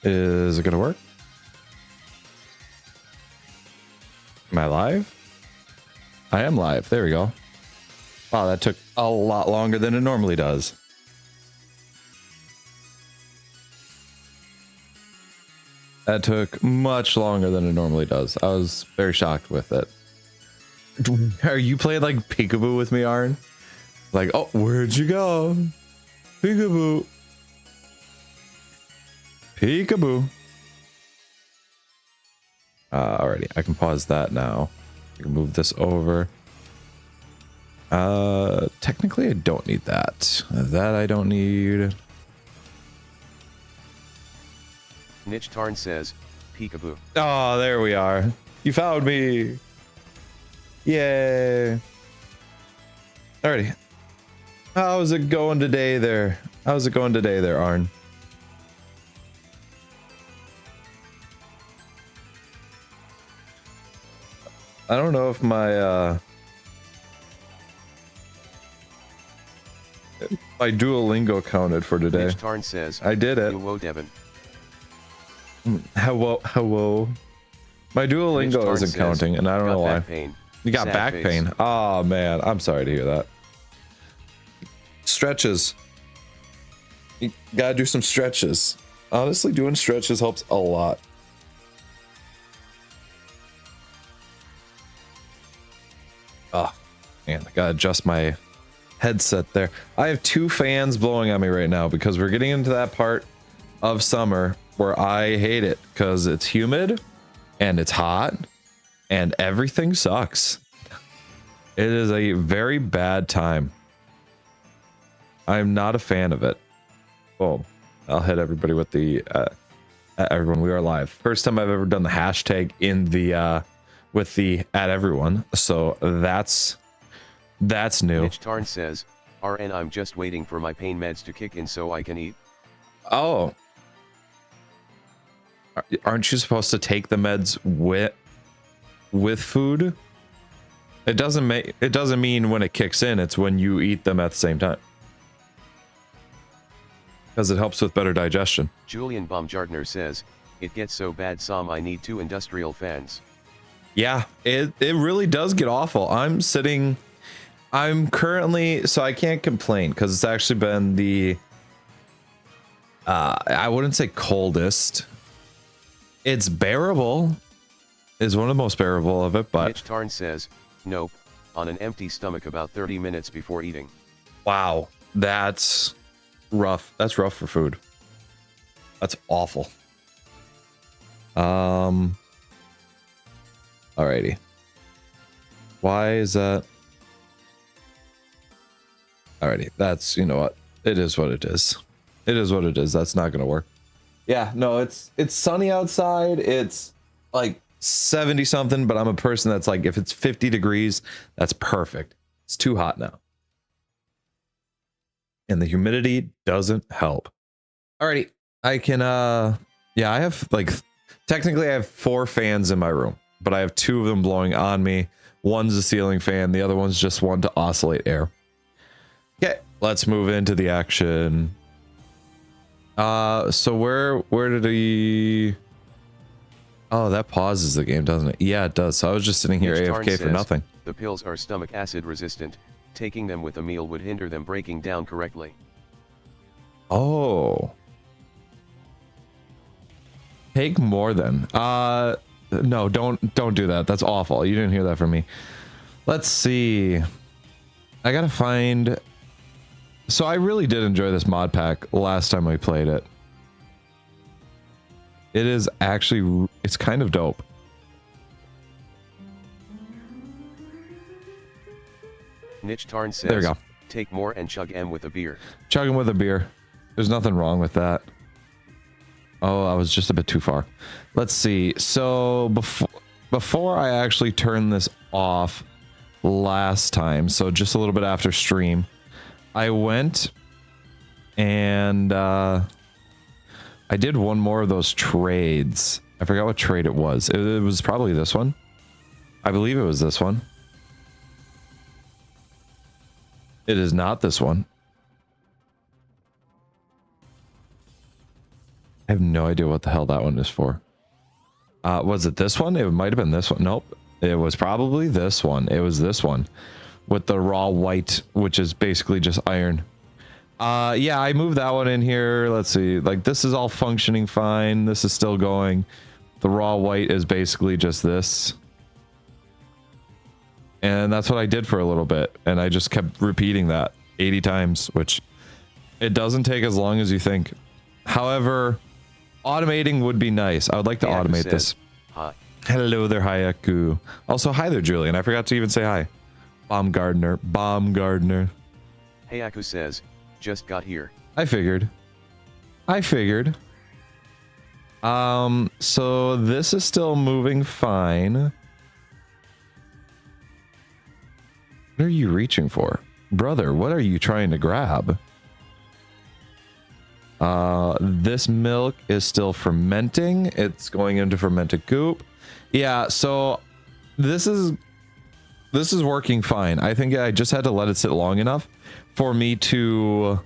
Is it gonna work? Am I live? I am live. There we go. Wow, that took a lot longer than it normally does. That took much longer than it normally does. I was very shocked with it. Are you playing like peekaboo with me, Arn? Like, oh, where'd you go? Peekaboo. Peekaboo. Alrighty, I can pause that now. I can move this over. Technically I don't need that. That I don't need. Niche Tarn says, peekaboo. Oh, there we are. You found me. Yay. Alrighty. How's it going today there? How's it going today there, Arn? I don't know if my my Duolingo counted for today. Niche Tarn says, I did it. Hello, Devin. Hello. My Duolingo isn't counting, and I don't know why. Pain. You got Sad back face. pain. Oh man, I'm sorry to hear that. Stretches. You gotta do some stretches. Honestly, doing stretches helps a lot. Oh man, I gotta adjust my headset there. I have two fans blowing on me right now because we're getting into that part of summer where I hate it because it's humid and it's hot and everything sucks. It is a very bad time. I'm not a fan of it. Boom. I'll hit everybody with the everyone, we are live. First time I've ever done the hashtag in the with the @everyone. So that's new. Niche Tarn says, RN, I'm just waiting for my pain meds to kick in so I can eat. Oh. Aren't you supposed to take the meds with food? It doesn't mean when it kicks in, it's when you eat them at the same time. Because it helps with better digestion. Julian Baumgartner says, it gets so bad Sam I need 2 industrial fans. Yeah, it really does get awful. I'm currently, so I can't complain because it's actually been the I wouldn't say coldest. It's bearable. Is one of the most bearable of it, but Mitch Tarn says, nope, on an empty stomach about 30 minutes before eating. wow, that's rough. That's rough for food. That's awful. Alrighty. Why is that? Alrighty, that's, you know what? It is what it is. It is what it is. That's not gonna work. Yeah, no, it's sunny outside. It's like 70 something, but I'm a person that's like, if it's 50 degrees, that's perfect. It's too hot now. And the humidity doesn't help. Alrighty, I can, yeah, I have like, technically I have 4 fans in my room, but I have 2 of them blowing on me. One's a ceiling fan, the other one's just one to oscillate air. Okay, let's move into the action. So where did he? Oh, that pauses the game, doesn't it? Yeah, it does. So I was just sitting here Mitch Tarn AFK for says, nothing. The pills are stomach acid resistant. Taking them with a meal would hinder them breaking down correctly. Oh. Take more then. No, don't do that. That's awful. You didn't hear that from me. Let's see. I gotta find. So I really did enjoy this mod pack last time we played it. It is actually, it's kind of dope. Niche Tarn says, There we go. Take more and chug M with a beer. Chugging with a beer. There's nothing wrong with that. Oh, I was just a bit too far. Let's see. So before I actually turned this off last time, so just a little bit after stream, I went and I did one more of those trades. I forgot what trade it was. It was probably this one. I believe it was this one. It is not this one. have no idea what the hell that one is for. Was it this one? It might have been this one. Nope. It was probably this one. It was this one with the raw white, which is basically just iron. Yeah, I moved that one in here. Let's see. Like, this is all functioning fine. This is still going. The raw white is basically just this. And that's what I did for a little bit. And I just kept repeating that 80 times, which it doesn't take as long as you think. However, automating would be nice. I would like to automate this. Hi. Hello there, Hayaku. Also, hi there, Julian. I forgot to even say hi. Baumgartner. Baumgartner. Hayaku says, just got here. I figured. So this is still moving fine. What are you reaching for? Brother, what are you trying to grab? This milk is still fermenting. It's going into fermented goop. Yeah, so this is working fine. I think I just had to let it sit long enough for me to...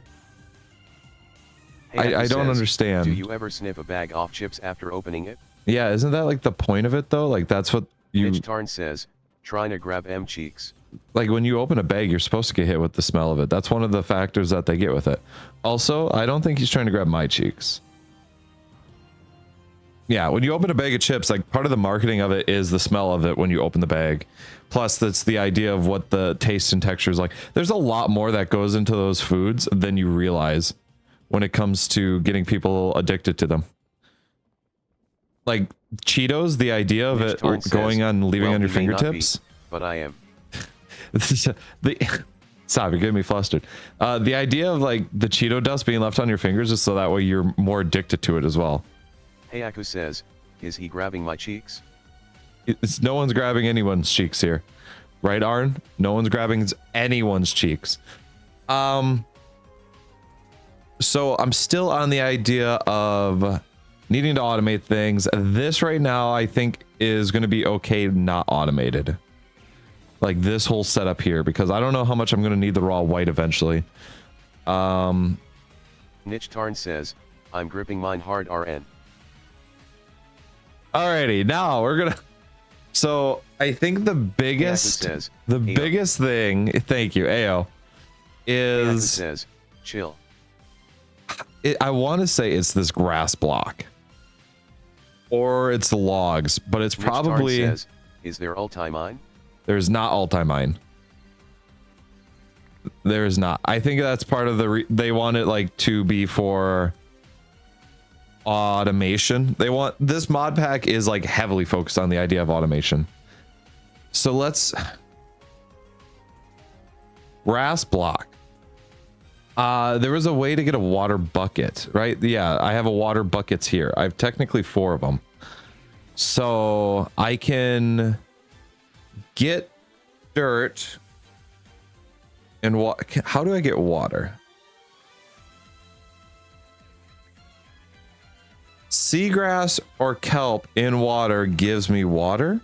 I don't understand. Do you ever sniff a bag off chips after opening it? Yeah, isn't that like the point of it though? Like that's what you... Mitch Tarn says, trying to grab M cheeks. Like when you open a bag, you're supposed to get hit with the smell of it. That's one of the factors that they get with it. Also, I don't think he's trying to grab my cheeks. Yeah, when you open a bag of chips, like part of the marketing of it is the smell of it when you open the bag. Plus, that's the idea of what the taste and texture is like. There's a lot more that goes into those foods than you realize when it comes to getting people addicted to them. Like Cheetos, the idea of it going on, leaving on your fingertips. But I am. Stop, you're getting me flustered. The idea of like the Cheeto dust being left on your fingers is so that way you're more addicted to it as well. Hayaku says, is he grabbing my cheeks? It's no one's grabbing anyone's cheeks here. Right, Arn? No one's grabbing anyone's cheeks. So I'm still on the idea of needing to automate things. This right now, I think is going to be okay not automated. Like this whole setup here, because I don't know how much I'm going to need the raw white eventually. Niche Tarn says, I'm gripping mine hard RN. Alrighty, now we're gonna... So I think the biggest thing, thank you, AO, is... says, chill. I want to say it's this grass block. Or it's the logs, but it's probably... Says, is there ulti-mine? There's not ulti-mine. There is not. I think that's part of the... They want it like to be for... automation. They want... This mod pack is like heavily focused on the idea of automation. So let's... Grass block. There was a way to get a water bucket, right? Yeah, I have a water buckets here. I have technically 4 of them. So I can get dirt and what? How do I get water? Seagrass or kelp in water gives me water.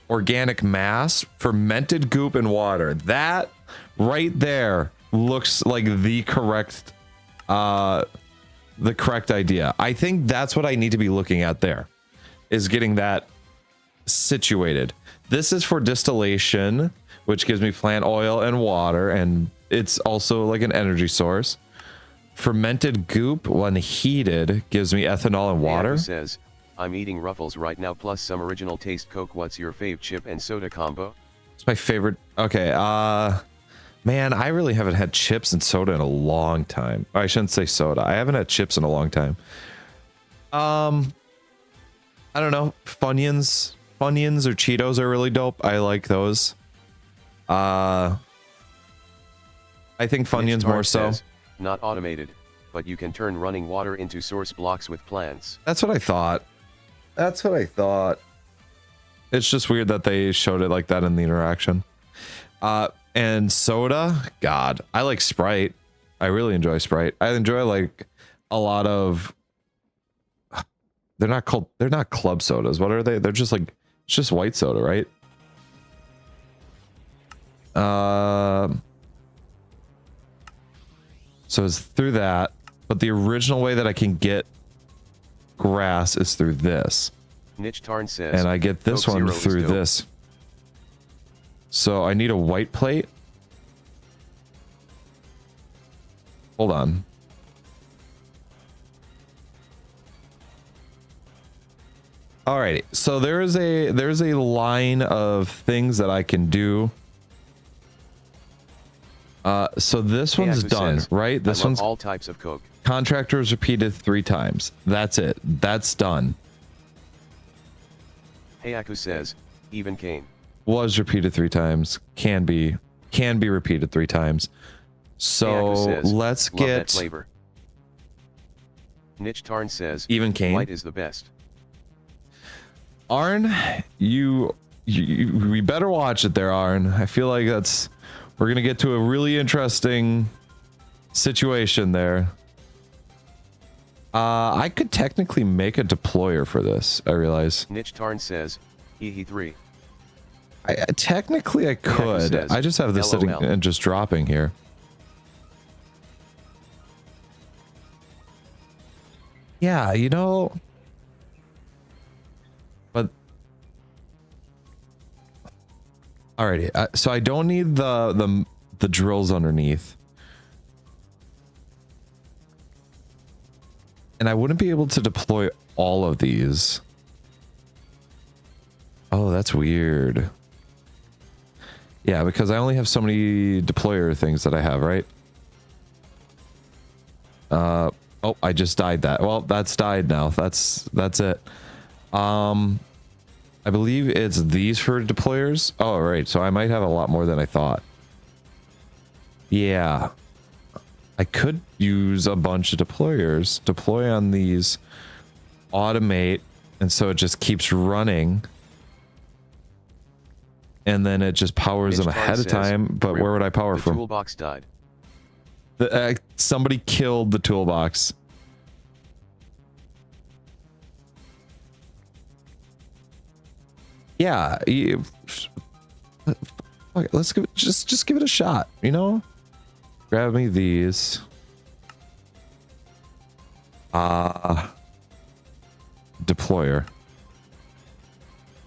Organic mass, fermented goop in water. That right there looks like the correct idea. I think that's what I need to be looking at there, is getting that situated. This is for distillation, which gives me plant oil and water, and it's also like an energy source. Fermented goop, when heated, gives me ethanol and water. Says, I'm eating Ruffles right now plus some original taste Coke. What's your fave chip and soda combo? It's my favorite. Okay, man, I really haven't had chips and soda in a long time. I shouldn't say soda. I haven't had chips in a long time. I don't know. Funyuns or Cheetos are really dope. I like those. I think Funyuns more so. Not automated, but you can turn running water into source blocks with plants. That's what I thought. It's just weird that they showed it like that in the interaction. And soda, God, I like Sprite. I really enjoy Sprite. I enjoy like a lot of... They're not club sodas. What are they? They're just like, it's just white soda, right? So it's through that, but the original way that I can get grass is through this. Niche Tarn says, And I get this Coke one Zero is through dope. this. So I need a white plate. Hold on. Alrighty, so there's a line of things that I can do. So this one's done, right? This one's all types of Coke. Contractors repeated 3 times. That's it. That's done. Hayaku says, even Kane. Was repeated 3 times. Can be repeated 3 times. So says, let's love that get flavor. Niche Tarn says, even Kane. White is the best. Arn, we better watch it there, Arn. I feel like we're gonna get to a really interesting situation there. I could technically make a deployer for this, I realize. Niche Tarn says, hee 3. Technically I could. Says, I just have this sitting LOL. and just dropping here. Yeah, you know. But alrighty, so I don't need the drills underneath. And I wouldn't be able to deploy all of these. Oh, that's weird. Yeah, because I only have so many deployer things that I have, right? Oh, I just died that. Well, that's died now. That's it. I believe it's these for deployers. Oh, right. So I might have a lot more than I thought. Yeah. I could use a bunch of deployers, deploy on these, automate, and so it just keeps running. And then it just powers them ahead of time. But where would I power from? The toolbox died. Somebody killed the toolbox. Yeah. Let's give it, just give it a shot, you know? Grab me these. Deployer.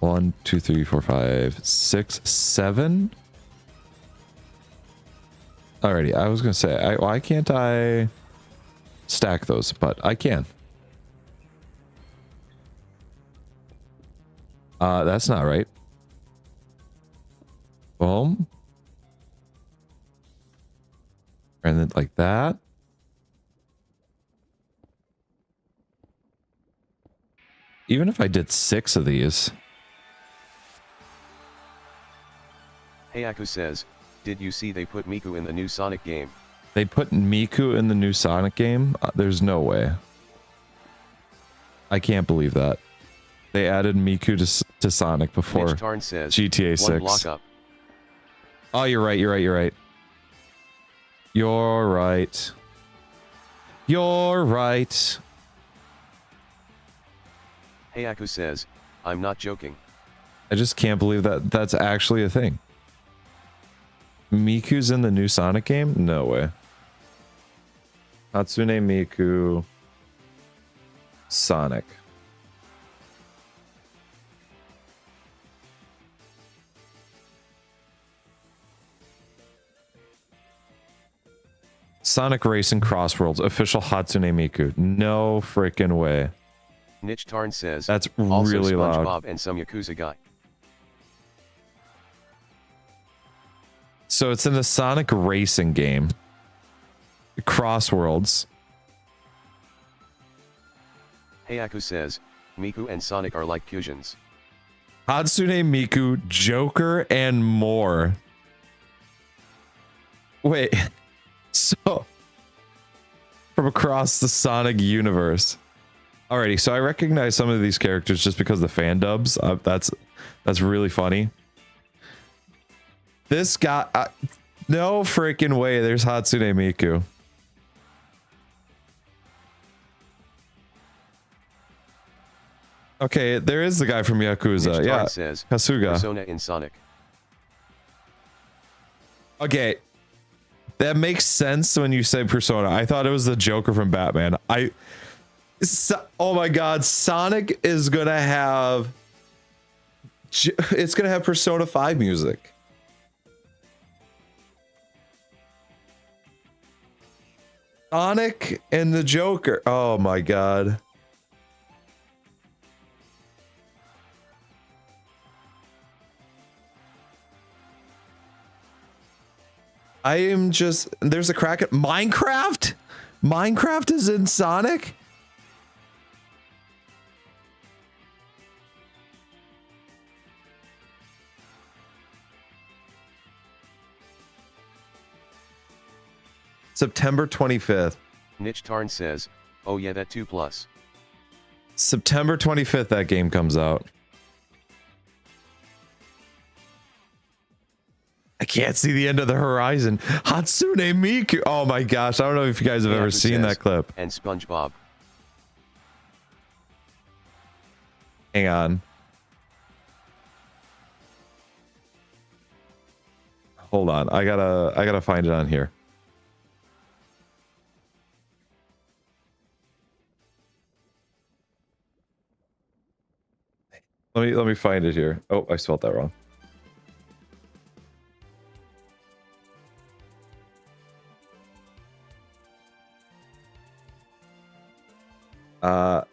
1, 2, 3, 4, 5, 6, 7. Alrighty, I was gonna say, why can't I stack those? But I can. That's not right. Boom. And then like that. Even if I did 6 of these. Hayaku says, did you see they put Miku in the new Sonic game? They put Miku in the new Sonic game? There's no way. I can't believe that. They added Miku to Sonic before Niche Tarn says, GTA 6. one block up. Oh, you're right. You're right. You're right. You're right. You're right. Hayaku says, I'm not joking. I just can't believe that that's actually a thing. Miku's in the new Sonic game? No way. Hatsune Miku. Sonic. Sonic Racing Crossworlds. Official Hatsune Miku. No freaking way. Niche Tarn says, That's also really loud. SpongeBob and some Yakuza guy. So it's in the Sonic Racing game. Crossworlds. Hayaku says, Miku and Sonic are like fusions. Hatsune Miku, Joker, and more. Wait. So, from across the Sonic universe. Alrighty, so I recognize some of these characters just because of the fan dubs. That's really funny. This guy, no freaking way. There's Hatsune Miku. Okay, there is the guy from Yakuza. Niche Yeah, Tarn says, Kasuga. Persona in Sonic. Okay, that makes sense when you say Persona. I thought it was the Joker from Batman. Oh my God, Sonic is gonna have. It's gonna have Persona 5 music. Sonic and the Joker. Oh my God. I am just, there's a crack at Minecraft. Minecraft is in Sonic. September 25th. Niche Tarn says, oh yeah, that 2+. September 25th, that game comes out. I can't see the end of the horizon. Hatsune Miku. Oh my gosh. I don't know if you guys have ever seen that clip. And SpongeBob. Hang on. Hold on. I gotta find it on here. Let me find it here. Oh, I spelled that wrong.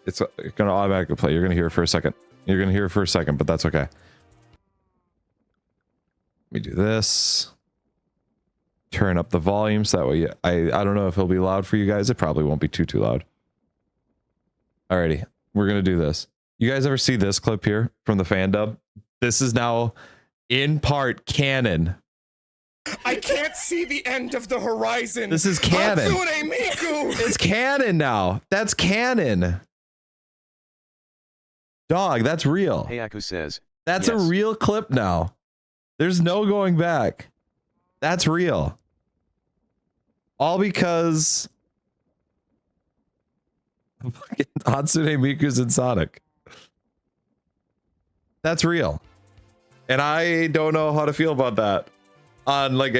It's gonna automatically play. You're gonna hear it for a second. You're gonna hear it for a second, but that's okay. Let me do this. Turn up the volume so that way I don't know if it'll be loud for you guys. It probably won't be too loud. Alrighty, we're gonna do this. You guys ever see this clip here from the fan dub? This is now in part canon. I can't see the end of the horizon. This is canon. Hatsune Miku. It's canon now. That's canon. Dog, that's real. Heiaku says, that's yes. a real clip now. There's no going back. That's real. All because Hatsune Miku's in Sonic. That's real. And I don't know how to feel about that on like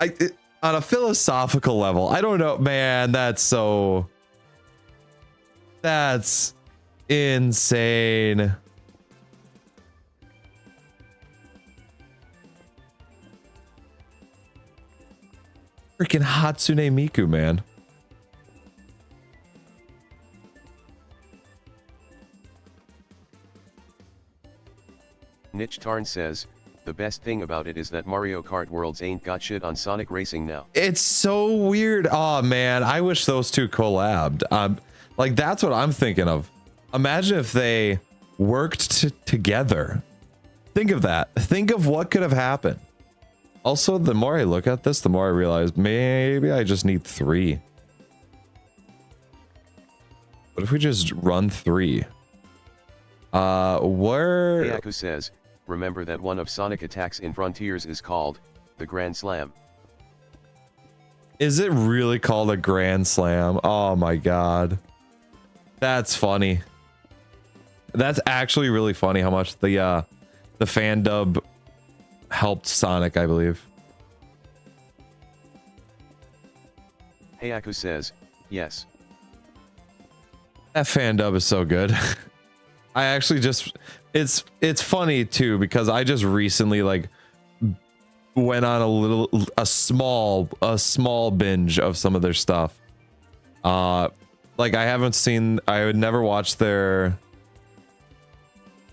on a philosophical level. I don't know, man. That's insane. Freaking Hatsune Miku, man. Niche Tarn says, the best thing about it is that Mario Kart Worlds ain't got shit on Sonic Racing now. It's so weird. Oh man, I wish those two collabed. Like that's what I'm thinking of. Imagine if they worked together. Think of that. Think of what could have happened. Also, the more I look at this, the more I realize maybe I just need 3. What if we just run 3? Where... Heiaku says, remember that one of Sonic attacks in Frontiers is called the Grand Slam. Is it really called a Grand Slam? Oh my god. That's funny. That's actually really funny how much the fan dub helped Sonic, I believe. Heiaku says, yes. That fan dub is so good. I actually just it's funny too because I just recently like went on a small binge of some of their stuff. Like I would never watch their,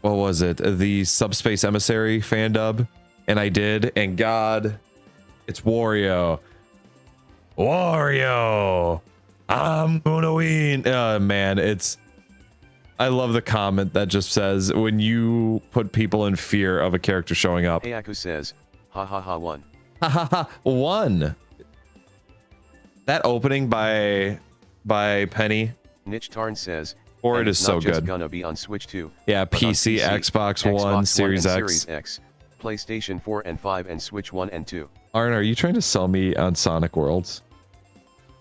what was it? The Subspace Emissary fan dub, and I did, and God, it's Wario. I'm gonna win. Man, I love the comment that just says when you put people in fear of a character showing up. Heiaku says, ha ha ha, one. Ha ha ha, one. That opening by Penny. Niche Tarn says, Or it is so just good. Gonna be on Switch 2. Yeah, but on PC, Xbox One, Series and X. Series X, PlayStation 4 and 5 and Switch 1 and 2. Arn, are you trying to sell me on Sonic Worlds?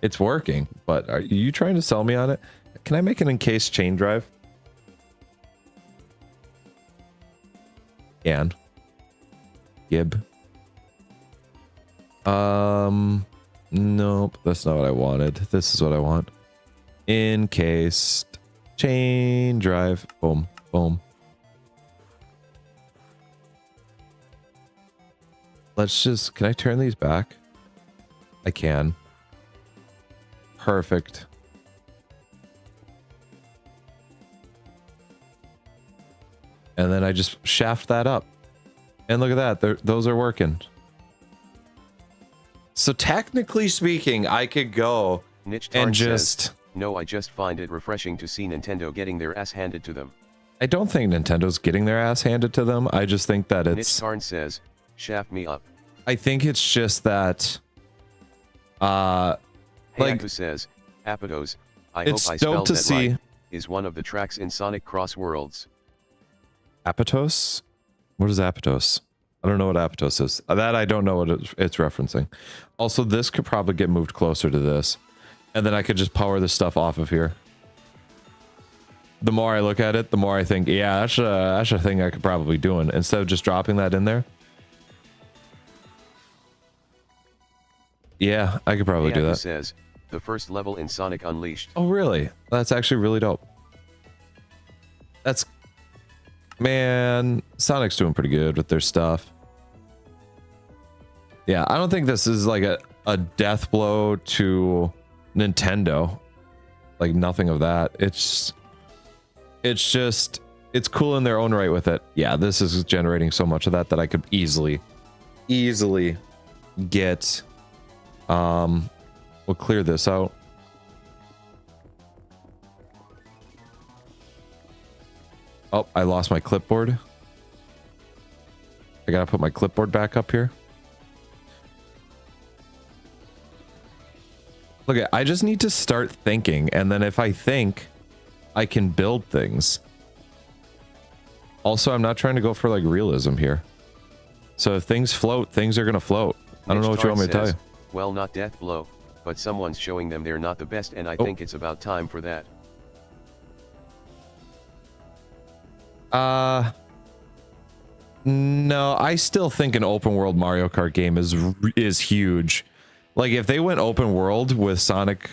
It's working, but are you trying to sell me on it? Can I make an encased chain drive? And Gib. Nope, that's not what I wanted. This is what I want. Encased chain drive. Boom, boom. Let's just, can I turn these back? I can. Perfect. And then I just shaft that up. And look at that, those are working. So technically speaking, I could go and just... Says, no, I just find it refreshing to see Nintendo getting their ass handed to them. I don't think Nintendo's getting their ass handed to them. I just think that it's... Niche Tarn says, shaft me up. I think it's just that... Heyaku like, says, Apatos, I it's hope I dope spelled to that see. right, is one of the tracks in Sonic Cross Worlds. Apatos? What is Apatos? I don't know what Apatos is. That I don't know what it's referencing. Also, this could probably get moved closer to this. And then I could just power this stuff off of here. The more I look at it, the more I think, yeah, that's a thing I could probably do. Instead of just dropping that in there. Yeah, I could probably do that. Says, the first level in Sonic Unleashed. Oh, really? That's actually really dope. That's... Man, Sonic's doing pretty good with their stuff. Yeah, I don't think this is like a death blow to Nintendo. Like, nothing of that. It's just... It's cool in their own right with it. Yeah, this is generating so much of that I could easily get... We'll clear this out. Oh, I lost my clipboard. I gotta put my clipboard back up here. Look, I just need to start thinking, and then if I think, I can build things. Also, I'm not trying to go for like realism here. So if things float, things are gonna float. I don't know what you want me to tell you. Well, not death blow, but someone's showing them they're not the best, and I think it's about time for that. No, I still think an open world Mario Kart game is huge. Like, if they went open world with Sonic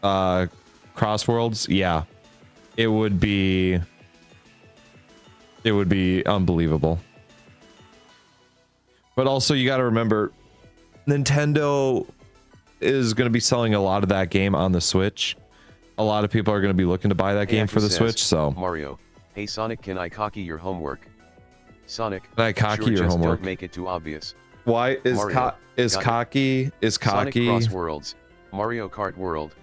Cross Worlds, yeah, it would be unbelievable. But also, you got to remember, Nintendo is going to be selling a lot of that game on the Switch. A lot of people are going to be looking to buy that game for the Switch, so... Mario, hey Sonic, can I copy your homework? Sonic, can I copy your homework? Don't make it too obvious. Why is Mario, cocky? Sonic Cross Worlds, Mario Kart World.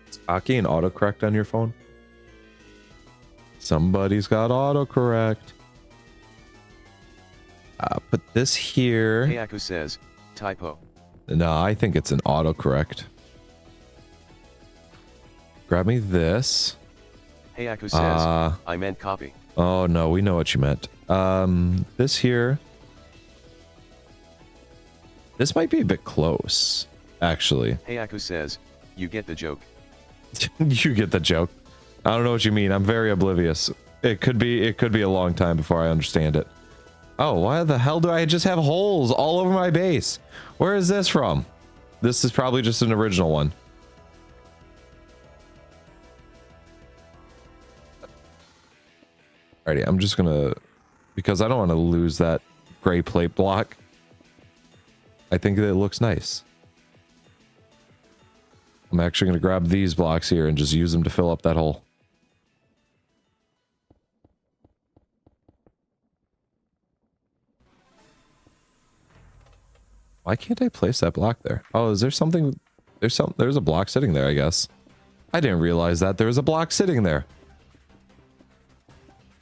Is cocky and autocorrect on your phone? Somebody's got autocorrect. Put this here. Heyaku says, typo. No, I think it's an autocorrect. Grab me this. Heyaku says, I meant copy. Oh no, we know what you meant. This here. This might be a bit close, actually. Heyaku says, you get the joke. You get the joke. I don't know what you mean. I'm very oblivious. It could be a long time before I understand it. Oh, why the hell do I just have holes all over my base? Where is this from? This is probably just an original one. Alrighty, I'm just gonna, because I don't want to lose that gray plate block. I think that it looks nice. I'm actually gonna grab these blocks here and just use them to fill up that hole. Why can't I place that block there? Oh, is there something? There's a block sitting there, I guess. I didn't realize that there was a block sitting there.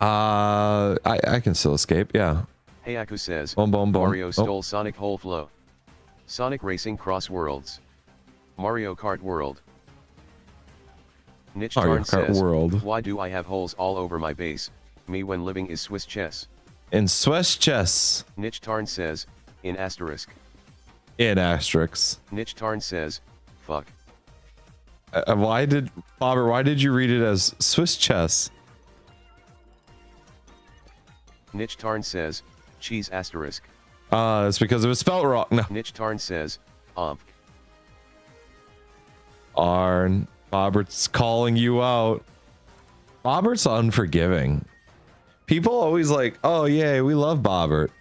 I can still escape, yeah. Heyaku says, boom, boom, boom. Mario stole Sonic whole flow. Sonic Racing Cross Worlds. Mario Kart World. Niche Tarn says, World. Why do I have holes all over my base? Me when living is Swiss chess. In Swiss chess. Niche Tarn says, in asterisk. In asterisks. Niche Tarn says, fuck. Why did you read it as Swiss chess? Niche Tarn says, cheese asterisk. It's because it was spelled wrong. No. Niche Tarn says, are. Bobbert's calling you out. Bobbert's unforgiving. People always like, oh yeah, we love Bobbert.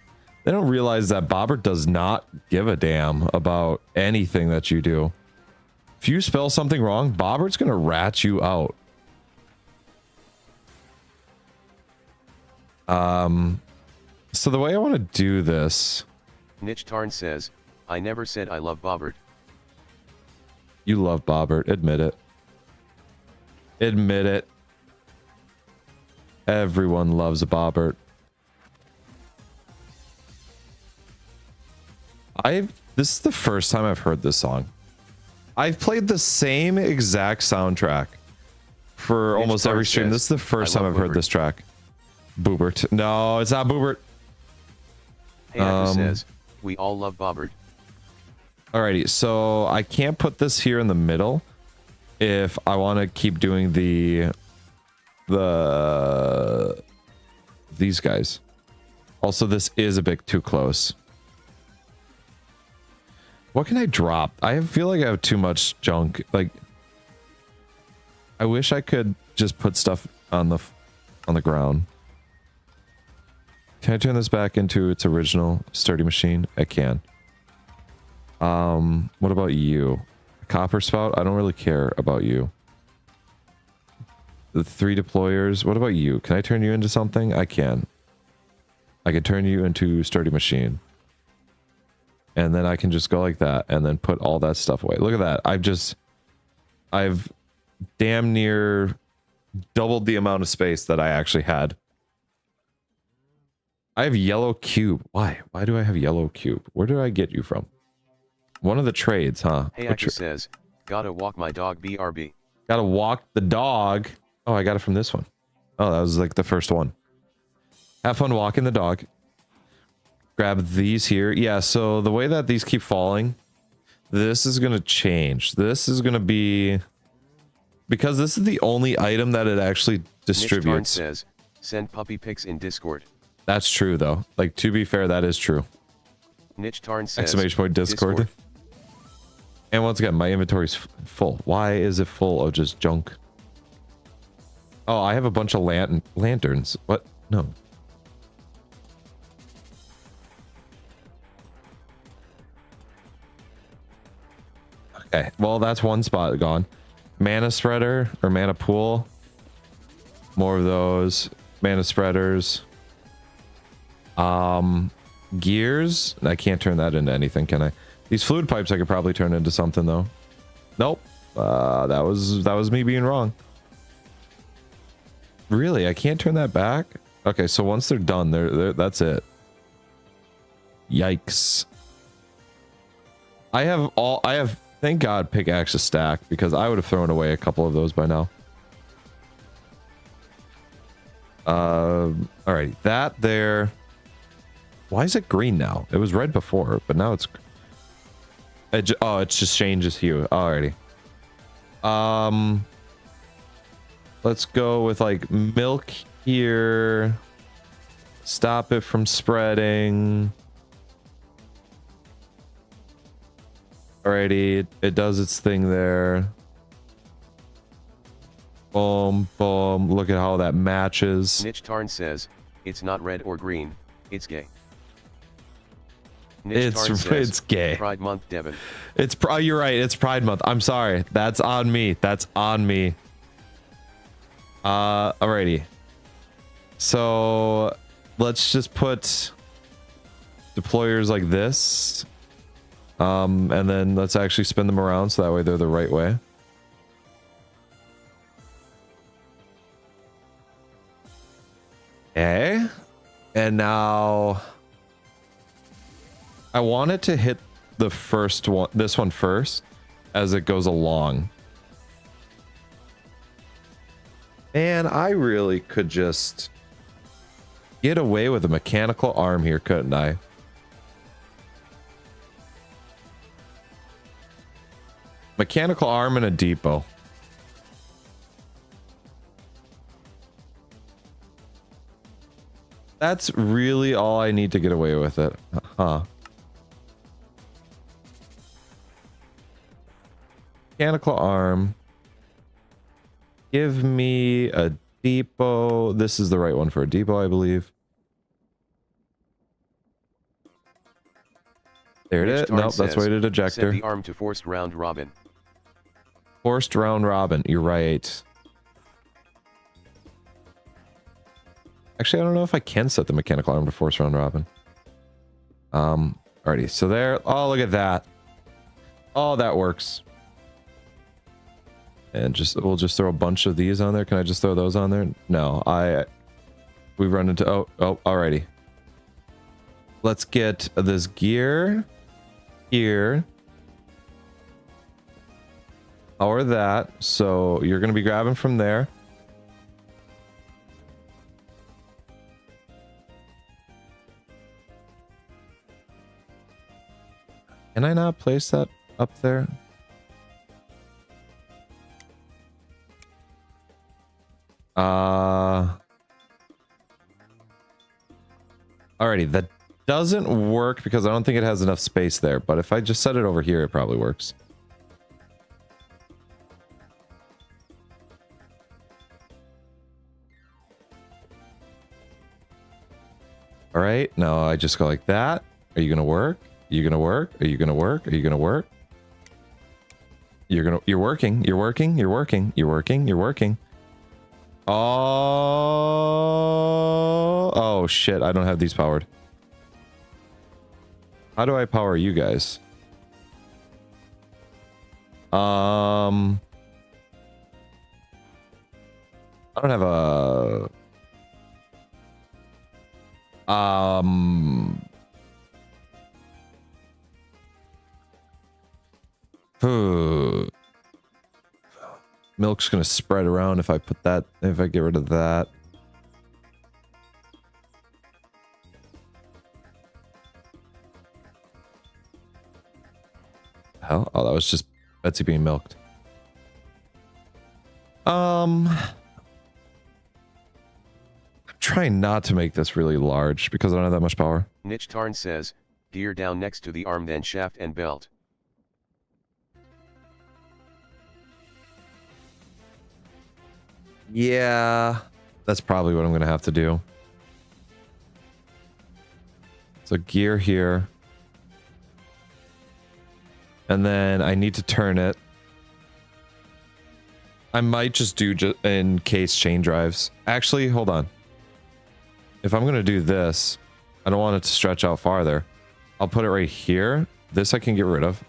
They don't realize that Bobbert does not give a damn about anything that you do. If you spell something wrong, Bobbert's gonna rat you out. So the way I want to do this... Niche Tarn says, I never said I love Bobbert. You love Bobbert, admit it. Admit it. Everyone loves a Bobbert. This is the first time I've heard this song. I've played the same exact soundtrack for almost every stream. This is the first time I've heard this track. Boobert. No, it's not Boobert. Hey, Aka says, we all love Bobbert. Alrighty, so I can't put this here in the middle if I want to keep doing these guys. Also, this is a bit too close. What can I drop? I feel like I have too much junk. Like, I wish I could just put stuff on the ground. Can I turn this back into its original sturdy machine? I can. What about you? Copper spout? I don't really care about you. The 3 deployers. What about you? Can I turn you into something? I can. I can turn you into sturdy machine. And then I can just go like that and then put all that stuff away. Look at that. I've damn near doubled the amount of space that I actually had. I have yellow cube. Why? Why do I have yellow cube? Where did I get you from? One of the trades, huh? Hey, Aka says, gotta walk my dog BRB. Gotta walk the dog. Oh, I got it from this one. Oh, that was like the first one. Have fun walking the dog. Grab these here. Yeah, so the way that these keep falling, this is going to change. This is going to be... Because this is the only item that it actually distributes. Says, send puppy pics in Discord. That's true, though. Like, to be fair, that is true. Niche Tarn says, exclamation point Discord. And once again, my inventory's full. Why is it full of just junk? Oh, I have a bunch of lanterns. What? No. Okay, well, that's one spot gone. Mana spreader or mana pool. More of those. Mana spreaders. Gears. I can't turn that into anything, can I? These fluid pipes I could probably turn into something though. Nope. That was me being wrong. Really? I can't turn that back? Okay, so once they're done, that's it. Yikes. I have thank God pickaxe is stacked because I would have thrown away a couple of those by now. Alrighty, that there. Why is it green now? It was red before, but now it's... it just changes hue. Alrighty. Let's go with like milk here. Stop it from spreading. Alrighty, it does its thing there. Boom, boom. Look at how that matches. Niche Tarn says, it's not red or green, it's gay. It's gay. Pride Month, Devin. You're right. It's Pride Month. I'm sorry. That's on me. That's on me. Alrighty. So let's just put deployers like this. And then let's actually spin them around so that way they're the right way. Okay. And now I want it to hit the first one, this one first, as it goes along. And I really could just get away with a mechanical arm here, couldn't I? Mechanical arm and a depot. That's really all I need to get away with it. Huh. Mechanical arm. Give me a depot. This is the right one for a depot, I believe. There it is. Nope, that's weighted ejector. Set the arm to forced round robin. Forced round robin. You're right. Actually, I don't know if I can set the mechanical arm to forced round robin. Alrighty. So there. Oh, look at that. Oh, that works. And we'll just throw a bunch of these on there. Can I just throw those on there? No, we run into, oh, alrighty. Let's get this gear here. Power that. So you're going to be grabbing from there. Can I not place that up there? Alrighty, that doesn't work because I don't think it has enough space there, but if I just set it over here, it probably works. Alright, now I just go like that. Are you gonna work? Are you gonna work? Are you gonna work? Are you gonna work? You're working. You're working. You're working. You're working. You're working. Oh shit, I don't have these powered. How do I power you guys? I don't have a milk's gonna spread around if I put that, if I get rid of that. Hell, oh, that was just Betsy being milked. I'm trying not to make this really large because I don't have that much power. Niche Tarn says, gear down next to the arm, then shaft and belt. Yeah, that's probably what I'm gonna have to do. So gear here. And then I need to turn it. I might just do in case chain drives. Actually, hold on. If I'm gonna do this, I don't want it to stretch out farther. I'll put it right here. This I can get rid of.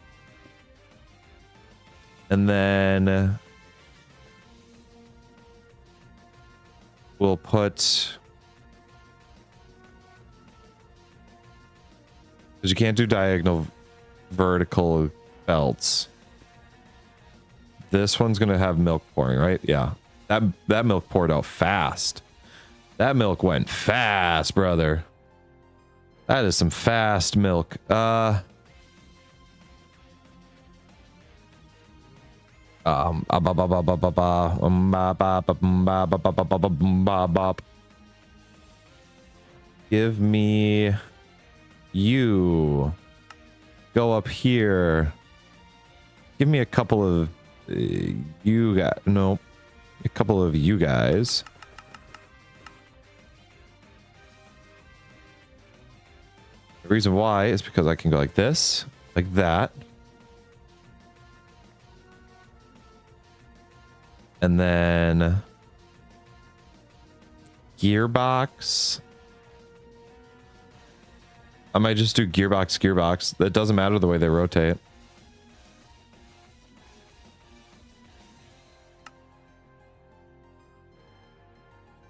And then we'll put, because you can't do diagonal vertical belts. This one's gonna have milk pouring, right? Yeah. That milk poured out fast. That milk went fast, brother. That is some fast milk. Give me you. Go up here. Give me a couple of you guys. No, a couple of you guys. The reason why is because I can go like this, like that. And then gearbox. I might just do gearbox. That doesn't matter the way they rotate.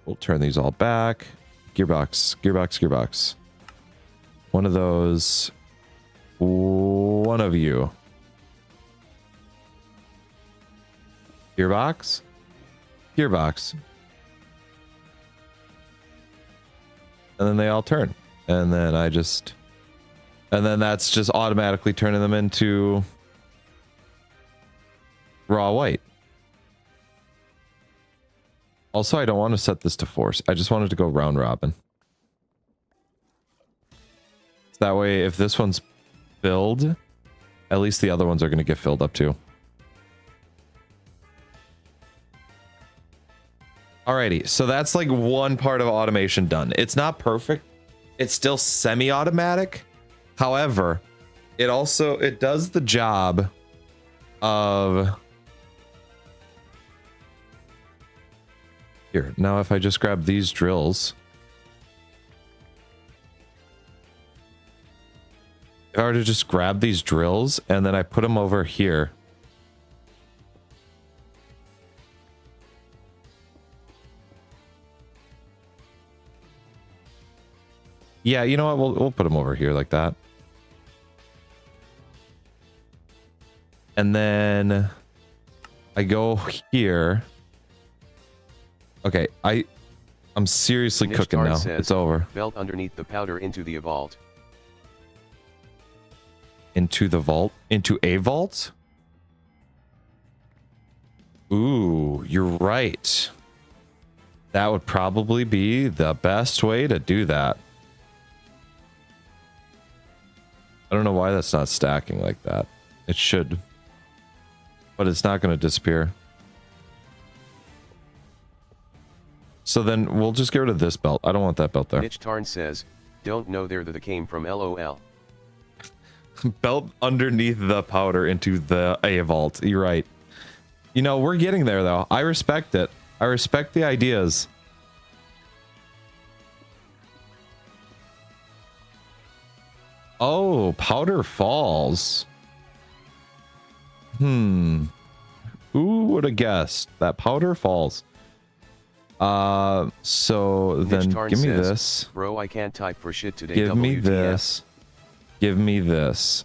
We'll turn these all back. Gearbox. One of those. One of you. Gearbox. And then they all turn. And then and then that's just automatically turning them into raw white. Also, I don't want to set this to force. I just wanted to go round robin. So that way, if this one's filled, at least the other ones are going to get filled up too. Alrighty, so that's like one part of automation done. It's not perfect. It's still semi-automatic. However, it does the job of here. Now if I just grab these drills, if I were to just grab these drills and then I put them over here, yeah, you know what, we'll put them over here like that. And then I go here. Okay, I'm seriously cooking now. It's over. Belt underneath the powder into the vault. Into the vault? Into a vault? Ooh, you're right. That would probably be the best way to do that. I don't know why that's not stacking like that. It should. But it's not going to disappear. So then we'll just get rid of this belt. I don't want that belt there. Mitch Tarn says, don't know there that came from LOL. Belt underneath the powder into the A vault. You're right. You know, we're getting there though. I respect it. I respect the ideas. Oh, powder falls. Who would have guessed that powder falls? So then give me this. Bro, I can't type for shit today. Give me this. Give me this.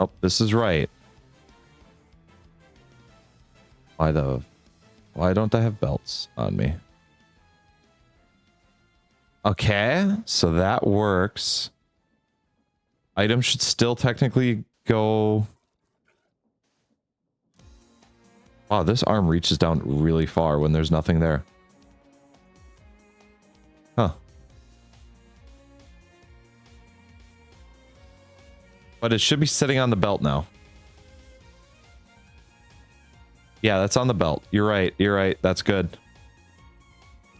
Oh, this is right. Why don't I have belts on me? Okay, so that works. Item should still technically go. Wow, this arm reaches down really far when there's nothing there. Huh. But it should be sitting on the belt now. Yeah, that's on the belt. You're right. You're right. That's good.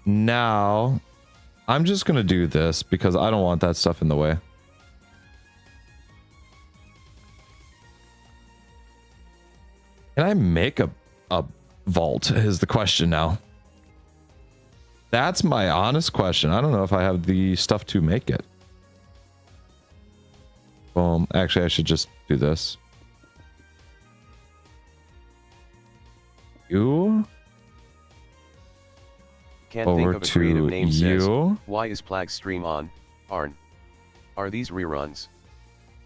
Now, I'm just going to do this because I don't want that stuff in the way. Can I make a vault is the question now. That's my honest question. I don't know if I have the stuff to make it. Boom. Actually, I should just do this. You. Can't over think of a creative name. You. Says, why is Plag stream on? Arn. Are these reruns?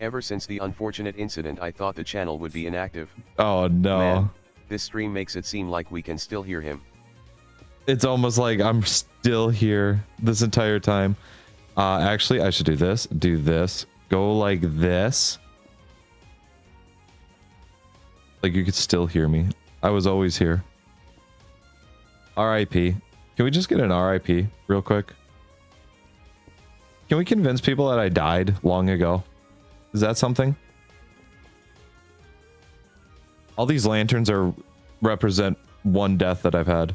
Ever since the unfortunate incident, I thought the channel would be inactive. Oh no. Man, this stream makes it seem like we can still hear him. It's almost like I'm still here this entire time. Actually, I should do this. Go like this. Like you could still hear me. I was always here. RIP. Can we just get an RIP real quick? Can we convince people that I died long ago? Is that something? All these lanterns represent one death that I've had.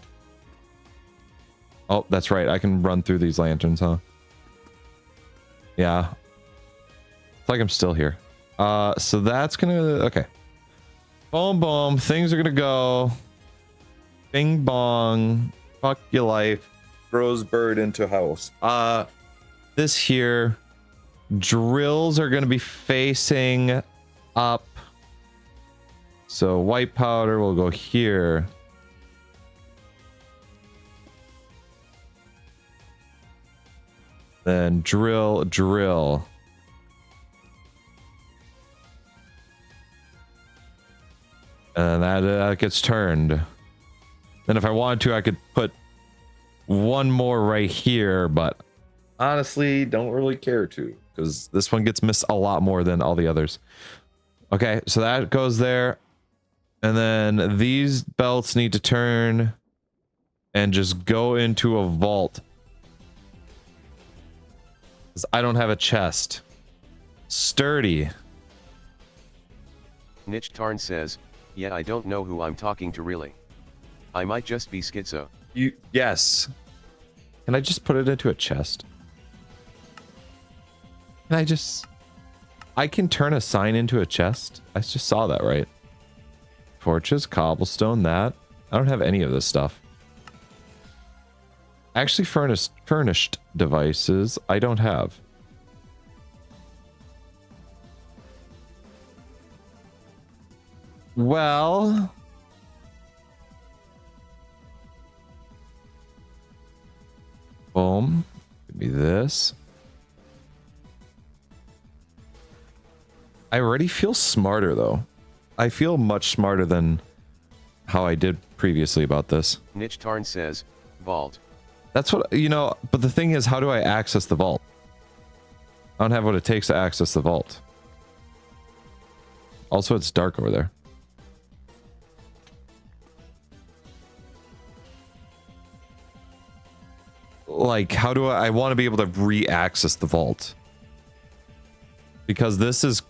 Oh, that's right. I can run through these lanterns, huh? Yeah. It's like I'm still here. So that's gonna... Okay. Boom, boom. Things are gonna go. Bing, bong. Fuck your life. Throws bird into house. This here... Drills are going to be facing up. So white powder will go here. Then drill. And that gets turned. Then if I wanted to, I could put one more right here, but honestly, don't really care to. Because this one gets missed a lot more than all the others. Okay, so that goes there. And then these belts need to turn and just go into a vault. Because I don't have a chest. Sturdy. Niche Tarn says, Yeah, I don't know who I'm talking to really. I might just be schizo. Yes. Can I just put it into a chest? I can turn a sign into a chest? I just saw that, right? Torches, cobblestone, that. I don't have any of this stuff. Actually, furnished devices, I don't have. Well... Boom. Give me this. I already feel smarter, though. I feel much smarter than how I did previously about this. Niche Tarn says, vault. That's what, you know, but the thing is, how do I access the vault? I don't have what it takes to access the vault. Also, it's dark over there. Like, how do I want to be able to re-access the vault? Because this is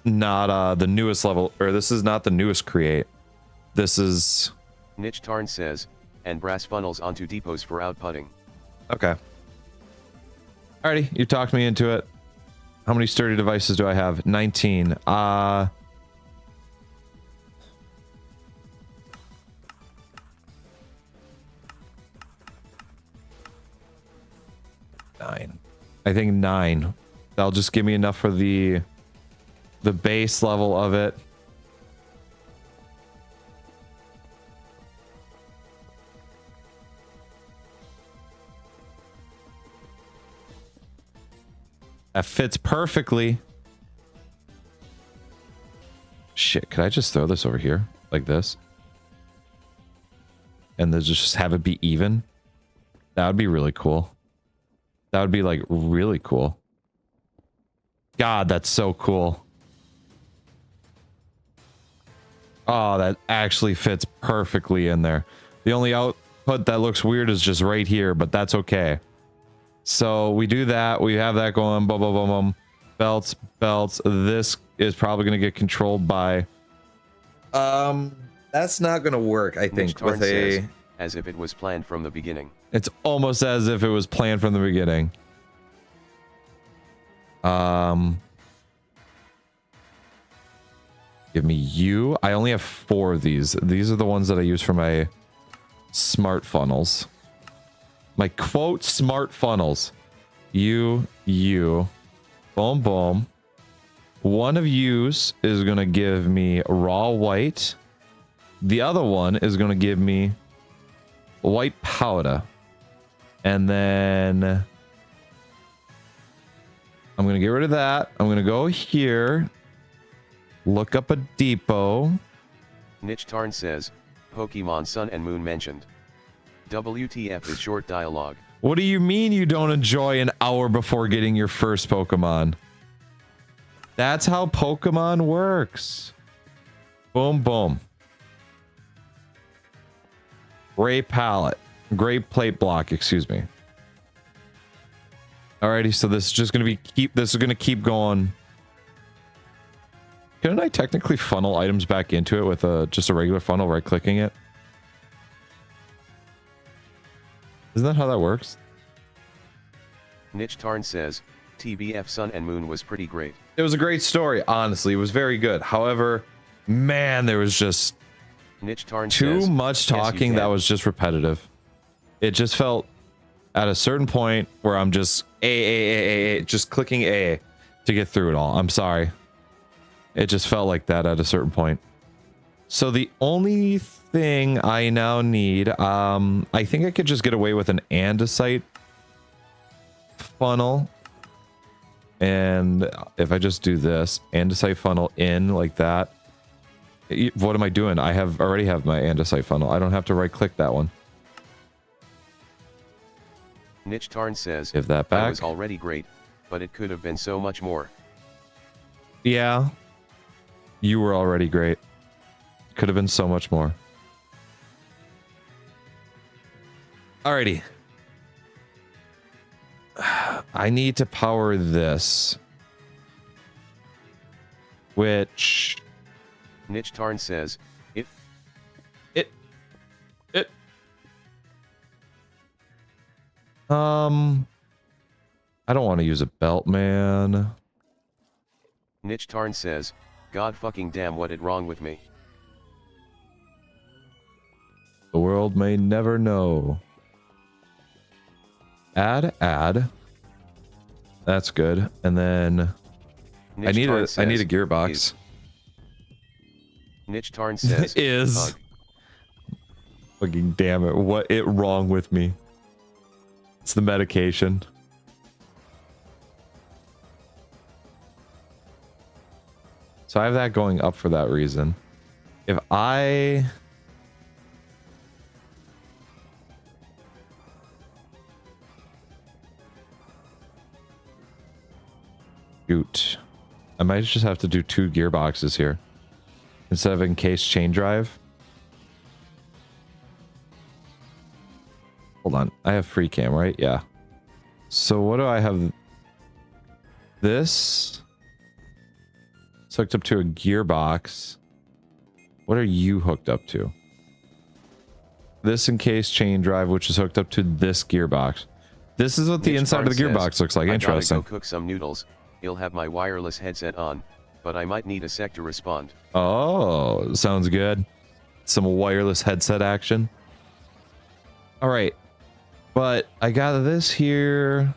not the newest level, or this is not the newest create. This is... Niche Tarn says, and brass funnels onto depots for outputting. Okay. Alrighty, you talked me into it. How many sturdy devices do I have? 19. 9. I think 9. That'll just give me enough for the base level of it. That fits perfectly. Shit, could I just throw this over here? Like this? And then just have it be even? That would be really cool. That would be like really cool. God, that's so cool. Oh, that actually fits perfectly in there. The only output that looks weird is just right here, but that's okay. So we do that. We have that going. Boom, boom, boom, boom. Belts, belts. This is probably going to get controlled by... That's not going to work, I think, with a... Says, as if it was planned from the beginning. It's almost as if it was planned from the beginning. Give me you. I only have 4 of these. These are the ones that I use for my smart funnels. My quote smart funnels. You. Boom, boom. One of yous is going to give me raw white. The other one is going to give me white powder. And then I'm going to get rid of that. I'm going to go here. Look up a depot. Niche Tarn says, Pokemon Sun and Moon mentioned. WTF is short dialogue. What do you mean you don't enjoy an hour before getting your first Pokemon? That's how Pokemon works. Boom, boom. Gray palette. Gray plate block, excuse me. Alrighty, so this is just gonna be this is gonna keep going. Couldn't I technically funnel items back into it with just a regular funnel, right clicking it? Isn't that how that works? Niche Tarn says, TBF Sun and Moon was pretty great. It was a great story, honestly. It was very good. However, man, there was just Niche Tarn too says, much talking that was just repetitive. It just felt at a certain point where I'm just just clicking A to get through it all. I'm sorry. It just felt like that at a certain point. So the only thing I now need, I think I could just get away with an andesite funnel. And if I just do this, andesite funnel in like that. What am I doing? I already have my andesite funnel. I don't have to right click that one. Niche Tarn says, give that back. That was already great, but it could have been so much more. Yeah. You were already great. Could have been so much more. Alrighty. I need to power this. Which... Niche Tarn says, I don't want to use a belt, man. Niche Tarn says, God fucking damn what it wrong with me. The world may never know. Add. That's good. And then I need a gearbox. Niche Tarn says is. Fucking damn it. What it wrong with me? It's the medication. So I have that going up for that reason. If I... Shoot. I might just have to do 2 gearboxes here. Instead of encased chain drive. Hold on. I have free cam, right? Yeah. So what do I have? This... It's hooked up to a gearbox. What are you hooked up to? This encased chain drive, which is hooked up to this gearbox. This is what the inside of the gearbox looks like. Interesting. I gotta go cook some noodles. I'll have my wireless headset on, but I might need a sec to respond. Oh, sounds good. Some wireless headset action. All right. But I got this here.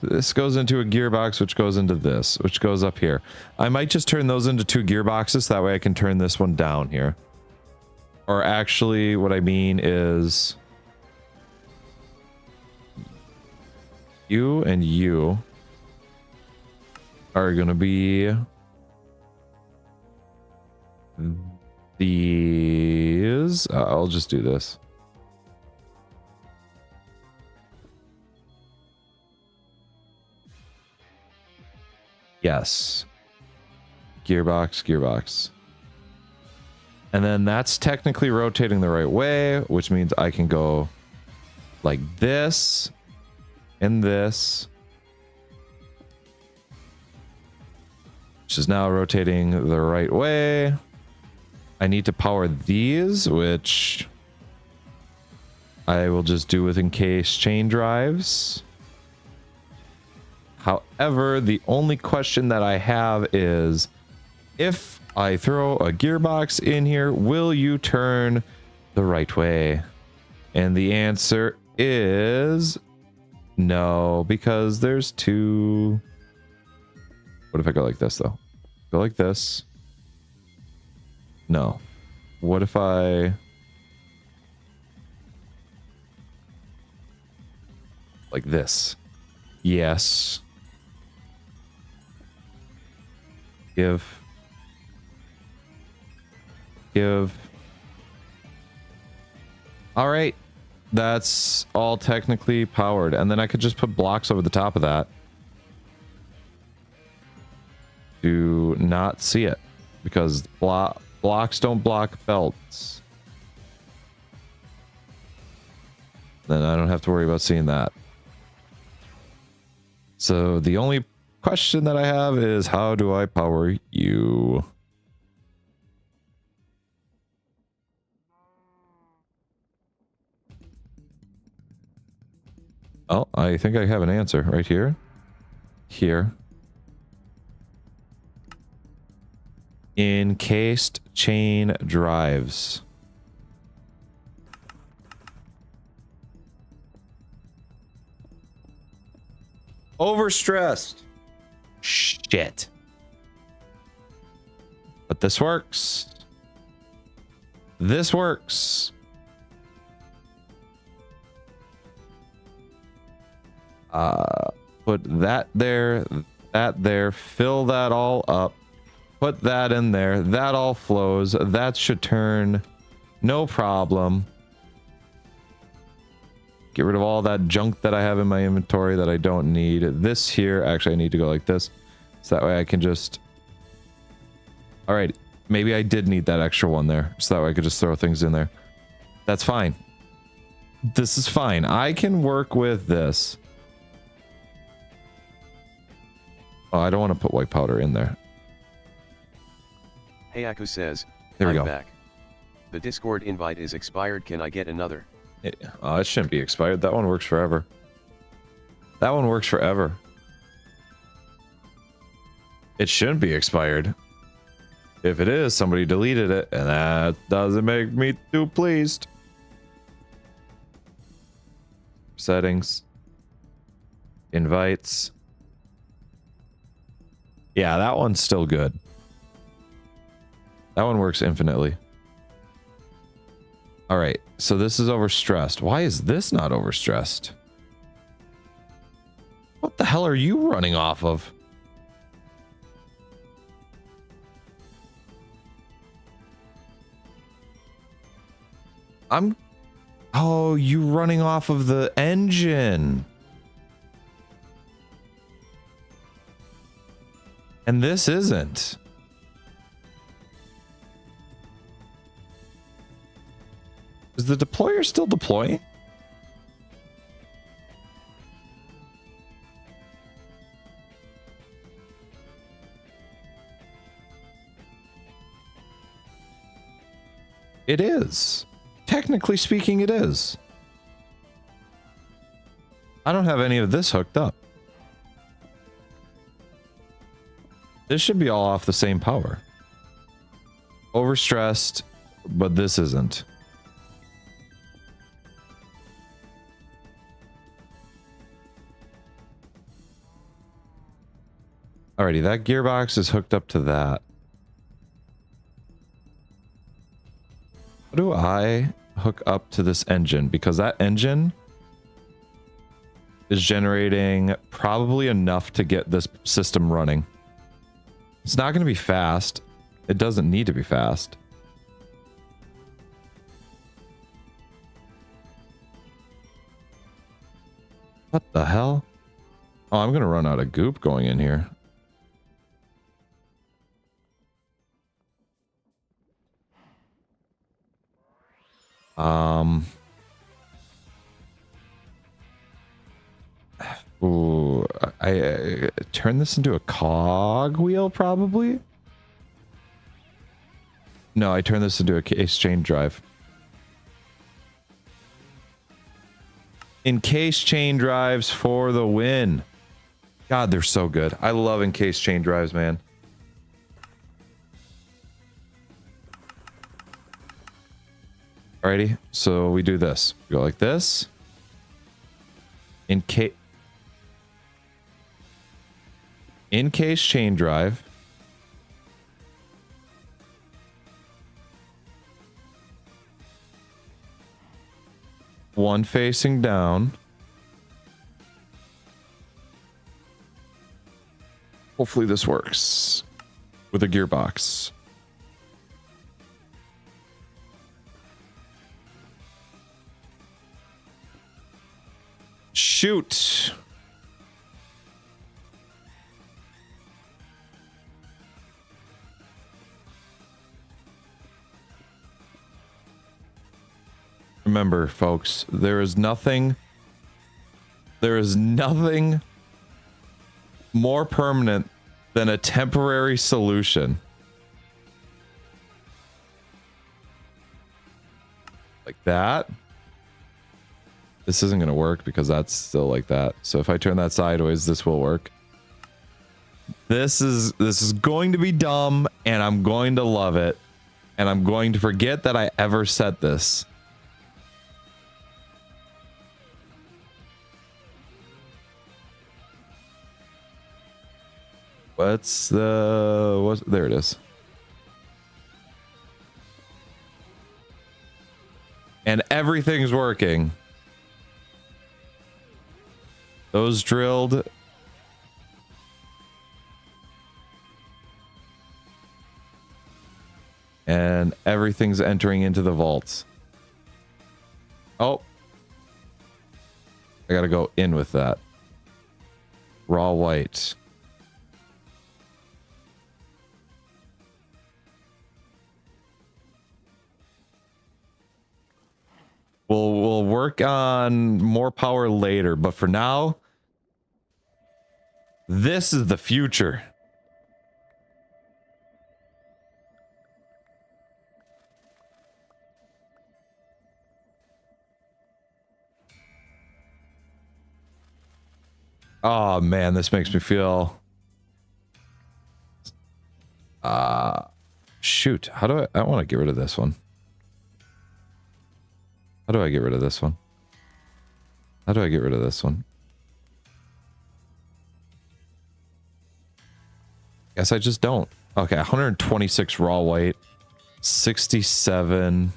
This goes into a gearbox, which goes into this, which goes up here. I might just turn those into 2 gearboxes. That way I can turn this one down here. Or actually, what I mean is... You and you are going to be... These... I'll just do this. Yes. Gearbox. And then that's technically rotating the right way, which means I can go like this and this. Which is now rotating the right way. I need to power these, which I will just do with encased chain drives. However, the only question that I have is, if I throw a gearbox in here, will you turn the right way? And the answer is no, because there's 2. What if I go like this, though? Go like this. No. What if I... like this? Yes. Give. All right. That's all technically powered. And then I could just put blocks over the top of that. Do not see it. Because blocks don't block belts. Then I don't have to worry about seeing that. So the only question that I have is, how do I power you? Oh, I think I have an answer right here. Here. Encased chain drives. Overstressed. Shit. But this works. This works. Put that there, fill that all up. Put that in there. That all flows. That should turn. No problem. Get rid of all that junk that I have in my inventory that I don't need. This here, actually I need to go like this. So that way I can just... Alright, maybe I did need that extra one there. So that way I could just throw things in there. That's fine. This is fine. I can work with this. Oh, I don't want to put white powder in there. Hey Aku says, there we I'm go. Back. The Discord invite is expired. Can I get another? It shouldn't be expired. That one works forever. That one works forever. It shouldn't be expired. If it is, somebody deleted it, and that doesn't make me too pleased. Settings. Invites. Yeah, that one's still good. That one works infinitely. All right, so this is overstressed. Why is this not overstressed? What the hell are you running off of? Oh, you running off of the engine. And this isn't. Is the deployer still deploying? It is. Technically speaking, it is. I don't have any of this hooked up. This should be all off the same power. Overstressed, but this isn't. Alrighty, that gearbox is hooked up to that. How do I hook up to this engine? Because that engine is generating probably enough to get this system running. It's not going to be fast. It doesn't need to be fast. What the hell? Oh, I'm going to run out of goop going in here. Ooh, I turn this into a cog wheel, probably? No, I turn this into a case chain drive. Encased chain drives for the win. God, they're so good. I love encased chain drives, man. Alrighty, so we do this. We go like this. Encased chain drive. One facing down. Hopefully this works with a gearbox. Shoot. Remember, folks, there is nothing more permanent than a temporary solution. Like that. This isn't going to work because that's still like that. So if I turn that sideways, this will work. This is going to be dumb, and I'm going to love it. And I'm going to forget that I ever said this. There it is. And everything's working. Those drilled. And everything's entering into the vaults. Oh. I gotta go in with that. Raw white. We'll work on more power later, but for now, this is the future. Oh man, this makes me feel. Shoot. How do I want to get rid of this one. How do I get rid of this one? How do I get rid of this one? Guess I just don't. Okay, 126 raw weight. 67.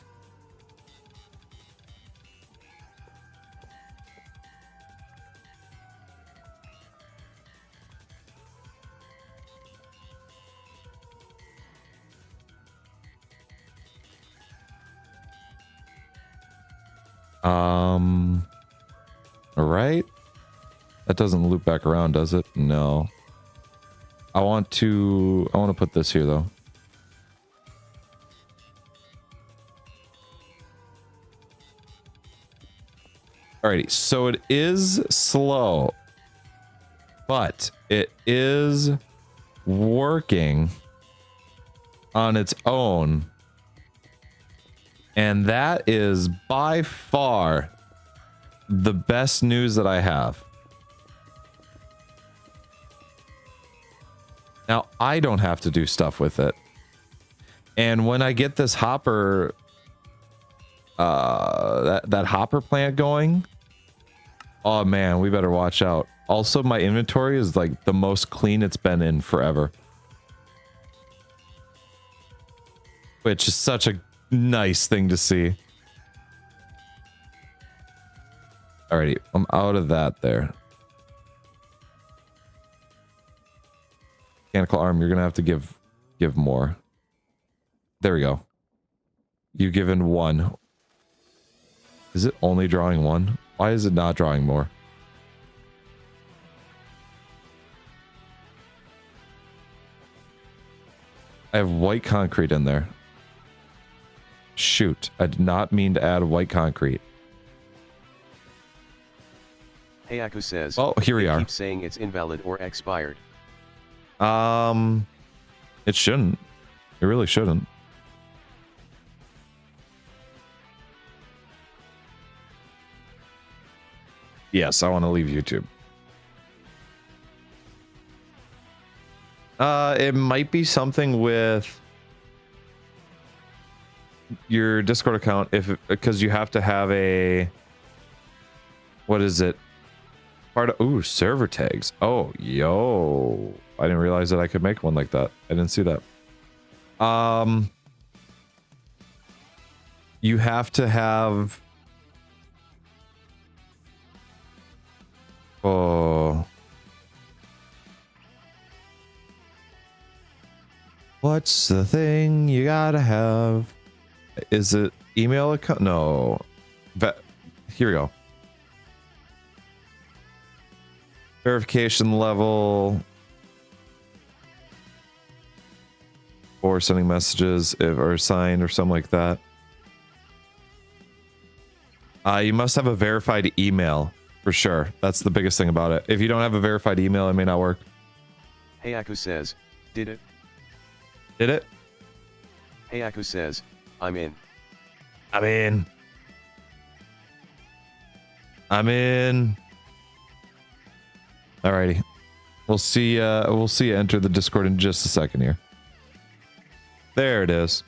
All right. That doesn't loop back around, does it? No. I want to put this here though. Alrighty, so it is slow, but it is working on its own. And that is by far the best news that I have. Now, I don't have to do stuff with it. And when I get this hopper, that hopper plant going, oh man, we better watch out. Also, my inventory is like the most clean it's been in forever. Which is such a nice thing to see. Alrighty, I'm out of that there. Mechanical arm, you're gonna have to give more. There we go. You've given one. Is it only drawing one? Why is it not drawing more? I have white concrete in there. Shoot, I did not mean to add white concrete. Heyaku says, oh, here we are. Keep saying it's invalid or expired. It shouldn't. It really shouldn't. Yes, I want to leave YouTube. It might be something with your Discord account because you have to have a, what is it? Part of, ooh, server tags. Oh, yo. I didn't realize that I could make one like that. I didn't see that. You have to have, oh, what's the thing you gotta have? Is it email account? No. Here we go. Verification level. Or sending messages or signed or something like that. You must have a verified email for sure. That's the biggest thing about it. If you don't have a verified email, it may not work. Heyaku says, did it? Did it? Heyaku says, I'm in. I'm in. I'm in. Alrighty. We'll see you enter the Discord in just a second here. There it is.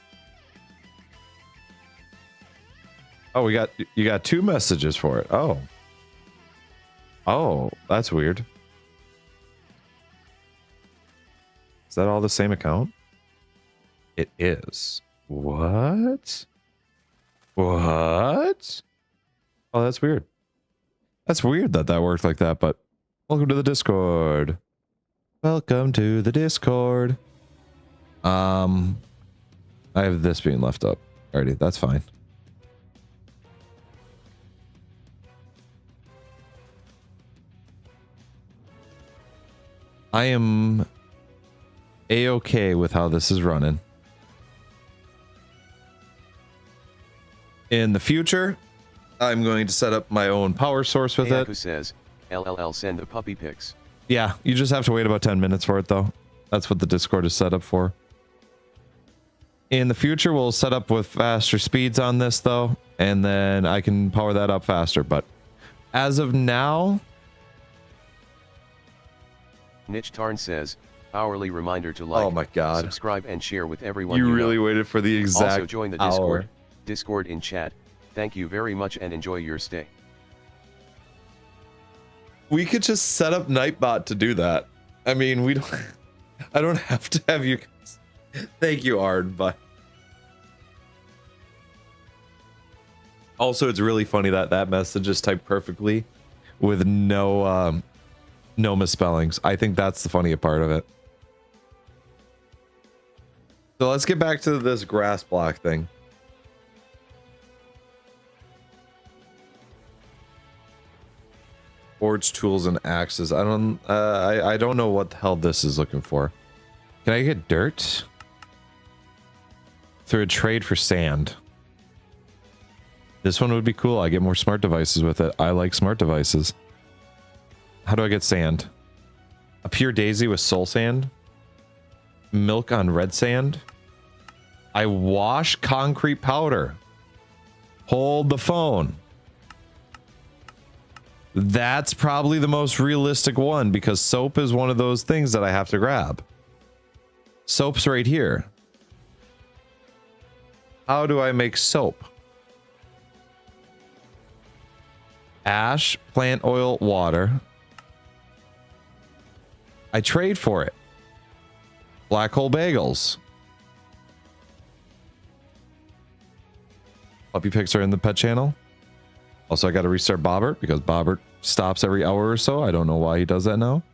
Oh, you got two messages for it. Oh. Oh, that's weird. Is that all the same account? It is. What? What? Oh, that's weird. That's weird that worked like that, but welcome to the Discord. Welcome to the Discord. I have this being left up already. That's fine. I am a-okay with how this is running. In the future, I'm going to set up my own power source with it. Heyaku says, LLL send the puppy pics. Yeah, you just have to wait about 10 minutes for it though. That's what the Discord is set up for. In the future, we'll set up with faster speeds on this though, and then I can power that up faster. But as of now, Niche Tarn says, hourly reminder to like, Oh my God. subscribe and share with everyone You you really know. waited for the exact Also join the hour. Discord in chat. Thank you very much and enjoy your stay. We could just set up Nightbot to do that. I mean, we don't. I don't have to have you guys. Thank you, Ard. Bye. Also, it's really funny that that message is typed perfectly with no misspellings. I think that's the funny part of it. So let's get back to this grass block thing. Forge tools and axes. I don't know what the hell this is looking for. Can I get dirt? Through a trade for sand. This one would be cool. I get more smart devices with it. I like smart devices. How do I get sand? A pure daisy with soul sand. Milk on red sand. I wash concrete powder. Hold the phone. That's probably the most realistic one because soap is one of those things that I have to grab. Soap's right here. How do I make soap? Ash, plant oil, water. I trade for it. Black hole bagels. Puppy pics are in the pet channel. Also, I got to restart Bobbert because Bobbert stops every hour or so. I don't know why he does that now.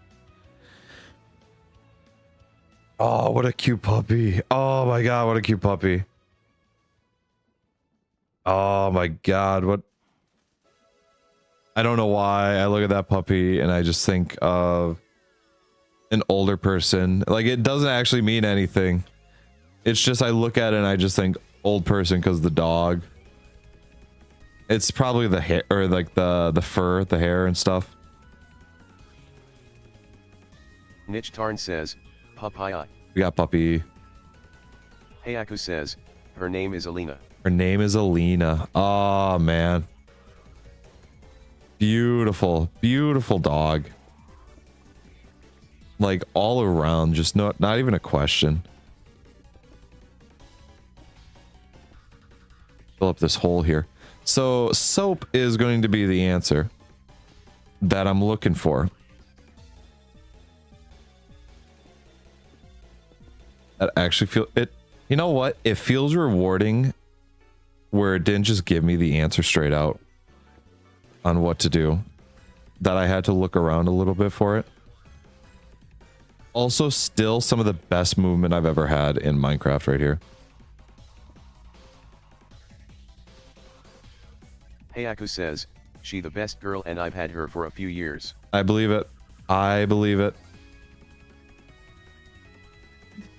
Oh, what a cute puppy. Oh my God, what a cute puppy. Oh my God, what? I don't know why I look at that puppy and I just think of an older person. Like, it doesn't actually mean anything. It's just I look at it and I just think old person because the dog. It's probably the hair or like the fur, the hair and stuff. Niche Tarn says, Papaya. We got puppy. Hayaku says, her name is Alina. Her name is Alina. Oh man. Beautiful, beautiful dog. Like all around, just not even a question. Fill up this hole here. So soap is going to be the answer that I'm looking for. That actually feel it. You know what? It feels rewarding where it didn't just give me the answer straight out on what to do. That I had to look around a little bit for it. Also, still some of the best movement I've ever had in Minecraft right here. Hayaku says, she the best girl and I've had her for a few years. I believe it. I believe it.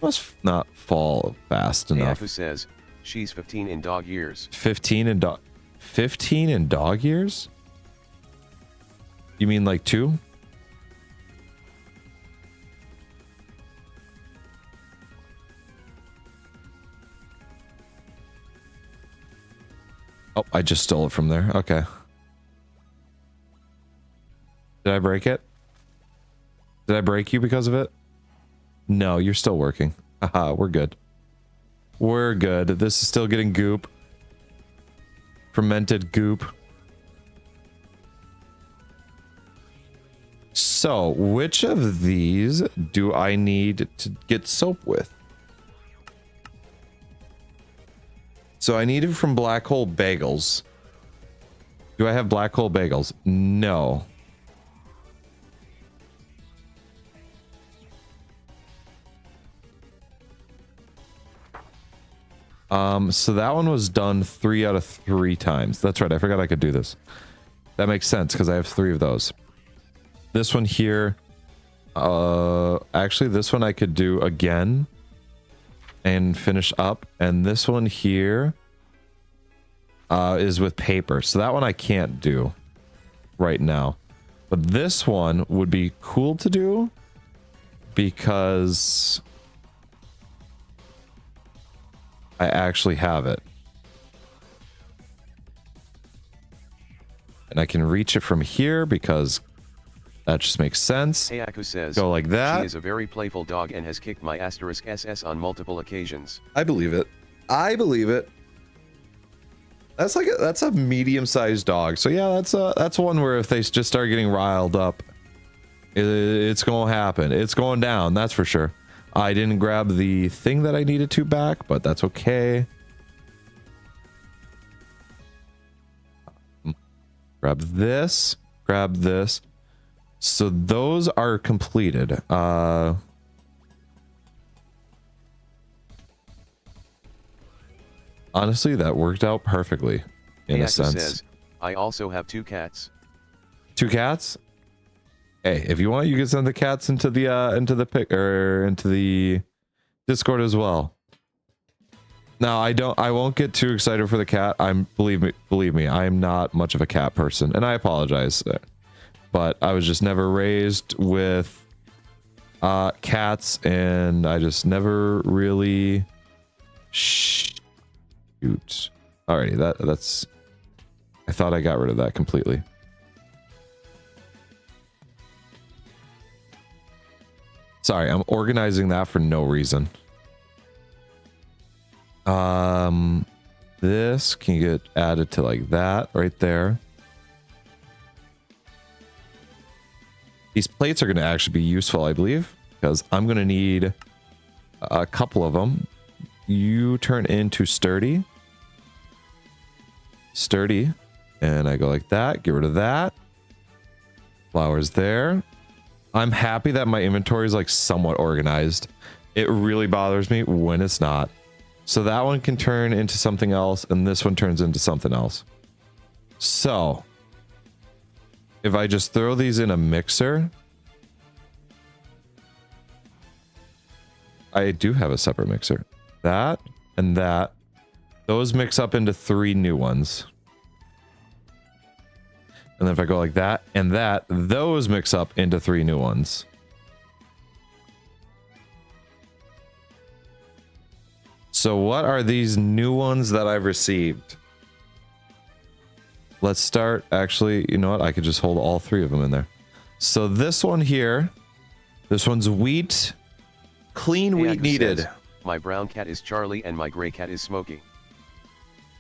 Must not fall fast enough. Hayaku says, she's 15 in dog years. 15 in dog years? You mean like 2? Oh, I just stole it from there. Okay. Did I break it? Did I break you because of it? No, you're still working. Haha, we're good. We're good. This is still getting goop. Fermented goop. So, which of these do I need to get soap with? So I need it from Black Hole Bagels. Do I have Black Hole Bagels? No. So that one was done 3 out of 3 times. That's right. I forgot I could do this. That makes sense because I have 3 of those. This one here. Actually, this one I could do again and finish up. And this one here is with paper. So that one I can't do right now. But this one would be cool to do because I actually have it. And I can reach it from here because That just makes sense. Heyaku says, Go like that. She is a very playful dog and has kicked my *SS on multiple occasions. I believe it. I believe it. That's a medium-sized dog. So yeah, that's one where if they just start getting riled up, it's gonna happen. It's going down. That's for sure. I didn't grab the thing that I needed to back, but that's okay. Grab this. Grab this. So those are completed. Honestly, that worked out perfectly in a sense. Says, I also have 2 cats. 2 cats? Hey, if you want, you can send the cats into the pic or into the Discord as well. Now, I won't get too excited for the cat. Believe me, I'm not much of a cat person, and I apologize. But I was just never raised with cats, and I just never really shoot. Alrighty, that's I thought I got rid of that completely. Sorry, I'm organizing that for no reason. This can get added to like that right there. These plates are going to actually be useful, I believe, because I'm going to need a couple of them. You turn into sturdy. Sturdy. And I go like that. Get rid of that. Flowers there. I'm happy that my inventory is like somewhat organized. It really bothers me when it's not. So that one can turn into something else, and this one turns into something else. So if I just throw these in a mixer, I do have a separate mixer. That and that. Those mix up into 3 new ones. And then if I go like that and that, those mix up into 3 new ones. So what are these new ones that I've received? Let's start. Actually, you know what? I could just hold all 3 of them in there. So this one here, this one's wheat. Clean wheat needed. Says, my brown cat is Charlie and my gray cat is Smokey.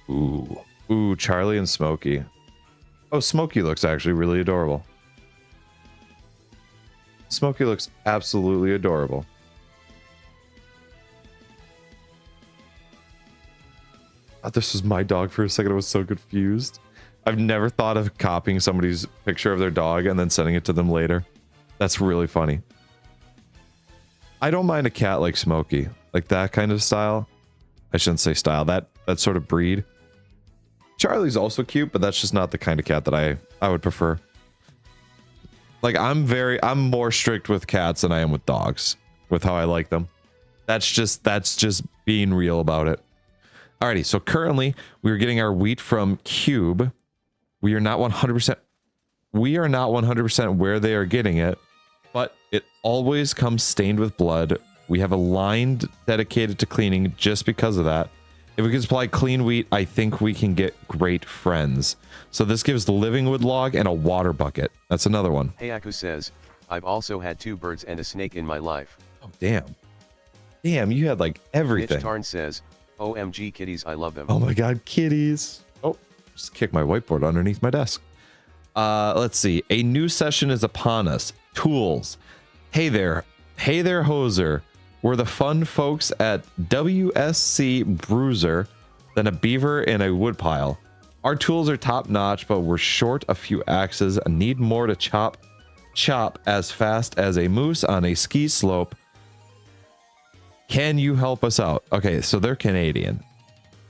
Ooh. Ooh, Charlie and Smokey. Oh, Smokey looks actually really adorable. Smokey looks absolutely adorable. I thought this was my dog for a second. I was so confused. I've never thought of copying somebody's picture of their dog and then sending it to them later. That's really funny. I don't mind a cat like Smokey. Like that kind of style. I shouldn't say style. That sort of breed. Charlie's also cute, but that's just not the kind of cat that I would prefer. Like I'm more strict with cats than I am with dogs, with how I like them. That's just being real about it. Alrighty, so currently we're getting our wheat from Cube. We are not 100% where they are getting it, but it always comes stained with blood. We have a line dedicated to cleaning just because of that. If we can supply clean wheat, I think we can get great friends. So this gives the living wood log and a water bucket. That's another one. Heyaku says, I've also had 2 birds and a snake in my life. Oh, damn. Damn, you had like everything. Mitch Tarn says, OMG kitties, I love them. Oh my god, kitties. Oh, just kick my whiteboard underneath my desk. Let's see. A new session is upon us. Tools. Hey there. Hey there, hoser. We're the fun folks at WSC Bruiser, then a beaver and a woodpile. Our tools are top notch, but we're short a few axes and need more to chop as fast as a moose on a ski slope. Can you help us out? Okay, so they're Canadian,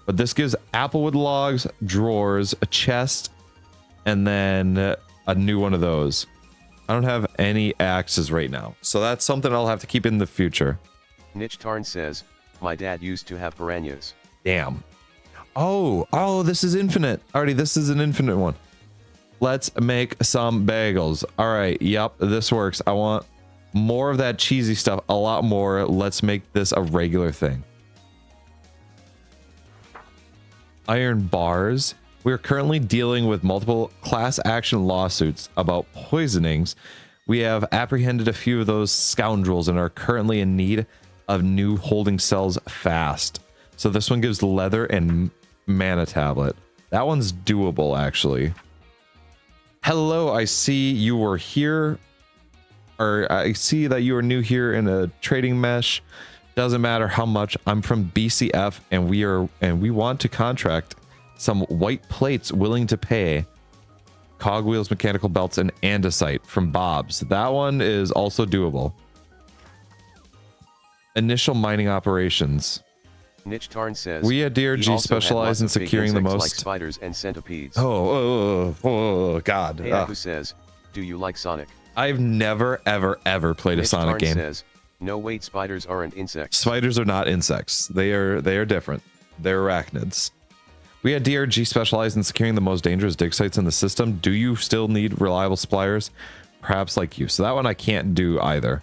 but this gives applewood logs, drawers, a chest, and then a new one of those. I don't have any axes right now, so that's something I'll have to keep in the future. Nitch Tarn says, my dad used to have piranhas. Damn. Oh, this is infinite. Already, this is an infinite one. Let's make some bagels. All right, yep, this works. I want more of that cheesy stuff, a lot more. Let's make this a regular thing. Iron bars. We are currently dealing with multiple class action lawsuits about poisonings. We have apprehended a few of those scoundrels and are currently in need of new holding cells fast. So this one gives leather and mana tablet. That one's doable, actually. Hello, I see you were here. Or I see that you are new here in a trading mesh. Doesn't matter how much. I'm from BCF and we want to contract some white plates willing to pay. Cogwheels, mechanical belts, and andesite from Bob's. That one is also doable. Initial mining operations. Niche Tarn says We at DRG specialize in securing the most like spiders and centipedes. Oh, God. Heiaku says, do you like Sonic? I've never, ever played a Sonic game. Says, no, wait, spiders aren't insects. Spiders are not insects. They are different. They're arachnids. We at DRG specialize in securing the most dangerous dig sites in the system. Do you still need reliable suppliers? Perhaps like you. So that one I can't do either.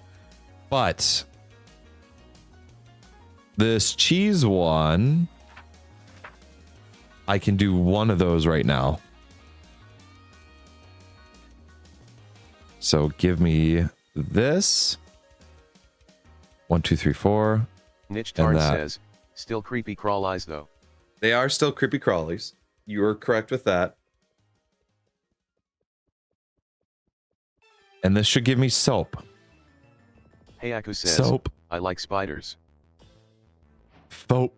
But this cheese one, I can do one of those right now. So give me this. 1, 2, 3, 4. Niche Tarn says, still creepy crawl eyes though. They are still creepy crawlies. You are correct with that. And this should give me soap. Heiaku says, soap. I like spiders. Soap.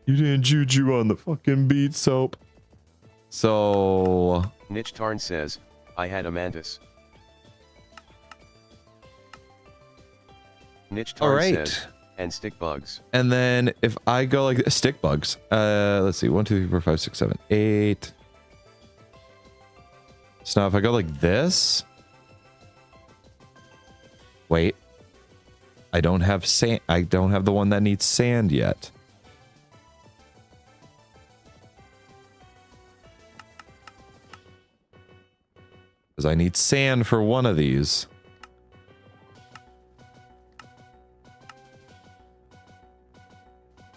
You didn't juju on the fucking beat, soap. So... Niche Tarn says, I had a mantis. Niche Tarn says, and stick bugs. And then if I go like this, stick bugs. Let's see. 1, 2, 3, 4, 5, 6, 7, 8. So now if I go like this. Wait. I don't have sand. I don't have the one that needs sand yet. Because I need sand for one of these.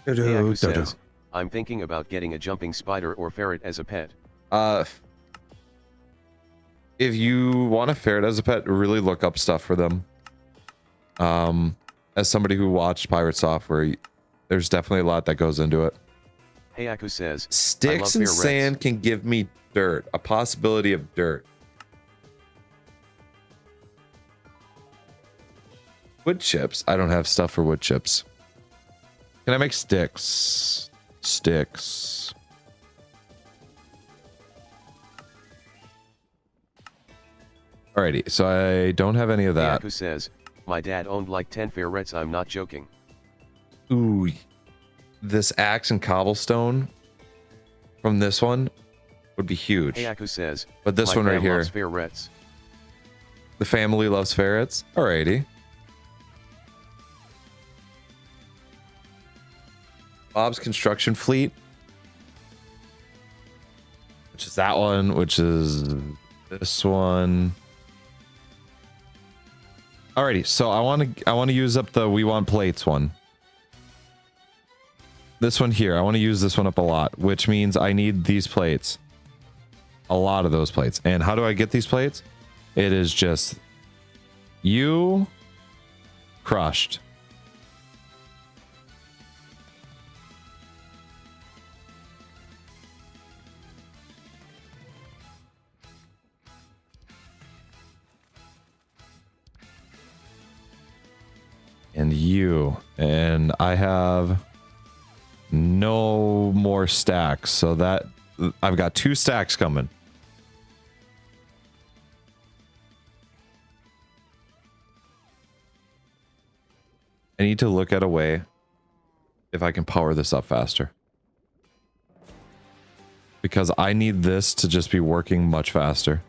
Heiaku says, I'm thinking about getting a jumping spider or ferret as a pet. If you want a ferret as a pet, really look up stuff for them. As somebody who watched Pirate Software, there's definitely a lot that goes into it. Heiaku says, sticks and sand can give me dirt, a possibility of dirt. Wood chips. I don't have stuff for wood chips. Can I make sticks? Sticks. Alrighty, so I don't have any of that. Heiaku says, my dad owned like 10 ferrets, I'm not joking. Ooh, this axe and cobblestone from this one would be huge. Heiaku says, but this one right here. Loves ferrets. The family loves ferrets. Alrighty. Bob's construction fleet, which is that one, which is this one. Alrighty, so I want to use up the we want plates one. This one here, I want to use this one up a lot, which means I need these plates. A lot of those plates. And how do I get these plates? It is just you crushed. And you, and I have no more stacks, so that I've got 2 stacks coming. I need to look at a way if I can power this up faster, because I need this to just be working much faster.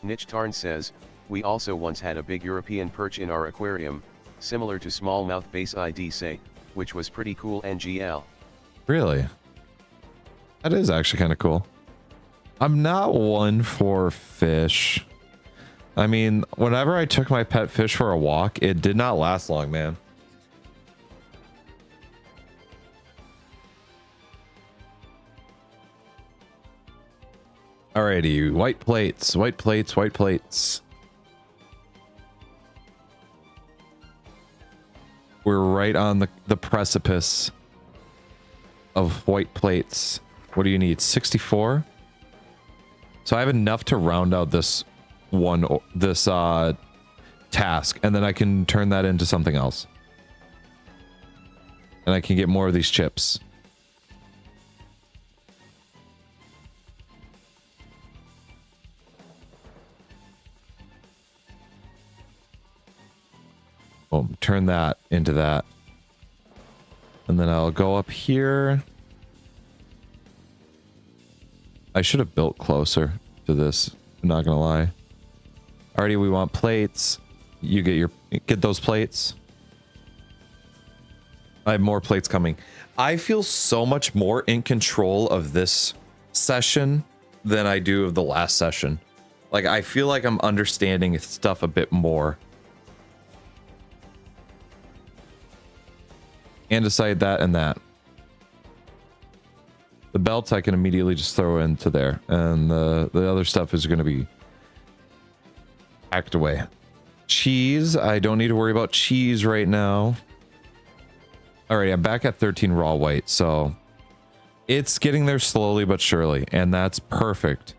Niche Tarn says, we also once had a big European perch in our aquarium, similar to smallmouth base ID say, which was pretty cool NGL. Really? That is actually kind of cool. I'm not one for fish. I mean, whenever I took my pet fish for a walk, it did not last long, man. Alrighty, white plates, white plates, white plates. We're right on the precipice of white plates. What do you need? 64? So I have enough to round out this task, and then I can turn that into something else. And I can get more of these chips. Boom, turn that into that. And then I'll go up here. I should have built closer to this, I'm not gonna lie. Already we want plates. You get those plates. I have more plates coming. I feel so much more in control of this session than I do of the last session. Like, I feel like I'm understanding stuff a bit more. And decide that and that. The belts I can immediately just throw into there. And the other stuff is going to be packed away. Cheese. I don't need to worry about cheese right now. Alright, I'm back at 13 raw white. So it's getting there slowly but surely. And that's perfect.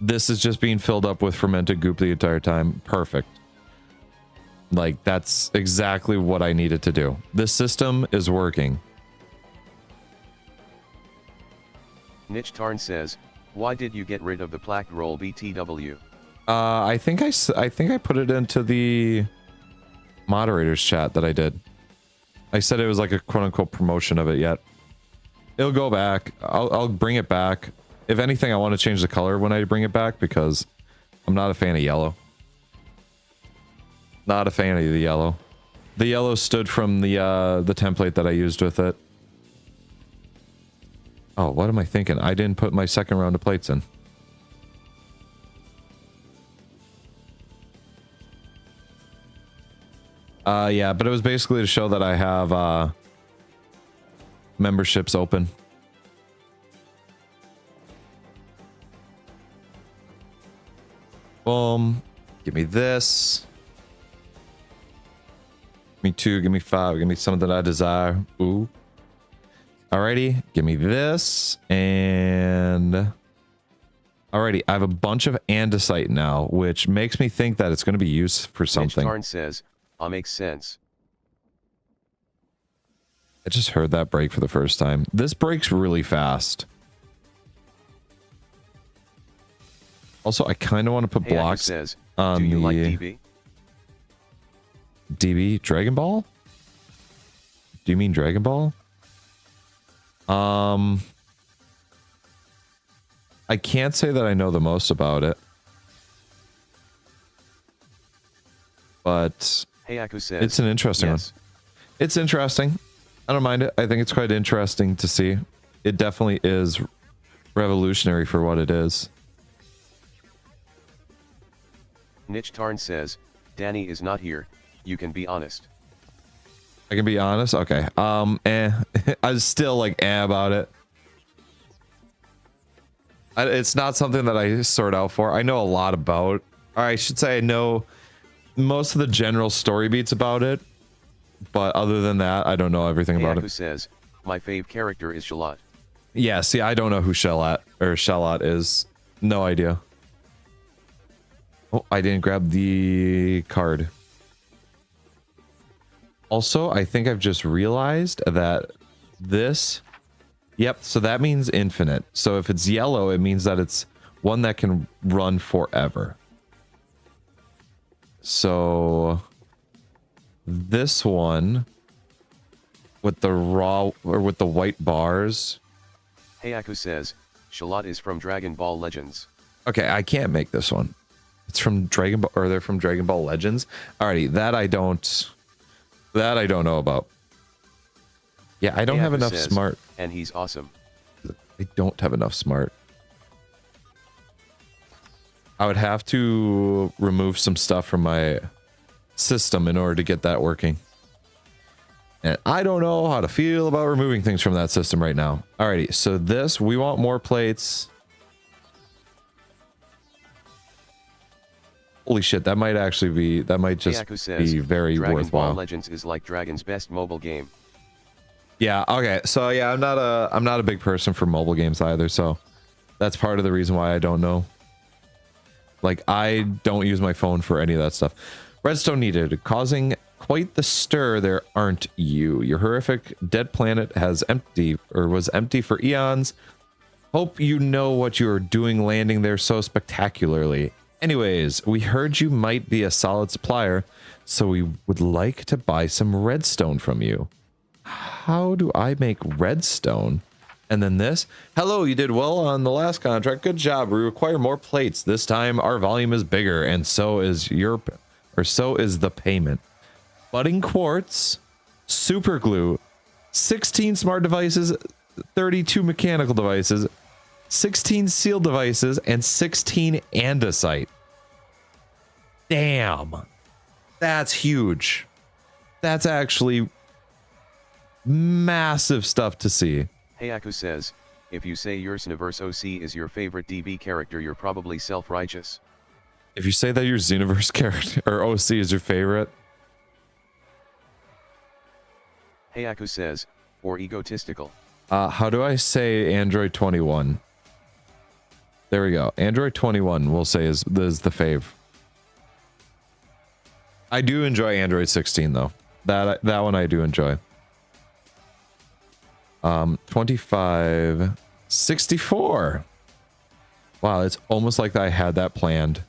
This is just being filled up with fermented goop the entire time. Perfect. Like, that's exactly what I needed to do. This system is working. Niche Tarn says, why did you get rid of the plaque roll BTW? I think I put it into the moderators chat that I did. I said it was like a quote-unquote promotion of it yet. It'll go back. I'll bring it back. If anything, I want to change the color when I bring it back because I'm not a fan of yellow. Not a fan of the yellow. The yellow stood from the template that I used with it. Oh, what am I thinking? I didn't put my second round of plates in. Yeah, but it was basically to show that I have memberships open. Boom. Give me this. Give me 2, give me 5, give me something that I desire. Ooh. Alrighty, give me this. And alrighty, I have a bunch of andesite now, which makes me think that it's going to be used for something. Tarn says, makes sense. I just heard that break for the first time. This breaks really fast. Also, I kind of want to put blocks says, on do you the like DB? DB Dragon Ball? Do you mean Dragon Ball? I can't say that I know the most about it. But Hayaku says, it's an interesting one. It's interesting. I don't mind it. I think it's quite interesting to see. It definitely is revolutionary for what it is. Niche Tarn says, Danny is not here. You can be honest. I can be honest? Okay. I was still like about it. It's not something that I sort out for. I know a lot about, or I should say I know most of the general story beats about it. But other than that, I don't know everything about it. Says, my fave character is Shalot. Yeah, see, I don't know who Shalot is. No idea. Oh, I didn't grab the card. Also, I think I've just realized that this... Yep, so that means infinite. So if it's yellow, it means that it's one that can run forever. So... this one... with the raw... or with the white bars... Hayaku says, Shalot is from Dragon Ball Legends. Okay, I can't make this one. It's from Dragon Ball... or they're from Dragon Ball Legends? Alrighty, that I don't know about. Yeah, I don't have enough smart. And he's awesome. I don't have enough smart. I would have to remove some stuff from my system in order to get that working. And I don't know how to feel about removing things from that system right now. Alrighty, so this, we want more plates. Holy shit, that might actually be, that might just be very Dragon worthwhile. Ball Legends is like Dragon's best mobile game. Yeah, okay. So yeah, I'm not a big person for mobile games either, so that's part of the reason why I don't know. Like, I don't use my phone for any of that stuff. Redstone needed, causing quite the stir there, aren't you? Your horrific dead planet was empty for eons. Hope you know what you are doing landing there so spectacularly. Anyways, we heard you might be a solid supplier, so we would like to buy some redstone from you. How do I make redstone? And then this. Hello, you did well on the last contract. Good job. We require more plates. This time our volume is bigger, and so is the payment. Budding quartz, super glue, 16 smart devices, 32 mechanical devices, 16 sealed devices, and 16 andesite. Damn. That's huge. That's actually massive stuff to see. Hayaku says, if you say your Xenoverse OC is your favorite DB character, you're probably self-righteous. If you say that your Xenoverse character or OC is your favorite. Hayaku says, or egotistical. How do I say Android 21? There we go. Android 21 we'll say is the fave. I do enjoy Android 16 though. That one I do enjoy. 25 64. Wow, it's almost like I had that planned.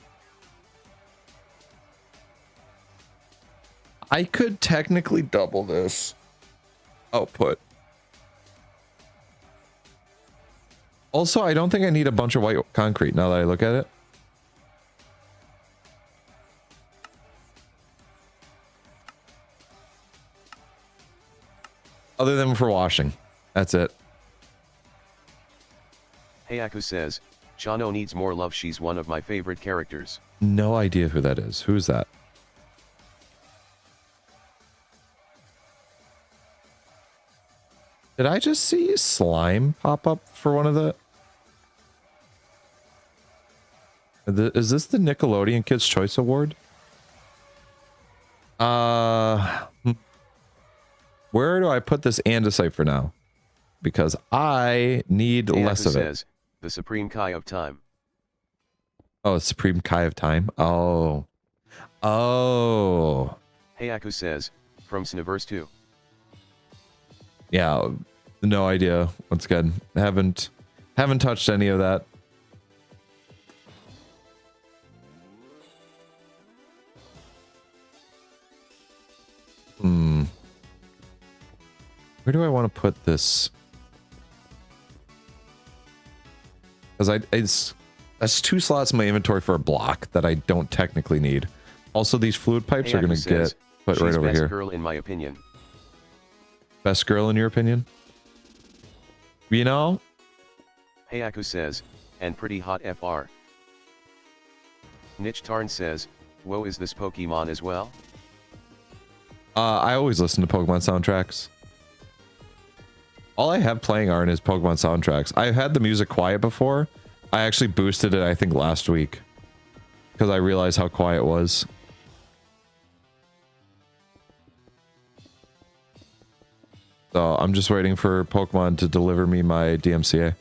I could technically double this output. Also, I don't think I need a bunch of white concrete now that I look at it. Other than for washing. That's it. Hayaku says, Chano needs more love. She's one of my favorite characters. No idea who that is. Who's that? Did I just see slime pop up for one of the... Is this the Nickelodeon Kids' Choice Award? Where do I put this andesite for now? Because I need less of it. The Supreme Kai of Time. Oh, Supreme Kai of Time. Oh. Oh. Hayaku says, from Xenoverse 2. Yeah, no idea. Once again, haven't touched any of that. Where do I want to put this? Because that's 2 slots in my inventory for a block that I don't technically need. Also, these fluid pipes are going to get put right over here. Best girl in my opinion. Best girl in your opinion? You know? Hayaku says, and pretty hot FR. Nich Tarn says, whoa, is this Pokemon as well? I always listen to Pokemon soundtracks. All I have playing Arn is Pokemon soundtracks. I've had the music quiet before. I actually boosted it, I think, last week. Because I realized how quiet it was. So I'm just waiting for Pokemon to deliver me my DMCA.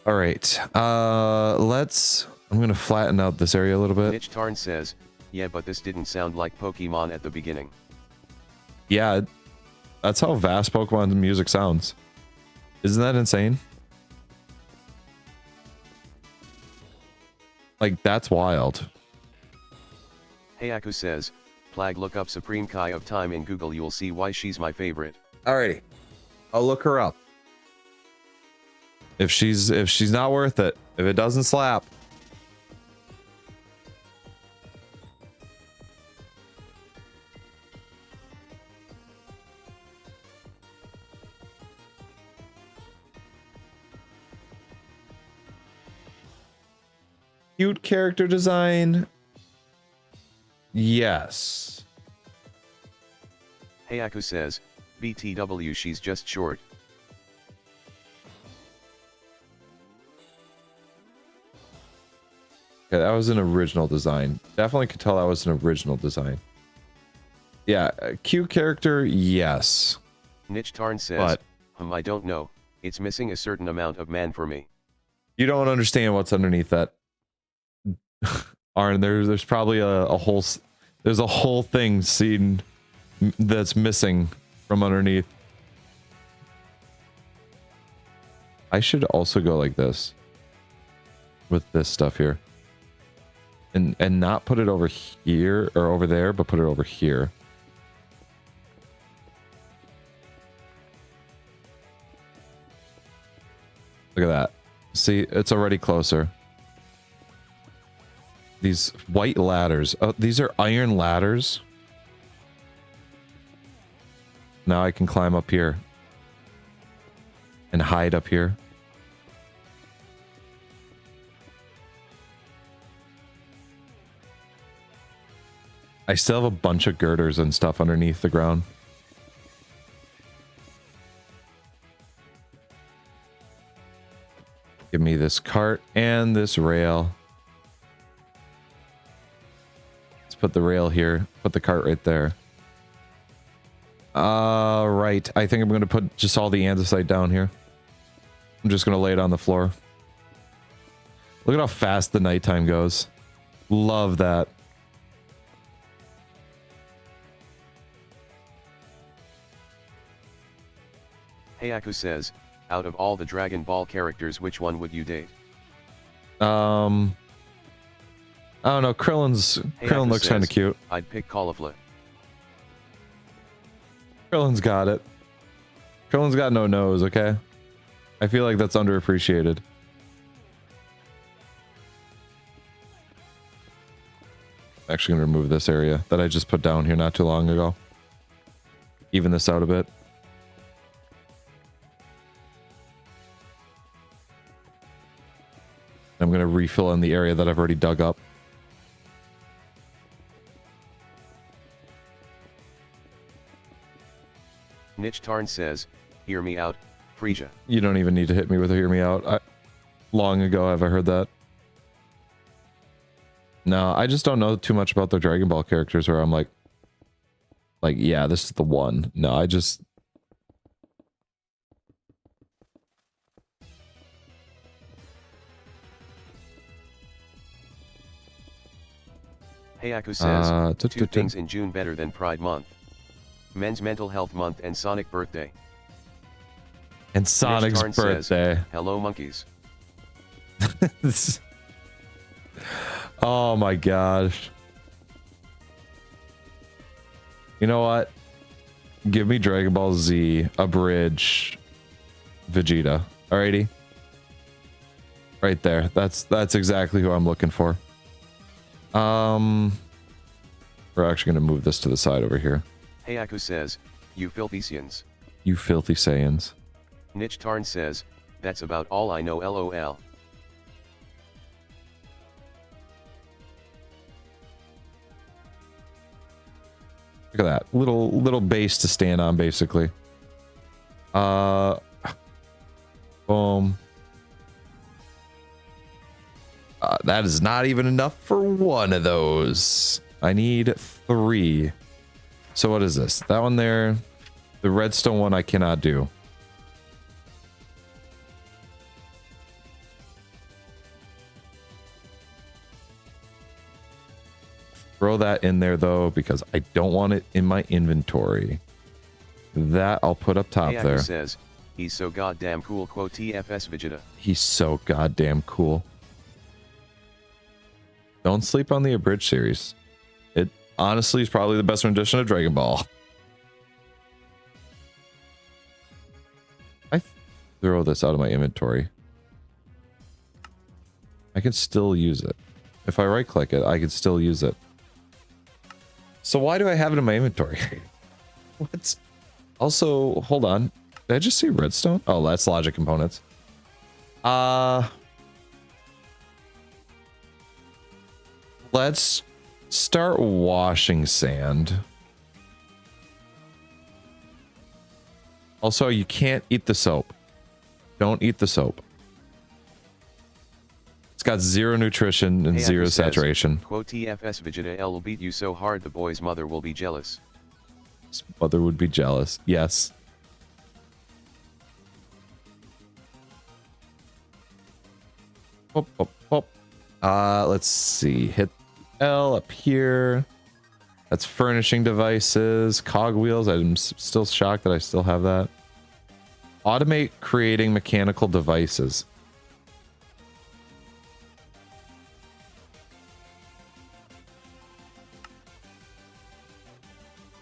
All right. I'm going to flatten out this area a little bit. Nich Tarn says, yeah, but this didn't sound like Pokemon at the beginning. Yeah, that's how vast Pokemon music sounds. Isn't that insane? Like, that's wild. Hayaku says, Plag, look up Supreme Kai of Time in Google, you'll see why she's my favorite. Alrighty. I'll look her up. If she's not worth it, if it doesn't slap. Cute character design. Yes. Hayaku says, BTW she's just short. Okay, that was an original design. Definitely could tell that was an original design. Yeah, a cute character, yes. Niche Tarn says, But I don't know, it's missing a certain amount of man for me. you don't understand what's underneath that. Arn, there's probably a whole there's a whole thing seen that's missing from underneath. I should also go like this with this stuff here. And not put it over here or over there, but put it over here. Look at that. See, it's already closer. These white ladders. Oh, these are iron ladders. Now I can climb up here. And hide up here. I still have a bunch of girders and stuff underneath the ground. Give me this cart and this rail. Let's put the rail here. Put the cart right there. Right. I think I'm going to put just all the andesite down here. I'm just going to lay it on the floor. Look at how fast the nighttime goes. Love that. Hayaku says, out of all the Dragon Ball characters, which one would you date? I don't know. Krillin looks kind of cute. I'd pick Caulifla. Krillin's got it. Krillin's got no nose, okay? I feel like that's underappreciated. I'm actually going to remove this area that I just put down here not too long ago. Even this out a bit. I'm going to refill in the area that I've already dug up. Niche Tarn says, hear me out, Frisia. You don't even need to hit me with a hear me out. Long ago have I heard that. No, I just don't know too much about the Dragon Ball characters where I'm like, yeah, this is the one. No, I just... Hayaku says, two things in June better than Pride Month. Men's Mental Health Month and Sonic Birthday. And Sonic's birthday. Says, hello, monkeys. Oh my gosh. You know what? Give me Dragon Ball Z, Abridge, Vegeta. Alrighty. Right there. That's exactly who I'm looking for. We're actually going to move this to the side over here. Hayaku says, you filthy Saiyans. You filthy Saiyans. Niche Tarn says, that's about all I know, lol. Look at that. Little base to stand on, basically. Boom. That is not even enough for one of those. I need 3. So what is this? That one there. The redstone one I cannot do. Throw that in there though, because I don't want it in my inventory. That I'll put up top Hayaku there. Says, he's so goddamn cool, quote TFS Vegeta. He's so goddamn cool. Don't sleep on the Abridged series. It honestly is probably the best rendition of Dragon Ball. I throw this out of my inventory. I can still use it. If I right click it, I can still use it. So why do I have it in my inventory? What? Also, hold on. Did I just see redstone? Oh, that's logic components. Let's Start washing sand. Also, you can't eat the soap. Don't eat the soap. It's got 0 nutrition and 0 saturation. Quote TFS Vegeta L will beat you so hard the boy's mother will be jealous. His mother would be jealous. Yes. Pop, pop, pop. Let's see. Hit L up here. That's furnishing devices. Cogwheels. I'm still shocked that I still have that. Automate creating mechanical devices.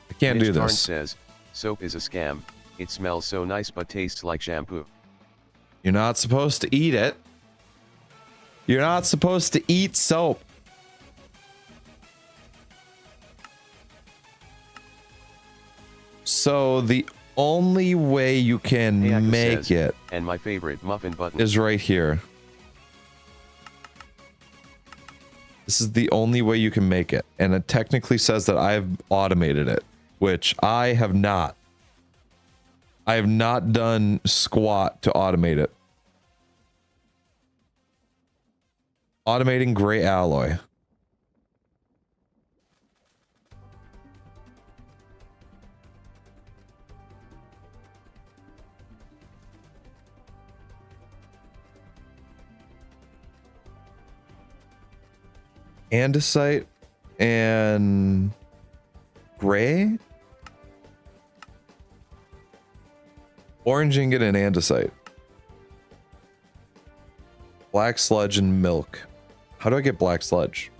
I can't do this. Says, soap is a scam. It smells so nice but tastes like shampoo. You're not supposed to eat it. You're not supposed to eat soap. So the only way you can make it, and my favorite muffin button, is right here. This is the only way you can make it. And it technically says that I've automated it, which I have not. I have not done squat to automate it. Automating gray alloy. Andesite and gray? Orange ingot and andesite. Black sludge and milk. How do I get black sludge?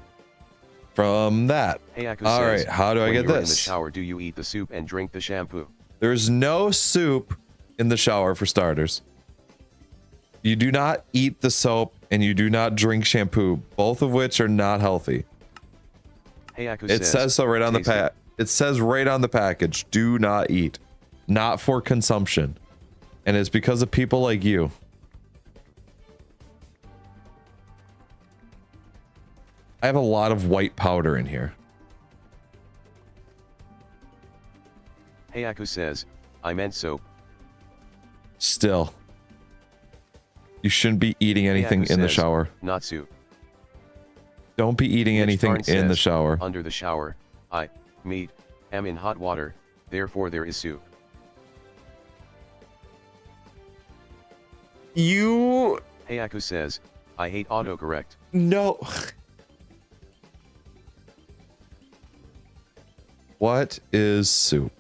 From that. All right, how do I get this? In the shower, do you eat the soup and drink the shampoo? There's no soup in the shower for starters. You do not eat the soap and you do not drink shampoo, both of which are not healthy. It says so right on the pack. It says right on the package, do not eat. Not for consumption. And it's because of people like you. I have a lot of white powder in here. Hayaku says, I meant soap. Still. You shouldn't be eating anything in the shower. Not soup. Don't be eating anything in the shower. Under the shower, I, meat, am in hot water, therefore there is soup. You... Hayaku says, I hate autocorrect. No. What is soup?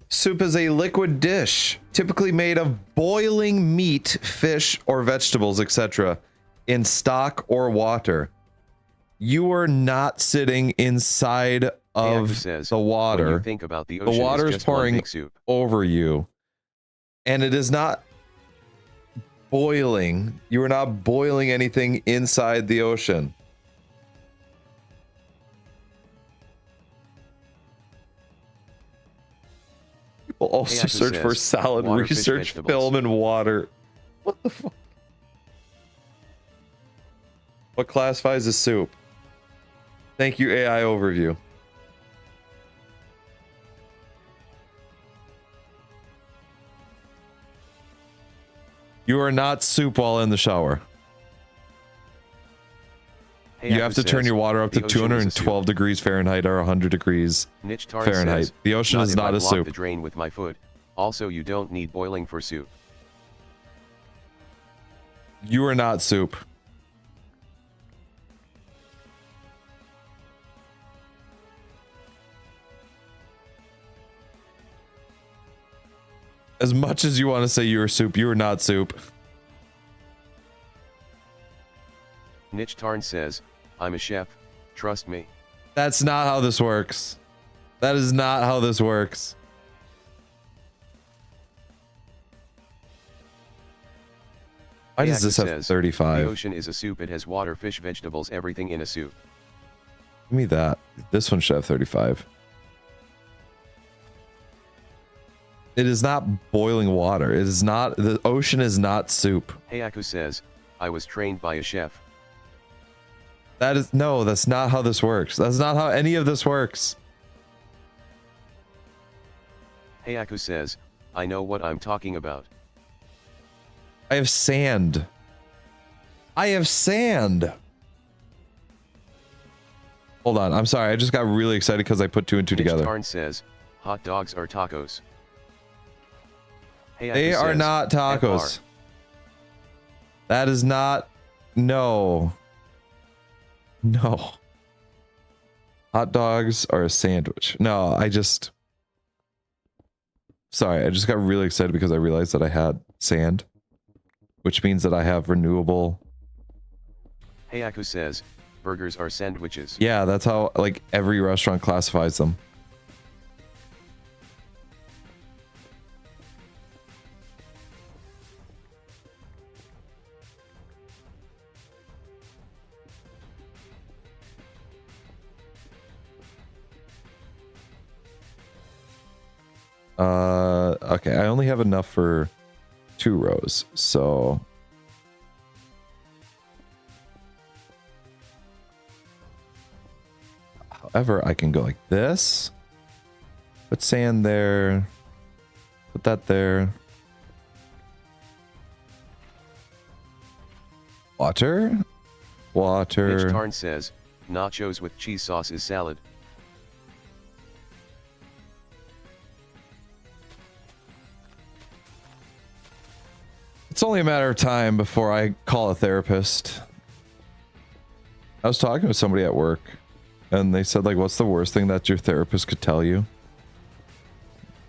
Soup is a liquid dish, typically made of boiling meat, fish, or vegetables, etc., in stock or water. You are not sitting inside of the water. When you think about the water is pouring over you, and it is not boiling. You are not boiling anything inside the ocean. People also search for salad, research film, and water. What the fuck? What classifies as soup? Thank you, AI overview. You are not soup while in the shower. You have to turn your water up to 212 degrees Fahrenheit or 100 degrees Fahrenheit. The ocean is not a soup. The drain with my foot. Also, you don't need boiling for soup. You are not soup. As much as you want to say you are soup, you are not soup. Niche Tarn says, I'm a chef, trust me. That's not how this works. That is not how this works. Why does this have 35? The ocean is a soup. It has water, fish, vegetables, everything in a soup. Give me that. This one should have 35. It is not boiling water. It is not, the ocean is not soup. Hayaku says, I was trained by a chef. That is, no, that's not how this works. That's not how any of this works. Hayaku says, I know what I'm talking about. I have sand. I have sand. Hold on, I'm sorry. I just got really excited because I put 2 and 2 together. Tarn says, hot dogs are tacos. Hayaku They are says, not tacos. FR. That is not. No. No. Hot dogs are a sandwich. No, I just. Sorry, I just got really excited because I realized that I had sand, which means that I have renewable. Hayaku says, burgers are sandwiches. Yeah, that's how like every restaurant classifies them. Okay, I only have enough for 2 rows, so however, I can go like this, put sand there, put that there, water, Mitch Tarn says, nachos with cheese sauce is salad. It's only a matter of time before I call a therapist. I was talking with somebody at work and they said, like, what's the worst thing that your therapist could tell you?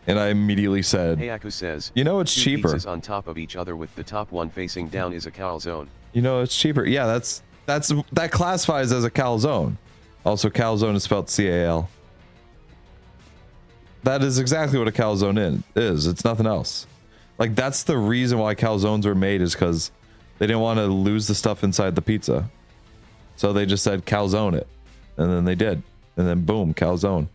And I immediately said, Hayaku says, you know, it's two cheaper. pizzas on top of each other with the top one facing down is a calzone. You know, it's cheaper. Yeah, that classifies as a calzone. Also, calzone is spelled C-A-L. That is exactly what a calzone is. It's nothing else. Like, that's the reason why calzones were made, is because they didn't want to lose the stuff inside the pizza. So they just said calzone it. And then they did. And then boom, calzone.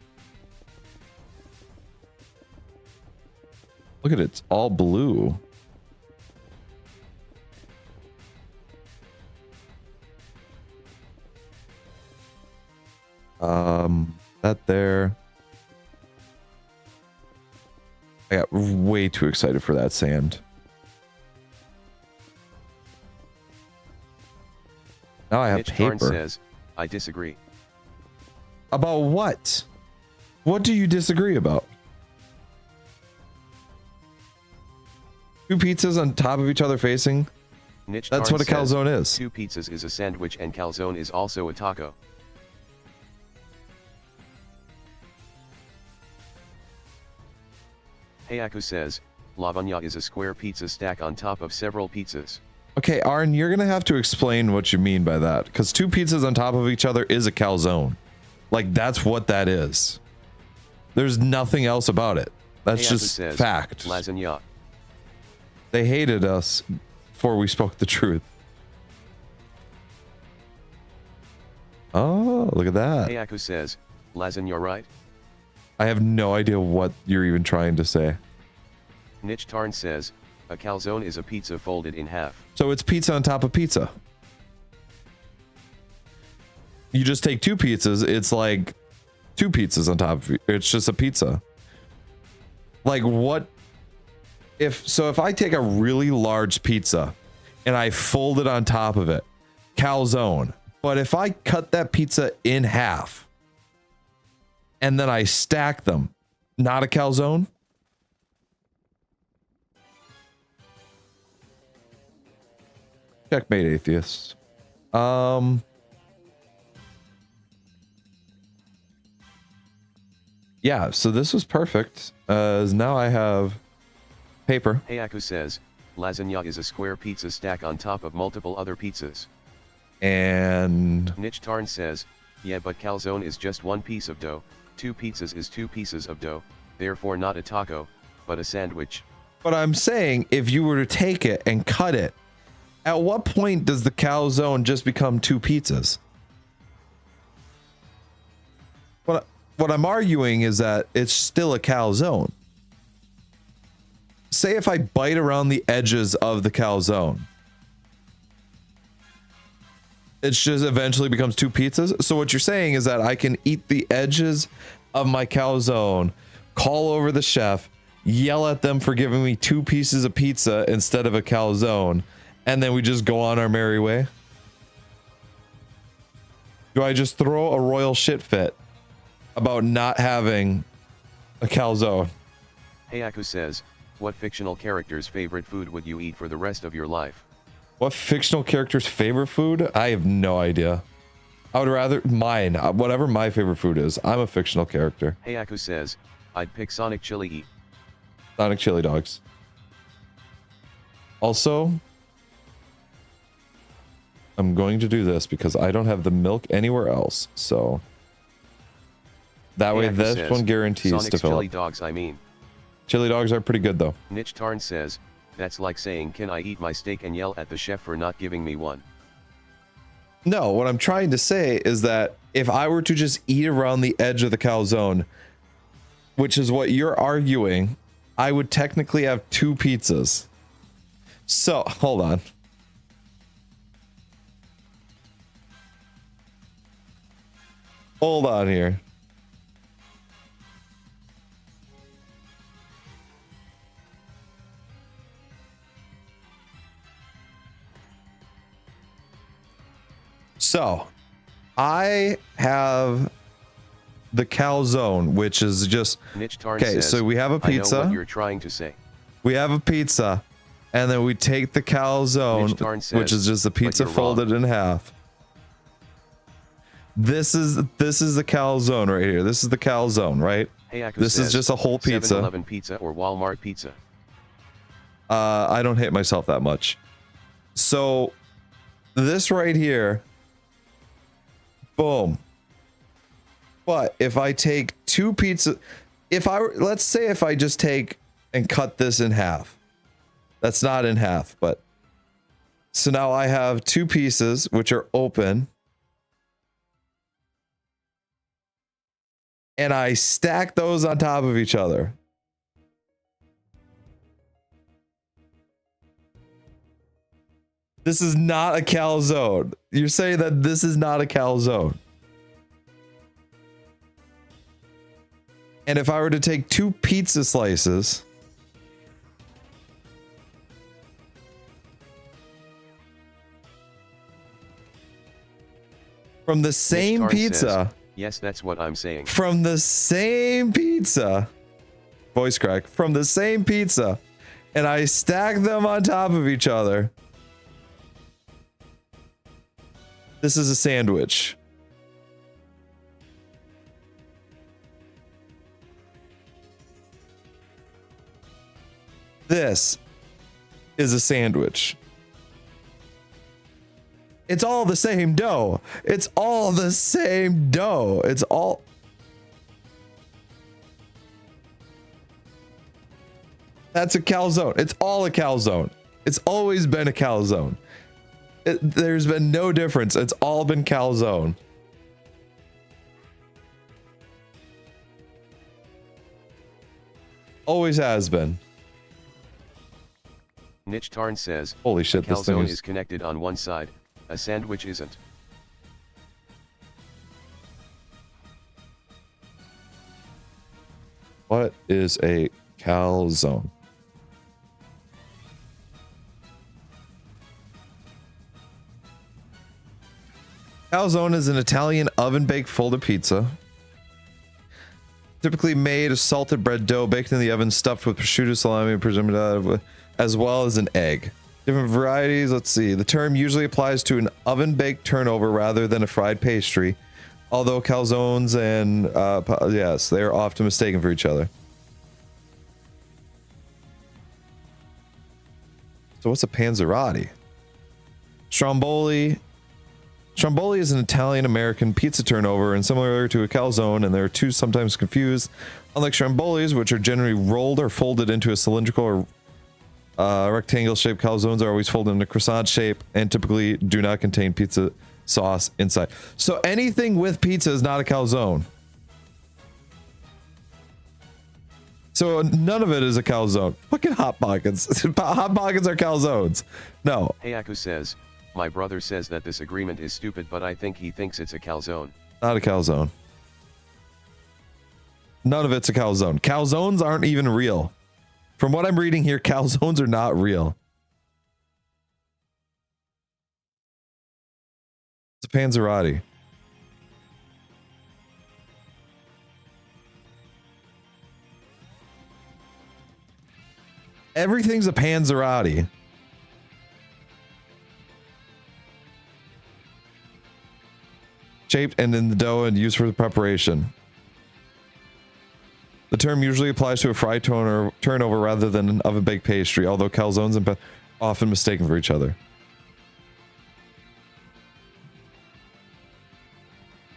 Look at it. It's all blue. That there. I got way too excited for that sand. Now I have Mitch paper. Tarn says, I disagree. About what? What do you disagree about? 2 pizzas on top of each other facing? Mitch That's Tarn what a says, calzone is. 2 pizzas is a sandwich and calzone is also a taco. Hayaku says, lasagna is a square pizza stack on top of several pizzas. Okay, Arn, you're gonna have to explain what you mean by that, because 2 pizzas on top of each other is a calzone. Like, that's what that is. There's nothing else about it. That's Hayaku just says, fact. lasagna. They hated us before we spoke the truth. Oh, look at that. Hayaku says, lasagna right? I have no idea what you're even trying to say. Mitch Tarn says, a calzone is a pizza folded in half. So it's pizza on top of pizza. You just take 2 pizzas, it's like 2 pizzas on top of it. It's just a pizza. Like, what if I take a really large pizza and I fold it on top of it, calzone. But if I cut that pizza in half and then I stack them, not a calzone? Checkmate, atheists. Yeah, so this was perfect. Now I have paper. Hayaku says, lasagna is a square pizza stack on top of multiple other pizzas. And Mitch Tarn says, yeah, but calzone is just 1 piece of dough. 2 pizzas is 2 pieces of dough, therefore not a taco, but a sandwich. but I'm saying, if you were to take it and cut it, at what point does the calzone just become 2 pizzas? What I'm arguing is that it's still a calzone. Say if I bite around the edges of the calzone, it just eventually becomes 2 pizzas. So what you're saying is that I can eat the edges of my calzone, call over the chef, yell at them for giving me 2 pieces of pizza instead of a calzone, and then we just go on our merry way? Do I just throw a royal shit fit about not having a calzone? Hayaku says, what fictional character's favorite food would you eat for the rest of your life? What fictional character's favorite food? I have no idea. I would rather mine, whatever my favorite food is. I'm a fictional character. Hayaku says, I'd pick Sonic Chili. Sonic chili dogs. Also, I'm going to do this because I don't have the milk anywhere else. So that way this says, one guarantees Sonic's to fill chili up. dogs, I mean. Chili dogs are pretty good though. Niche Tarn says, that's like saying, can I eat my steak and yell at the chef for not giving me one? No, what I'm trying to say is that if I were to just eat around the edge of the calzone, which is what you're arguing, I would technically have 2 pizzas. So, hold on. Hold on here. So, I have the calzone, which is just Niche Tarn okay. says, So we have a I know pizza. what you're trying to say. We have a pizza, and then we take the Niche Tarn calzone, says, which is just the but pizza you're wrong. folded in half. This is the calzone right here. This is the calzone, right? Hayaku This is says, just a whole pizza. 7-Eleven pizza or Walmart pizza. I don't hate myself that much. So this right here, boom. But if I take 2 pizza, let's say if I just take and cut this in half, that's not in half, but so now I have 2 pieces which are open, and I stack those on top of each other. This is not a calzone. You're saying that this is not a calzone. And if I were to take 2 pizza slices, from the same Tarn pizza, says, yes, that's what I'm saying. from the same pizza, voice crack, from the same pizza, and I stack them on top of each other, this is a sandwich. This is a sandwich. It's all the same dough. It's all the same dough. It's all... That's a calzone. It's all a calzone. It's always been a calzone. There's been no difference. It's all been calzone. Always has been. Niche Tarn says, Holy shit, a this thing calzone is... is connected on one side, a sandwich isn't. What is a calzone? Calzone is an Italian oven-baked folded pizza. Typically made of salted bread dough baked in the oven, stuffed with prosciutto, salami, and presumed as well as an egg. Different varieties, let's see. The term usually applies to an oven-baked turnover rather than a fried pastry, although calzones and, yes, they are often mistaken for each other. So what's a panzerotti? Stromboli. Stromboli is an Italian-American pizza turnover and similar to a calzone, and there are two sometimes confused. Unlike strombolis, which are generally rolled or folded into a cylindrical or rectangle-shaped, calzones are always folded in a croissant shape and typically do not contain pizza sauce inside. So anything with pizza is not a calzone. So none of it is a calzone. Fucking Hot Pockets. Hot Pockets are calzones. No. Hayaku says, my brother says that this agreement is stupid, but I think he thinks it's a calzone. Not a calzone. None of it's a calzone. Calzones aren't even real. From what I'm reading here, calzones are not real. It's a panzerotti. Everything's a panzerotti. Shaped and in the dough and used for the preparation. The term usually applies to a fried turnover rather than an oven-baked pastry, although calzones and often mistaken for each other.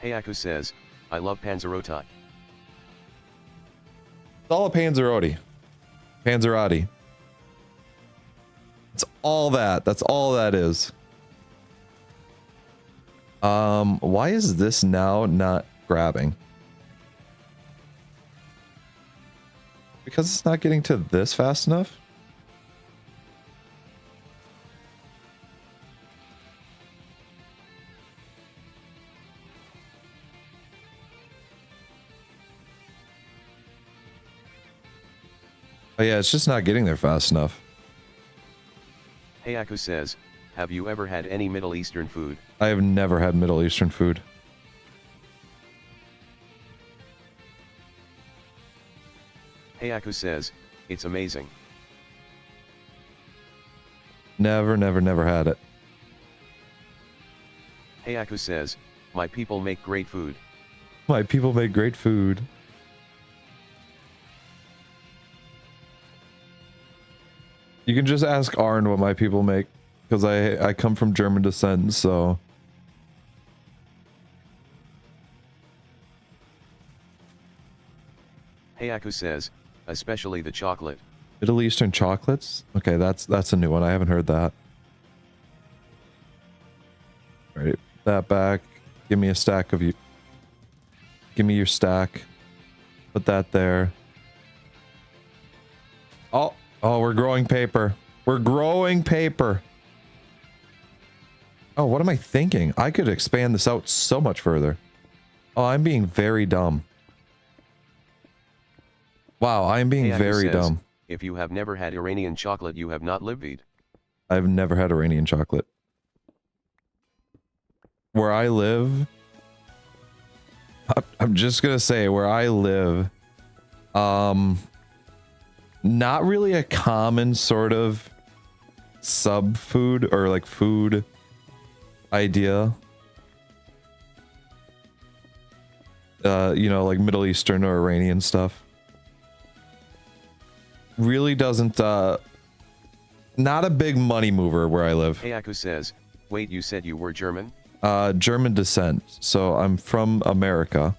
Hayaku says, I love panzerotti. It's all a panzerotti. Panzerotti. It's all that. That's all that is. Why is this now not grabbing? Because it's not getting to this fast enough? Oh yeah, it's just not getting there fast enough. Hayaku says, have you ever had any Middle Eastern food? I have never had Middle Eastern food. Hayaku says, it's amazing. Never had it. Hayaku says, my people make great food. My people make great food. You can just ask Arn what my people make, because I come from German descent, so... Hayaku says, especially the chocolate. Middle Eastern chocolates? Okay, that's a new one. I haven't heard that. Alright, that back. Give me a stack of you. Give me your stack. Put that there. Oh, we're growing paper. We're growing paper. Oh, what am I thinking? I could expand this out so much further. Oh, I'm being very dumb. Wow, I'm being Hayaku very says, dumb. If you have never had Iranian chocolate, you have not lived. I've never had Iranian chocolate. Where I live, I'm just gonna say where I live, not really a common sort of sub food or like food idea. You know, like Middle Eastern or Iranian stuff. Really doesn't, not a big money mover where I live. Hayaku says, wait, you said you were German? German descent. So I'm from America.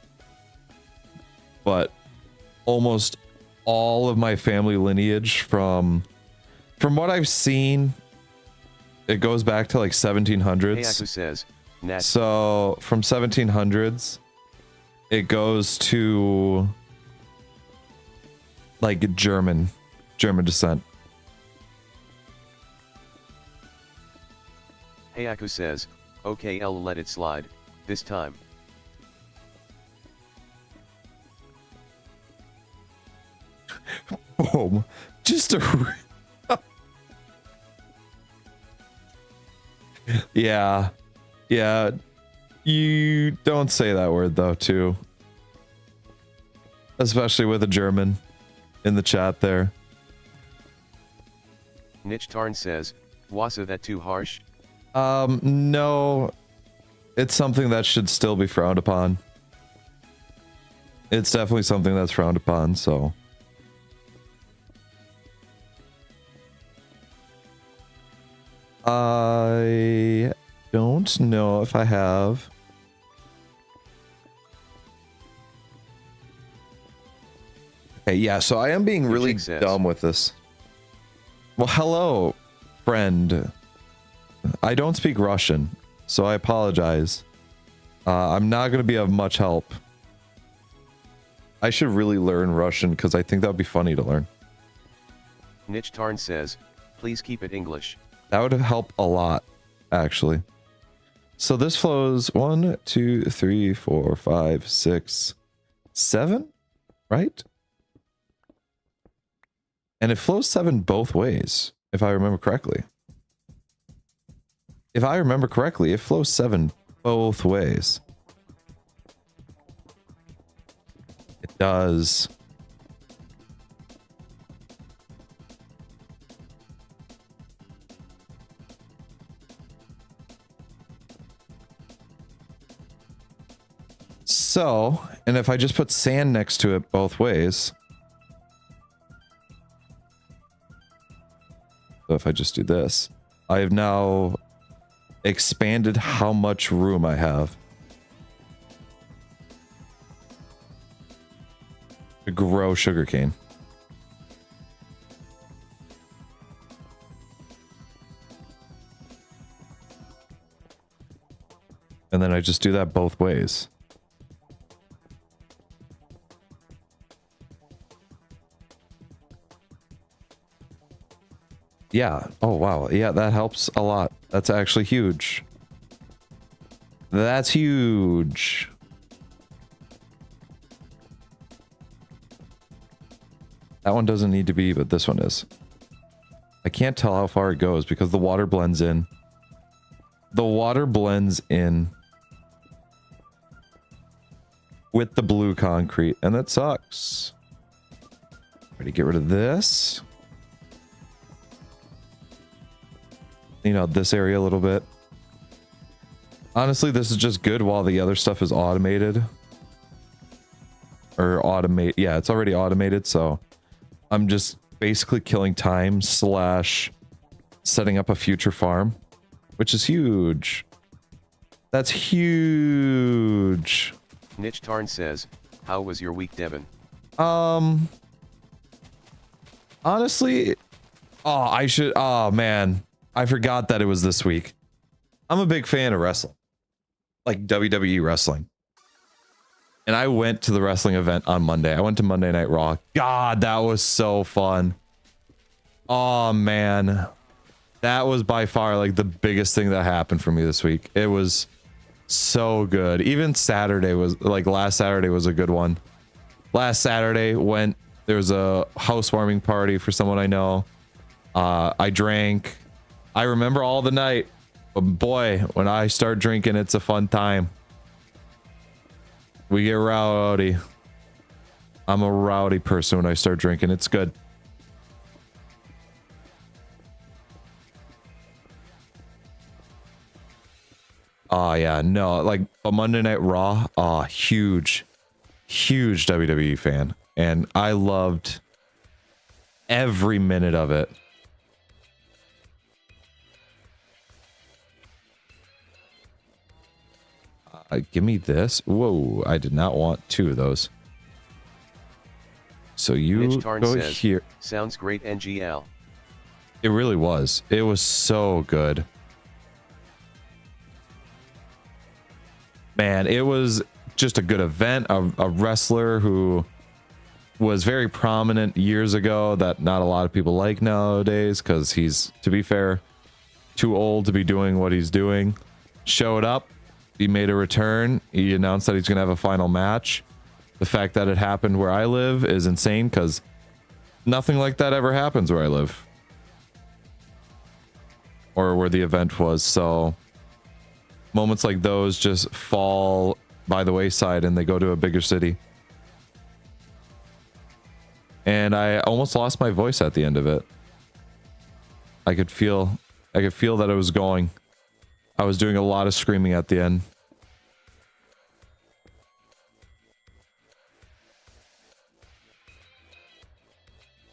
But almost all of my family lineage from what I've seen, it goes back to like 1700s. Hayaku says, Nat. So from 1700s, it goes to like German descent. Hayaku says, okay, I'll let it slide, this time. Boom. Just a... Yeah. Yeah. You don't say that word though, too. Especially with a German in the chat there. Nitch Tarn says, Wasa that too harsh? No. It's something that should still be frowned upon. It's definitely something that's frowned upon, so... I don't know if I have. Okay, yeah, so I am being really dumb with this. Well, hello, friend. I don't speak Russian, so I apologize. I'm not going to be of much help. I should really learn Russian because I think that would be funny to learn. Niche Tarn says, please keep it English. That would help a lot, actually. So this flows 1, 2, 3, 4, 5, 6, 7, right? And it flows 7 both ways, if I remember correctly. If I remember correctly, it flows 7 both ways. It does. So, and if I just put sand next to it both ways. So if I just do this, I have now expanded how much room I have to grow sugarcane. And then I just do that both ways. Yeah. Oh, wow. Yeah, that helps a lot. That's actually huge. That's huge. That one doesn't need to be, but this one is. I can't tell how far it goes because the water blends in. The water blends in with the blue concrete, and that sucks. Ready to get rid of this. Clean out this area a little bit. Honestly, this is just good while the other stuff is automated. Or automate. Yeah, it's already automated, so I'm just basically killing time / setting up a future farm, which is huge. That's huge. Niche Tarn says, how was your week, Devin? Honestly, oh man, I forgot that it was this week. I'm a big fan of wrestling, like WWE wrestling. And I went to the wrestling event on Monday. I went to Monday Night Raw. God, that was so fun. Oh man, that was by far like the biggest thing that happened for me this week. It was so good. Even Saturday was like, last Saturday was a good one. Last Saturday there was a housewarming party for someone I know. I drank. I remember all the night, but boy, when I start drinking, it's a fun time. We get rowdy. I'm a rowdy person when I start drinking. It's good. Oh yeah, no, like a Monday Night Raw. Oh, huge WWE fan, and I loved every minute of it. Give me this. Whoa, I did not want 2 of those. So you go here. Sounds great, NGL. It really was. It was so good. Man, it was just a good event. A wrestler who was very prominent years ago that not a lot of people like nowadays because he's, to be fair, too old to be doing what he's doing. Showed up. He made a return. He announced that he's going to have a final match. The fact that it happened where I live is insane because nothing like that ever happens where I live. Or where the event was. So moments like those just fall by the wayside and they go to a bigger city. And I almost lost my voice at the end of it. I could feel that it was going. I was doing a lot of screaming at the end.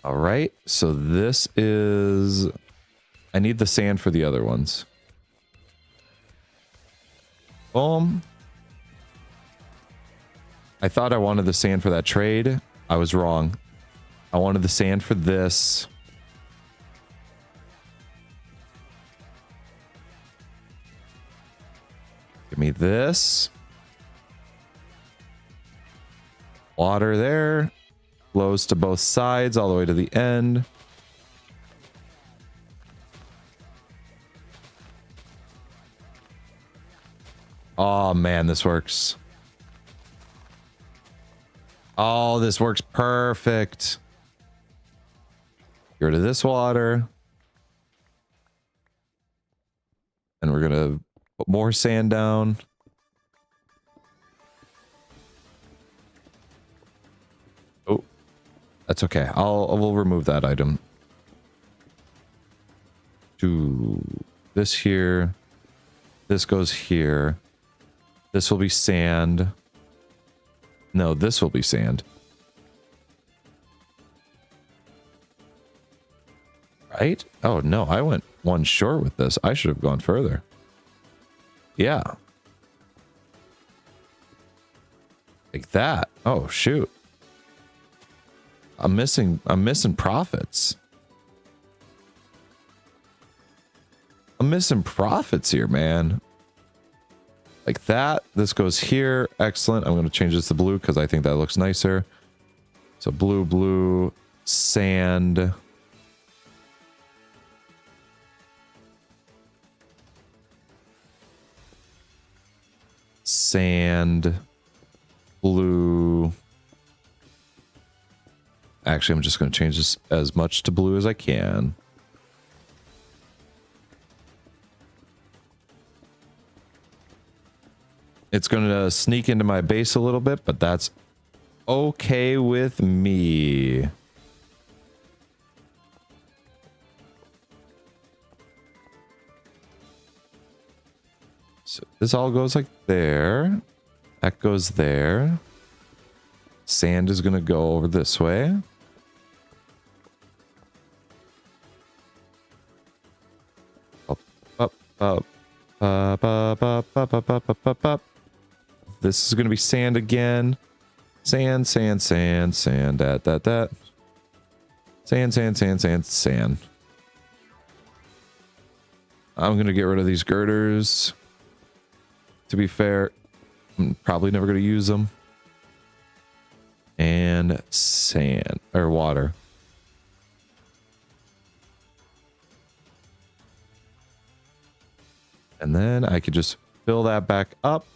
All right, so this is... I need the sand for the other ones. Boom. I thought I wanted the sand for that trade. I was wrong. I wanted the sand for this. Give me this. Water there. Flows to both sides all the way to the end. Oh man, this works. Oh, this works perfect. Get rid of this water. And we're gonna put more sand down. Oh, that's okay. We'll remove that item. To this here. This goes here. This will be sand. No, this will be sand. Right? Oh no, I went one short with this. I should have gone further. Yeah. Like that. Oh shoot. I'm missing profits. I'm missing profits here, man. Like that. This goes here. Excellent. I'm going to change this to blue because I think that looks nicer. So blue, blue, sand. Sand. Blue. Actually, I'm just going to change this as much to blue as I can. It's going to sneak into my base a little bit, but that's okay with me. So this all goes like there. That goes there. Sand is going to go over this way. Up, up, up, up, up, up, up, up, up, up, up. This is going to be sand again. Sand, sand, sand, sand, that. Sand, sand, sand, sand, sand. I'm going to get rid of these girders. To be fair, I'm probably never going to use them. And sand, or water. And then I could just fill that back up.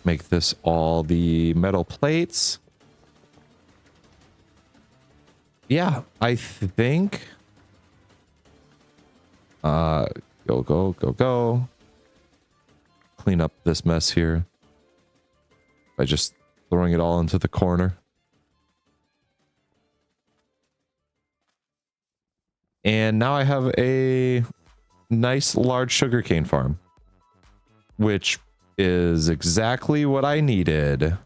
Make this all the metal plates. Yeah, I think. Go. Clean up this mess here by just throwing it all into the corner. And now I have a nice large sugarcane farm, which is exactly what I needed.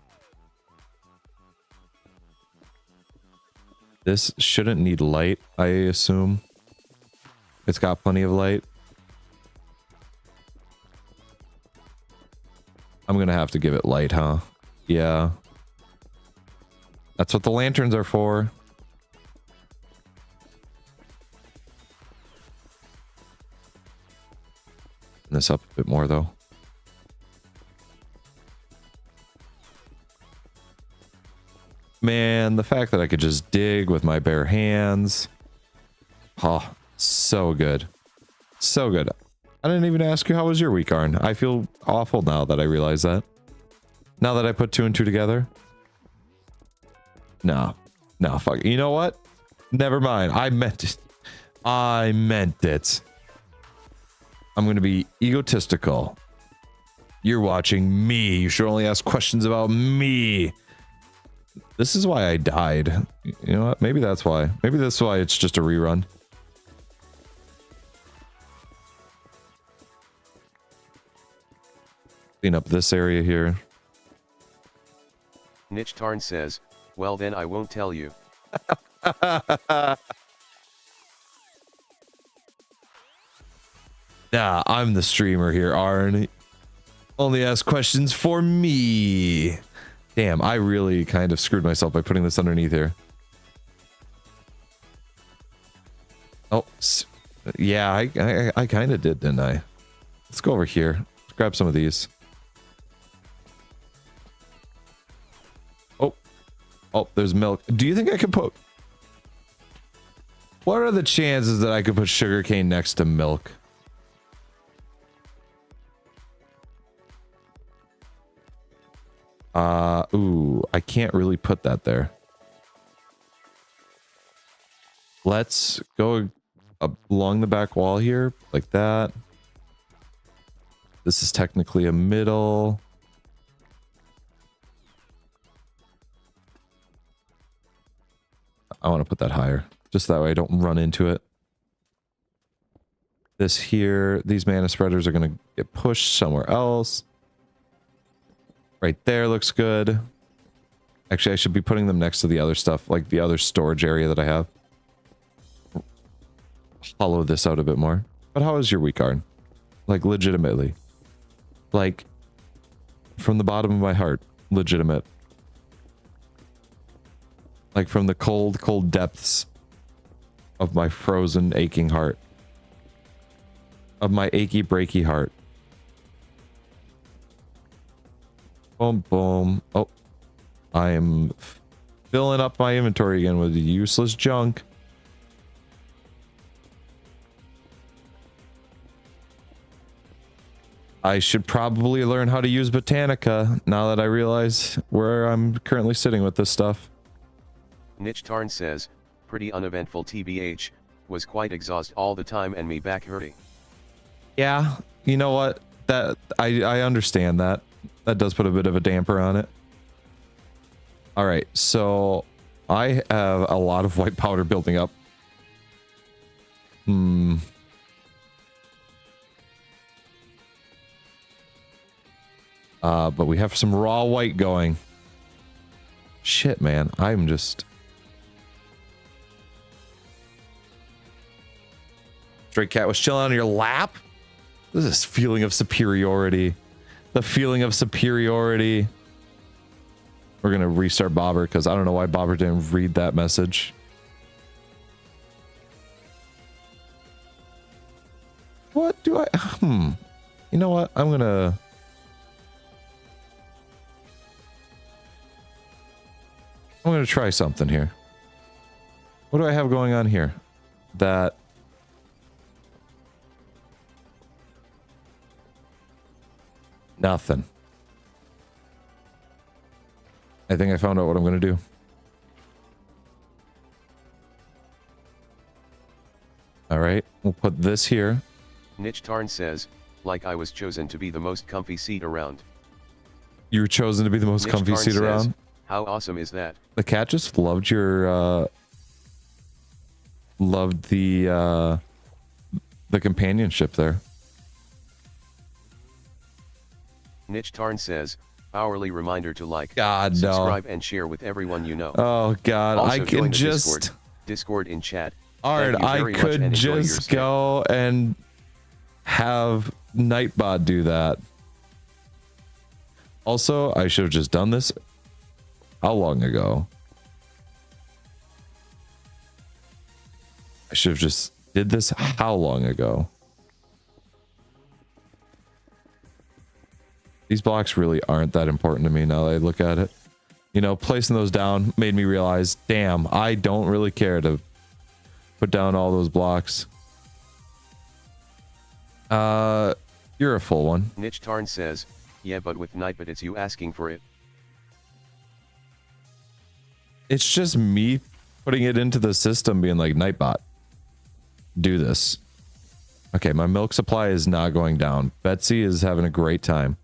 This shouldn't need light, I assume. It's got plenty of light. I'm gonna have to give it light, huh? Yeah. That's what the lanterns are for. Turn this up a bit more, though. Man, the fact that I could just dig with my bare hands. Oh, so good. So good. I didn't even ask you how was your week, Arn. I feel awful now that I realize that. Now that I put 2 and 2 together. No, fuck. You know what? Never mind. I meant it. I'm going to be egotistical. You're watching me. You should only ask questions about me. This is why I died. You know what? Maybe that's why. Maybe that's why it's just a rerun. Clean up this area here. Niche Tarn says, well then I won't tell you. Nah, I'm the streamer here, Arn. Only ask questions for me. Damn, I really kind of screwed myself by putting this underneath here. Oh, yeah, I kind of did, didn't I? Let's go over here. Let's grab some of these. Oh, there's milk. Do you think I could put... What are the chances that I could put sugarcane next to milk? Ooh, I can't really put that there. Let's go along the back wall here, like that. This is technically a middle. I want to put that higher, just that way I don't run into it. This here, these mana spreaders are going to get pushed somewhere else. Right there looks good. Actually, I should be putting them next to the other stuff, like the other storage area that I have. Hollow this out a bit more. But how is your week, Arn? Like, legitimately. Like, from the bottom of my heart, legitimate. Like, from the cold, cold depths of my frozen, aching heart. Of my achy, breaky heart. Boom, boom. Oh, I am filling up my inventory again with useless junk. I should probably learn how to use Botanica now that I realize where I'm currently sitting with this stuff. Niche Tarn says, pretty uneventful TBH, was quite exhaust all the time and me back hurting. Yeah, you know what? That I understand that. That does put a bit of a damper on it. All right, so I have a lot of white powder building up. But we have some raw white going. Shit, man. I'm just... Stray cat was chilling on your lap? This is feeling of superiority. The feeling of superiority. We're going to restart Bobber because I don't know why Bobber didn't read that message. What do I... You know what? I'm going to... try something here. What do I have going on here? That... Nothing. I think I found out what I'm going to do. All right, we'll put this here. Niche Tarn says, like I was chosen to be the most comfy seat around. You were chosen to be the most Niche comfy Tarn seat says, around? how awesome is that? The cat just loved your, loved the companionship there. Niche Tarn says, hourly reminder to like, God, subscribe, and share with everyone you know. Oh, God, Also, I join can the just... Discord in chat. Art, I could just go and have Nightbot do that. Also, I should have just done this. How long ago? I should have just did this how long ago? These blocks really aren't that important to me now that I look at it. You know, placing those down made me realize, damn, I don't really care to put down all those blocks. You're a full one. Niche Tarn says, yeah, but with Nightbot it's you asking for it. It's just me putting it into the system being like, Nightbot, do this. Okay, my milk supply is not going down. Betsy is having a great time.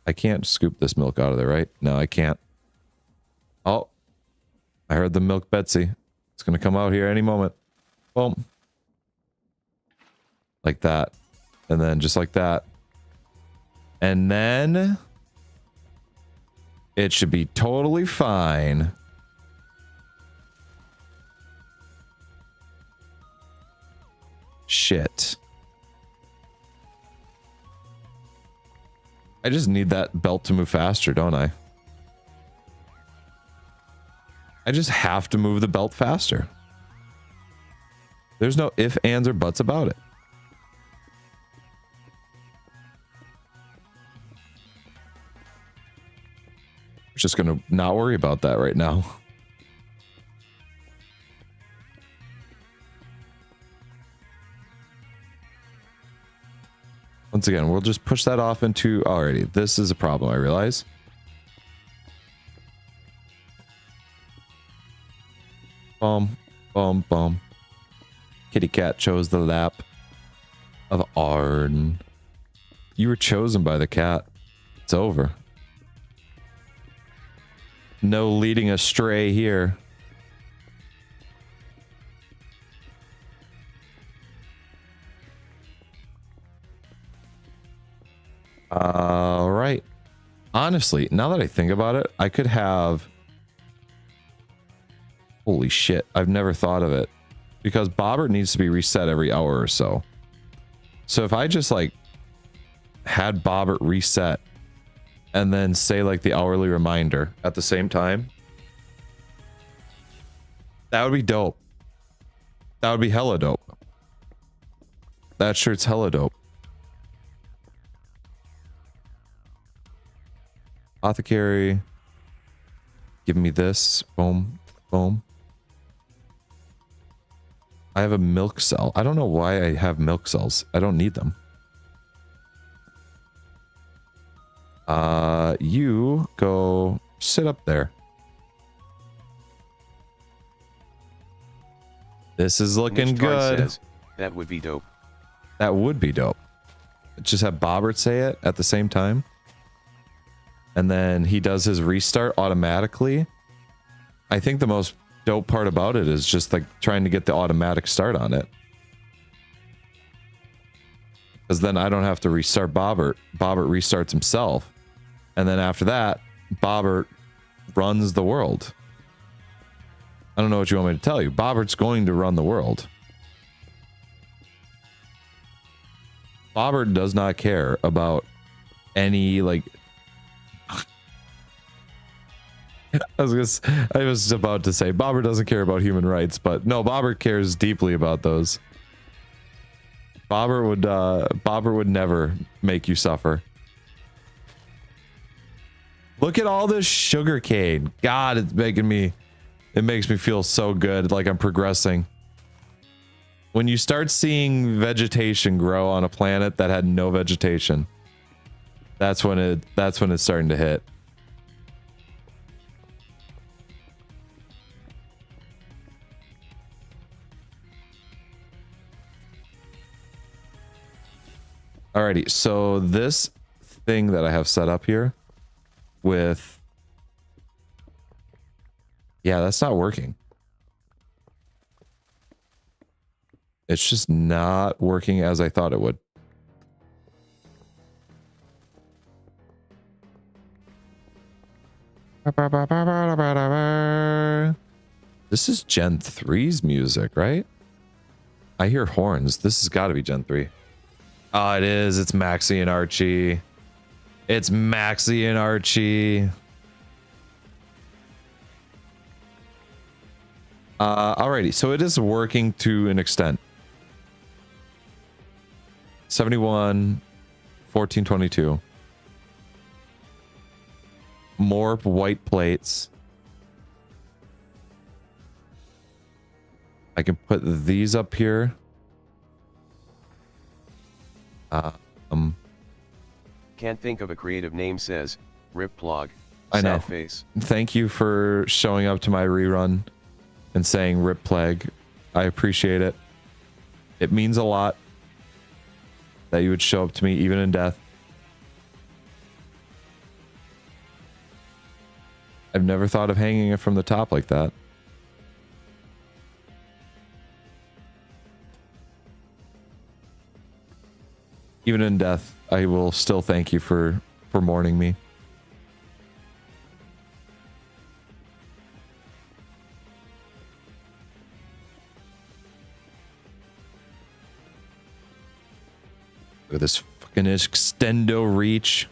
I can't scoop this milk out of there, right? No, I can't. Oh, I heard the milk Betsy. It's going to come out here any moment. Boom. Like that. And then just like that. And then it should be totally fine. Shit. I just need that belt to move faster, don't I? I just have to move the belt faster. There's no ifs, ands, or buts about it. Just gonna not worry about that right now. Once again, we'll just push that off into... Alrighty, this is a problem, I realize. Boom, boom, boom. Kitty cat chose the lap of Arn. You were chosen by the cat. It's over. No leading astray here. All right. Honestly, now that I think about it, I could have... Holy shit, I've never thought of it. Because Bobbert needs to be reset every hour or so. So if I just like had Bobbert reset and then say like the hourly reminder at the same time, that would be dope. That would be hella dope. That shirt's hella dope. Apothecary. Give me this. Boom. Boom. I have a milk cell. I don't know why I have milk cells. I don't need them. You go sit up there. This is looking good. Says, that would be dope. That would be dope. Just have Bobbert say it at the same time. And then he does his restart automatically. I think the most dope part about it is just like trying to get the automatic start on it. Because then I don't have to restart Bobbert. Bobbert restarts himself. And then after that, Bobbert runs the world. I don't know what you want me to tell you. Bobbert's going to run the world. Bobbert does not care about any like... I was about to say Bobbert doesn't care about human rights, but no, Bobbert cares deeply about those. Bobbert would never make you suffer. Look at all this sugar cane. God, it makes me feel so good, like I'm progressing. When you start seeing vegetation grow on a planet that had no vegetation, that's when it's starting to hit. Alrighty, so this thing that I have set up here with... Yeah, that's not working. It's just not working as I thought it would. This is Gen 3's music, right? I hear horns. This has got to be Gen 3. Oh, it is. It's Maxie and Archie. It's Maxie and Archie. Alrighty, so it is working to an extent. 71, 1422. More white plates. I can put these up here. Can't think of a creative name, says Rip Plog. I know. Sad face. Thank you for showing up to my rerun and saying Rip Plague. I appreciate it. It means a lot that you would show up to me even in death. I've never thought of hanging it from the top like that. Even in death, I will still thank you for mourning me. Look at this fucking extendo reach.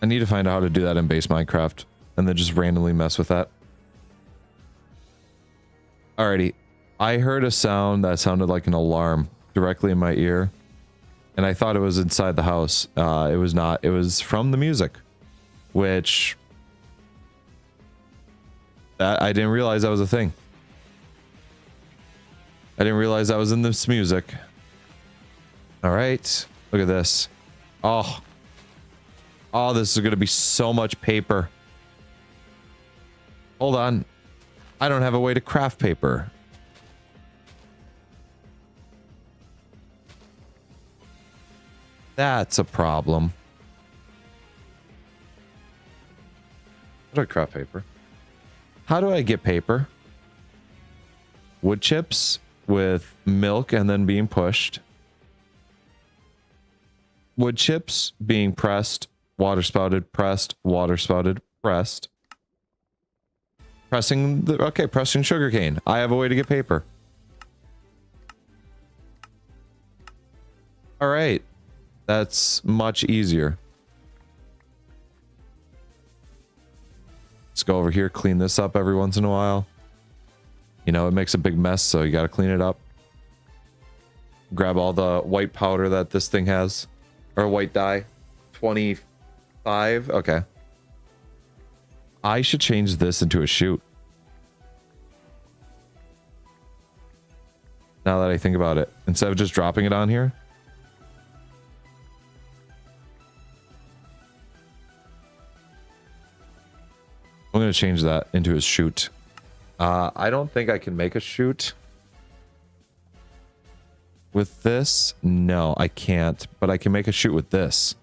I need to find out how to do that in base Minecraft and then just randomly mess with that. Alrighty. I heard a sound that sounded like an alarm directly in my ear, and I thought it was inside the house. It was not. It was from the music. which that I didn't realize that was a thing. I didn't realize that was in this music. All right, look at this. Oh, this is going to be so much paper. Hold on. I don't have a way to craft paper. That's a problem. How do I craft paper? How do I get paper? Wood chips with milk and then being pushed. Wood chips being pressed, water spouted, pressed, water spouted, pressed. Pressing the, okay, pressing sugarcane. I have a way to get paper. All right. That's much easier. Let's go over here, clean this up every once in a while. You know, it makes a big mess, so you got to clean it up. Grab all the white powder that this thing has. Or white dye. 25. Okay. I should change this into a chute. Now that I think about it. Instead of just dropping it on here. I'm going to change that into a chute. I don't think I can make a chute with this. No, I can't. But I can make a chute with this.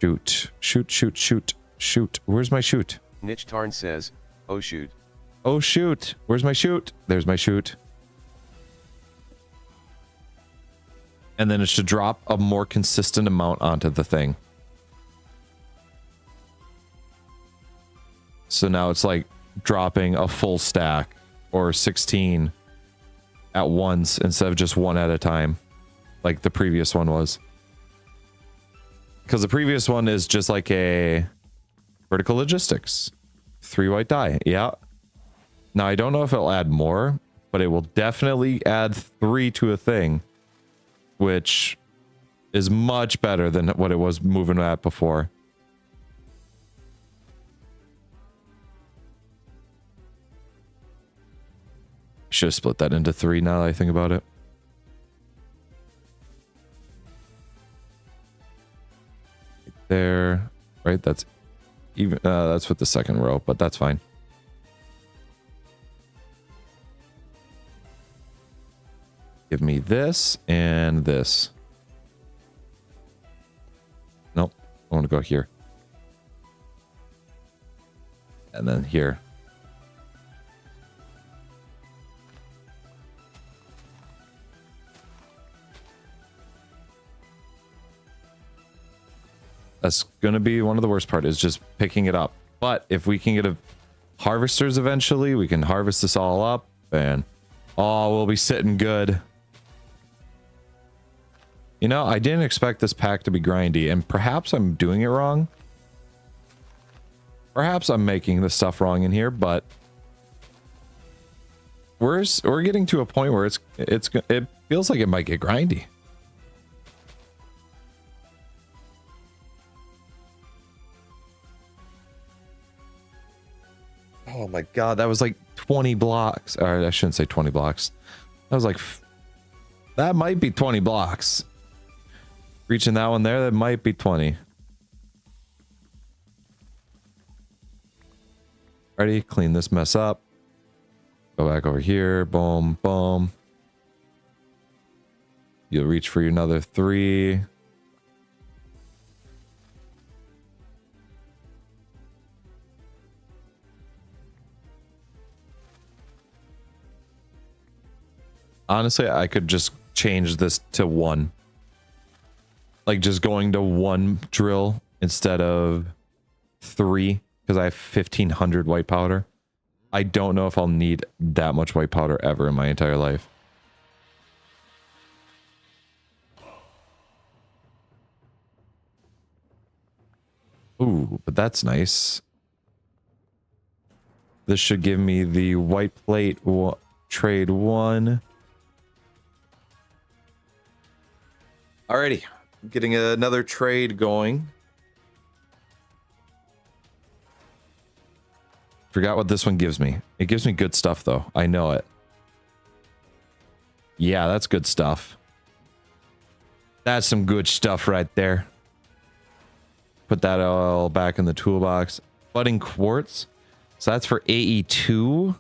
Shoot. Shoot, shoot, shoot, shoot. Where's my chute? Niche Tarn says, oh shoot. Oh shoot. Where's my chute? There's my chute. And then it should drop a more consistent amount onto the thing. So now it's like dropping a full stack or 16 at once instead of just one at a time, like the previous one was. Because the previous one is just like a vertical logistics. 3 white dye. Yeah. Now I don't know if it'll add more, but it will definitely add 3 to a thing, which is much better than what it was moving at before. Should have split that into 3 now that I think about it. There, right? That's even. That's with the second row, but that's fine. Give me this and this. Nope, I want to go here, and then here. That's going to be one of the worst part is just picking it up. But if we can get a harvesters eventually, we can harvest this all up and we'll be sitting good. You know, I didn't expect this pack to be grindy, and perhaps I'm doing it wrong. Perhaps I'm making the stuff wrong in here, but we're getting to a point where it feels like it might get grindy. Oh my god, that was like 20 blocks. Or I shouldn't say 20 blocks. That was like... That might be 20 blocks. Reaching that one there, that might be 20. Ready? Clean this mess up. Go back over here. Boom, boom. You'll reach for another 3. Honestly, I could just change this to 1. Like just going to 1 drill instead of 3 because I have 1,500 white powder. I don't know if I'll need that much white powder ever in my entire life. Ooh, but that's nice. This should give me the white plate trade 1. Alrighty, getting another trade going. Forgot what this one gives me. It gives me good stuff, though. I know it. Yeah, that's good stuff. That's some good stuff right there. Put that all back in the toolbox. Budding quartz. So that's for AE2.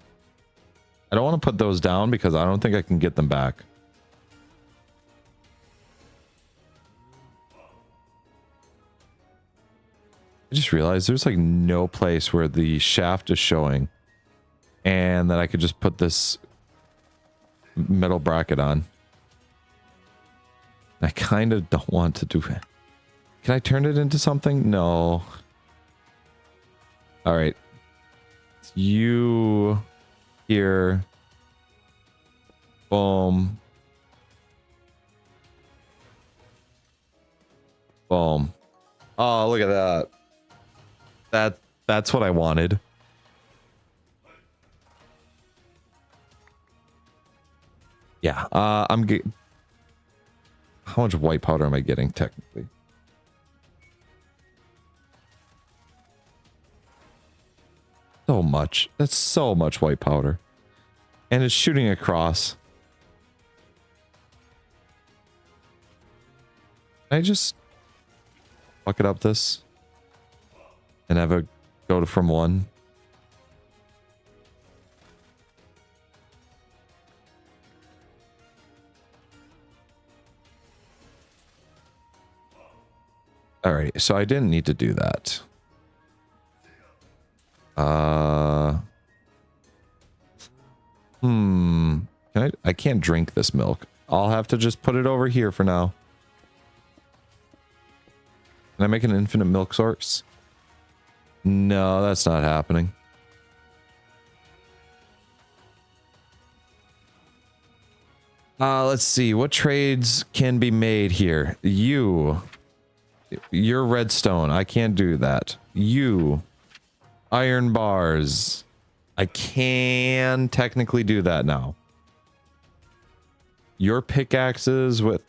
I don't want to put those down because I don't think I can get them back. I just realized there's like no place where the shaft is showing and that I could just put this metal bracket on. I kind of don't want to do it. Can I turn it into something? No. All right. You here. Boom. Boom. Oh, look at that. That's what I wanted. Yeah, I'm getting... How much white powder am I getting, technically? So much. That's so much white powder. And it's shooting across. Can I just... bucket up this? And have it go to from 1? Alright, so I didn't need to do that. I can't drink this milk. I'll have to just put it over here for now. Can I make an infinite milk source? No, that's not happening. Let's see. What trades can be made here? You're redstone. I can't do that. You. Iron bars. I can technically do that now. Your pickaxes with...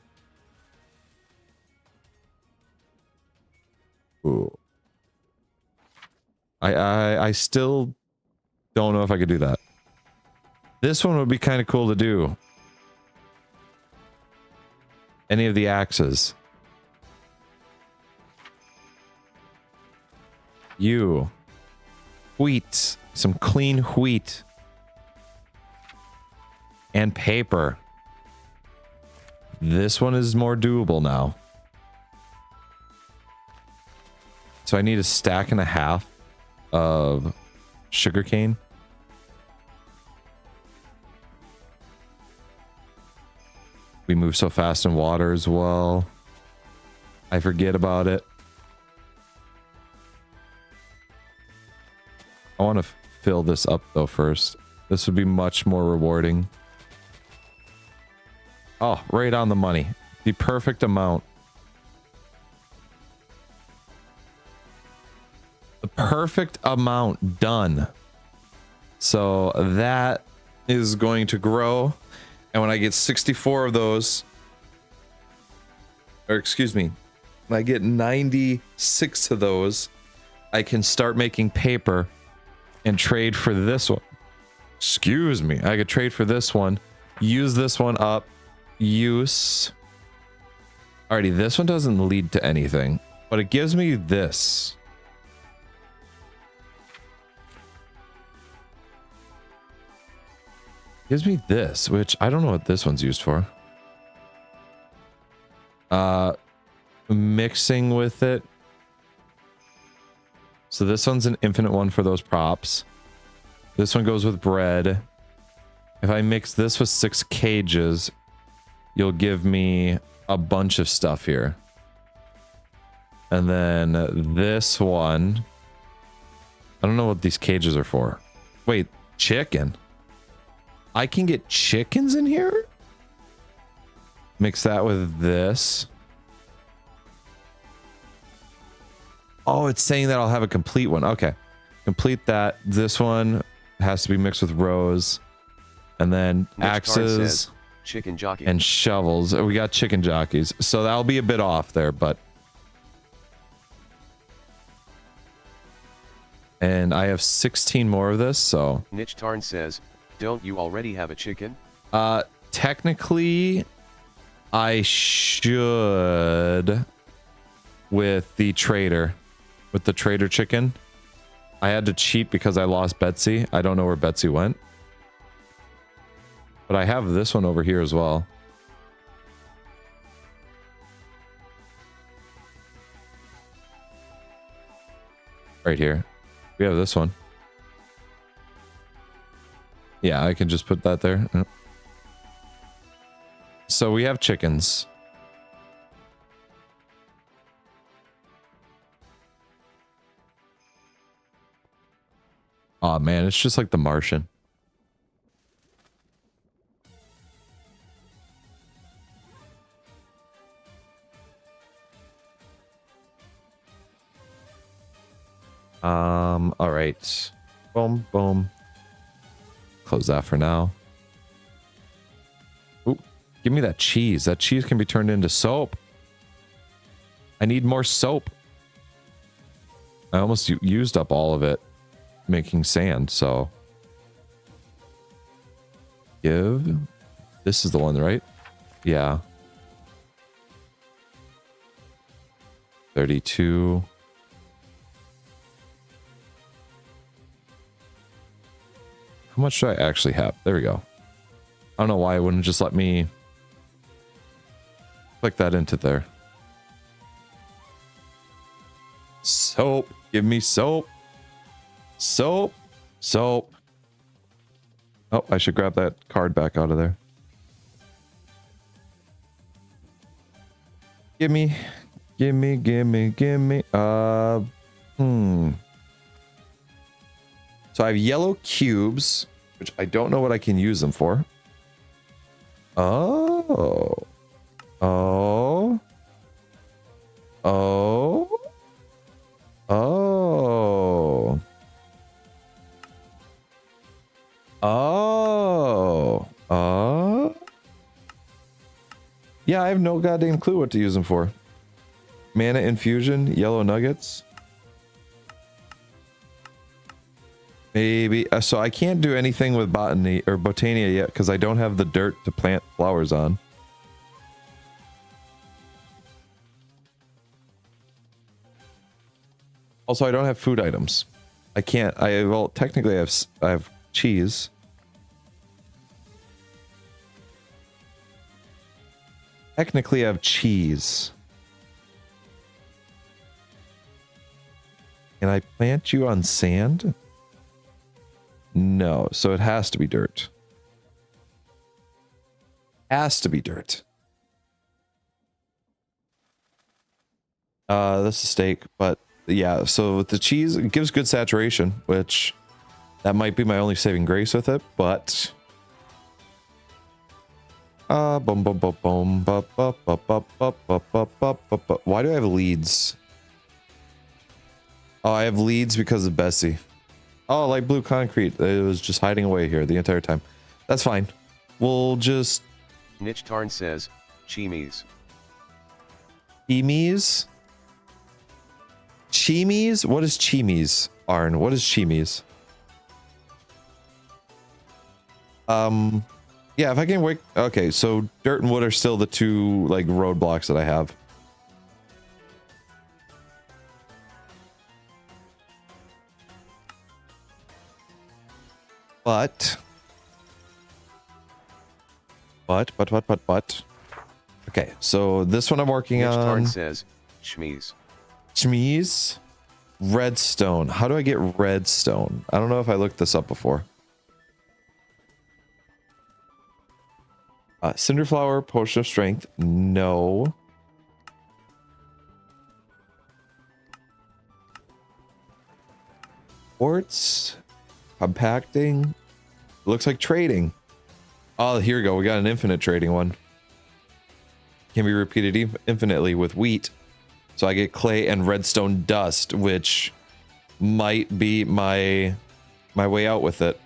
Ooh. I still don't know if I could do that. This one would be kind of cool to do. Any of the axes. You. Wheat. Some clean wheat. And paper. This one is more doable now. So I need a stack and a half of sugarcane. We move so fast in water as well. I forget about it. I want to fill this up though first. This would be much more rewarding. Oh, right on the money. The perfect amount. The perfect amount done. So that is going to grow. And when I get 64 of those, or excuse me, when I get 96 of those, I can start making paper and trade for this one. Excuse me. I could trade for this one, use this one up, use. Alrighty, this one doesn't lead to anything, but it gives me this. Gives me this, which I don't know what this one's used for. Mixing with it. So this one's an infinite one for those props. This one goes with bread. If I mix this with 6 cages, you'll give me a bunch of stuff here. And then this one, I don't know what these cages are for. Wait, chicken. I can get chickens in here? Mix that with this. Oh, it's saying that I'll have a complete one. Okay. Complete that. This one has to be mixed with rows. And then Mitch Card axes. says, Chicken jockey. And shovels. We got chicken jockeys. So that'll be a bit off there, but... And I have 16 more of this, so... Niche Tarn says, don't you already have a chicken? Technically, I should... With the trader. With the trader chicken. I had to cheat because I lost Betsy. I don't know where Betsy went. But I have this one over here as well. Right here. We have this one. Yeah, I can just put that there. Yep. So we have chickens. Oh man, it's just like The Martian. All right. Boom, boom. Close that for now. Ooh, give me that cheese. That cheese can be turned into soap. I need more soap. I almost used up all of it making sand, so. Give. This is the one, right? Yeah. 32. How much do I actually have? There we go. I don't know why it wouldn't just let me click that into there. Soap. Give me soap. Soap. Soap. Oh, I should grab that card back out of there. Gimme. Gimme, gimme, gimme. So I have yellow cubes, which I don't know what I can use them for. Oh. Oh. Oh. Oh. Oh. Oh. Yeah, I have no goddamn clue what to use them for. Mana infusion, yellow nuggets. Maybe. So I can't do anything with botany or botania yet because I don't have the dirt to plant flowers on. Also, I don't have food items. I can't. Well, technically, I have cheese. Technically, I have cheese. Can I plant you on sand? No, so it has to be dirt. Has to be dirt. This is steak, but yeah, so with the cheese, it gives good saturation, which that might be my only saving grace with it, but boom, boom, boom, boom, why do I have leads? Oh, I have leads because of Betsy. Oh, light blue concrete. It was just hiding away here the entire time. That's fine. We'll just... Niche Tarn says, chimies. Chimies? Chimies? What is chimies, Arn? What is chimies? Yeah, if I can wake... Okay, so dirt and wood are still the two, like, roadblocks that I have. But. Okay, so this one I'm working Niche on. Tarn says, chmies. Chmies? Redstone. How do I get redstone? I don't know if I looked this up before. Cinderflower, potion of strength. No. Quartz. Compacting. Looks like trading. Oh, here we go. We got an infinite trading one. Can be repeated infinitely with wheat. So I get clay and redstone dust, which might be my way out with it.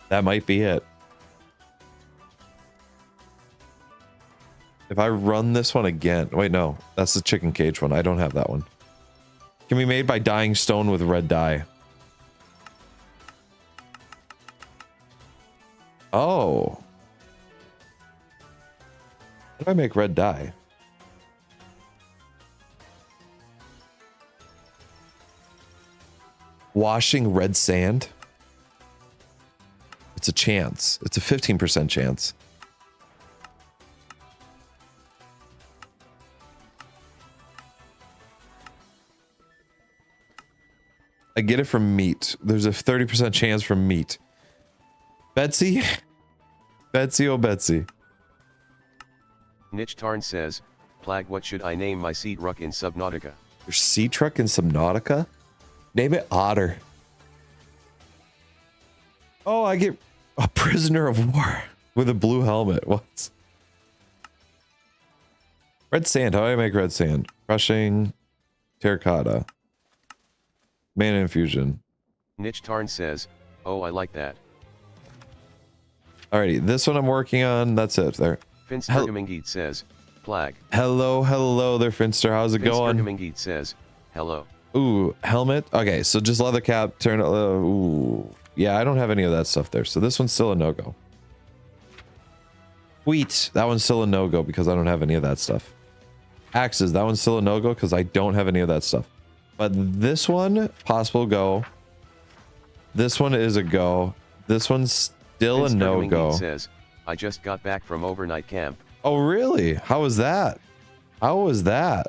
That might be it. If I run this one again, wait, no, that's the chicken cage one. I don't have that one. Can be made by dyeing stone with red dye. Oh. How do I make red dye? Washing red sand? It's a chance. It's a 15% chance. I get it from meat. There's a 30% chance from meat. Betsy? Betsy, oh Betsy. Niche Tarn says, Plag, what should I name my sea truck in Subnautica? Your sea truck in Subnautica? Name it Otter. Oh, I get a prisoner of war with a blue helmet. What? Red sand. How do I make red sand? Crushing terracotta. Mana infusion. Niche Tarn says, oh, I like that. Alrighty, this one I'm working on. That's it there. Finstergamingid says, Plag. Hello there, Finster. How's it going? Finstergamingid says, hello. Ooh, helmet. Okay, so just leather cap, turn it. Ooh. Yeah, I don't have any of that stuff there. So this one's still a no-go. Wheat. That one's still a no-go because I don't have any of that stuff. Axes. That one's still a no-go because I don't have any of that stuff. But this one, possible go. This one is a go. This one's still a no-go. Says, I just got back from overnight camp. Oh, really? How was that? How was that?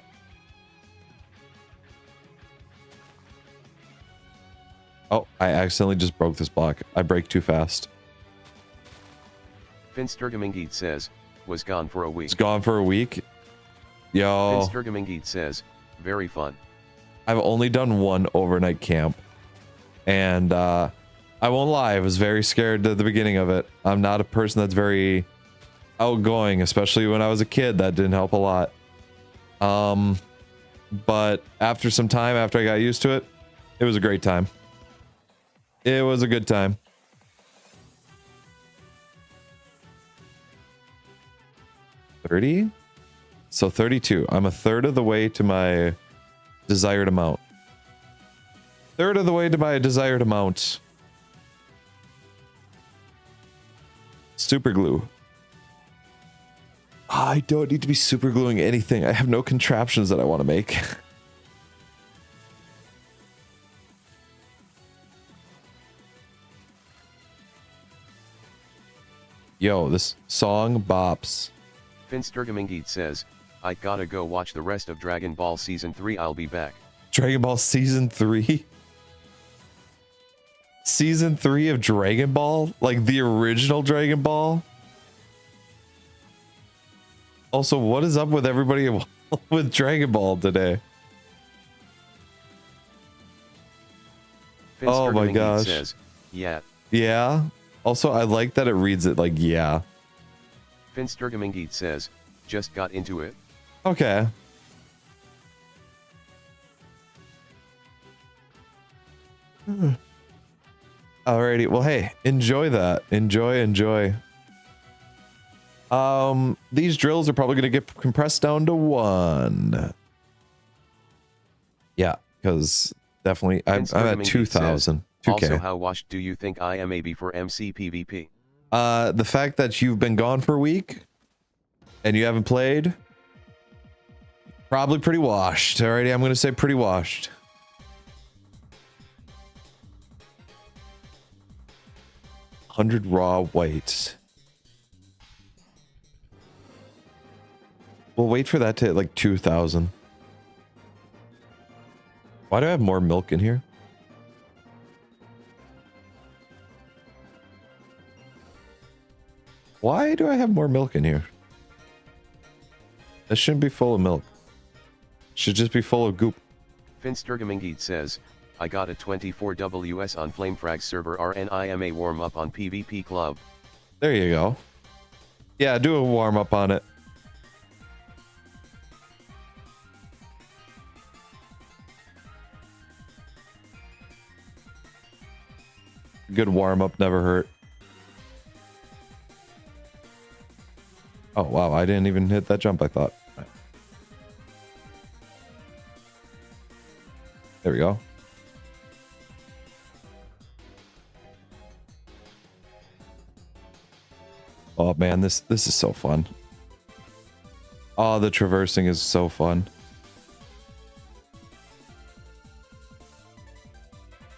Oh, I accidentally just broke this block. I break too fast. Finstergamingid says, was gone for a week. It's gone for a week? Yo. Finstergamingid says, very fun. I've only done one overnight camp. And I won't lie, I was very scared at the beginning of it. I'm not a person that's very outgoing, especially when I was a kid. That didn't help a lot. But after some time, after I got used to it, it was a great time. It was a good time. $30? So 32. I'm a third of the way to my desired amount. Third of the way to my desired amount. Super glue. I don't need to be super gluing anything. I have no contraptions that I want to make. Yo, this song bops. Finstergamingid says, I gotta go watch the rest of Dragon Ball Season 3. I'll be back. Dragon Ball Season 3? Season 3 of Dragon Ball? Like the original Dragon Ball? Also, what is up with everybody with Dragon Ball today? Oh my gosh. Says, yeah. Yeah? Also, I like that it reads it like, yeah. Finstergamingid says, just got into it. Okay. Alrighty. Well, hey, enjoy that. Enjoy. These drills are probably going to get compressed down to 1. Yeah, because definitely I'm at 2,000. 2K. Also, how washed do you think I am maybe for MC PvP? The fact that you've been gone for a week and you haven't played, probably pretty washed. Alrighty, I'm going to say pretty washed. $100 raw whites. We'll wait for that to hit like 2,000. Why do I have more milk in here? Why do I have more milk in here? This shouldn't be full of milk. It should just be full of goop. Finstergamingid says, I got a 24 WS on Flamefrag server RNIMA warm up on PvP Club. There you go. Yeah, do a warm up on it. Good warm up never hurt. Oh, wow. I didn't even hit that jump, I thought. Right. There we go. Oh, man, this is so fun. Oh, the traversing is so fun.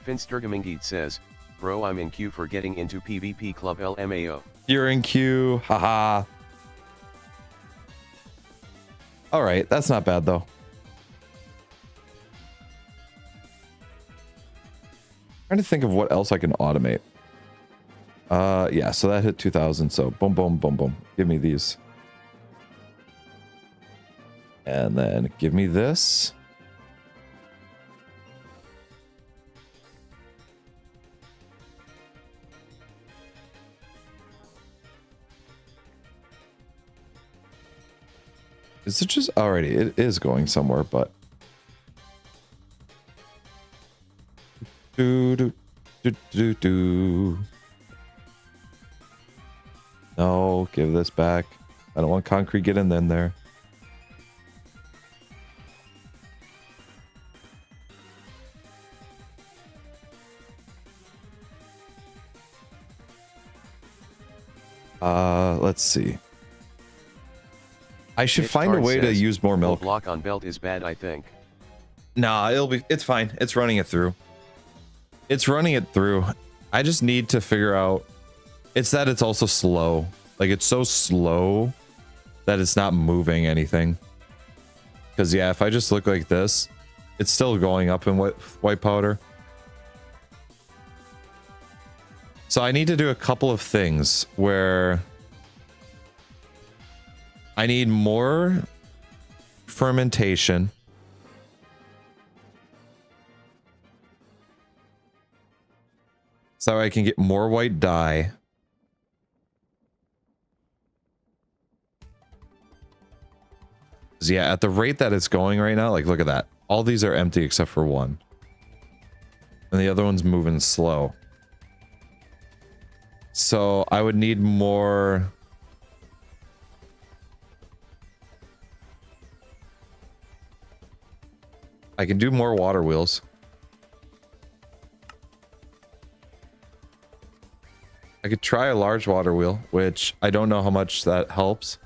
Finstergamingid says, bro, I'm in queue for getting into PvP Club LMAO. You're in queue. Haha. All right. That's not bad, though. Trying to think of what else I can automate. Yeah, so that hit 2,000. So boom, boom, boom, boom. Give me these. And then give me this. Is it just already? It is going somewhere, but. Do. No, give this back. I don't want concrete getting in there. Let's see. I should find a way to use more milk. Block on belt is bad, I think. Nah, it's fine. It's running it through. It's running it through. I just need to figure out. It's that it's also slow. Like, it's so slow that it's not moving anything. Because, yeah, if I just look like this, it's still going up in white powder. So I need to do a couple of things where I need more fermentation. So I can get more white dye. So yeah, at the rate that it's going right now, like, look at that. All these are empty except for one. And the other one's moving slow. So I would need more. I can do more water wheels. I could try a large water wheel, which I don't know how much that helps.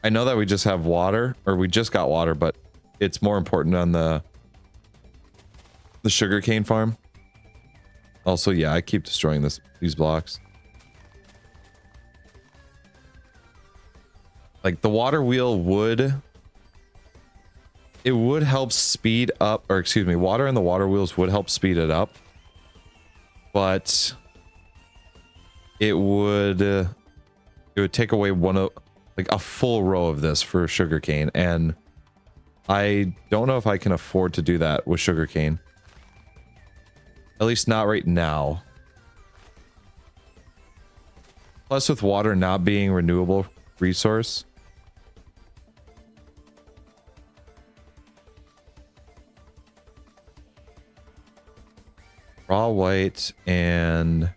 I know that we just have water, or we just got water, but it's more important on the sugarcane farm. Also, yeah, I keep destroying these blocks. Like, the water wheel would help speed up, or excuse me, water in the water wheels would help speed it up, but it would take away like a full row of this for sugarcane, and I don't know if I can afford to do that with sugarcane. At least not right now. Plus, with water not being a renewable resource. Raw white and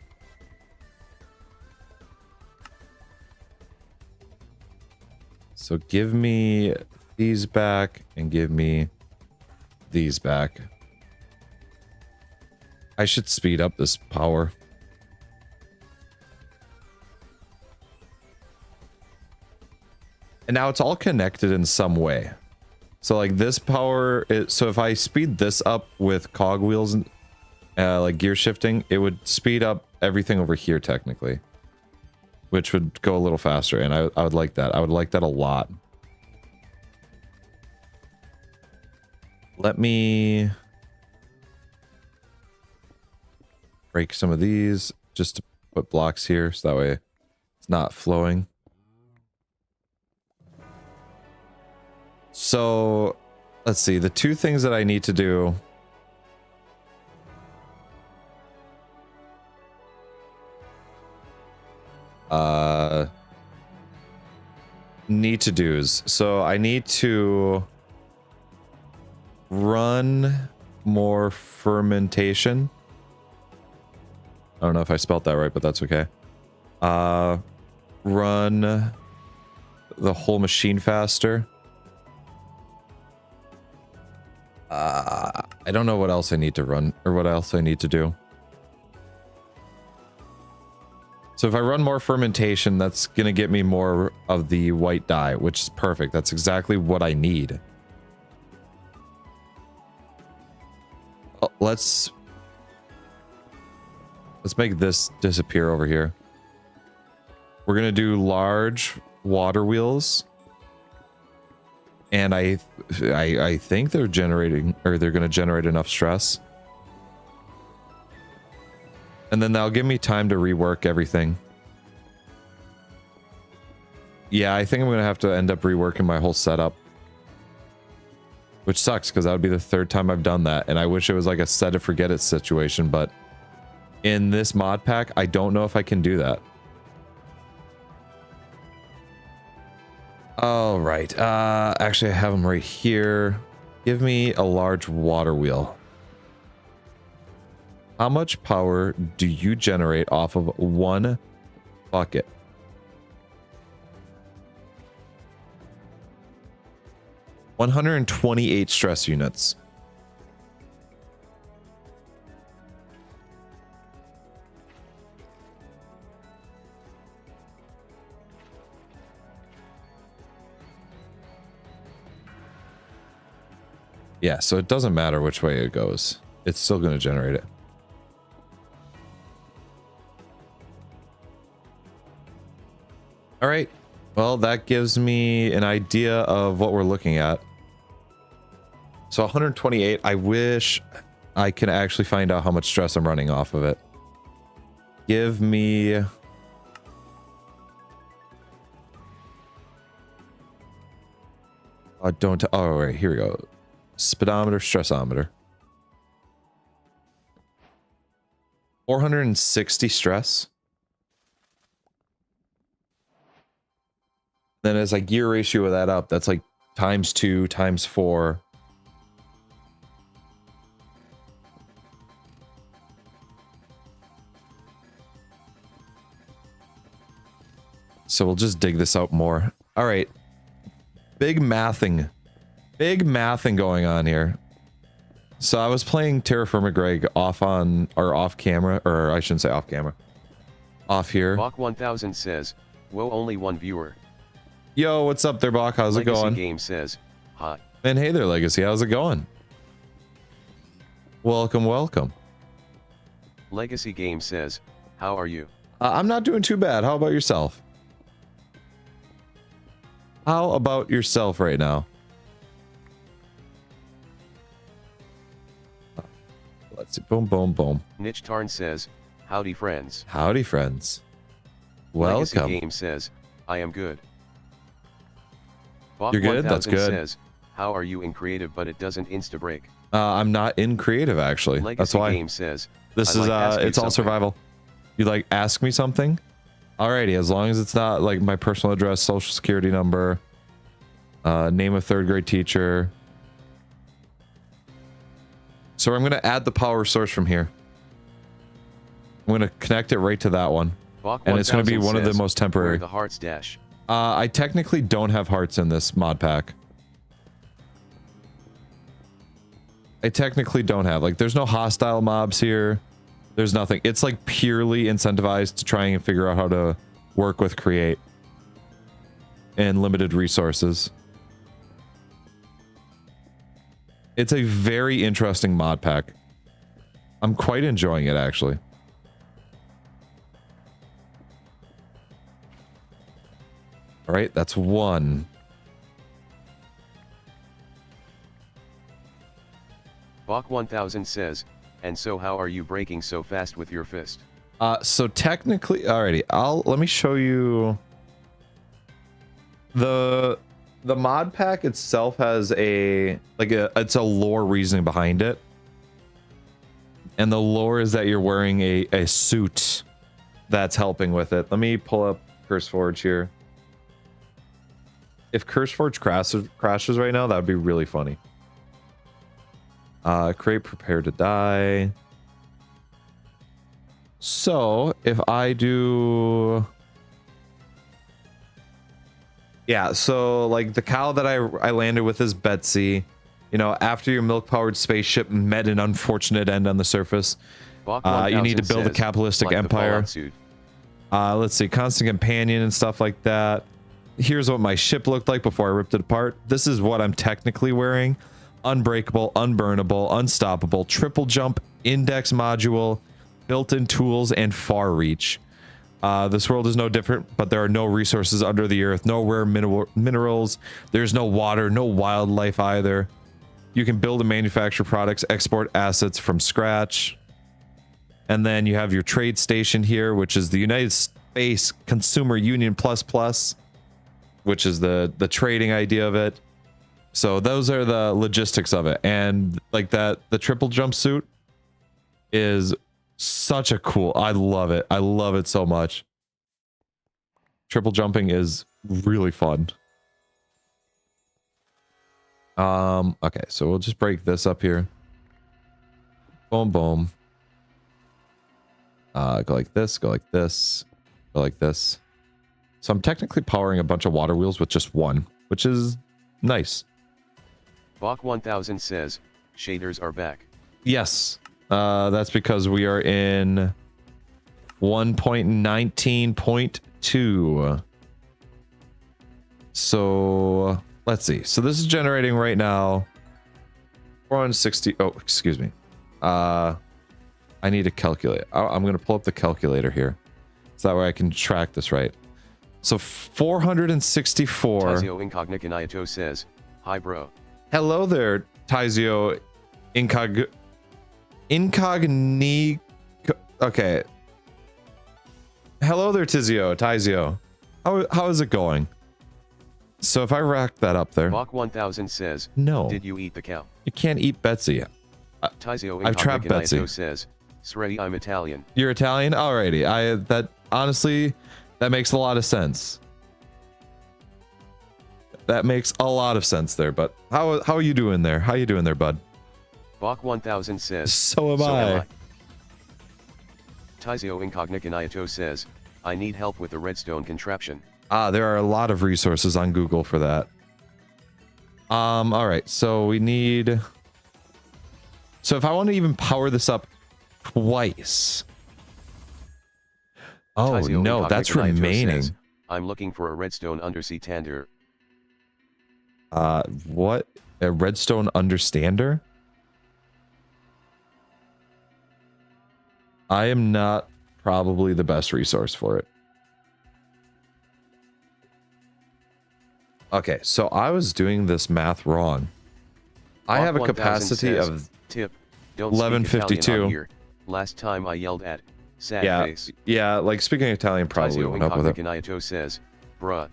so give me these back and give me these back. I should speed up this power. And now it's all connected in some way. So like this power, so if I speed this up with cogwheels and like gear shifting, it would speed up everything over here technically, which would go a little faster, and I would like that. I would like that a lot. Let me break some of these just to put blocks here so that way it's not flowing. So let's see, the two things that I need to do. Need to do's. So I need to run more fermentation. I don't know if I spelt that right, but that's okay. Run the whole machine faster. I don't know what else I need to run or what else I need to do. So if I run more fermentation, that's going to get me more of the white dye, which is perfect. That's exactly what I need. Let's make this disappear over here. We're going to do large water wheels. And I think they're generating, or they're going to generate enough stress. And then that'll give me time to rework everything. Yeah, I think I'm going to have to end up reworking my whole setup. Which sucks, because that would be the third time I've done that. And I wish it was like a set it forget it situation, but in this mod pack, I don't know if I can do that. All right. Actually, I have them right here. Give me a large water wheel. How much power do you generate off of one bucket? $128 stress units. Yeah, so it doesn't matter which way it goes. It's still going to generate it. All right. Well, that gives me an idea of what we're looking at. So 128, I wish I can actually find out how much stress I'm running off of it. Give me... don't... Oh, right, here we go. Speedometer, stressometer. 460 stress. Then as I gear ratio that up, that's like ×2, ×4. So we'll just dig this out more. All right. Big mathing going on here. So I was playing Terraforma Greg off camera, or I shouldn't say off camera. Off here. Bach 1000 says, whoa, only one viewer. Yo, what's up there, Bach? How's it going? Legacy Game says, hi. And hey there, Legacy. How's it going? Welcome, welcome. Legacy Game says, how are you? I'm not doing too bad. How about yourself? How about yourself right now? Let's see. Boom, boom, boom. Niche Tarn says, howdy friends. Howdy friends. Welcome. Legacy Game says, I am good. Bach You're good? That's 1000 good. Says, how are you in creative but it doesn't insta-break? I'm not in creative actually. Legacy That's why. Game says, This is it's all survival. You like ask me something? Alrighty, as long as it's not like my personal address, social security number, name of third grade teacher. So I'm gonna add the power source from here. I'm gonna connect it right to that one. Bach and it's gonna be one of the most temporary. The hearts dash. I technically don't have hearts in this mod pack. I technically don't have, like, there's no hostile mobs here. There's nothing. It's like purely incentivized to try and figure out how to work with create and limited resources. It's a very interesting mod pack. I'm quite enjoying it, actually. All right, that's one. Bach 1000 says, and so how are you breaking so fast with your fist? So technically, alrighty, let me show you. The mod pack itself has it's a lore reasoning behind it. And the lore is that you're wearing a suit that's helping with it. Let me pull up CurseForge here. If CurseForge crashes right now, that would be really funny. Create, prepare to die. So if I do, Yeah, so like the cow that I landed with is Betsy. You know, after your milk-powered spaceship met an unfortunate end on the surface, you need to build a capitalistic like empire. Let's see, constant companion and stuff like that. Here's what my ship looked like before I ripped it apart. This is what I'm technically wearing. Unbreakable, unburnable, unstoppable, triple jump, index module, built-in tools, and far reach. This world is no different, but there are no resources under the earth, no rare minerals. There's no water, no wildlife either. You can build and manufacture products, export assets from scratch. And then you have your trade station here, which is the United Space Consumer Union Plus, which is the trading idea of it. So those are the logistics of it. And like that, the triple jumpsuit is such a cool, I love it. I love it so much. Triple jumping is really fun. Okay, so we'll just break this up here. Boom, boom. Go like this, go like this, go like this. So I'm technically powering a bunch of water wheels with just one, which is nice. Bach 1000 says, shaders are back. Yes, that's because we are in 1.19.2. So let's see. So this is generating right now 460. Oh, excuse me. I need to calculate. I'm going to pull up the calculator here, so that way I can track this right. So 464. Tizio Incognito says, hi bro. Hello there, Tizio Incognito. Okay. Hello there, Tizio. How is it going? So if I rack that up there. Bach 1000 says, no. Did you eat the cow? You can't eat Betsy. Tizio I've trapped Betsy. Says, Srei, I'm Italian. You're Italian? Alrighty. That honestly, that makes a lot of sense. That makes a lot of sense there, but how are you doing there? How you doing there, bud? Bach 1000 says, So am I. Tizio Incognito says, I need help with the redstone contraption. There are a lot of resources on Google for that. All right, so we need. So if I want to even power this up twice. Oh Tizio no, that's remaining. Says, I'm looking for a redstone undersea tender. What? A redstone understander? I am not probably the best resource for it. Okay, so I was doing this math wrong. I have a capacity of tip, don't 1152. Last time I yelled at sad face. Yeah, like speaking Italian probably went up with it. Says, bruh,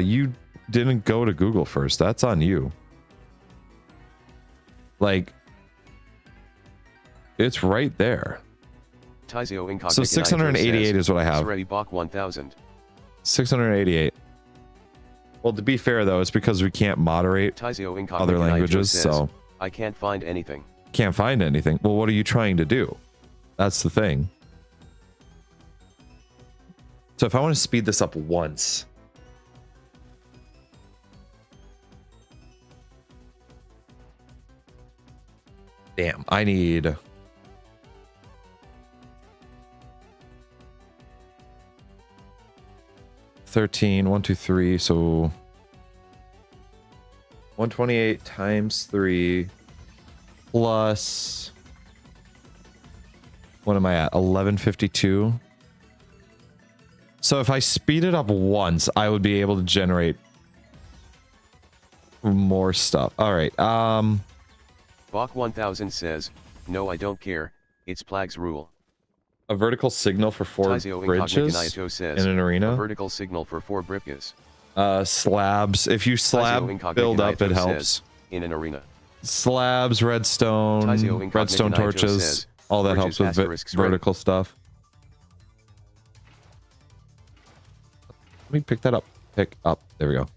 you didn't go to Google first. That's on you. Like, it's right there. So 688 is what I have. Ready Bach 1000. 688. Well, to be fair though, it's because we can't moderate other languages, so I can't find anything. Can't find anything. Well, what are you trying to do? That's the thing. So if I want to speed this up once. Damn, I need 13, 1, 2, 3, so 128 times 3 plus, what am I at? 1152. So if I speed it up once, I would be able to generate more stuff. All right. Bach 1000 says, no, I don't care. It's Plag's rule. A vertical signal for 4 bridges says, in an arena. A vertical signal for 4 brickas. Slabs. If you slab build up, it helps. In an arena. Slabs, redstone torches, says, all that helps with vertical stuff. Let me pick that up. Pick up. There we go.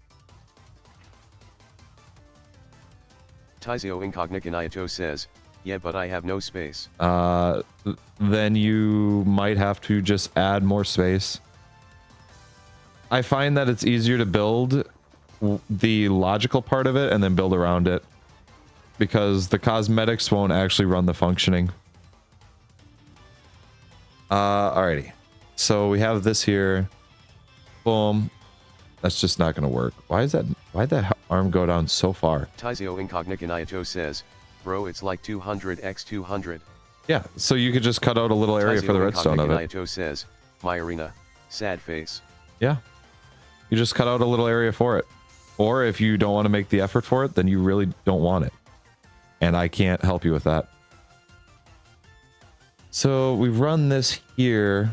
Tizio Incognito says, yeah, but I have no space. Then you might have to just add more space. I find that it's easier to build the logical part of it and then build around it, because the cosmetics won't actually run the functioning. Alrighty. So we have this here. Boom. That's just not going to work. Why'd that arm go down so far? Taizio Incognito says, bro, it's like 200x200. Yeah, so you could just cut out a little area for the redstone of it. Taizio says, my arena, sad face. Yeah. You just cut out a little area for it. Or if you don't want to make the effort for it, then you really don't want it. And I can't help you with that. So we've run this here.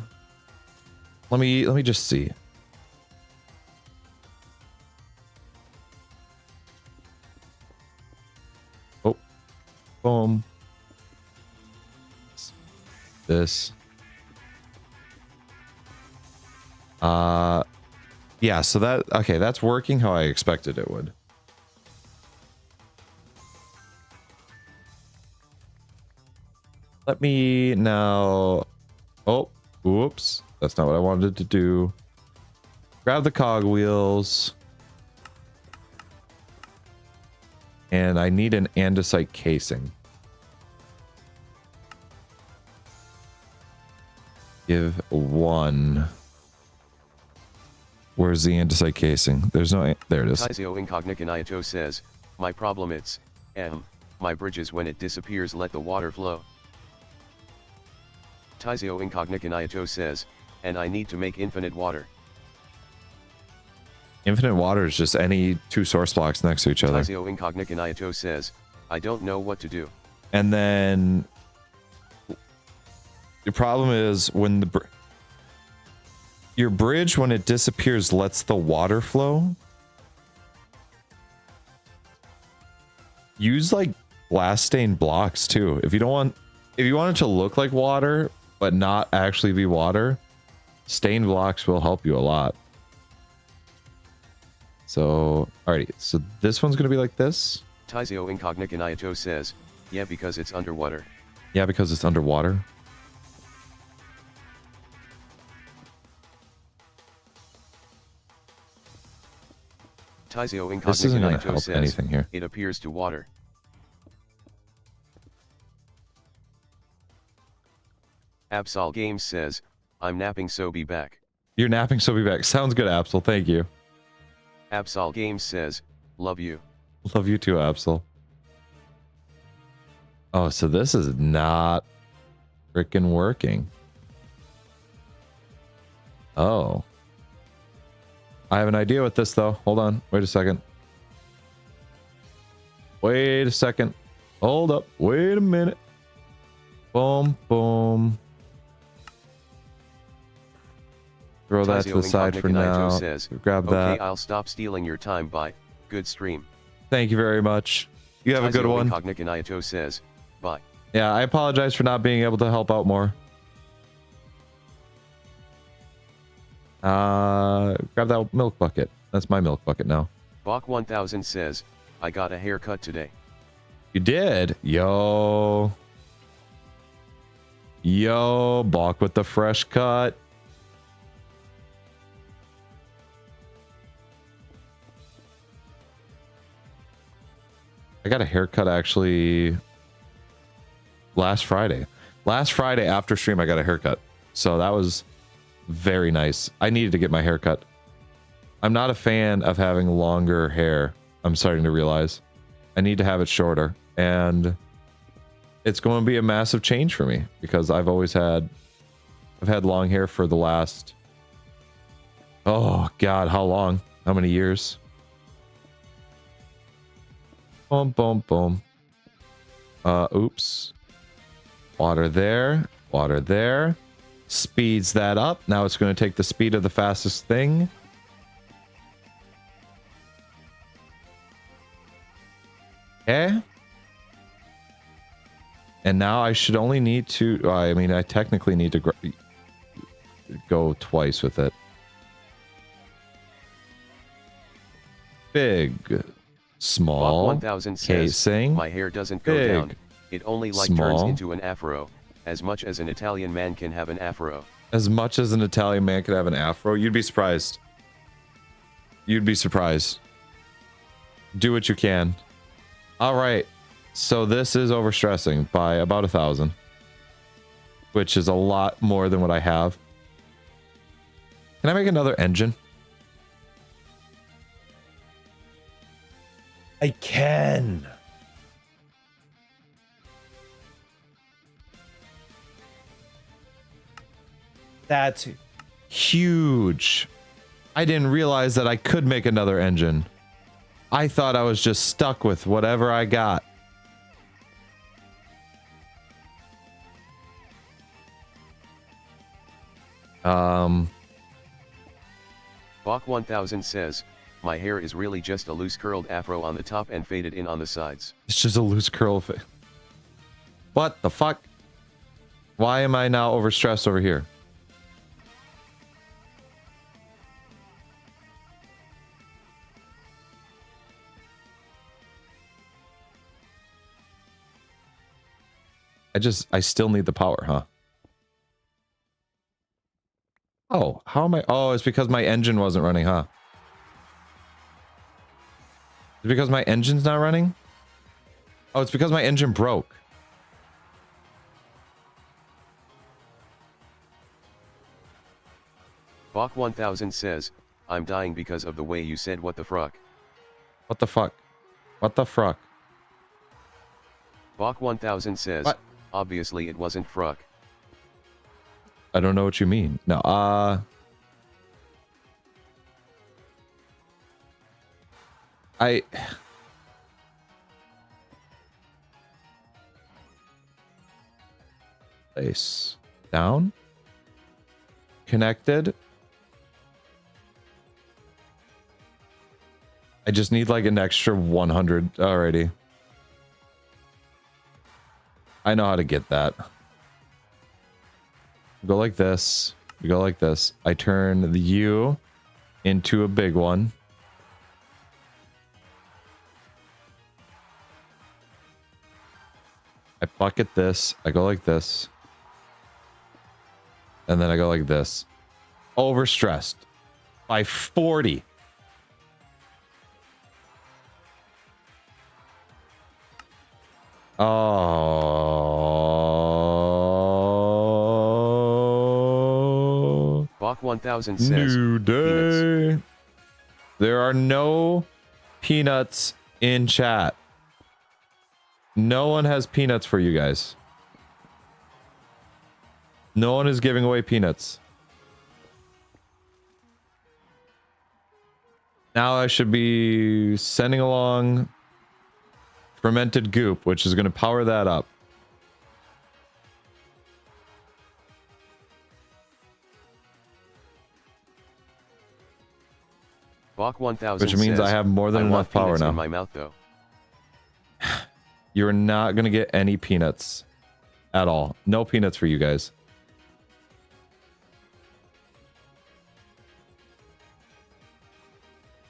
Let me just see. Oh. Boom. This. Yeah, so okay, that's working how I expected it would. Let me now... Oh, whoops. That's not what I wanted to do. Grab the cogwheels. And I need an andesite casing. Give one. Where's the andesite casing? There's no... There it is. Taizio Incognito says, my problem it's, my bridges when it disappears let the water flow. Taizio Incognito says, and I need to make infinite water. Infinite water is just any two source blocks next to each other. Taizio Incognito says, I don't know what to do. And then... The problem is when your bridge, when it disappears, lets the water flow. Use like glass stained blocks too. If you want it to look like water, but not actually be water, stained blocks will help you a lot. So, alrighty. So this one's going to be like this. Taizio Incognito says, yeah, because it's underwater. Yeah, because it's underwater. Taizio This isn't going to Incognito help says, anything here. it appears to water. Absol Games says, I'm napping so be back. You're napping, so be back. Sounds good, Absol. Thank you. Absol Games says, love you. Love you too, Absol. Oh, so this is not freaking working. Oh. I have an idea with this, though. Hold on. Wait a second. Wait a second. Hold up. Wait a minute. Boom, boom. Throw that to the side for now. Says, grab that. Okay, I'll stop stealing your time. Bye. Good stream. Thank you very much. You have a good one. Incognito says, bye. Yeah, I apologize for not being able to help out more. Grab that milk bucket. That's my milk bucket now. Bach 1000 says, I got a haircut today. You did? Yo. Yo, Bach with the fresh cut. I got a haircut actually last Friday. Last Friday after stream, I got a haircut. So that was very nice. I needed to get my hair cut. I'm not a fan of having longer hair. I'm starting to realize I need to have it shorter, and it's going to be a massive change for me because I've had long hair for the last, oh God, how long? How many years? Boom, boom, boom. Oops. Water there. Water there. Speeds that up. Now it's going to take the speed of the fastest thing. Okay. And now I should only need to... I mean, I technically need to go twice with it. Big... Small 1000 says, casing. my hair doesn't go big, down. It only like small, turns into an afro. As much as an Italian man can have an afro. As much as an Italian man could have an afro, you'd be surprised. You'd be surprised. Do what you can. All right. So this is overstressing by about 1,000, which is a lot more than what I have. Can I make another engine? I can. That's huge. I didn't realize that I could make another engine. I thought I was just stuck with whatever I got. Bach 1000 says, my hair is really just a loose curled afro on the top and faded in on the sides. It's just a loose curl. What the fuck? Why am I now overstressed over here? I still need the power, huh? Oh, how am I? Oh, it's because my engine wasn't running, huh? It's because my engine's not running? Oh, it's because my engine broke. Bach 1000 says, I'm dying because of the way you said what the fruck. What the fuck? What the fruck? Bach 1000 says, what? Obviously it wasn't fruck. I don't know what you mean. No, place down, connected. I just need like an extra 100 already. I know how to get that. Go like this. We go like this. I turn the U into a big one. I bucket this. I go like this. And then I go like this. Overstressed by 40. Oh. Bach 1000 says, New day. Peanuts. There are no peanuts in chat. No one has peanuts for you guys. No one is giving away peanuts. Now I should be sending along fermented goop, which is going to power that up. Bach 1000 which means says, I have more than enough power now. In my mouth, though. You're not going to get any peanuts at all. No peanuts for you guys.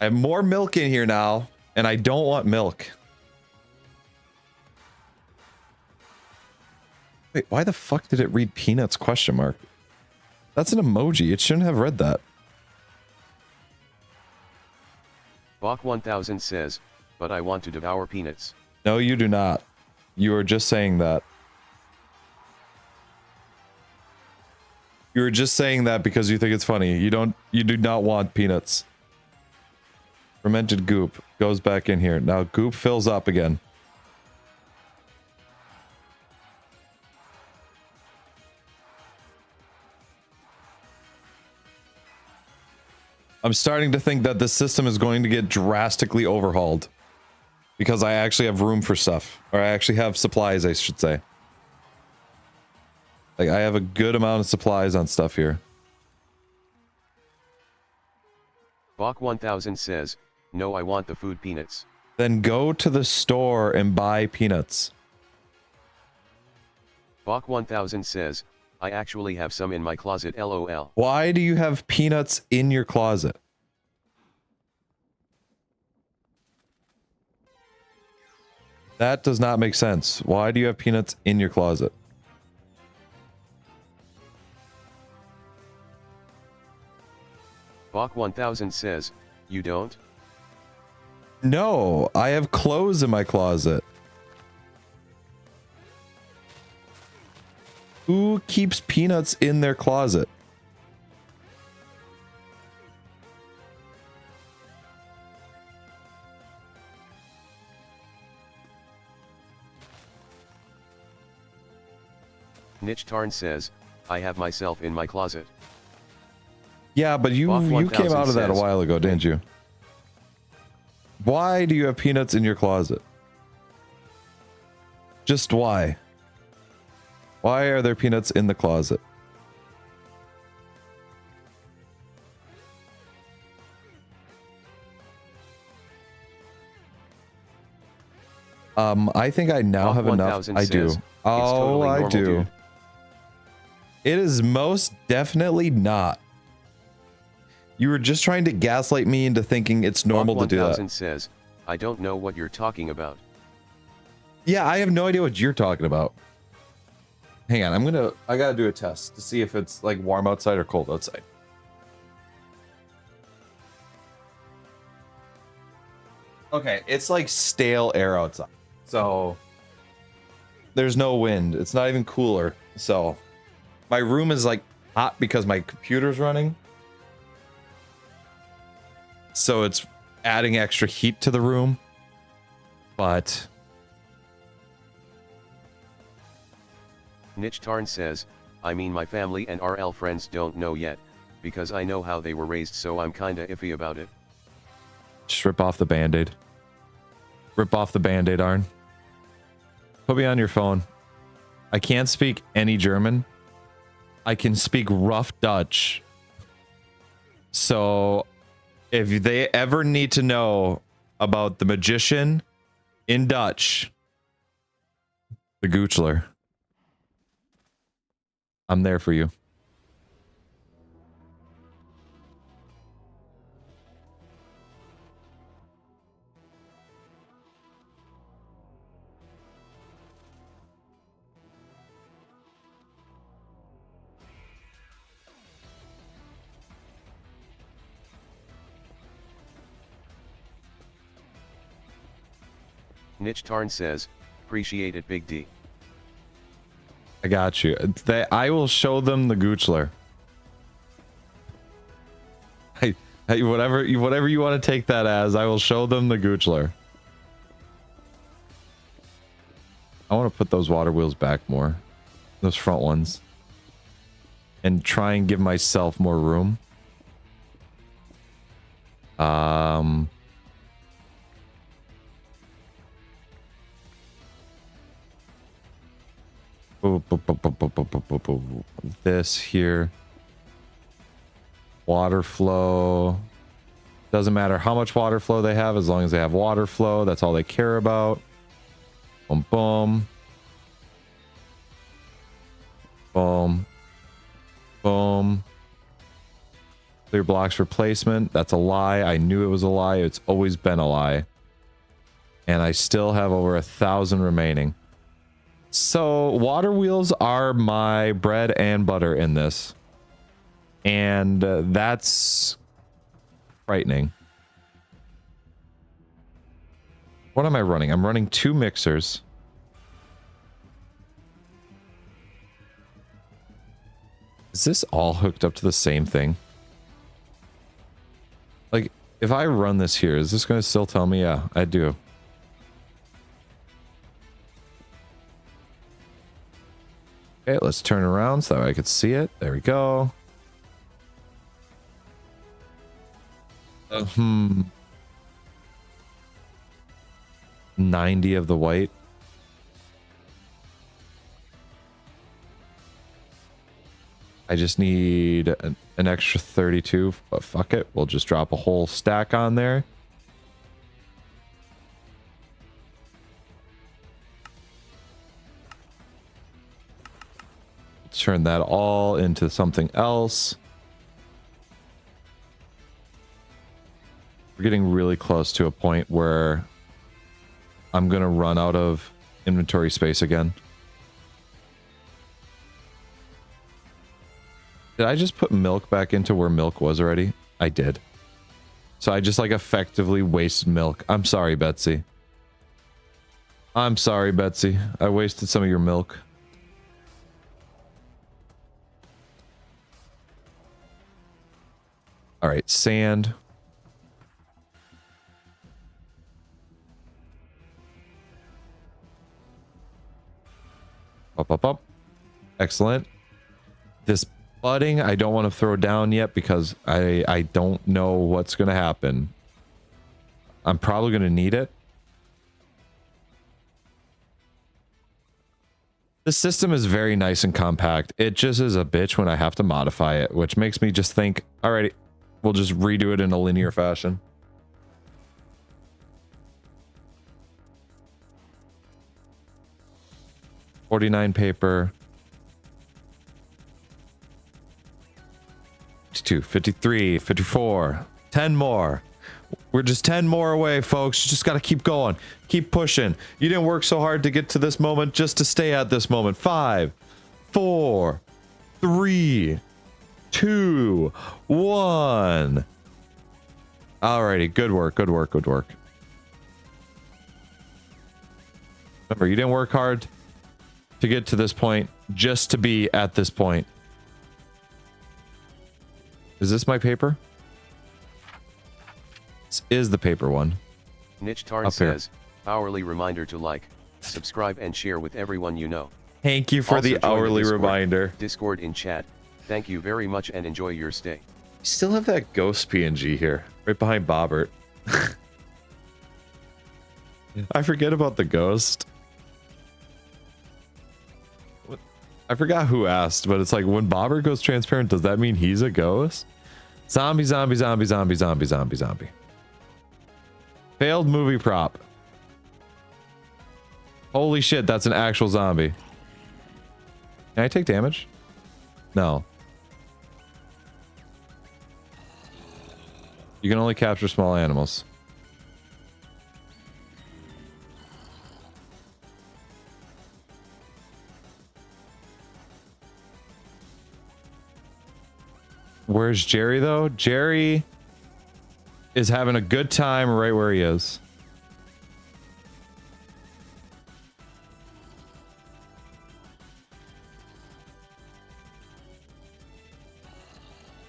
I have more milk in here now, and I don't want milk. Wait, why the fuck did it read peanuts question mark? That's an emoji. It shouldn't have read that. Bach 1000 says, but I want to devour peanuts. No, you do not. You are just saying that. You are just saying that because you think it's funny. You do not want peanuts. Fermented goop goes back in here. Now goop fills up again. I'm starting to think that this system is going to get drastically overhauled. Because I actually have room for stuff. Or I actually have supplies, I should say. Like, I have a good amount of supplies on stuff here. Bach 1000 says, no, I want the food peanuts. Then go to the store and buy peanuts. Bach 1000 says, I actually have some in my closet, lol. Why do you have peanuts in your closet? That does not make sense. Why do you have peanuts in your closet? Bach 1000 says, You don't? No, I have clothes in my closet. Who keeps peanuts in their closet? Niche Tarn says, I have myself in my closet. Yeah, but you came out of that a while ago, didn't you? Why do you have peanuts in your closet? Just why? Why are there peanuts in the closet? I think I now have enough. I do. Oh, I do. It is most definitely not. You were just trying to gaslight me into thinking it's normal to do that. Says, I don't know what you're talking about. Yeah, I have no idea what you're talking about. Hang on, I gotta do a test to see if it's like warm outside or cold outside. Okay, it's like stale air outside. So there's no wind. It's not even cooler. So my room is like hot because my computer's running. So it's adding extra heat to the room. But Niche Tarn says, I mean my family and RL friends don't know yet, because I know how they were raised, so I'm kinda iffy about it. Just rip off the band-aid. Rip off the band-aid, Arn. Put me on your phone. I can't speak any German. I can speak rough Dutch. So if they ever need to know about the magician in Dutch, the Goochler, I'm there for you. Niche Tarn says, appreciate it, Big D. I got you. I will show them the Goochler. Hey, whatever you want to take that as, I will show them the Goochler. I want to put those water wheels back more. Those front ones. And try and give myself more room. This here. Water flow. Doesn't matter how much water flow they have, as long as they have water flow. That's all they care about. Boom, boom. Boom. Boom. Clear blocks replacement. That's a lie. I knew it was a lie. It's always been a lie. And I still have over 1,000 remaining. So water wheels are my bread and butter in this. And that's frightening. What am I running? I'm running 2 mixers. Is this all hooked up to the same thing? Like, if I run this here, is this going to still tell me? Yeah, I do. Okay, let's turn around so I could see it. There we go. 90 of the white. I just need an extra 32, but fuck it. We'll just drop a whole stack on there. Turn that all into something else. We're getting really close to a point where I'm going to run out of inventory space again. Did I just put milk back into where milk was already? I did. So I just like effectively wasted milk. I'm sorry, Betsy. I'm sorry, Betsy. I wasted some of your milk. All right, sand. Up, up, up. Excellent. This budding, I don't want to throw down yet because I don't know what's going to happen. I'm probably going to need it. The system is very nice and compact. It just is a bitch when I have to modify it, which makes me just think, alrighty, we'll just redo it in a linear fashion. $49 paper. 52, 53, 54. 10 more. We're just 10 more away, folks. You just got to keep going. Keep pushing. You didn't work so hard to get to this moment just to stay at this moment. 5, 4, 3, 2, 1. Alrighty. Good work. Good work. Good work. Remember, you didn't work hard to get to this point just to be at this point. Is this my paper? This is the paper one. Niche Tarn says, hourly reminder to like, subscribe and share with everyone you know. Thank you for Also the join hourly Discord, reminder. Discord in chat. Thank you very much and enjoy your stay. Still have that ghost PNG here, right behind Bobbert. I forget about the ghost. I forgot who asked, but it's like when Bobbert goes transparent, does that mean he's a ghost? Zombie, zombie, zombie, zombie, zombie, zombie, zombie. Failed movie prop. Holy shit, that's an actual zombie. Can I take damage? No. You can only capture small animals. Where's Jerry, though? Jerry is having a good time right where he is.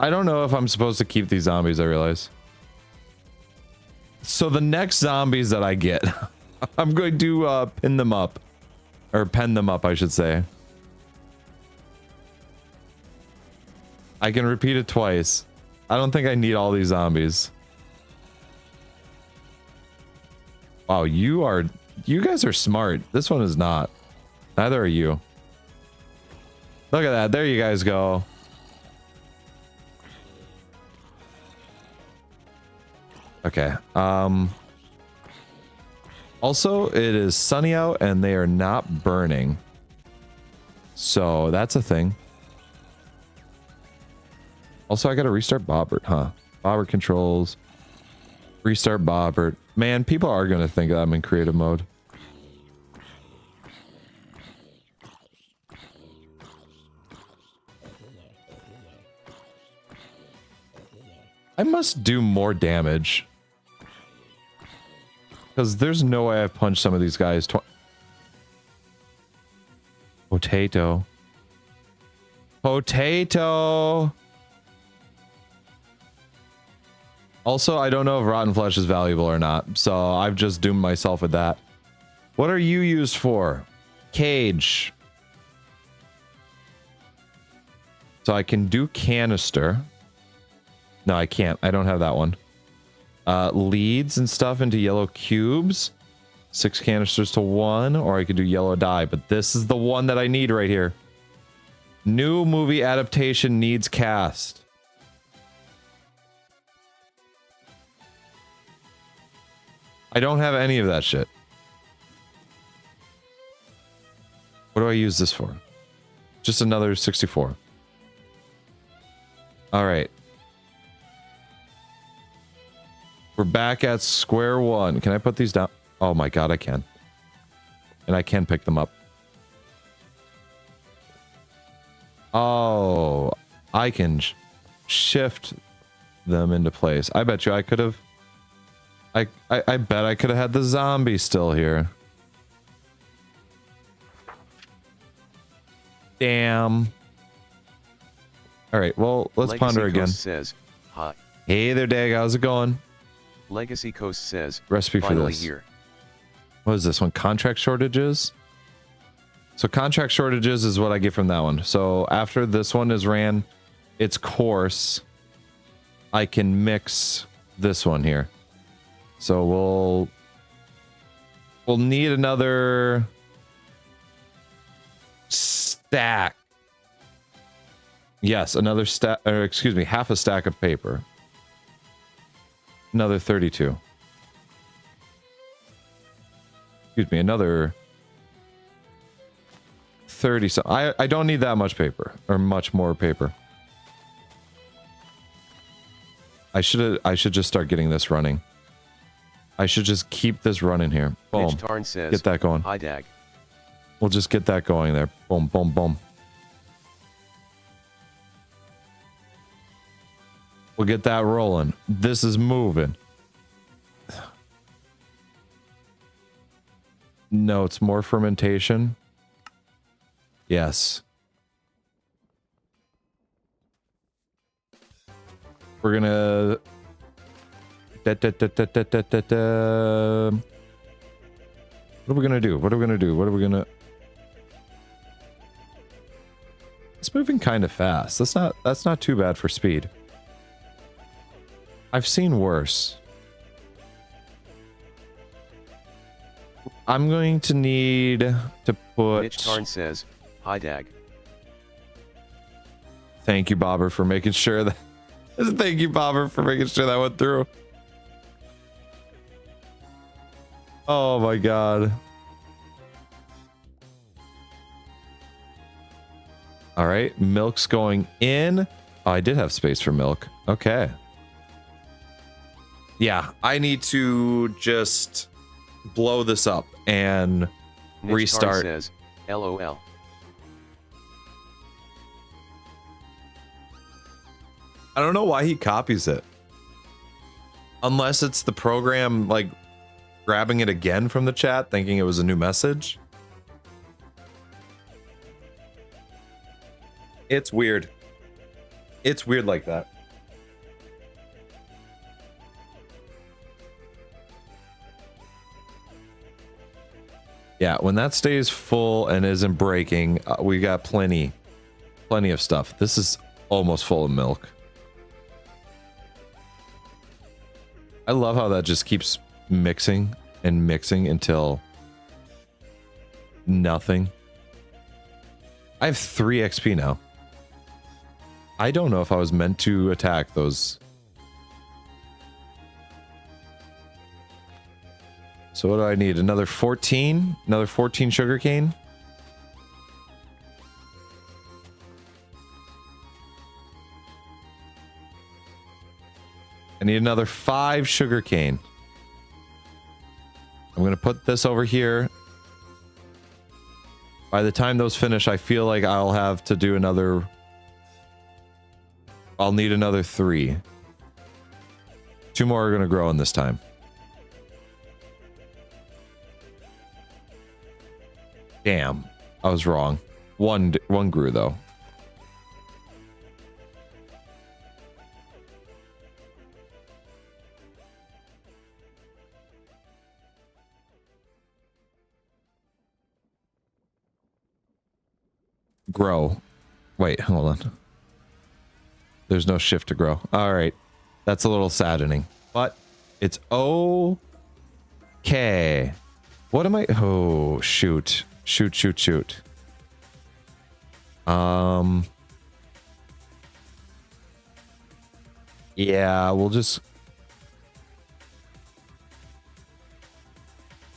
I don't know if I'm supposed to keep these zombies, I realize. So the next zombies that I get, I'm going to pin them up. Or pen them up, I should say. I can repeat it twice. I don't think I need all these zombies. Wow, you guys are smart. This one is not. Neither are you. Look at that. There you guys go. Okay. Also, it is sunny out and they are not burning. So that's a thing. Also, I gotta restart Bobbert, huh? Bobbert controls. Restart Bobbert. Man, people are gonna think I'm in creative mode. I must do more damage. Because there's no way I've punched some of these guys. Potato. Potato! Also, I don't know if rotten flesh is valuable or not, so I've just doomed myself with that. What are you used for? Cage. So I can do canister. No, I can't. I don't have that one. Leads and stuff into yellow cubes. 6 canisters to 1, or I could do yellow dye, but this is the one that I need right here. New movie adaptation needs cast. I don't have any of that shit. What do I use this for? Just another 64. All right. We're back at square one. Can I put these down? Oh my god, I can. And I can pick them up. Oh, I can shift them into place. I bet you I could have... I bet I could have had the zombie still here. Damn. All right, well, let's Legacy ponder again. Coast says, hi. Hey there, Dag. How's it going? Legacy Coast says, Recipe for finally this. here. What is this one? Contract shortages? So contract shortages is what I get from that one. So after this one is ran its course, I can mix this one here. So we'll need another stack. Yes, another stack, or excuse me, half a stack of paper. Another 32. Excuse me, another 30. So I don't need that much paper, or much more paper. I should just start getting this running. I should just keep this running here. Boom. Mitch Tarn says, get that going. hi, Dag. We'll just get that going there. Boom, boom, boom. We'll get that rolling. This is moving. No, it's more fermentation. Yes. We're gonna... What are we gonna do? What are we gonna do? What are we gonna... It's moving kind of fast. That's not too bad for speed. I've seen worse. I'm going to need to put... Mitch Tarn says, hi, Dag. Thank you, Bobber, for making sure that... Thank you, Bobber, for making sure that went through. Oh my god. All right, milk's going in. Oh, I did have space for milk. Okay. Yeah, I need to just blow this up and Mitch restart. Tarn says, LOL. I don't know why he copies it. Unless it's the program, like, grabbing it again from the chat, thinking it was a new message. It's weird. It's weird like that. Yeah, when that stays full and isn't breaking, we got plenty of stuff. This is almost full of milk. I love how that just keeps mixing and mixing until nothing. I have 3 XP now. I don't know if I was meant to attack those. So what do I need? Another 14? Another 14 sugarcane? I need another 5 sugarcane. I'm going to put this over here. By the time those finish, I feel like I'll have to do another... I'll need another 3. 2 more are going to grow in this time. Damn, I was wrong. One grew though. Grow. Wait, hold on. There's no shift to grow. All right. That's a little saddening, but it's okay. What am I? Oh, shoot. Shoot. Yeah,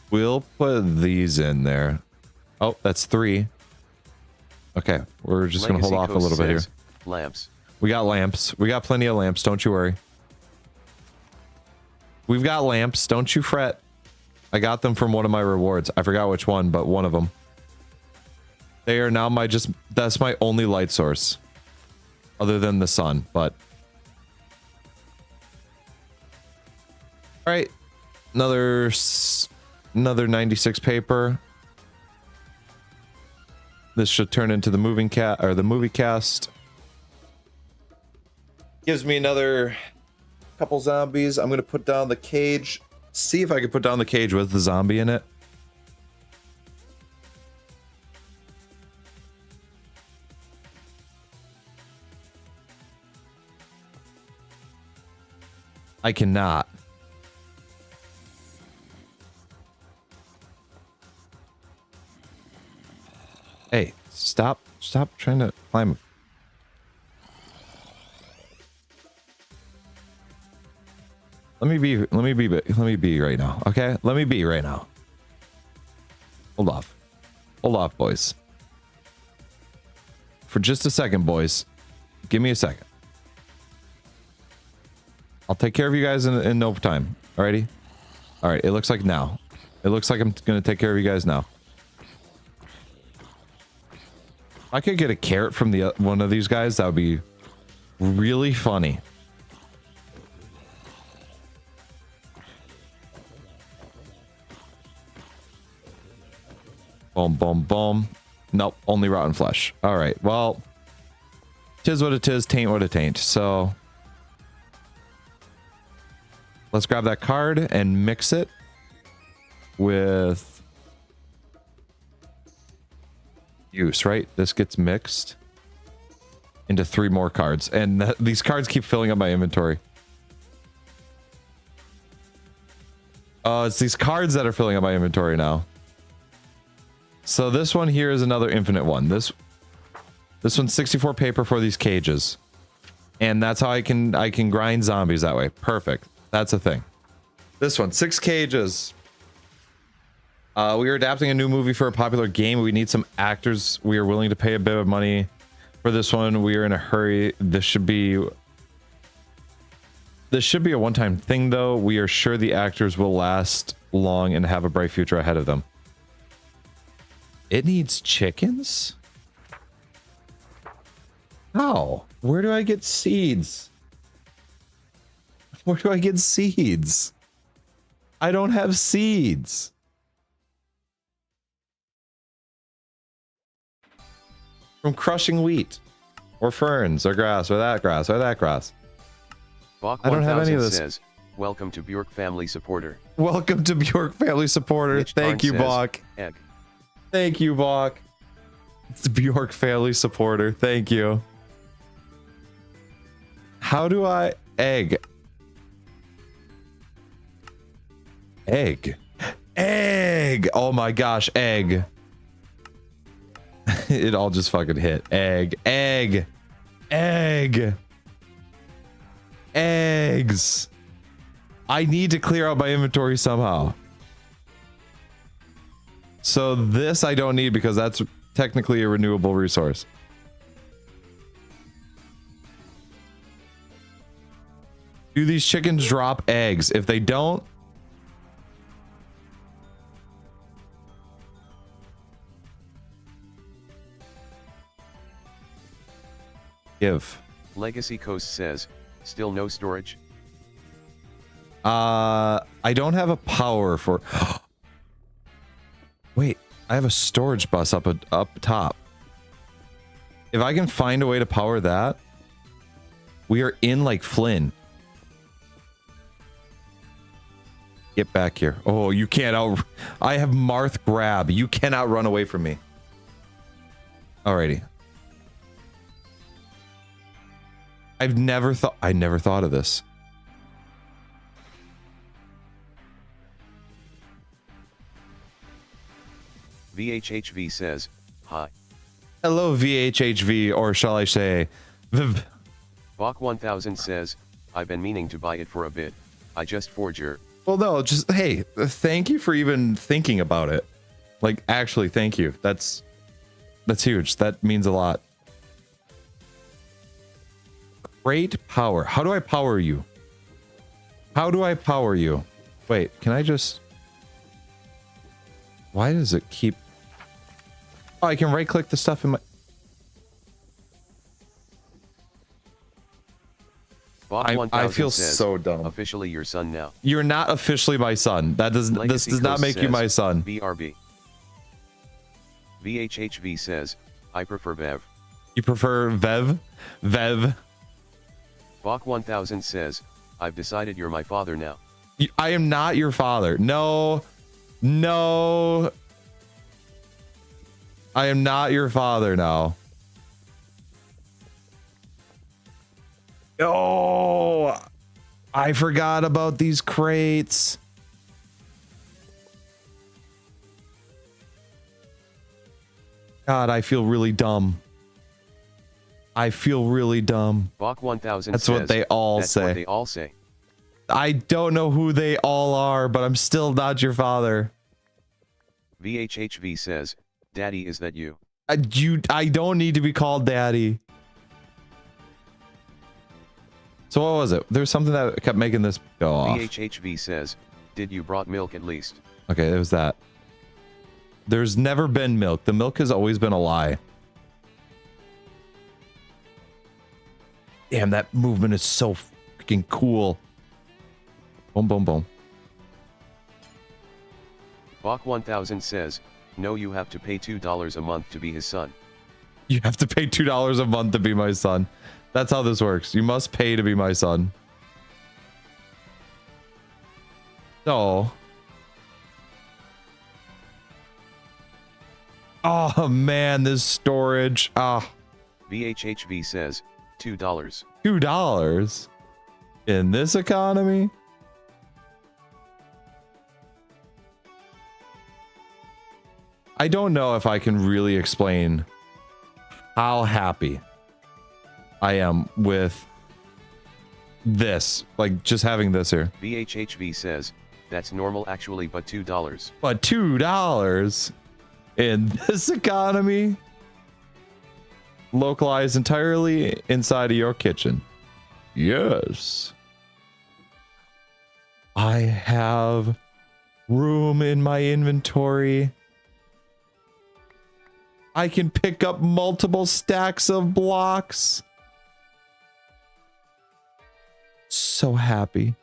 we'll put these in there. Oh, that's 3. Okay, we're just going to hold off a little bit here. Lamps. We got lamps. We got plenty of lamps. Don't you worry. We've got lamps. Don't you fret. I got them from one of my rewards. I forgot which one, but one of them. They are now that's my only light source. Other than the sun, but... All right, another 96 paper. This should turn into the movie cast. Gives me another couple zombies. I'm gonna put down the cage. See if I can put down the cage with the zombie in it. I cannot. Hey, stop trying to climb. Let me be right now. Okay? Let me be right now. Hold off. Hold off, boys. For just a second, boys. Give me a second. I'll take care of you guys in no time. Alrighty? Alright, it looks like now. It looks like I'm gonna take care of you guys now. If I could get a carrot from the one of these guys, that would be really funny. Boom, boom, boom. Nope, only rotten flesh. All right, well, tis what it is, taint what it ain't. So let's grab that card and mix it with use, right? This gets mixed into 3 more cards, and these cards keep filling up my inventory. Oh, it's these cards that are filling up my inventory now. So this one here is another infinite one. This one's 64 paper for these cages, and that's how I can grind zombies that way. Perfect. That's a thing. This one, 6 cages. We are adapting a new movie for a popular game. We need some actors. We are willing to pay a bit of money for this one. We are in a hurry. This should be a one-time thing, though. We are sure the actors will last long and have a bright future ahead of them. It needs chickens? How? Where do I get seeds? Where do I get seeds? I don't have seeds. From crushing wheat, or ferns, or grass, or that grass, or that grass. Bach I don't have any of this. Says, welcome to Bjork Family Supporter. Welcome to Bjork Family Supporter. Mitch Thank you, says, Bach. Egg. Thank you, Bach. It's Bjork Family Supporter. Thank you. How do I... Egg. Egg. Egg! Oh my gosh, egg. It all just fucking hit. Egg. Egg. Egg. Eggs. I need to clear out my inventory somehow. So this I don't need because that's technically a renewable resource. Do these chickens drop eggs? If they don't... Give. Legacy Coast says, still no storage? I don't have a power for... Wait, I have a storage bus up top. If I can find a way to power that, we are in like Flynn. Get back here. Oh, you can't out... I have Marth grab. You cannot run away from me. Alrighty. I never thought of this. VHHV says, hi. Hello, VHHV, or shall I say... Bach 1000 says, I've been meaning to buy it for a bit. I just forge your... Well, no, just, hey, thank you for even thinking about it. Like, actually, thank you. That's huge. That means a lot. Great power. How do I power you? How do I power you? Wait, can I just... Why does it keep... Oh, I can right-click the stuff in my... Bach I 1000 feel says, so dumb. officially your son now. You're not officially my son. This does not make you my son. BRB. VHHV says, I prefer Vev. You prefer Vev? Vev. Bach 1000 says, I've decided you're my father now. I am not your father. No. No. I am not your father now. Oh, I forgot about these crates. God, I feel really dumb. I feel really dumb. Bach 1000 That's says, what they all that's say. what they all say. I don't know who they all are, but I'm still not your father. VHHV says, Daddy, is that you? I don't need to be called Daddy. So what was it? There's something that kept making this go off. VHHV says, did you brought milk at least? Okay, it was that. There's never been milk. The milk has always been a lie. Damn, that movement is so freaking cool. Boom, boom, boom. Bach 1000 says, no, you have to pay $2 a month to be his son. You have to pay $2 a month to be my son. That's how this works. You must pay to be my son. No. Oh man, this storage. Ah. VHHV says, $2. $2 in this economy? I don't know if I can really explain how happy I am with this, like just having this here. VHHV says, that's normal actually, but $2. But $2 in this economy, localized entirely inside of your kitchen. Yes. I have room in my inventory. I can pick up multiple stacks of blocks. So happy.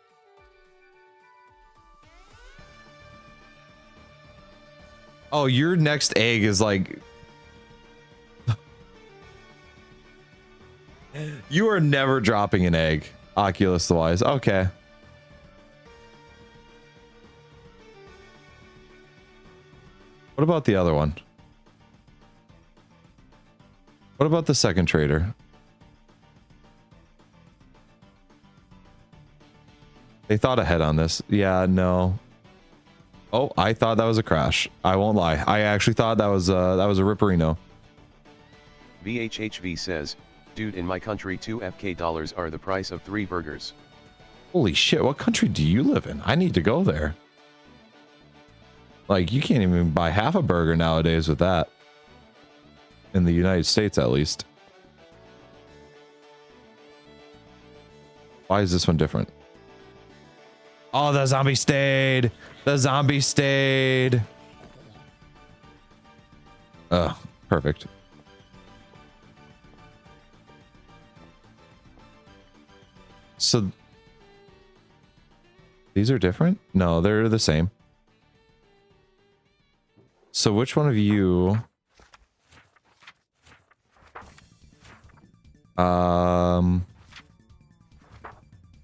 Oh, your next egg is like... You are never dropping an egg, Oculus wise. Okay. What about the other one? What about the second trader? They thought ahead on this. Yeah, no. Oh, I thought that was a crash. I won't lie. I actually thought that was a Ripperino. VHHV says, dude, in my country, 2 FK dollars are the price of 3 burgers. Holy shit, what country do you live in? I need to go there. Like, you can't even buy half a burger nowadays with that. In the United States, at least. Why is this one different? Oh, the zombie stayed. The zombie stayed. Oh, perfect. So these are different? No, they're the same. So which one of you...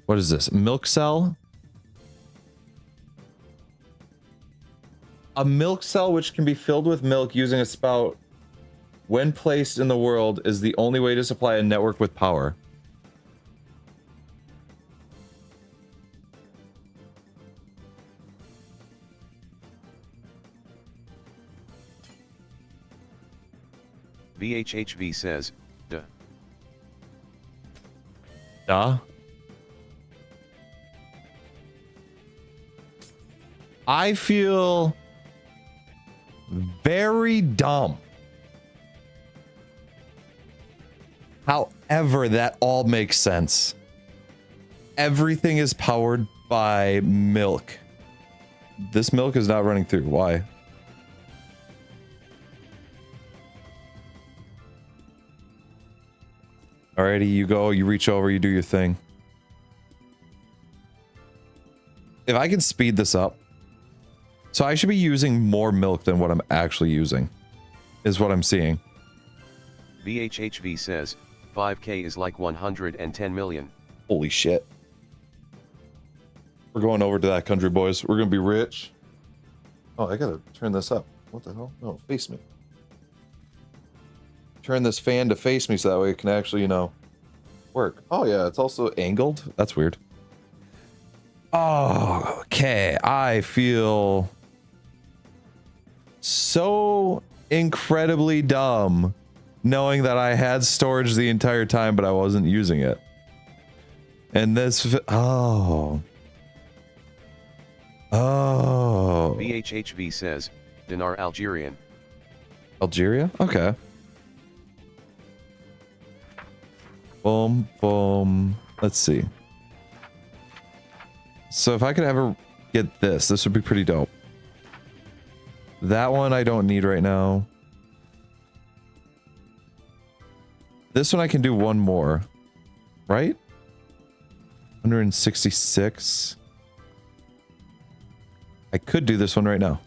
What is this? Milk cell? A milk cell which can be filled with milk using a spout when placed in the world is the only way to supply a network with power. VHHV says, duh. Duh. I feel very dumb. However, that all makes sense. Everything is powered by milk. This milk is not running through. Why? Alrighty, you go, you reach over, you do your thing. if I can speed this up. So I should be using more milk than what I'm actually using, is what I'm seeing. VHHV says, 5K is like 110 million. Holy shit. We're going over to that country, boys. We're going to be rich. Oh, I got to turn this up. What the hell? No, face me. Turn this fan to face me so that way it can actually, you know, work. Oh, yeah, it's also angled. That's weird. Oh, okay. I feel so incredibly dumb knowing that I had storage the entire time, but I wasn't using it. And this, oh. VHHV says, dinar Algerian. Algeria? Okay. Boom, boom. Let's see. So if I could ever get this would be pretty dope. That one I don't need right now. This one I can do one more. Right? 166. I could do this one right now.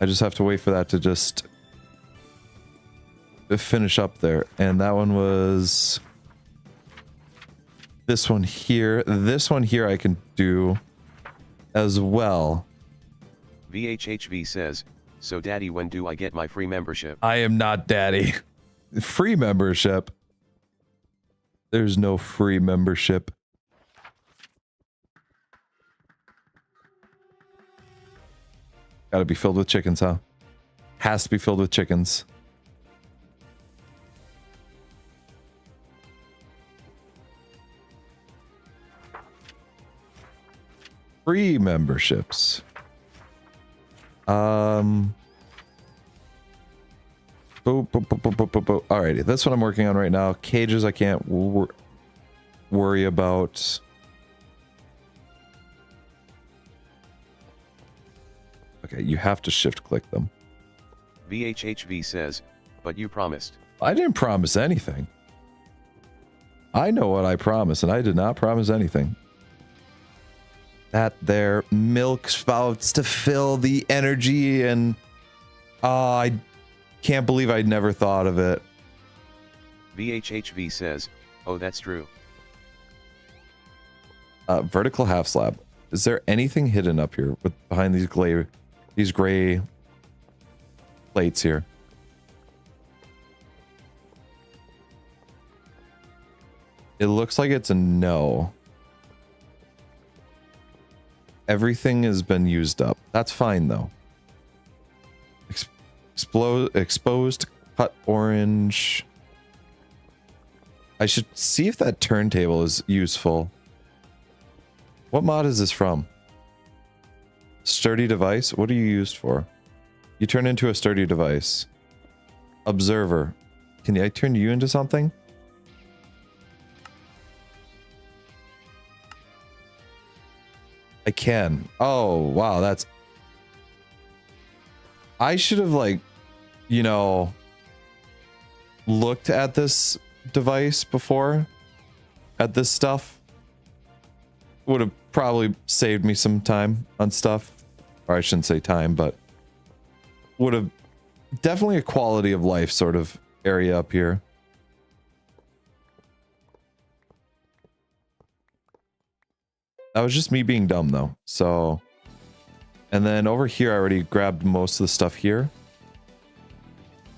I just have to wait for that to just finish up there. And that one was this one here. This one here I can do as well. VHHV says, so daddy, when do I get my free membership? I am not daddy. Free membership? There's no free membership. Gotta be filled with chickens, huh? Has to be filled with chickens. Free memberships. Boop, boop, boop, boop, boop, boop, boop. Alrighty, that's what I'm working on right now. Cages I can't worry about. Okay, you have to shift click them. VHHV says, but you promised. I didn't promise anything. I know what I promised, and I did not promise anything. That there, milk spouts to fill the energy, and I can't believe I'd never thought of it. VHHV says, oh, that's true. Vertical half slab. Is there anything hidden up here with behind these gray plates here? It looks like it's a no. Everything has been used up. That's fine though. Exposed cut orange. I should see if that turntable is useful. What mod is this from? Sturdy device? What are you used for? You turn into a sturdy device. Observer. Can I turn you into something? I can. Oh, wow, that's... I should have, like, you know, looked at this device before. At this stuff. Would have probably saved me some time on stuff. Or I shouldn't say time, but... would have... definitely a quality of life sort of area up here. That was just me being dumb, though. So, and then over here, I already grabbed most of the stuff here.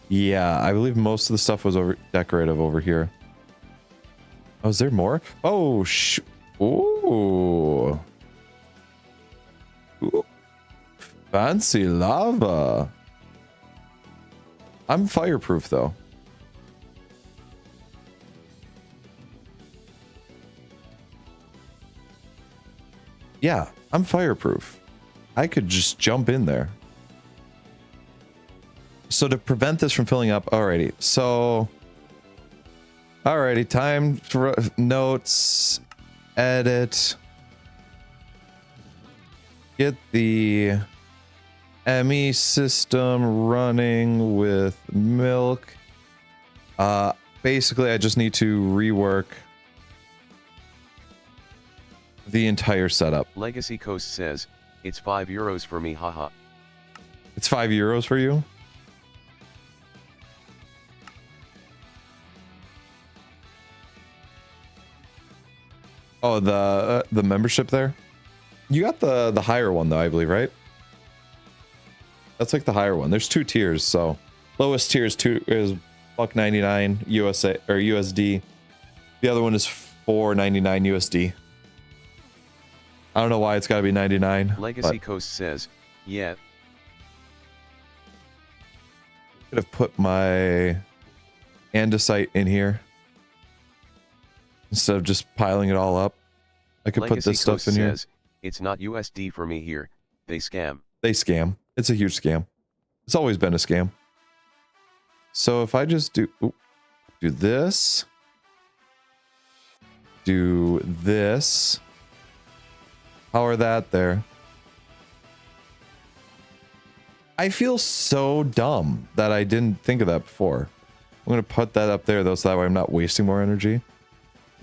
Yeah, I believe most of the stuff was decorative over here. Oh, is there more? Oh, ooh. Ooh. Fancy lava. I'm fireproof, though. Yeah, I'm fireproof. I could just jump in there. So to prevent this from filling up, alrighty. So, alrighty, time for notes, edit, get the ME system running with milk. Basically, I just need to rework the entire setup. Legacy Coast says, it's €5 for me, haha. It's €5 for you? Oh, the membership there? You got the higher one though, I believe, right? That's like the higher one. There's 2 tiers, so lowest tier is $1.99 USA or USD. The other one is $4.99 USD. I don't know why it's got to be 99. Legacy Coast says, yeah. Could have put my andesite in here instead of just piling it all up. I could put this stuff in here. It's not USD for me here. They scam. They scam. It's a huge scam. It's always been a scam. So if I just do this, do this, power that there. I feel so dumb that I didn't think of that before. I'm going to put that up there though, so that way I'm not wasting more energy.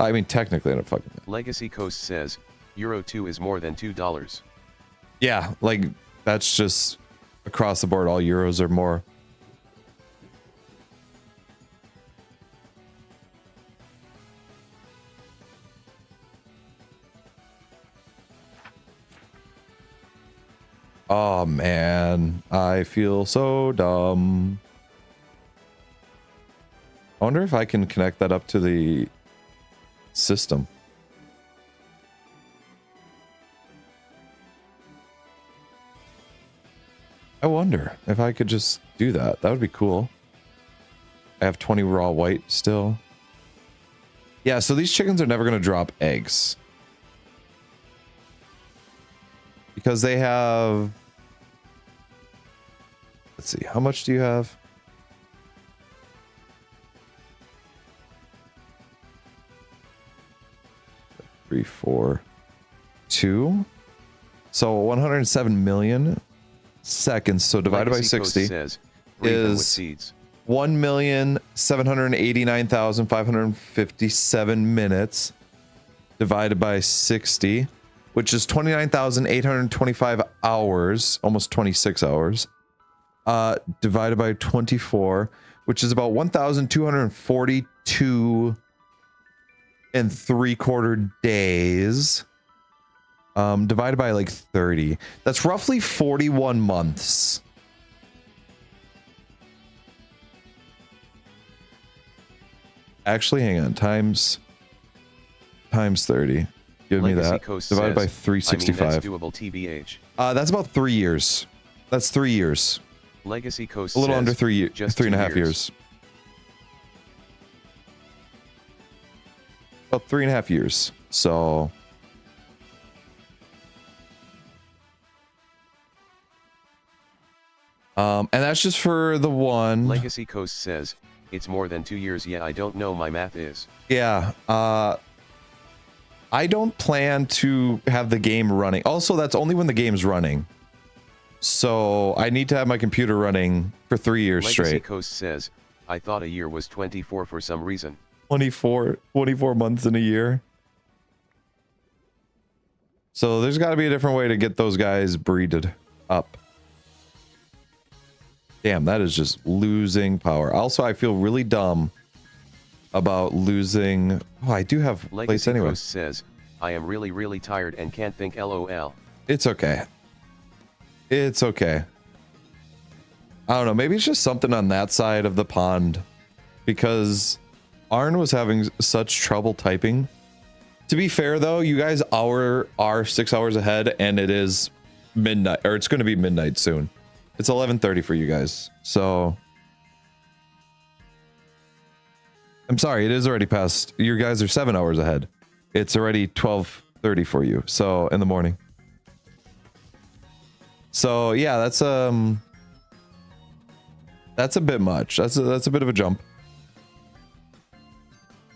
I mean, technically, I don't fucking know. Legacy Coast says, Euro 2 is more than $2. Yeah, like, that's just across the board. All euros are more. Oh, man. I feel so dumb. I wonder if I can connect that up to the system. I wonder if I could just do that. That would be cool. I have 20 raw white still. Yeah, so these chickens are never going to drop eggs. Because they have... Let's see, how much do you have? Three, 4, 2. So 107 million seconds. So divided by 60 says, is 1,789,557 minutes divided by 60, which is 29,825 hours, almost 26 hours, divided by 24, which is about 1,242 and 3/4 days, divided by like 30. That's roughly 41 months. Actually, hang on. Times 30. Give me that. Divided by 365. I mean, that's doable, TBH. That's about 3 years. That's 3 years. Legacy Coast a little says, under 3 years. Just 3.5 years. About 3.5 years. So and that's just for the one. Legacy Coast says, it's more than 2 years. Yeah, I don't know, my math is. Yeah, I don't plan to have the game running. Also, that's only when the game's running. So I need to have my computer running for 3 years Legacy straight. Coast says, I thought a year was 24 for some reason. 24 months in a year. So there's got to be a different way to get those guys breeded up. Damn, that is just losing power. Also, I feel really dumb about losing... Oh, I do have plates anyway. Legacy Coast says, I am really, really tired and can't think, LOL. It's okay. It's okay. I don't know. Maybe it's just something on that side of the pond. Because Arn was having such trouble typing. To be fair, though, you guys are 6 hours ahead, and it is midnight. Or it's going to be midnight soon. It's 11:30 for you guys. So... I'm sorry, it is already past. You guys are 7 hours ahead. It's already 12:30 for you. So, in the morning. So, yeah, that's a bit much. That's a bit of a jump.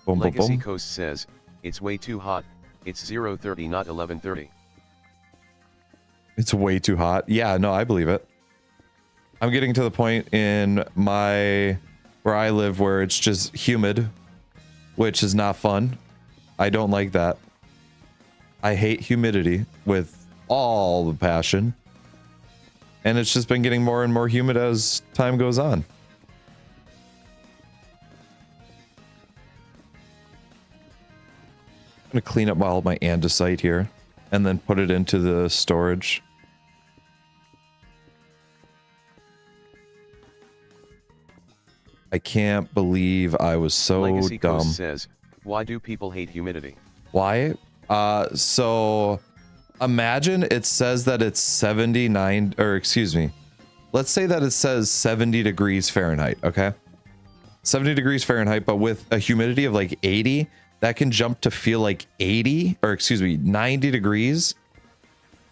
Boom, Legacy boom, boom. Coast says, it's way too hot. It's 0:30, not 11:30. It's way too hot. Yeah, no, I believe it. I'm getting to the point in where I live where it's just humid, which is not fun. I don't like that. I hate humidity with all the passion. And it's just been getting more and more humid as time goes on. I'm going to clean up all my andesite here and then put it into the storage. I can't believe I was so Legacy dumb. Coast says, why do people hate humidity? Why? So imagine it says that it's 79, or excuse me. Let's say that it says 70 degrees Fahrenheit, okay? 70 degrees Fahrenheit, but with a humidity of like 80, that can jump to feel like 80, or excuse me, 90 degrees.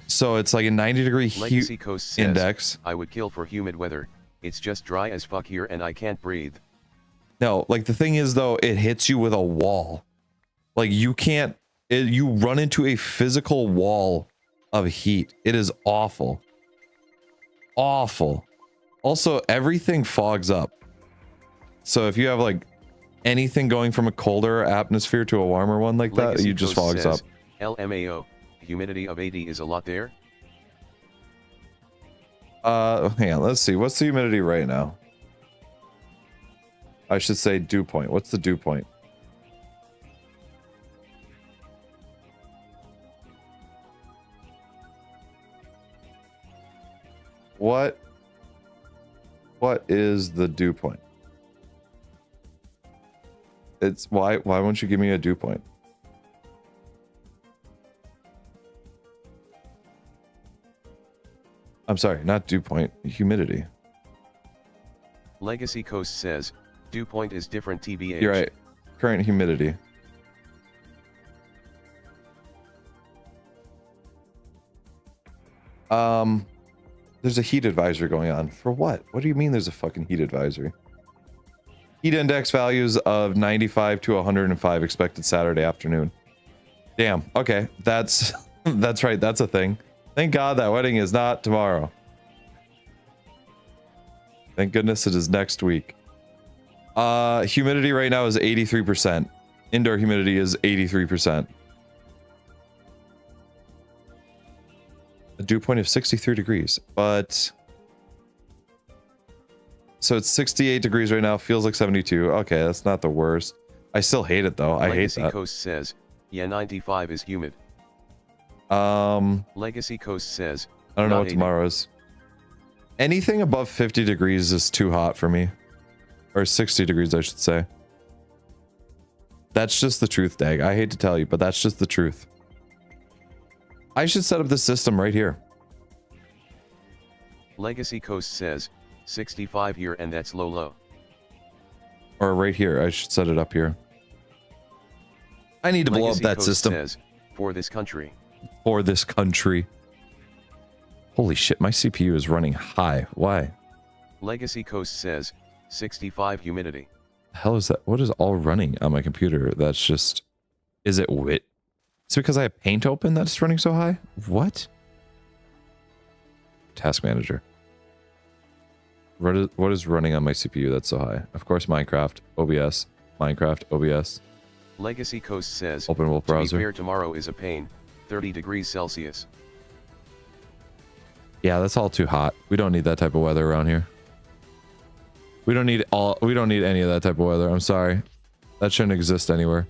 So it's like a 90-degree Legacy Coast says, index. I would kill for humid weather. It's just dry as fuck here and I can't breathe. No, like the thing is though, it hits you with a wall. Like you can't, you run into a physical wall of heat. It is awful. Awful. Also, everything fogs up. So if you have like anything going from a colder atmosphere to a warmer one like that, Legacy you just Coast fogs up. says, LMAO, humidity of 80 is a lot there? Hang on, let's see. What's the humidity right now? I should say dew point. What's the dew point? What is the dew point? It's why won't you give me a dew point? I'm sorry, not dew point, humidity. Legacy Coast says, dew point is different TBH. You're right. Current humidity. There's a heat advisory going on. For what? What do you mean there's a fucking heat advisory? Heat index values of 95 to 105 expected Saturday afternoon. Damn. Okay. That's that's right. That's a thing. Thank God that wedding is not tomorrow. Thank goodness it is next week. Humidity right now is 83%. Indoor humidity is 83%. A dew point of 63 degrees, but so it's 68 degrees right now. Feels like 72. Okay, that's not the worst. I still hate it though. I hate that. Legacy Coast says, yeah, 95 is humid. Legacy Coast says, I don't know not what 80. tomorrow is. Anything above 50 degrees is too hot for me. Or 60 degrees, I should say. That's just the truth, Dag. I hate to tell you, but that's just the truth. I should set up the system right here. Legacy Coast says, 65 here and that's low. Or right here. I should set it up here. I need to blow up Legacy that Coast system. says, for this country. For this country. Holy shit, my CPU is running high. Why? Legacy Coast says, 65 humidity. The hell is that? What is all running on my computer? That's just... Is it wit? It's because I have paint open that's running so high? What? Task manager. What is running on my CPU that's so high? Of course, Minecraft, OBS, Minecraft, OBS. Legacy Coast says, Open Wolf to be browser. fair, tomorrow is a pain, 30 degrees Celsius. Yeah, that's all too hot. We don't need that type of weather around here. We don't need any of that type of weather. I'm sorry. That shouldn't exist anywhere.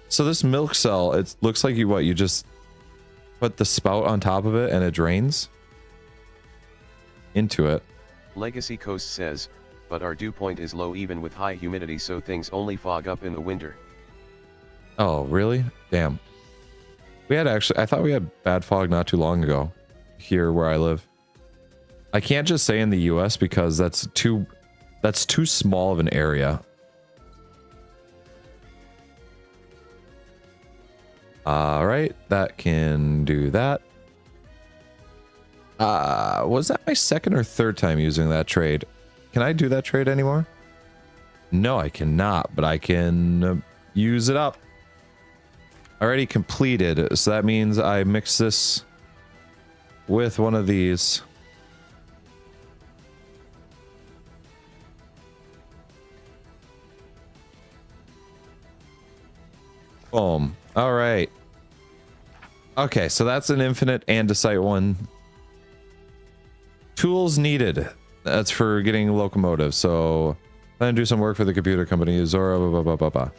So this milk cell, it looks like you just put the spout on top of it and it drains into it. Legacy Coast says, but our dew point is low even with high humidity, so things only fog up in the winter. Oh, really? Damn. I thought we had bad fog not too long ago here where I live. I can't just say in the US because that's too small of an area. All right, that can do that. Was that my second or third time using that trade? Can I do that trade anymore? No, I cannot, but I can use it up. Already completed, so that means I mix this with one of these. Boom. All right. Okay, so that's an infinite andesite one. Tools needed. That's for getting locomotives. So then do some work for the computer company. Zora, blah, blah, blah, blah, blah.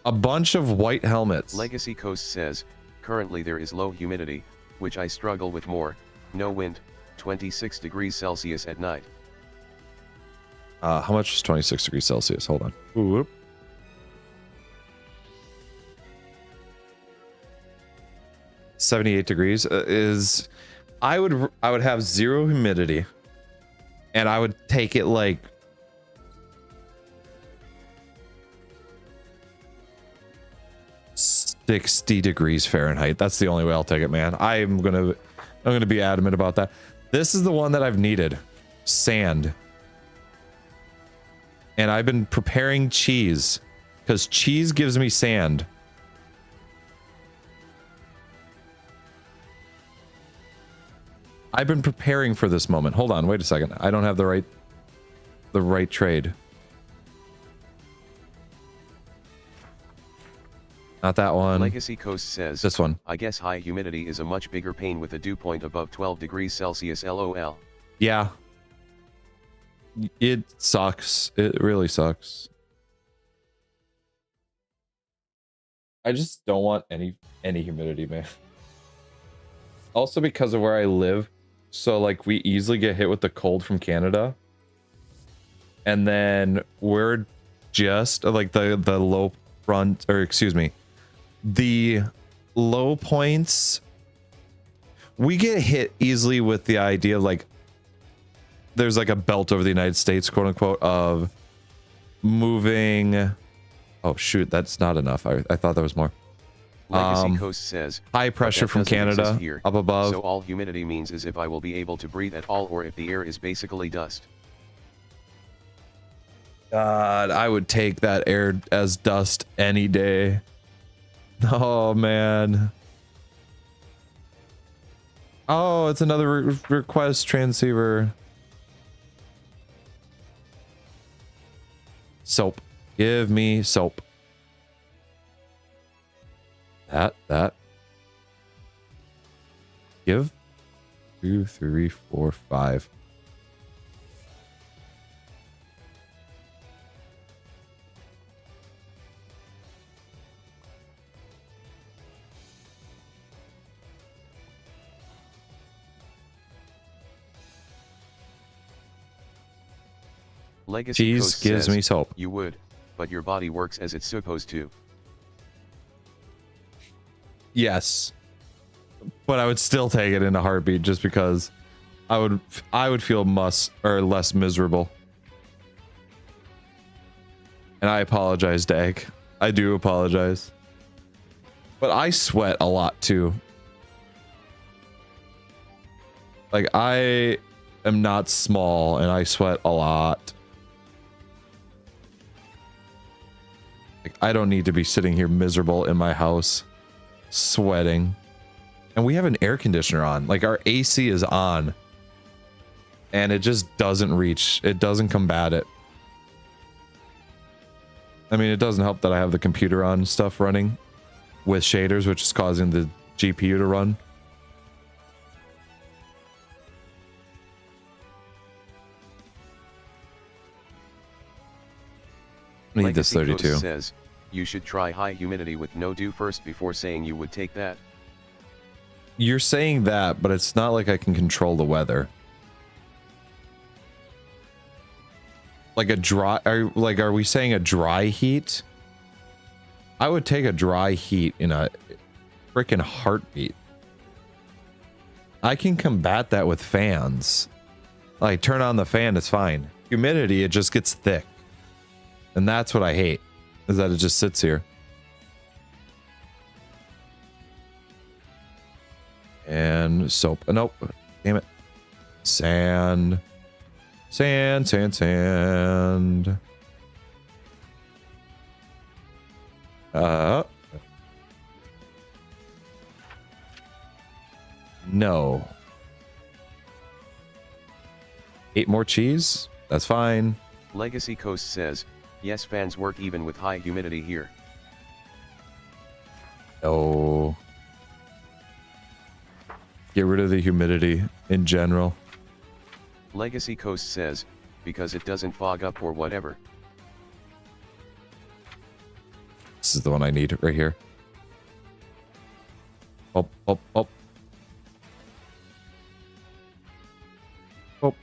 A bunch of white helmets. Legacy Coast says, currently there is low humidity, which I struggle with more, no wind, 26 degrees Celsius at night. How much is 26 degrees Celsius? Hold on. Whoop. 78 degrees is... I would have zero humidity, and I would take it like 60 degrees Fahrenheit. That's the only way I'll take it, man. I'm gonna be adamant about that. This is the one that I've needed. Sand. And I've been preparing cheese because cheese gives me sand. I've been preparing for this moment. Hold on, wait a second. I don't have the right trade. Not that one. Legacy Coast says, this one. I guess high humidity is a much bigger pain with a dew point above 12 degrees Celsius LOL. Yeah. It sucks. It really sucks. I just don't want any humidity, man. Also because of where I live, so like we easily get hit with the cold from Canada. And then we're just like the low front, or excuse me, the low points, we get hit easily with the idea of like there's like a belt over the United States, quote unquote, of moving. Oh shoot, that's not enough. I thought there was more. Legacy Coast says, high pressure from Canada here, up above. So all humidity means is if I will be able to breathe at all, or if the air is basically dust. God, I would take that air as dust any day. Oh man. Oh, it's another request transceiver. Soap. Give me soap. That. Give. 2, 3, 4, 5. Legacy Cheese Coast gives says, me soap. You would, but your body works as it's supposed to. Yes, but I would still take it in a heartbeat just because I would feel less miserable. And I apologize, Dag. I do apologize. But I sweat a lot too. Like I am not small and I sweat a lot. Like I don't need to be sitting here miserable in my house sweating. And we have an air conditioner on. Like our AC is on. And it just doesn't reach. It doesn't combat it. I mean, it doesn't help that I have the computer on stuff running with shaders, which is causing the GPU to run. I need this 32. Says, you should try high humidity with no dew first before saying you would take that. You're saying that, but it's not like I can control the weather. Like a dry, are we saying a dry heat? I would take a dry heat in a freaking heartbeat. I can combat that with fans. Like turn on the fan, it's fine. Humidity, it just gets thick. And that's what I hate, is that it just sits here. And soap. Nope. Damn it. Sand. Sand, sand, sand. No. 8 more cheese? That's fine. Legacy Coast says, yes, fans work even with high humidity here. Oh. Get rid of the humidity in general. Legacy Coast says, because it doesn't fog up or whatever. This is the one I need right here. Oh, oh, oh. Oh.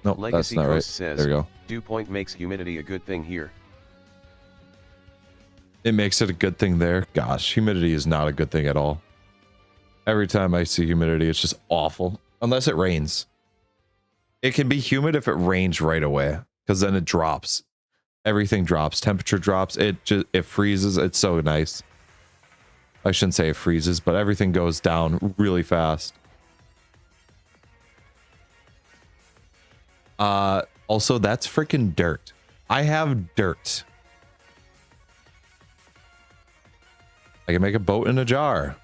Nope, that's Legacy not right. Coast says, there we go. dew point makes humidity a good thing here. It makes it a good thing there. Gosh, humidity is not a good thing at all. Every time I see humidity, it's just awful. Unless it rains. It can be humid if it rains right away, because then it drops. Everything drops. Temperature drops. It freezes. It's so nice. I shouldn't say it freezes, but everything goes down really fast. Also, that's freaking dirt. I have dirt. I can make a boat in a jar.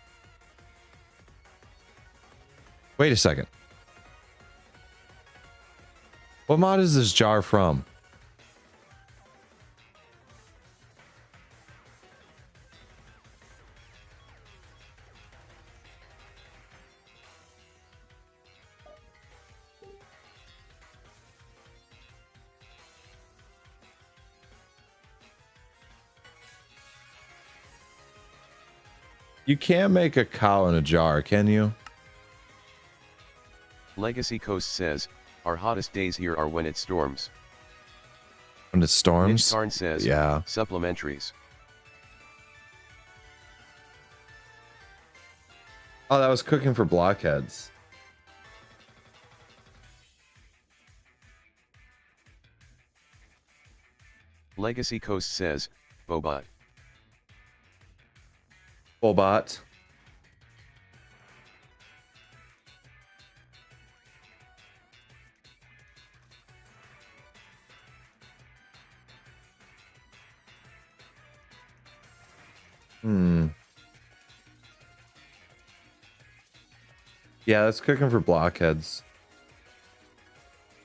Wait a second. What mod is this jar from? You can't make a cow in a jar, can you? Legacy Coast says, our hottest days here are when it storms. When it storms? Mitch Karn says, yeah. Supplementaries. Oh, that was cooking for blockheads. Legacy Coast says, Bobot. Bobot. Yeah, that's cooking for blockheads.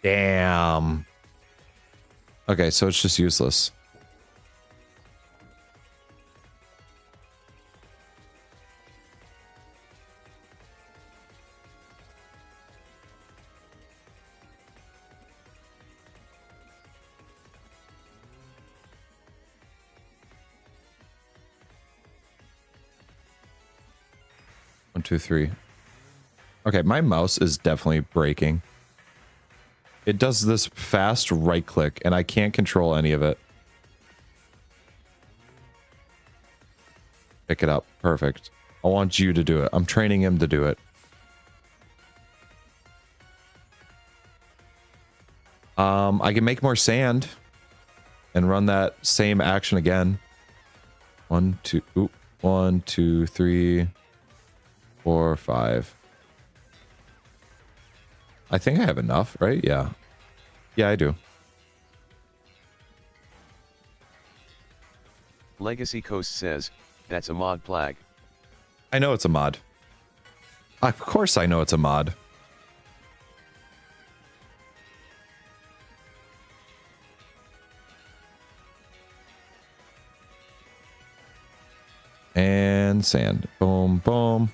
Damn. Okay, so it's just useless. One, two, three. Okay, my mouse is definitely breaking. It does this fast right click, and I can't control any of it. Pick it up. Perfect. I want you to do it. I'm training him to do it. I can make more sand and run that same action again. 1, 2, 1, 2, 3, 4, 5. I think I have enough, right? Yeah. Yeah, I do. Legacy Coast says, that's a mod Plag. I know it's a mod. Of course I know it's a mod. And sand. Boom, boom.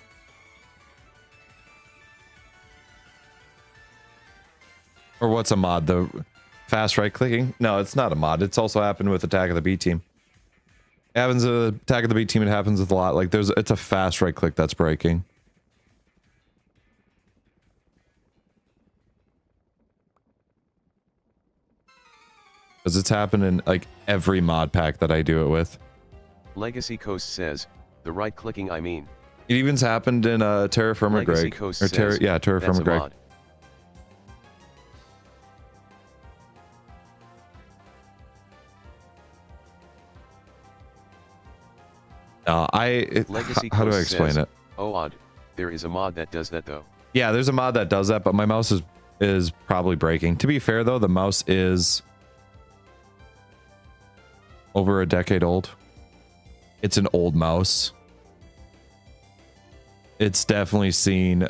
Or what's a mod? The fast right clicking? No, it's not a mod. It's also happened with Attack of the B Team. It happens with Attack of the B Team. It happens with a lot. Like it's a fast right click that's breaking. Because it's happened in like every mod pack that I do it with. Legacy Coast says, the right clicking I mean. It even's happened in Terra Firma Legacy Greg. Coast Or says, Terra that's Firma a Greg. mod. Legacy how do I Coast explain says, it? Oh odd, there is a mod that does that though. Yeah, there's a mod that does that, but my mouse is probably breaking. To be fair though, the mouse is over a decade old. It's an old mouse. It's definitely seen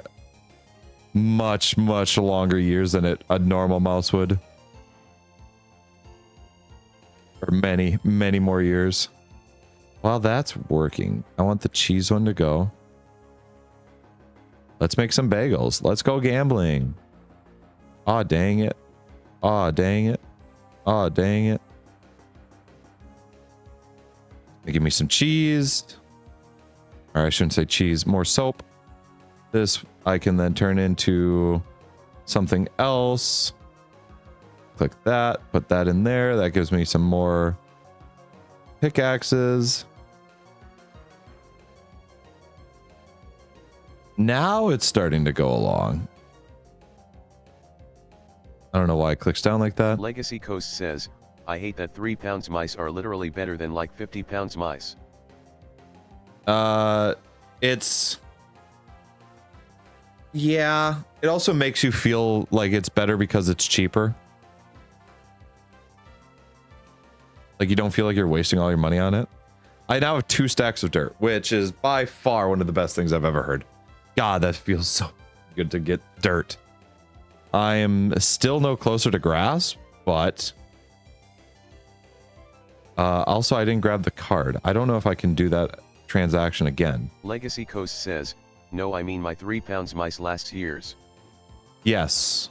much, much longer years than a normal mouse would. Or many, many more years. While that's working, I want the cheese one to go. Let's make some bagels. Let's go gambling. Aw, dang it. Aw, dang it. Aw, dang it. Give me some cheese. Or I shouldn't say cheese, more soap. This I can then turn into something else. Click that, put that in there. That gives me some more pickaxes. Now it's starting to go along. I don't know why it clicks down like that. Legacy Coast says, I hate that 3 pounds mice are literally better than like 50 pounds mice. It's... Yeah. It also makes you feel like it's better because it's cheaper. Like you don't feel like you're wasting all your money on it. I now have 2 stacks of dirt, which is by far one of the best things I've ever heard. God, that feels so good to get dirt. I am still no closer to grass, but also I didn't grab the card. I don't know if I can do that transaction again. Legacy Coast says, no, I mean my 3 pounds mice lasts years. Yes.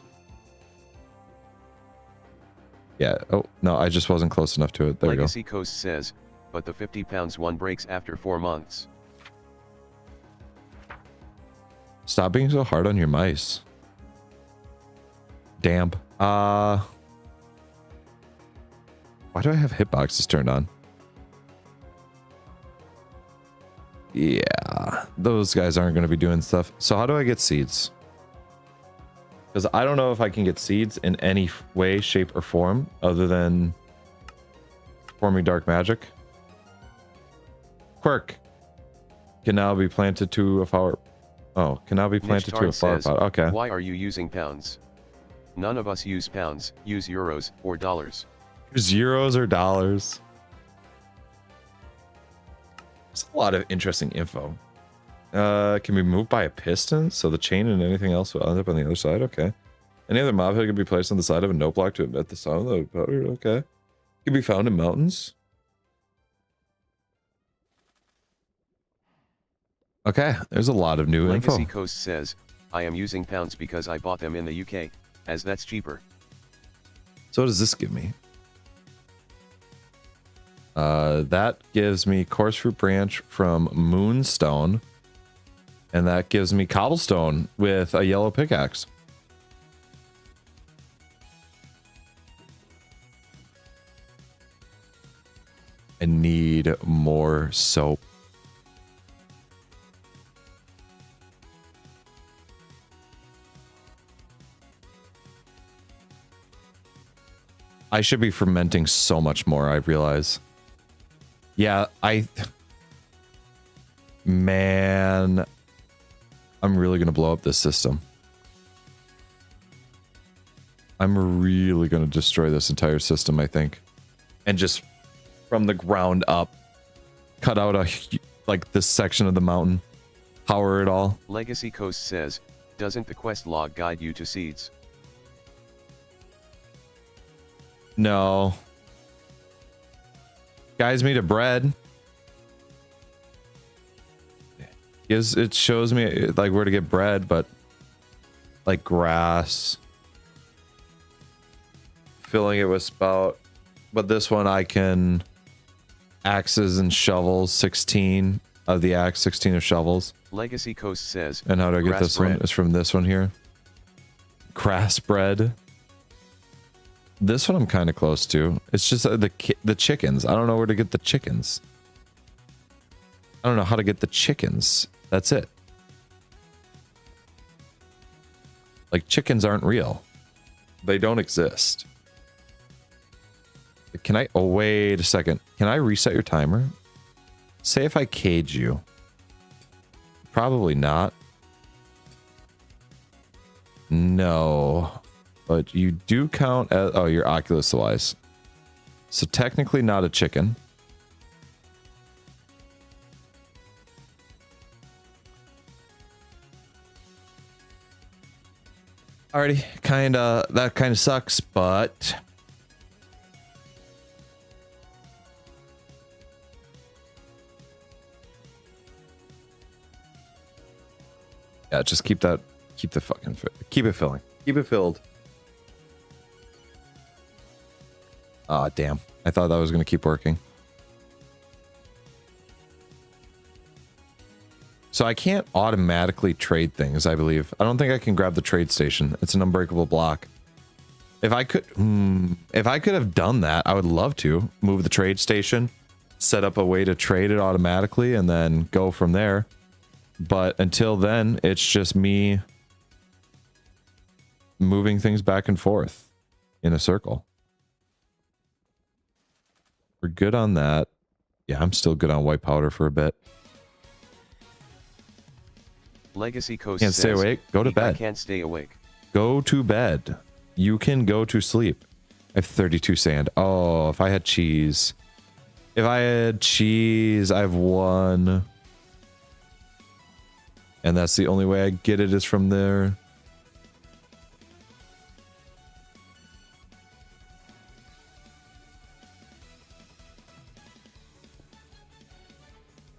Yeah. Oh, no, I just wasn't close enough to it. There Legacy we go. Coast says, but the 50 pounds one breaks after 4 months. Stop being so hard on your mice. Damn. Why do I have hitboxes turned on? Yeah, those guys aren't going to be doing stuff. So how do I get seeds? Because I don't know if I can get seeds in any way, shape, or form other than forming dark magic. Quirk can now be planted to a flower. Oh, can now be planted to a flower pot. Okay. Why are you using pounds? None of us use pounds. Use euros or dollars. Use euros or dollars. There's a lot of interesting info. Can be moved by a piston, so the chain and anything else will end up on the other side. Okay. Any other mob head can be placed on the side of a note block to emit the sound of the powder. Okay. Can be found in mountains. Okay, there's a lot of new Legacy info. Coast says, I am using pounds because I bought them in the UK, as that's cheaper. So what does this give me? That gives me coarse fruit branch from Moonstone. And that gives me cobblestone with a yellow pickaxe. I need more soap. I should be fermenting so much more, I realize. Yeah, Man, I'm really going to blow up this system. I'm really going to destroy this entire system, I think. And just from the ground up, cut out like this section of the mountain, power it all. Legacy Coast says, doesn't the quest log guide you to seeds? No. Guides me to bread. It shows me like where to get bread, but like grass. Filling it with spout. But this one I can axes and shovels, 16 of the axe, 16 of shovels. Legacy Coast says, and how do I get this bread. one? It's from this one here. Grass bread. This one I'm kind of close to. It's just the chickens. I don't know where to get the chickens. I don't know how to get the chickens. That's it. Like, chickens aren't real. They don't exist. Can I... Oh, wait a second. Can I reset your timer? Say if I cage you. Probably not. No. But you do count as... Oh, you're Oculus-wise. So technically not a chicken. Alrighty, that kind of sucks, but Yeah, just keep that, keep it filling. Keep it filled. Ah, damn. I thought that was going to keep working. So I can't automatically trade things, I believe. I don't think I can grab the trade station. It's an unbreakable block. If I could have done that, I would love to move the trade station, set up a way to trade it automatically, and then go from there. But until then, it's just me moving things back and forth in a circle. We're good on that. Yeah, I'm still good on white powder for a bit. Legacy Coast Can't stay says, awake? Go to bed. I can't stay awake. Go to bed. You can go to sleep. I have 32 sand. Oh, if I had cheese. If I had cheese, I have 1. And that's the only way I get it is from there.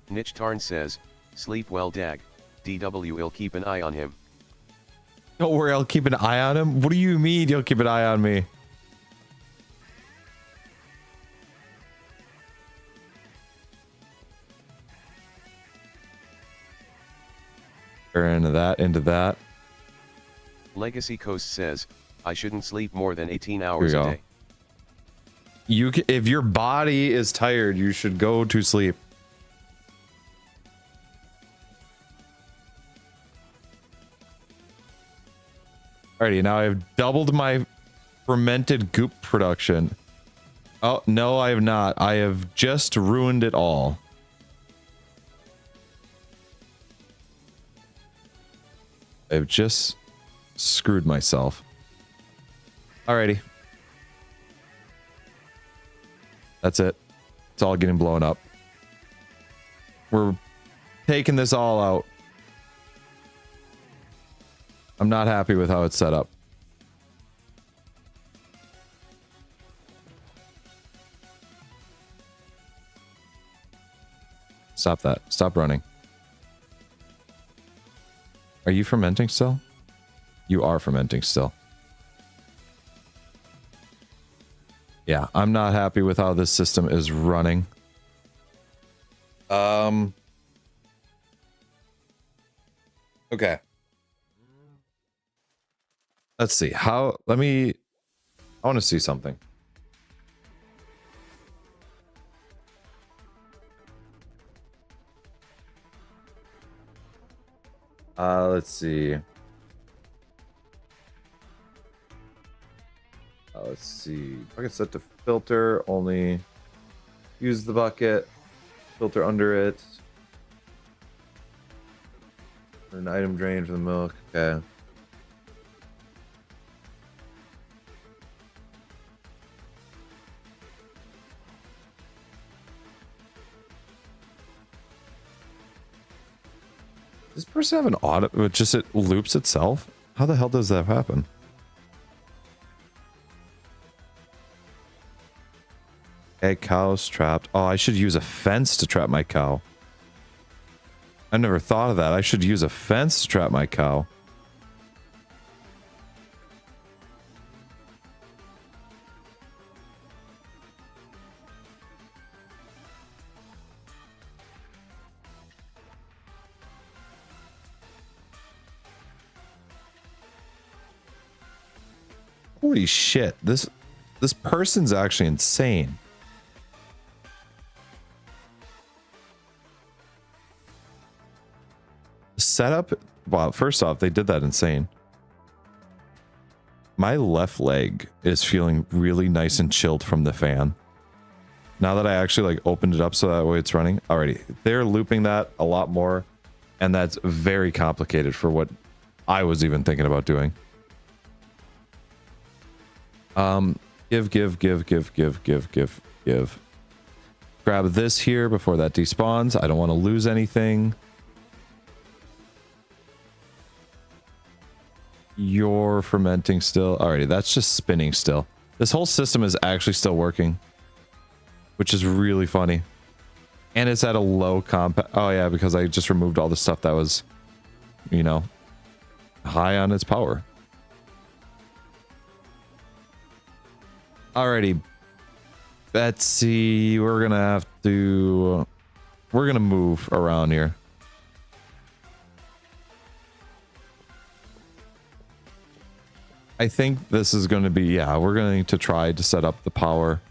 Nitch Tarn says, sleep well Dag. DW will keep an eye on him. Don't worry, I'll keep an eye on him. What do you mean you'll keep an eye on me? Or into that. Legacy Coast says, I shouldn't sleep more than 18 hours a day. If your body is tired, you should go to sleep. Alrighty, now I've doubled my fermented goop production. Oh, no, I have not. I have just ruined it all. I've just screwed myself. Alrighty. That's it. It's all getting blown up. We're taking this all out. I'm not happy with how it's set up. Stop that. Stop running. Are you fermenting still? You are fermenting still. Yeah, I'm not happy with how this system is running. Okay. Let's see. I want to see something. Let's see. Let's see. Bucket set to filter. Only use the bucket. Filter under it. An item drain for the milk. Okay. Does this person have an audit? It loops itself? How the hell does that happen? Egg cows trapped. Oh, I should use a fence to trap my cow. I never thought of that. I should use a fence to trap my cow. Holy shit. This person's actually insane. Setup. Wow, first off, they did that insane. My left leg is feeling really nice and chilled from the fan. Now that I actually opened it up so that way it's running. Alrighty. They're looping that a lot more, and that's very complicated for what I was even thinking about doing. Give. Grab this here before that despawns. I don't want to lose anything. You're fermenting still. Alrighty, that's just spinning still. This whole system is actually still working, which is really funny. And it's at a low comp. Oh yeah, because I just removed all the stuff that was, high on its power. Alrighty, Betsy, we're gonna move around here. I think this is going to be, yeah, we're going to try to set up the power,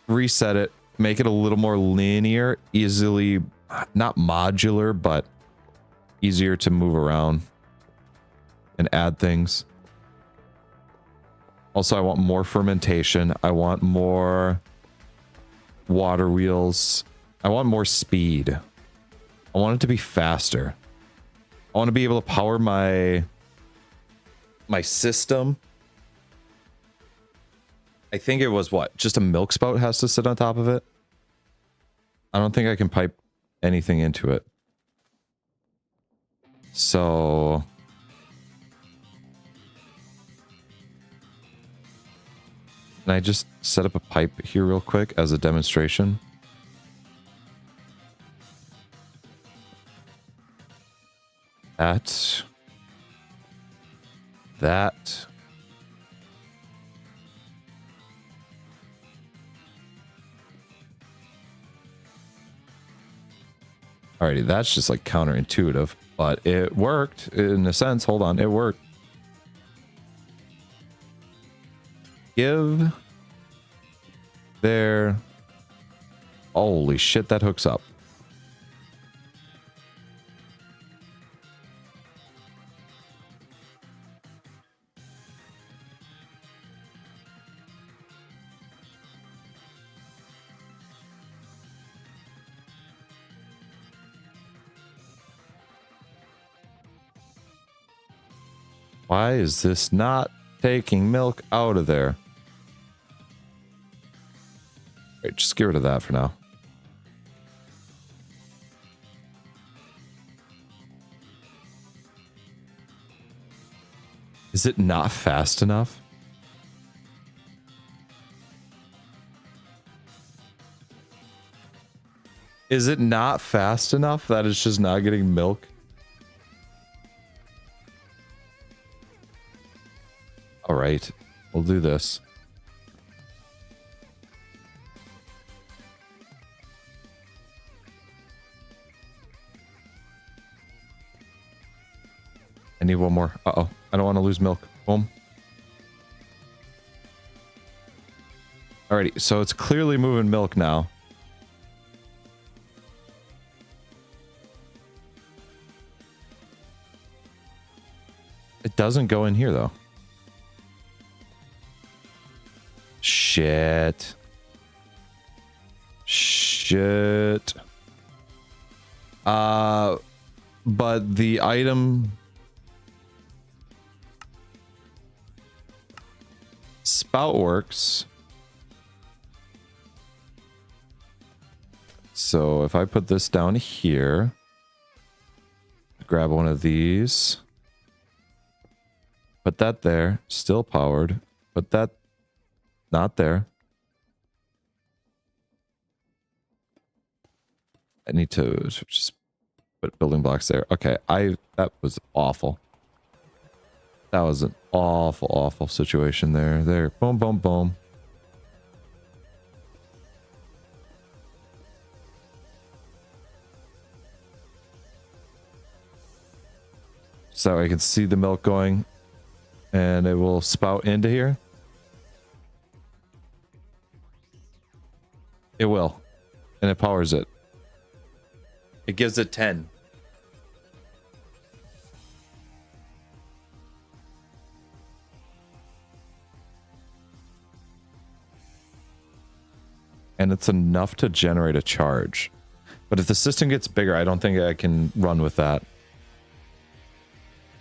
reset it, make it a little more linear, easily, not modular, but easier to move around and add things. Also, I want more fermentation. I want more water wheels. I want more speed. I want it to be faster. I want to be able to power my system. I think it was what? Just a milk spout has to sit on top of it. I don't think I can pipe anything into it. So can I just set up a pipe here real quick as a demonstration? That. Alrighty, that's just like counterintuitive, but it worked in a sense. Hold on, it worked. Give there. Holy shit, that hooks up. Why is this not taking milk out of there? Right, just get rid of that for now. Is it not fast enough? Is it not fast enough that it's just not getting milk? All right, we'll do this. I need one more. Uh-oh, I don't want to lose milk. Boom. Alrighty, so it's clearly moving milk now. It doesn't go in here though. Shit. Shit. But the item spout works. So if I put this down here, grab one of these, put that there, still powered, put that not there. I need to just put building blocks there. Okay, that was awful. That was an awful, awful situation there. There, boom, boom, boom. So I can see the milk going, and it will spout into here. It will, and it powers it. It gives it 10. And it's enough to generate a charge. But if the system gets bigger, I don't think I can run with that.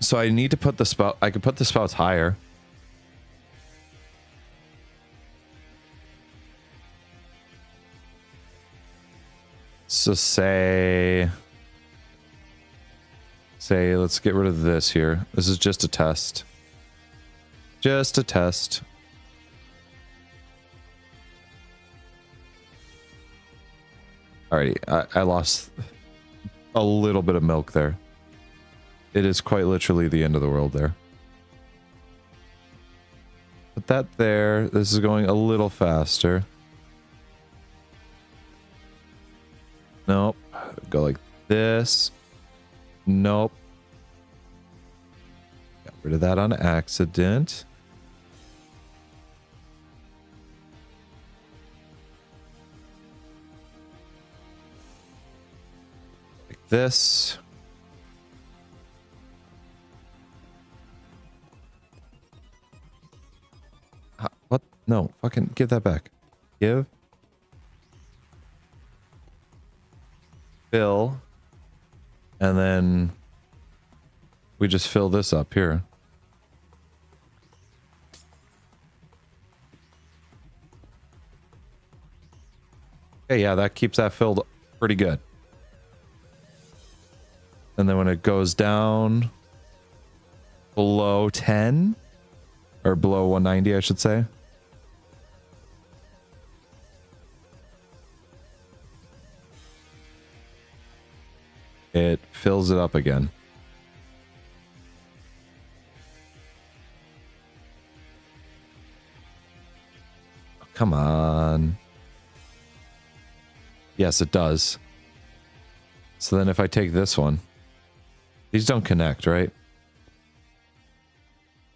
So I need to put the spout, I could put the spouts higher. So say, let's get rid of this here. This is just a test. Just a test. Alrighty, I lost a little bit of milk there. It is quite literally the end of the world there. Put that there. This is going a little faster. Nope. Go like this. Nope. Got rid of that on accident. Like this. What? No, fucking give that back. Give. Fill. And then we just fill this up here. Okay, yeah, that keeps that filled pretty good. And then when it goes down below 10, or below 190, I should say. It fills it up again. Oh, come on. Yes, it does. So then if I take this one, these don't connect, right?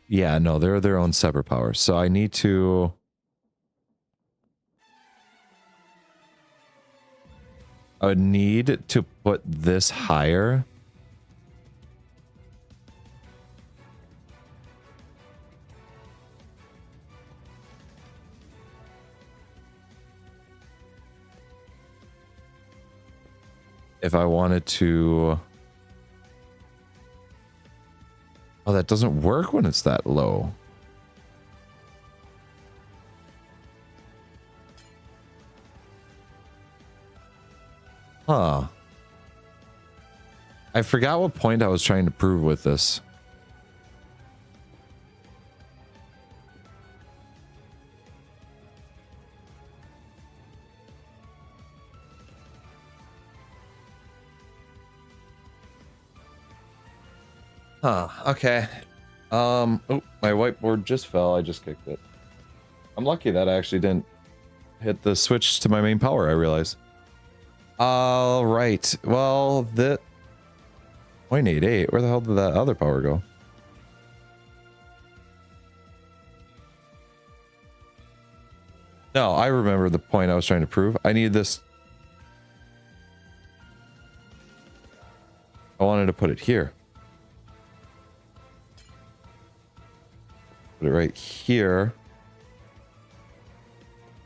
Yeah, no, they're their own separate powers. So I need to... I would need to put this higher. If I wanted to... Oh, that doesn't work when it's that low. Huh. I forgot what point I was trying to prove with this. Huh, okay. Oh, my whiteboard just fell. I just kicked it. I'm lucky that I actually didn't hit the switch to my main power, I realize. All right. Well, the 0.88. Where the hell did that other power go? No, I remember the point I was trying to prove. I need this. I wanted to put it here. Put it right here.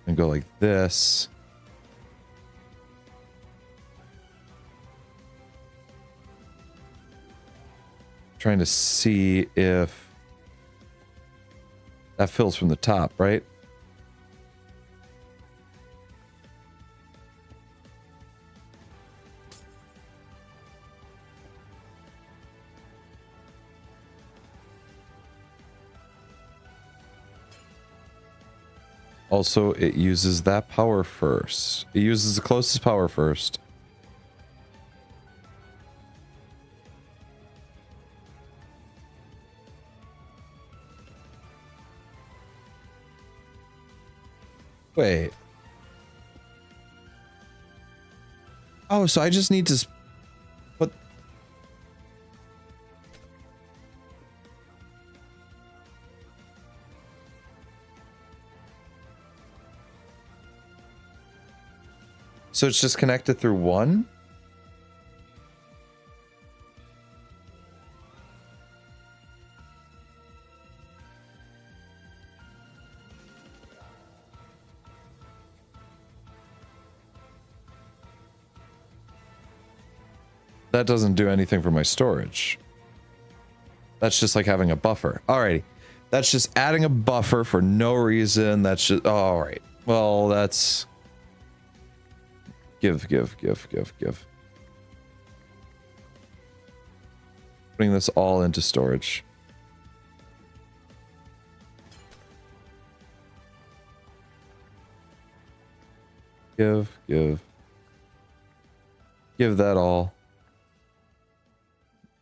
And go like this. Trying to see if that fills from the top, right? Also, it uses that power first. It uses the closest power first. Wait. Oh, so I just need to put... So it's just connected through one? That doesn't do anything for my storage. That's just like having a buffer. Alrighty. That's just adding a buffer for no reason. That's just... Alright. Well, that's... Give. Putting this all into storage. Give that all.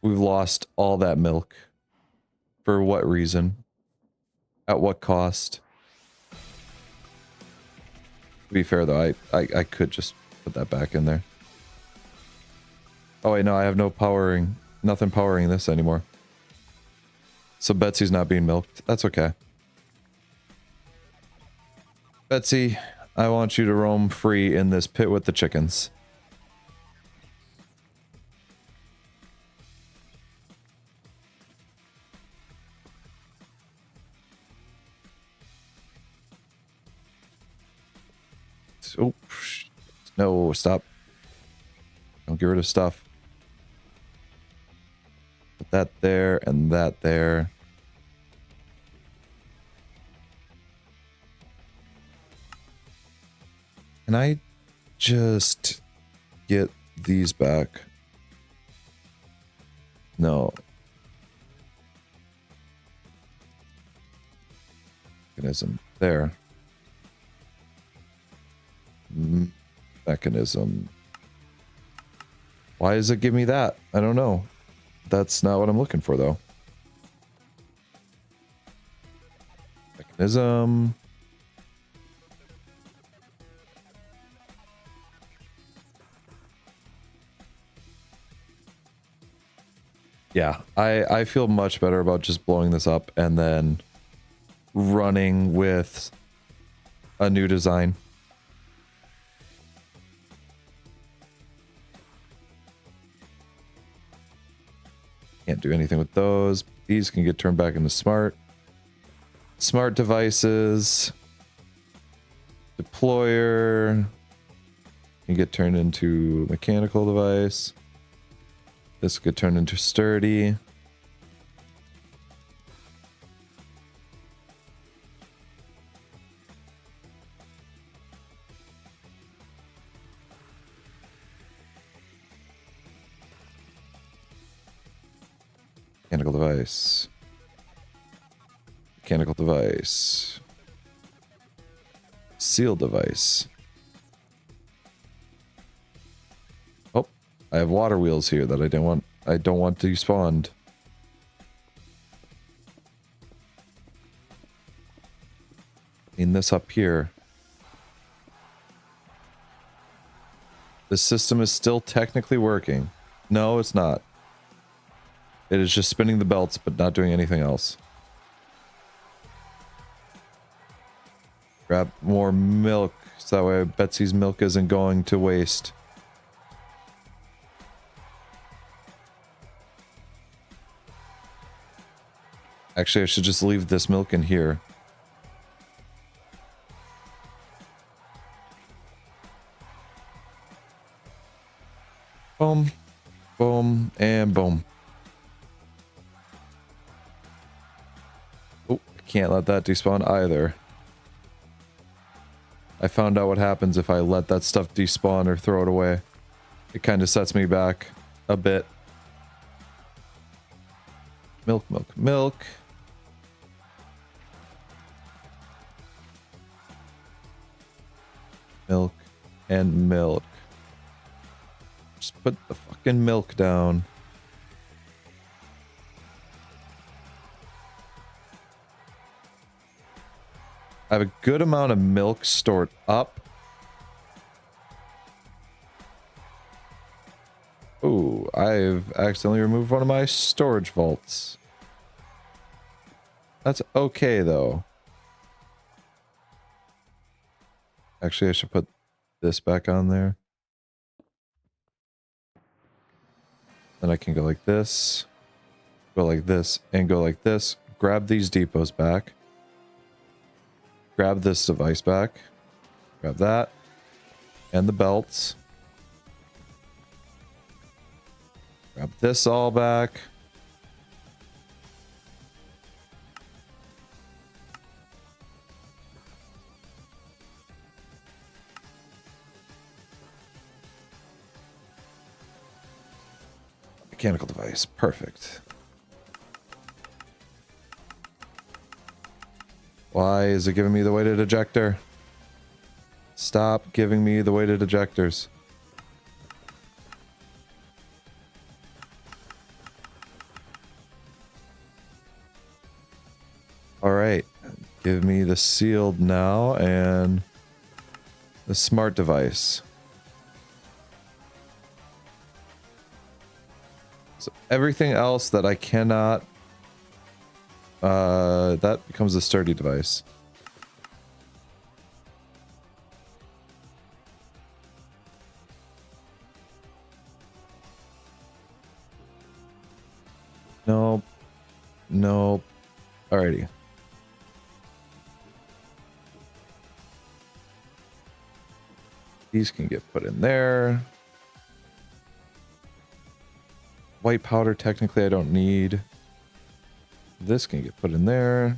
We've lost all that milk. For what reason? At what cost? To be fair though, I could just put that back in there. Oh wait, no, I have no powering, nothing powering this anymore. So Betsy's not being milked. That's okay. Betsy, I want you to roam free in this pit with the chickens. Oh, no, stop. Don't get rid of stuff. Put that there and that there. Can I just get these back? No. Mechanism. There. Mechanism. Why does it give me that? I don't know. That's not what I'm looking for, though. Mechanism. Yeah, I feel much better about just blowing this up and then running with a new design. Can't do anything with those. These can get turned back into smart devices. Deployer can get turned into mechanical device. This could turn into sturdy. Mechanical device. Mechanical device. Seal device. Oh, I have water wheels here that I don't want despawned. In this up here. The system is still technically working. No, it's not. It is just spinning the belts, but not doing anything else. Grab more milk, so that way Betsy's milk isn't going to waste. Actually, I should just leave this milk in here. Boom, boom, and boom. Oh, I can't let that despawn either. I found out what happens if I let that stuff despawn or throw it away. It kind of sets me back a bit. Milk, milk, milk. Milk and milk. Just put the fucking milk down. I have a good amount of milk stored up. Ooh, I've accidentally removed one of my storage vaults. That's okay, though. Actually, I should put this back on there. Then I can go like this, and go like this. Grab these depots back. Grab this device back. Grab that. And the belts. Grab this all back. Mechanical device. Perfect. Why is it giving me the weighted ejector? Stop giving me the weighted ejectors. All right. Give me the sealed now and the smart device. So everything else that I cannot, that becomes a sturdy device. Nope. Nope. Alrighty. These can get put in there. White powder, technically, I don't need. This can get put in there.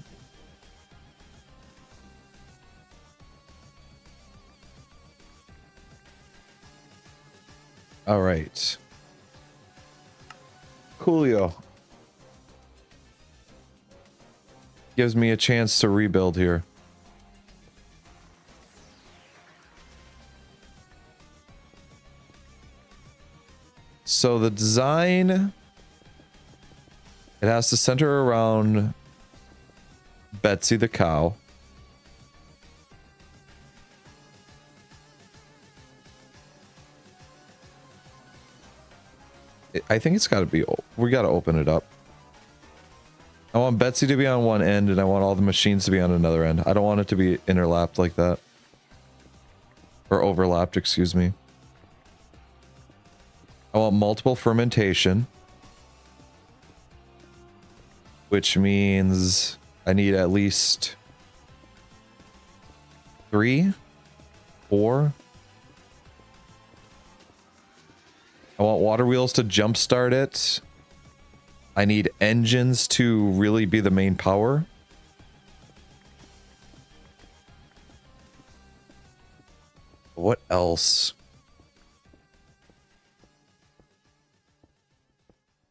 All right. Coolio. Gives me a chance to rebuild here. So the design, it has to center around Betsy the cow. I think it's got to be, we got to open it up. I want Betsy to be on one end and I want all the machines to be on another end. I don't want it to be interlapped like that. Or overlapped, excuse me. I want multiple fermentation. Which means I need at least 3, 4. I want water wheels to jumpstart it. I need engines to really be the main power. What else?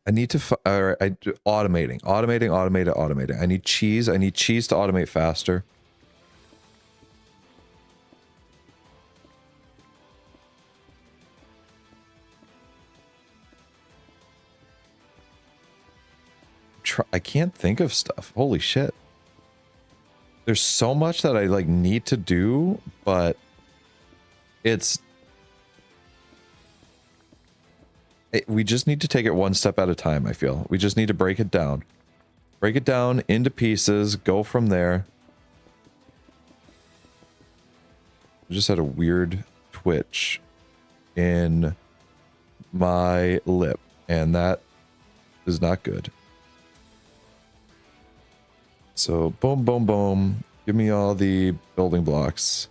I need to automating. I need cheese. I need cheese to automate faster. I can't think of stuff. Holy shit. There's so much that I like need to do, but we just need to take it one step at a time, I feel. We just need to break it down. Break it down into pieces, go from there. I just had a weird twitch in my lip, and that is not good. So, boom, boom, boom. Give me all the building blocks.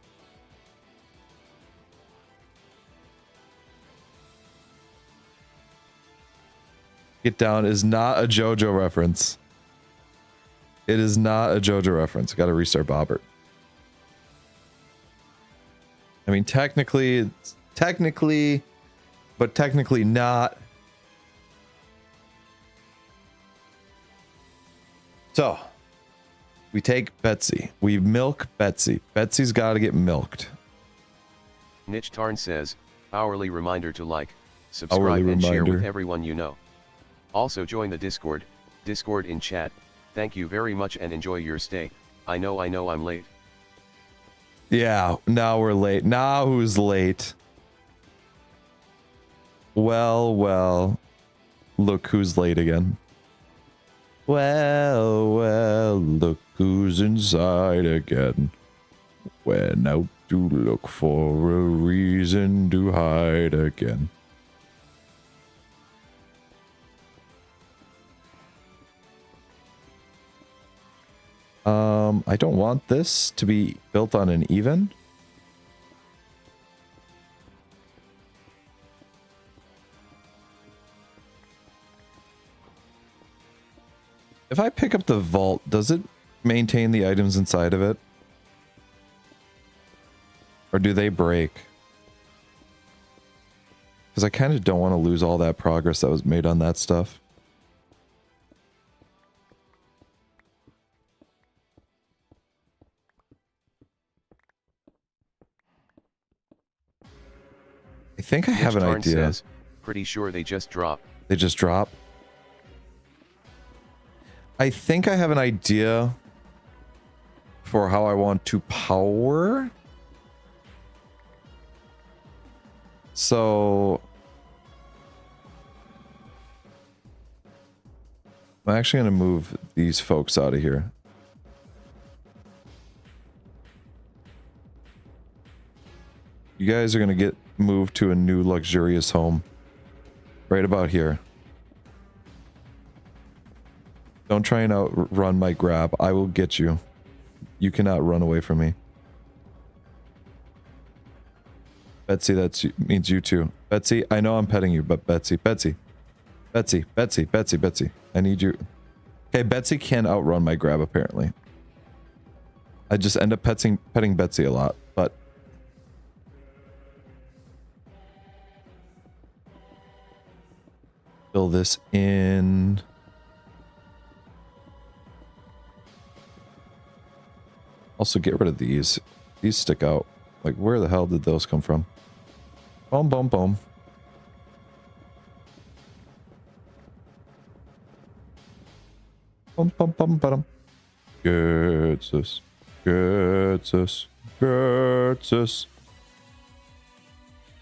Get Down is not a JoJo reference. It is not a JoJo reference. I gotta restart Bobbert. I mean, technically, but technically not. So, we take Betsy. We milk Betsy. Betsy's gotta get milked. Niche Tarn says, hourly reminder to like, subscribe and share with everyone you know. Also join the Discord in chat. Thank you very much and enjoy your stay. I know I'm late. Yeah, now we're late. Now who's late? Well, look who's late again. Well, look who's inside again. Went out to look for a reason to hide again. I don't want this to be built on an even. If I pick up the vault, does it maintain the items inside of it? Or do they break? Because I kind of don't want to lose all that progress that was made on that stuff. I think I have an idea. Says, pretty sure they just drop. They just drop? I think I have an idea for how I want to power. So I'm actually going to move these folks out of here. You guys are going to get moved to a new luxurious home. Right about here. Don't try and outrun my grab. I will get you. You cannot run away from me. Betsy, that means you too. Betsy, I know I'm petting you, but Betsy. I need you. Okay, Betsy can outrun my grab, apparently. I just end up petting Betsy a lot, but... Fill this in. Also, get rid of these. These stick out. Like, where the hell did those come from? Boom, boom, boom. Bum, bum, bum, bum. Gets us. Gets us. Gets us.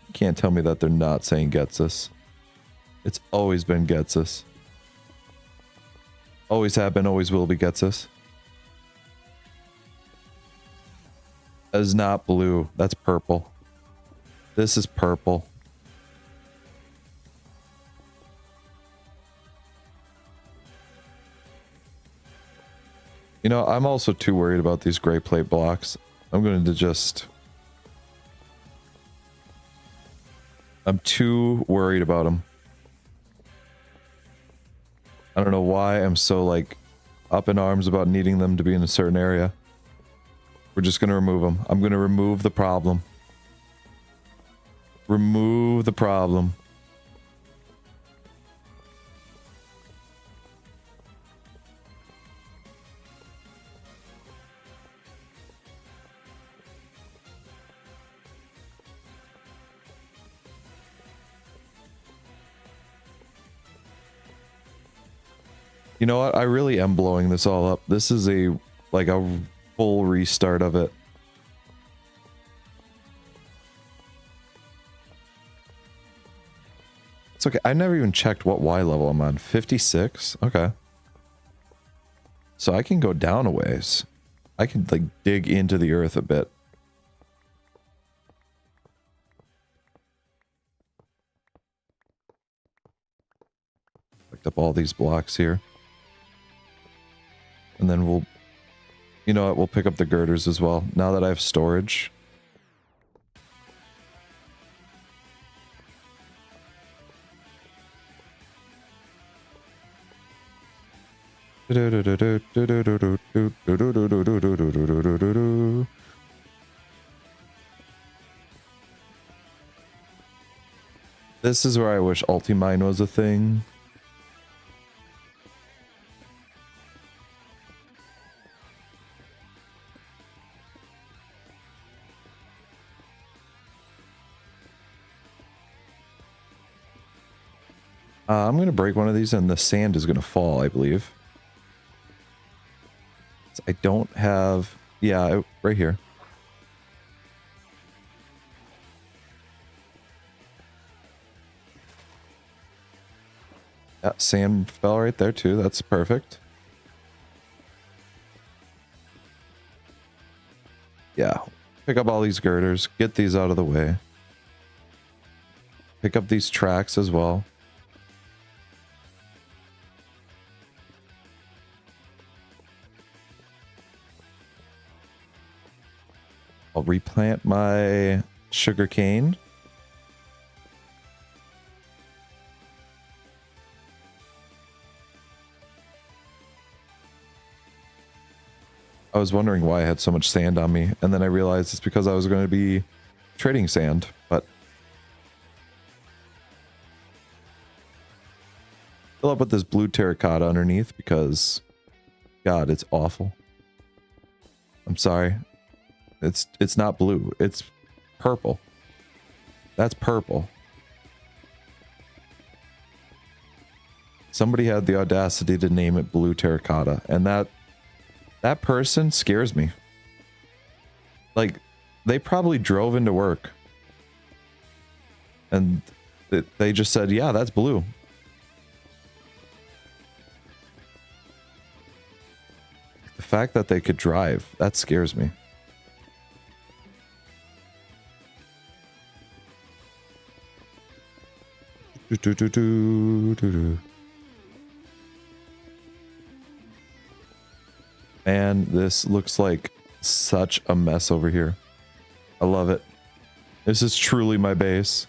You can't tell me that they're not saying gets us. It's always been gets us. Always have been, always will be gets us. That is not blue. That's purple. This is purple. You know, I'm also too worried about these gray plate blocks. I'm going to just... I'm too worried about them. I don't know why I'm so, like, up in arms about needing them to be in a certain area. We're just going to remove them. I'm going to remove the problem. Remove the problem. You know what? I really am blowing this all up. This is a full restart of it. It's okay. I never even checked what Y level I'm on. 56? Okay. So I can go down a ways. I can, like, dig into the earth a bit. Picked up all these blocks here. And then we'll, you know what, we'll pick up the girders as well, now that I have storage. This is where I wish Ultimine was a thing. I'm going to break one of these and the sand is going to fall, I believe. I don't have... Yeah, right here. Yeah, sand fell right there too. That's perfect. Yeah. Pick up all these girders. Get these out of the way. Pick up these tracks as well. I'll replant my sugar cane. I was wondering why I had so much sand on me, and then I realized it's because I was going to be trading sand, but... Fill up with this blue terracotta underneath, because... God, it's awful. I'm sorry. It's not blue. It's purple. That's purple. Somebody had the audacity to name it blue terracotta, and that person scares me. Like, they probably drove into work. And they just said, yeah, that's blue. The fact that they could drive, that scares me. Man, this looks like such a mess over here. I love it. This is truly my base.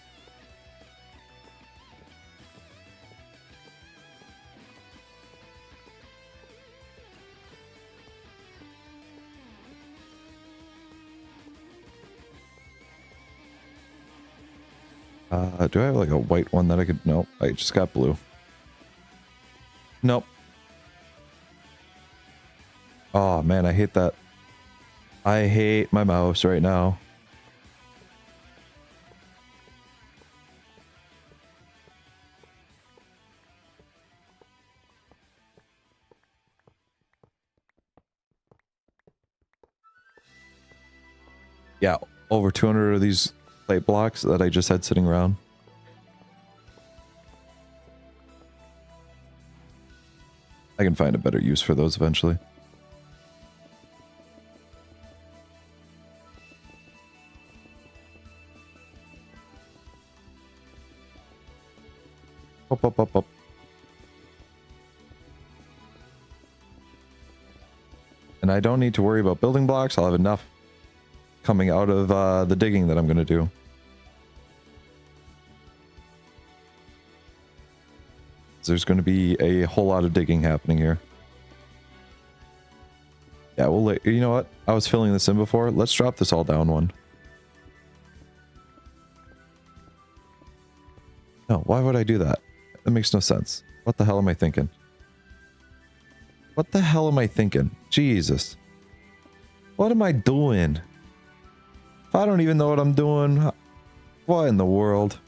Do I have like a white one that I could... No, I just got blue. Nope. Oh man, I hate that. I hate my mouse right now. Yeah, over 200 of these plate blocks that I just had sitting around. I can find a better use for those eventually. Up, up, up, up. And I don't need to worry about building blocks. I'll have enough coming out of the digging that I'm going to do. There's going to be a whole lot of digging happening here. Yeah, well, you know what? I was filling this in before. Let's drop this all down one. No, why would I do that? That makes no sense. What the hell am I thinking? What the hell am I thinking? Jesus. What am I doing? If I don't even know what I'm doing, what in the world?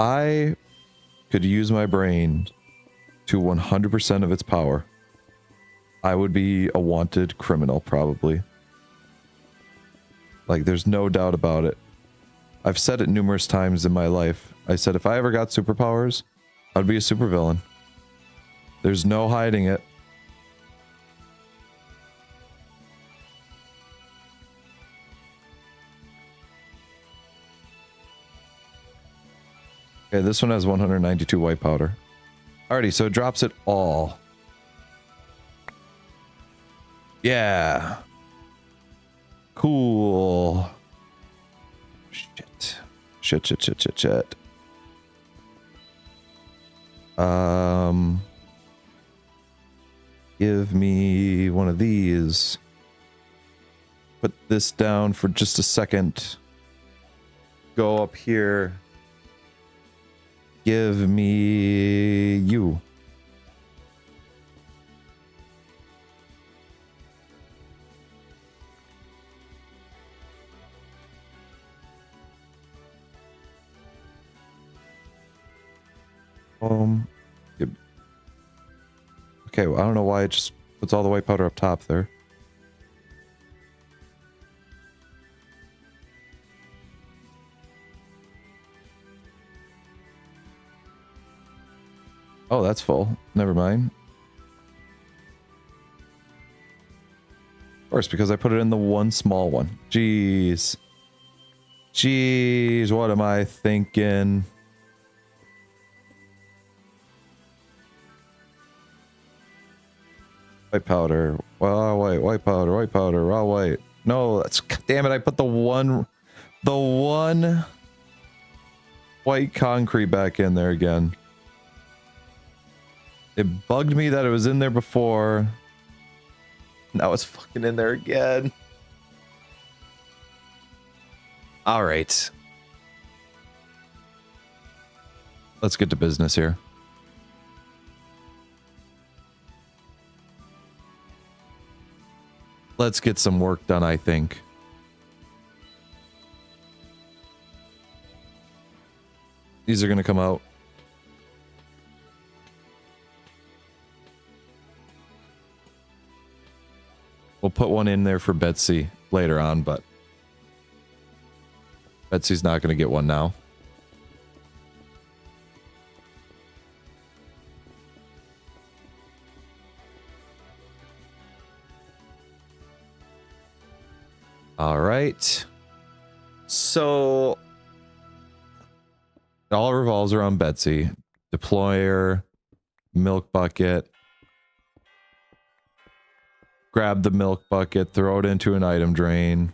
I could use my brain to 100% of its power. I would be a wanted criminal, probably. Like, there's no doubt about it. I've said it numerous times in my life. I said if I ever got superpowers, I'd be a supervillain. There's no hiding it. Okay, this one has 192 white powder. Alrighty, so it drops it all. Yeah. Cool. Shit. Shit. Give me one of these. Put this down for just a second. Go up here. Give me you. Yep. Okay, well, I don't know why it just puts all the white powder up top there. Oh, that's full. Never mind. Of course, because I put it in the one small one. Jeez. Jeez, what am I thinking? White powder. Raw white. White powder. White powder. Raw white. No, that's... Damn it, I put the one white concrete back in there again. It bugged me that it was in there before. Now it's fucking in there again. All right. Let's get to business here. Let's get some work done, I think. These are going to come out. We'll put one in there for Betsy later on, but Betsy's not going to get one now. All right. So it all revolves around Betsy. Deployer, milk bucket. Grab the milk bucket, throw it into an item drain.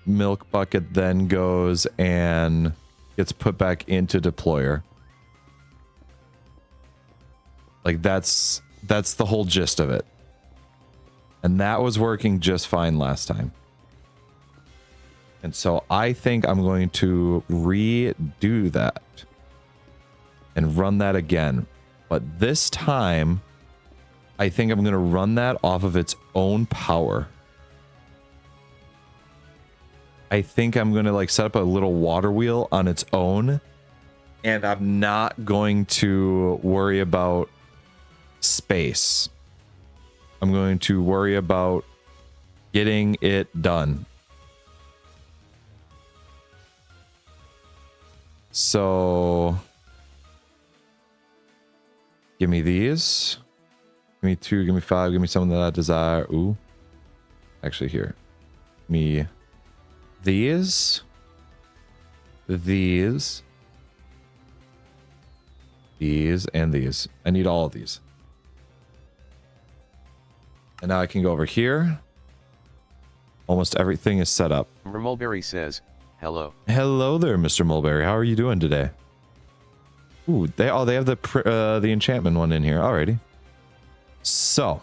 Milk bucket then goes and gets put back into deployer. Like that's the whole gist of it. And that was working just fine last time. And so I think I'm going to redo that and run that again. But this time, I think I'm going to run that off of its own power. I think I'm going to like set up a little water wheel on its own. And I'm not going to worry about space. I'm going to worry about getting it done. So give me these. Give me 2, give me 5, give me something that I desire. Ooh. Actually here. Give me these. These. These and these. I need all of these. And now I can go over here. Almost everything is set up. Mulberry says, hello. Hello there, Mr. Mulberry. How are you doing today? Ooh, they have the enchantment one in here. Alrighty. So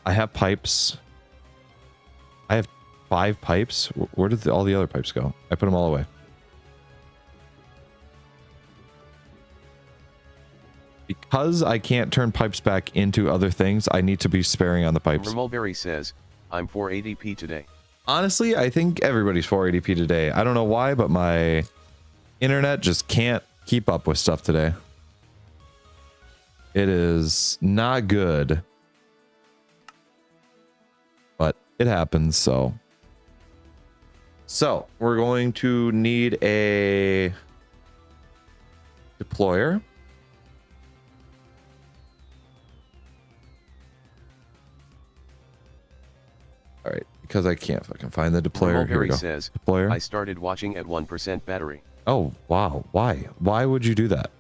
I have pipes. I have 5 pipes. Where did all the other pipes go? I put them all away. Because I can't turn pipes back into other things, I need to be sparing on the pipes. Mulberry says, I'm 480p today. Honestly, I think everybody's 480p today. I don't know why, but my internet just can't keep up with stuff today. It is not good. But it happens, so. So, we're going to need a deployer. All right, because I can't fucking find the deployer. Here we go. Says, deployer. I started watching at 1% battery. Oh, wow. Why? Why would you do that?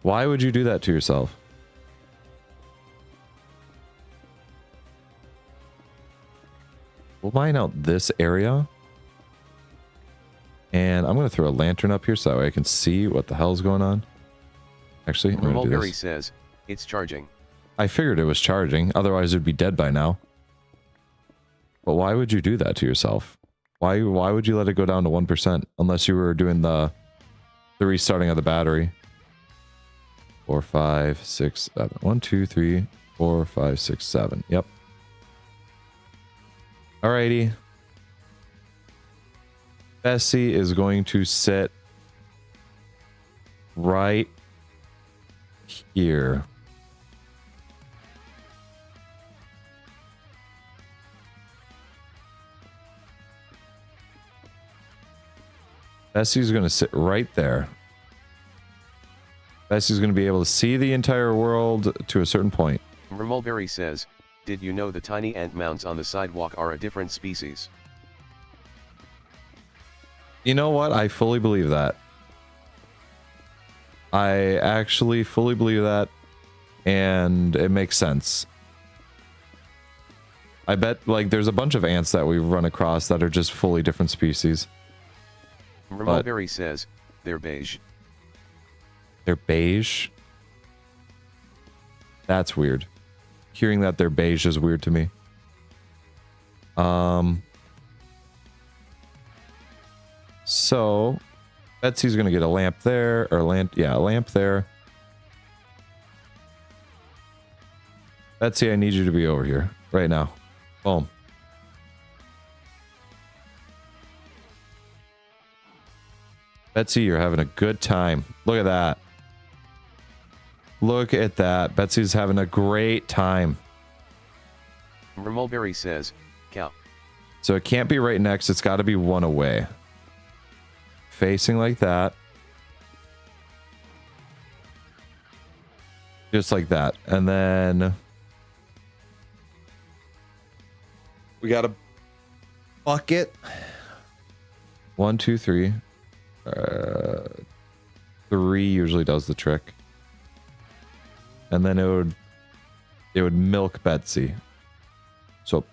Why would you do that to yourself? We'll mine out this area. And I'm going to throw a lantern up here so that way I can see what the hell's going on. Actually, I'm going to do this. Says, it's charging. I figured it was charging. Otherwise, it'd be dead by now. But why would you do that to yourself? Why would you let it go down to 1% unless you were doing the restarting of the battery? 4, 5, 6, 7. 1, 2, 3, 4, 5, 6, 7. Yep. Alrighty. Betsy is going to sit right here. Betsy's going to sit right there. Betsy's going to be able to see the entire world to a certain point. Mulberry says, did you know the tiny ant mounds on the sidewalk are a different species? You know what? I fully believe that. I actually fully believe that. And it makes sense. I bet, like, there's a bunch of ants that we've run across that are just fully different species. Mulberry says, they're beige. They're beige? That's weird. Hearing that they're beige is weird to me. So, Betsy's gonna get a lamp there, or a lamp there. Betsy, I need you to be over here, right now. Boom. Betsy, you're having a good time. Look at that. Look at that. Betsy's having a great time. Mulberry says, cow. So it can't be right next. It's got to be one away. Facing like that. Just like that. And then we got a bucket. 1, 2, 3. 3 usually does the trick. And then it would milk Betsy. So,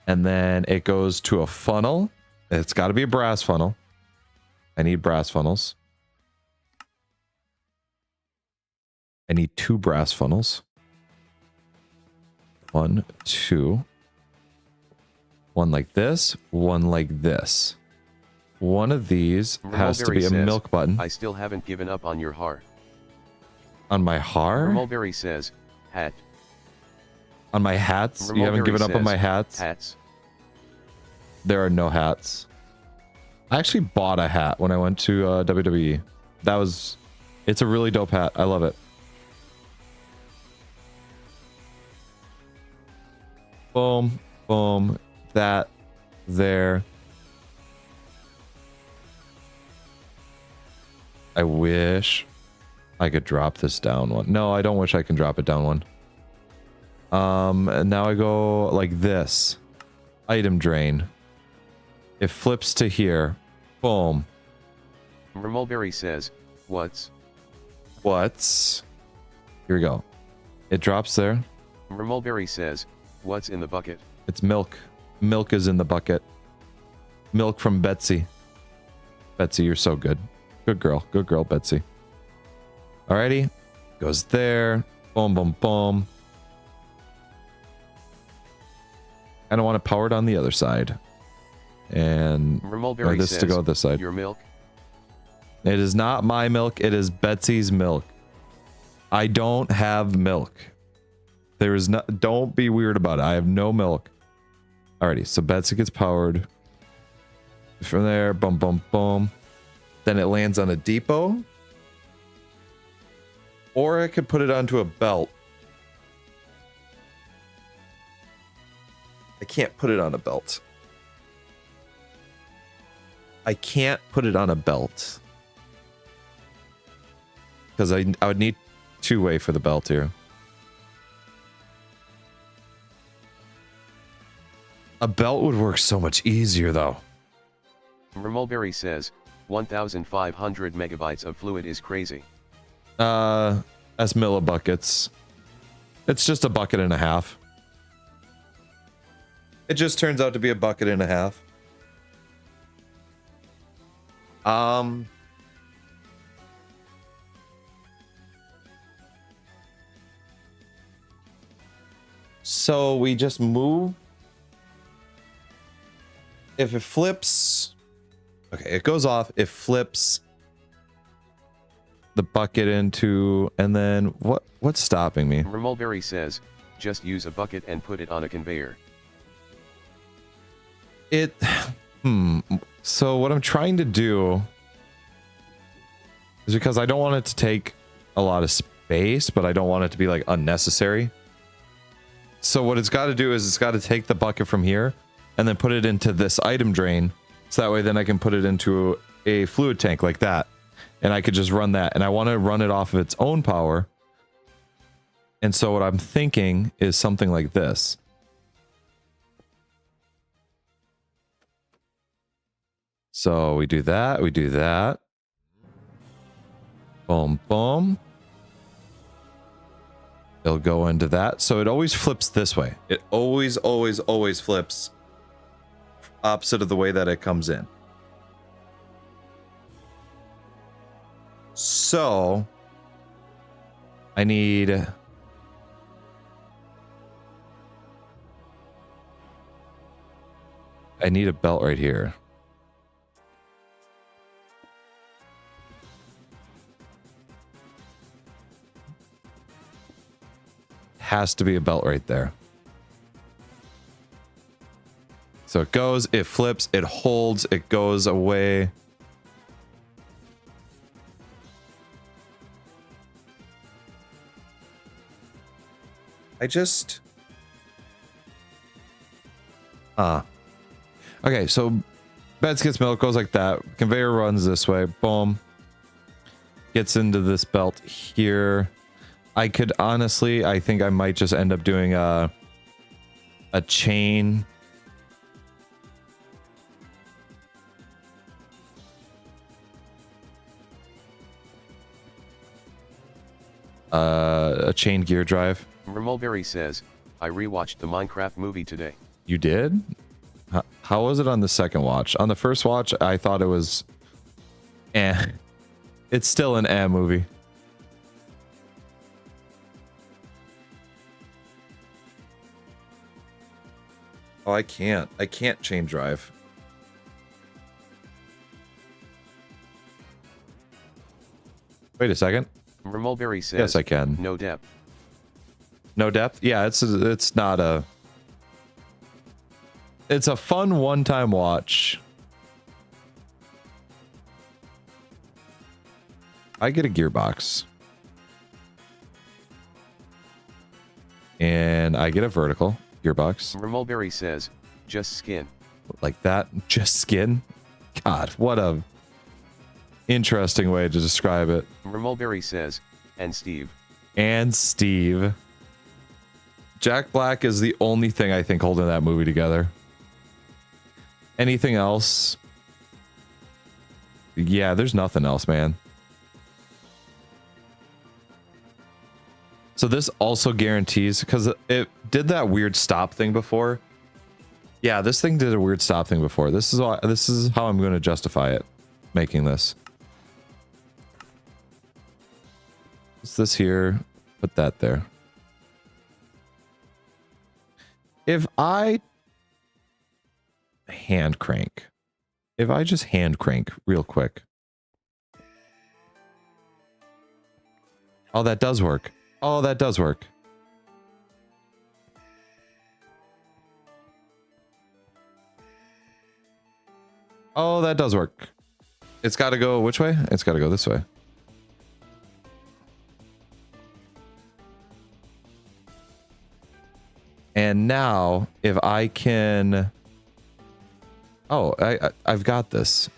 and then it goes to a funnel. It's got to be a brass funnel. I need brass funnels. I need 2 brass funnels. 1, 2. One like this, one like this. One of these has to be a milk button. I still haven't given up on your heart. On my heart? Mulberry says, hat. On my hats? You haven't given up on my hats? Hats. There are no hats. I actually bought a hat when I went to WWE. It's a really dope hat. I love it. Boom, boom, that, there. I wish I could drop this down one. No, I don't wish I can drop it down one. And now I go like this. Item drain. It flips to here. Boom. Mulberry says, what's? Here we go. It drops there. Mulberry says, what's in the bucket? It's milk. Milk is in the bucket. Milk from Betsy. Betsy, you're so good. Good girl. Good girl, Betsy. Alrighty. Goes there. Boom, boom, boom. I don't want to power it on the other side. And Mulberry this says, to go this side. Your milk? It is not my milk. It is Betsy's milk. I don't have milk. There is not. Don't be weird about it. I have no milk. Alrighty. So Betsy gets powered. From there, boom, boom, boom. Then it lands on a depot. Or I could put it onto a belt. I can't put it on a belt. I can't put it on a belt. Because I would need 2-way for the belt here. A belt would work so much easier though. Mulberry says, 1,500 megabytes of fluid is crazy. That's millibuckets. It's just a bucket and a half. It just turns out to be a bucket and a half. So we just move. If it flips, okay, it goes off, it flips the bucket into, and then what's stopping me? Mulberry says, just use a bucket and put it on a conveyor. So what I'm trying to do is, because I don't want it to take a lot of space, but I don't want it to be like unnecessary. So what it's got to do is it's got to take the bucket from here and then put it into this item drain. So that way then I can put it into a fluid tank like that. And I could just run that. And I want to run it off of its own power. And so what I'm thinking is something like this. So we do that. We do that. Boom, boom. It'll go into that. So it always flips this way. It always, always, always flips opposite of the way that it comes in. So I need a belt right here. Has to be a belt right there. So it goes, it flips, it holds, it goes away. I just... Okay, so Betsy gets milk, goes like that. Conveyor runs this way. Boom. Gets into this belt here. I could honestly, I think I might just end up doing a chain. A chain gear drive. Mulberry says, I rewatched the Minecraft movie today. You did? How was it on the second watch? On the first watch, I thought it was eh. It's still an eh movie. Oh, I can't. I can't chain drive. Wait a second. Mulberry says, yes, I can. No depth. No depth? Yeah, it's not a... It's a fun one-time watch. I get a gearbox. And I get a vertical gearbox. Mulberry says, just skin. Like that? Just skin? God, what a interesting way to describe it. Mulberry says, and Steve. And Steve. Jack Black is the only thing I think holding that movie together. Anything else? Yeah, there's nothing else, man. So this also guarantees, because it did that weird stop thing before. Yeah, this thing did a weird stop thing before. This is how I'm going to justify it, making this. What's this here? Put that there. If I hand crank, if I just hand crank real quick. Oh, that does work. Oh, that does work. Oh, that does work. It's got to go which way? It's got to go this way. And now, if I can... Oh, I've got this.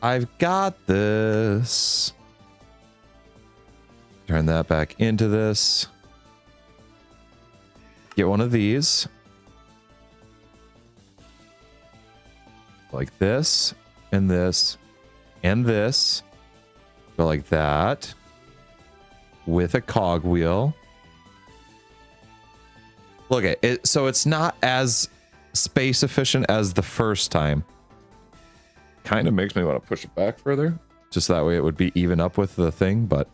I've got this. Turn that back into this. Get one of these. Like this, and this, and this. Go like that. With a cogwheel. Look at it. So it's not as space efficient as the first time. Kind of makes me want to push it back further. Just that way it would be even up with the thing, but...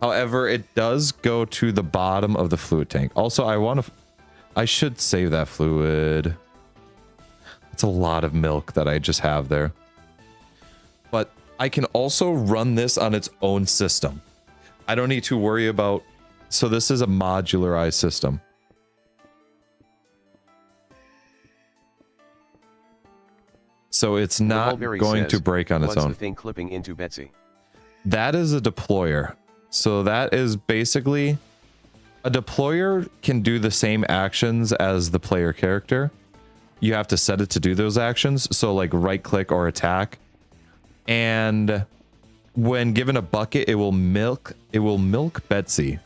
However, it does go to the bottom of the fluid tank. Also, I should save that fluid. It's a lot of milk that I just have there. But I can also run this on its own system. I don't need to worry about... So this is a modularized system. So it's not going to break on its own. What's the thing clipping into Betsy? That is a deployer. So that is basically... A deployer can do the same actions as the player character. You have to set it to do those actions. So like right click or attack. And when given a bucket, it will milk Betsy.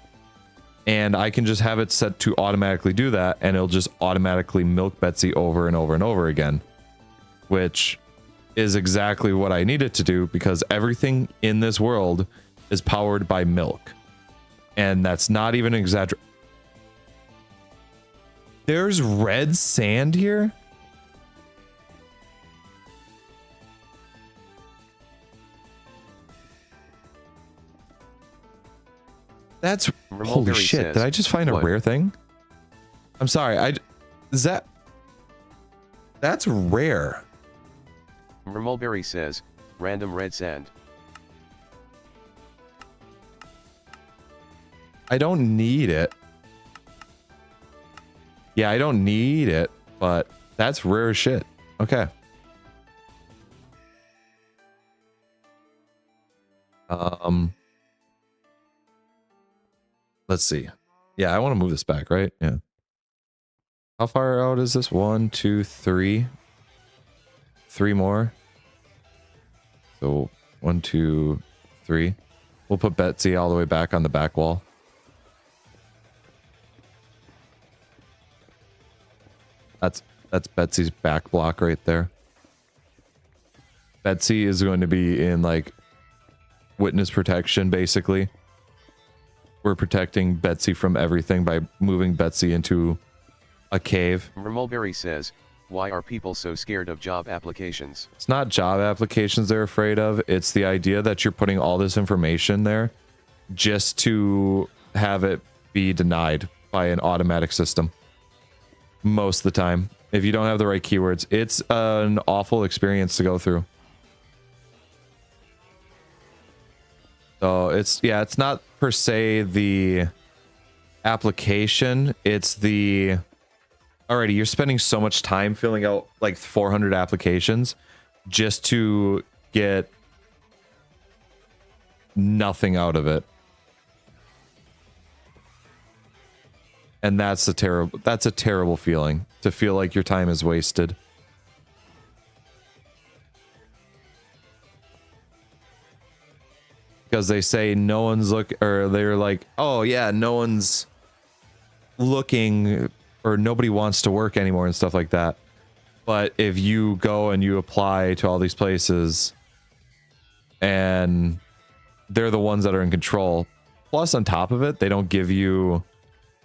And I can just have it set to automatically do that, and it'll just automatically milk Betsy over and over and over again. Which is exactly what I needed to do, because everything in this world is powered by milk. And that's not even an exaggeration. There's red sand here? That's... Holy shit, did I just find a rare thing? I'm sorry, that's rare. Mulberry says, random red sand. I don't need it. Yeah, I don't need it, but that's rare as shit. Okay. let's see. Yeah, I want to move this back, right? Yeah. How far out is this? 1, 2, 3. 3 more. So 1, 2, 3. We'll put Betsy all the way back on the back wall. That's Betsy's back block right there. Betsy is going to be in like witness protection, basically. We're protecting Betsy from everything by moving Betsy into a cave. Mulberry says, why are people so scared of job applications? It's not job applications they're afraid of. It's the idea that you're putting all this information there just to have it be denied by an automatic system. Most of the time. If you don't have the right keywords, it's an awful experience to go through. So it's not per se the application, it's the alrighty, you're spending so much time filling out like 400 applications just to get nothing out of it. And that's a terrible feeling, to feel like your time is wasted. Because they say no one's or they're like, oh yeah, no one's looking, or nobody wants to work anymore and stuff like that. But if you go and you apply to all these places and they're the ones that are in control, plus on top of it, they don't give you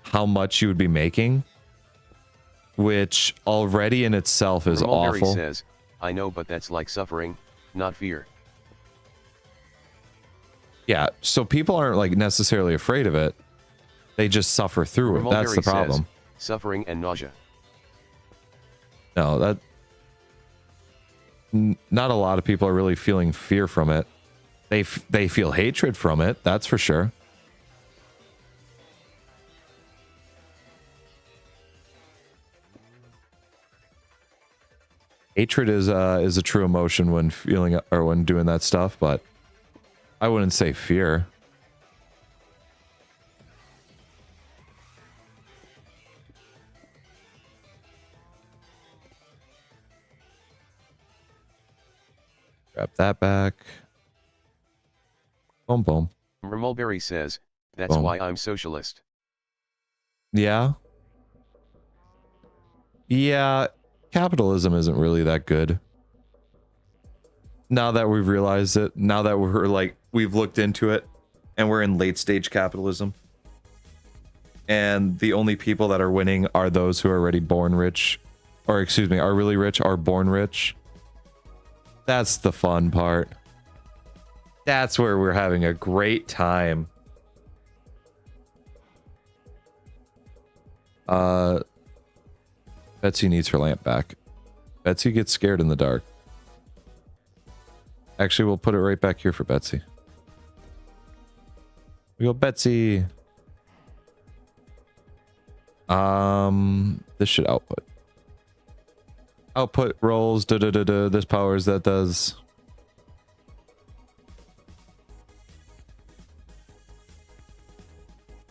how much you would be making, which already in itself is awful. Says, I know, but that's like suffering, not fear. Yeah, so people aren't like necessarily afraid of it. They just suffer through it. That's the problem. Says, suffering and nausea. No, not a lot of people are really feeling fear from it. They feel hatred from it, that's for sure. Hatred is a true emotion when feeling or when doing that stuff, but I wouldn't say fear. Grab that back. Boom, boom. Mulberry says, that's boom. why I'm socialist. Yeah. Yeah. Capitalism isn't really that good. Now that we've realized it, now that we're like, we've looked into it and we're in late stage capitalism. And the only people that are winning are those who are already born rich, or excuse me, are really rich, are born rich. That's the fun part. That's where we're having a great time. Betsy needs her lamp back. Betsy gets scared in the dark. Actually, we'll put it right back here for Betsy. We go, Betsy. This should output. Output rolls. This powers that does.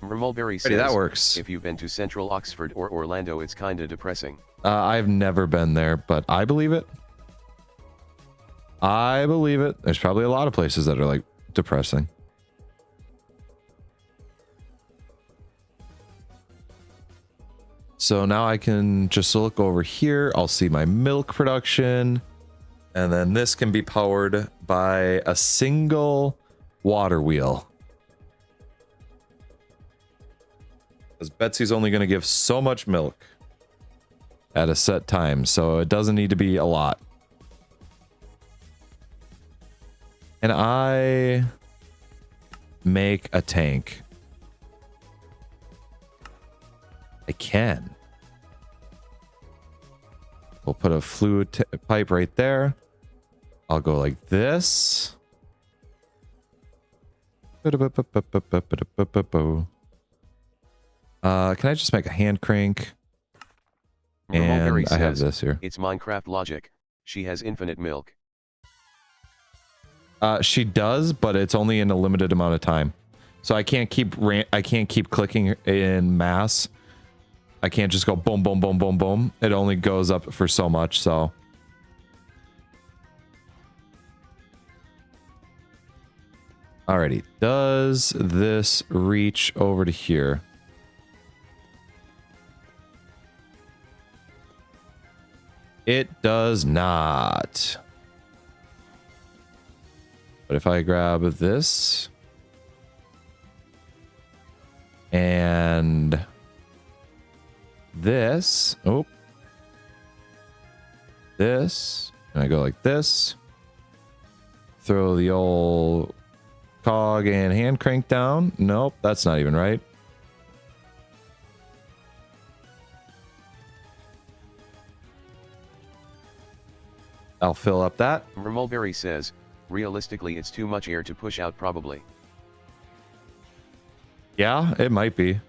Mulberry says, that works. If you've been to Central Oxford or Orlando, it's kinda depressing. I've never been there, but I believe it. I believe it. There's probably a lot of places that are like depressing. So now I can just look over here. I'll see my milk production. And then this can be powered by a single water wheel. Because Betsy's only going to give so much milk at a set time. So it doesn't need to be a lot. And I make a tank. I can. We'll put a fluid pipe right there. I'll go like this. Can I just make a hand crank? And I have this here. It's Minecraft logic. She has infinite milk. She does, but it's only in a limited amount of time. So I can't keep clicking in mass. I can't just go boom, boom, boom, boom, boom. It only goes up for so much, so. Alrighty, does this reach over to here? It does not. But if I grab this and this, oh, this, and I go like this, throw the old cog and hand crank down. Nope, that's not even right. I'll fill up that. Mulberry says, realistically it's too much air to push out probably. Yeah, it might be.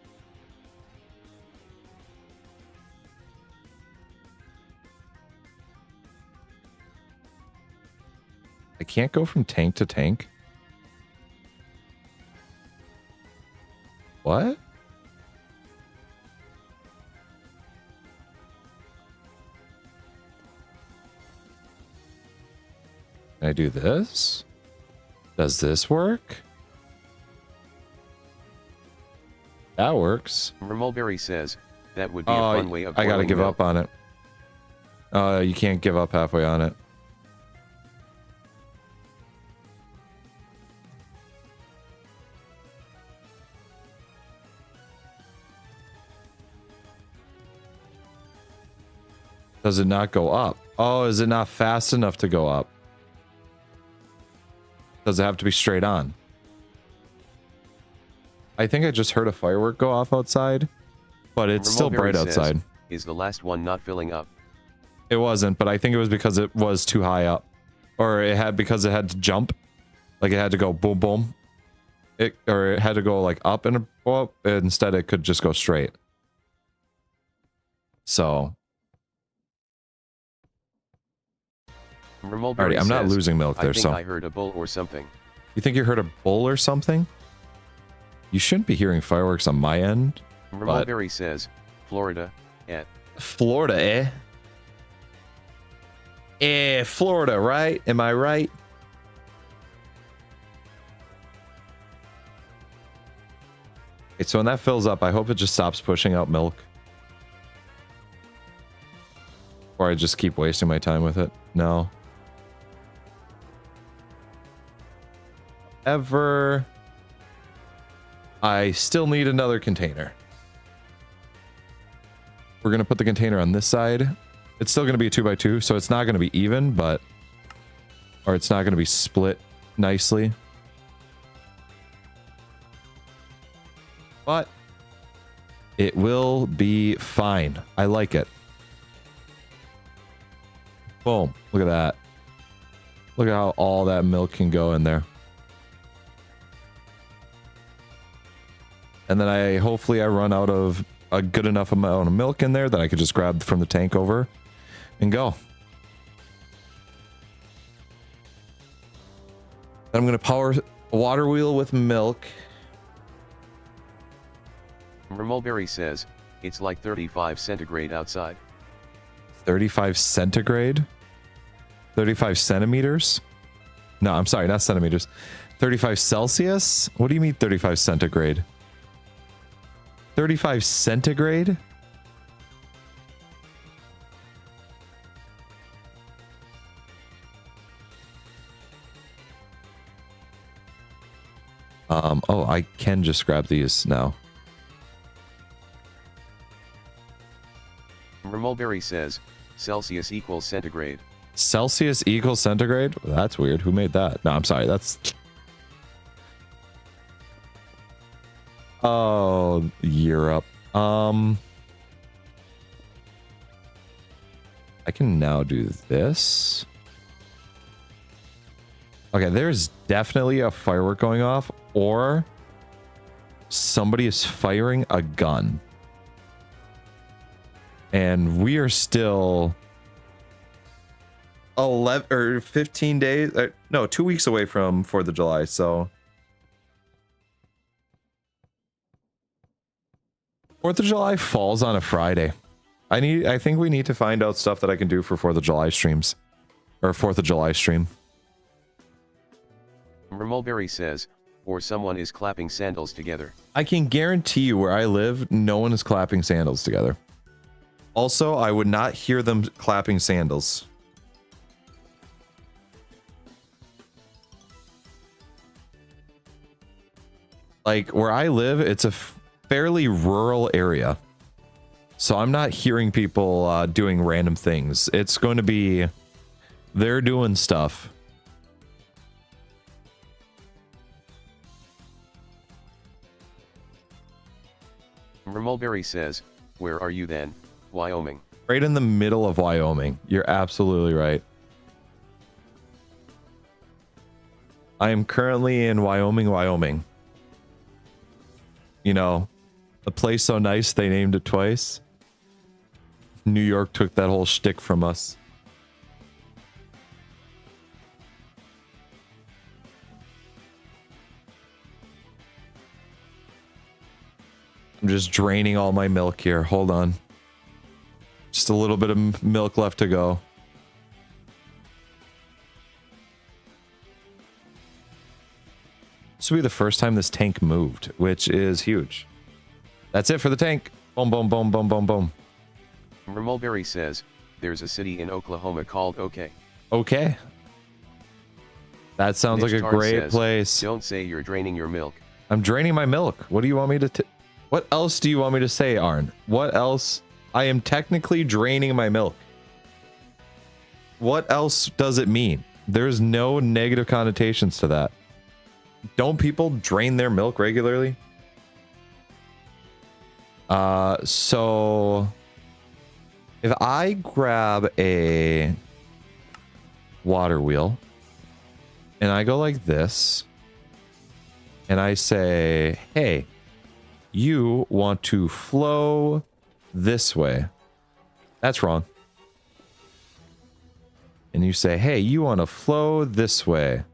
I can't go from tank to tank. What? Can I do this? Does this work? That works. Mulberry says, that would be a fun way of I gotta give milk. up on it. You can't give up halfway on it. Does it not go up? Oh, is it not fast enough to go up? Does it have to be straight on? I think I just heard a firework go off outside, but it's still bright outside. Is the last one not filling up? It wasn't, but I think it was because it was too high up. Or because it had to jump. Like it had to go boom, boom. Or it had to go like up and up. Instead, it could just go straight. So. Mulberry Alrighty, I'm not losing milk there, I think so. I heard a bull or something. You think you heard a bull or something? You shouldn't be hearing fireworks on my end. Mulberry says, Florida, Florida, eh? Eh, Florida, right? Am I right? Okay, so when that fills up, I hope it just stops pushing out milk. Or I just keep wasting my time with it. No. I still need another container. We're going to put the container on this side. It's still going to be a 2x2, so it's not going to be even, but... Or it's not going to be split nicely. But... it will be fine. I like it. Boom. Look at that. Look at how all that milk can go in there. And then hopefully I run out of a good enough amount of milk in there that I could just grab from the tank over and go. I'm going to power a water wheel with milk. Mulberry says, it's like 35 centigrade outside. 35 centigrade? 35 centimeters? No, I'm sorry, not centimeters. 35 Celsius? What do you mean 35 centigrade? 35 centigrade? Oh, I can just grab these now. Mulberry says, Celsius equals centigrade. Celsius equals centigrade? That's weird. Who made that? No, I'm sorry. That's... Oh, Europe. I can now do this. Okay, there's definitely a firework going off, or somebody is firing a gun. And we are still 11 or 15 days, no, 2 weeks away from 4th of July, so 4th of July falls on a Friday. I think we need to find out stuff that I can do for 4th of July streams. Or 4th of July stream. Mulberry says, or someone is clapping sandals together. I can guarantee you where I live, no one is clapping sandals together. Also, I would not hear them clapping sandals. Like, where I live, it's a fairly rural area. So I'm not hearing people doing random things. It's going to be... they're doing stuff. Mulberry says, where are you then? Wyoming. Right in the middle of Wyoming. You're absolutely right. I am currently in Wyoming, Wyoming. You know, a place so nice they named it twice. New York took that whole shtick from us. I'm just draining all my milk here. Hold on. Just a little bit of milk left to go. This will be the first time this tank moved, which is huge. That's it for the tank. Boom, boom, boom, boom, boom, boom. Mulberry says, there's a city in Oklahoma called OK. Okay. That sounds like a great place. Don't say you're draining your milk. I'm draining my milk. What do you want me to... what else do you want me to say, Arn? What else? I am technically draining my milk. What else does it mean? There's no negative connotations to that. Don't people drain their milk regularly? So... if I grab a water wheel and I go like this and I say, hey, you want to flow this way. That's wrong. And you say, hey, you want to flow this way.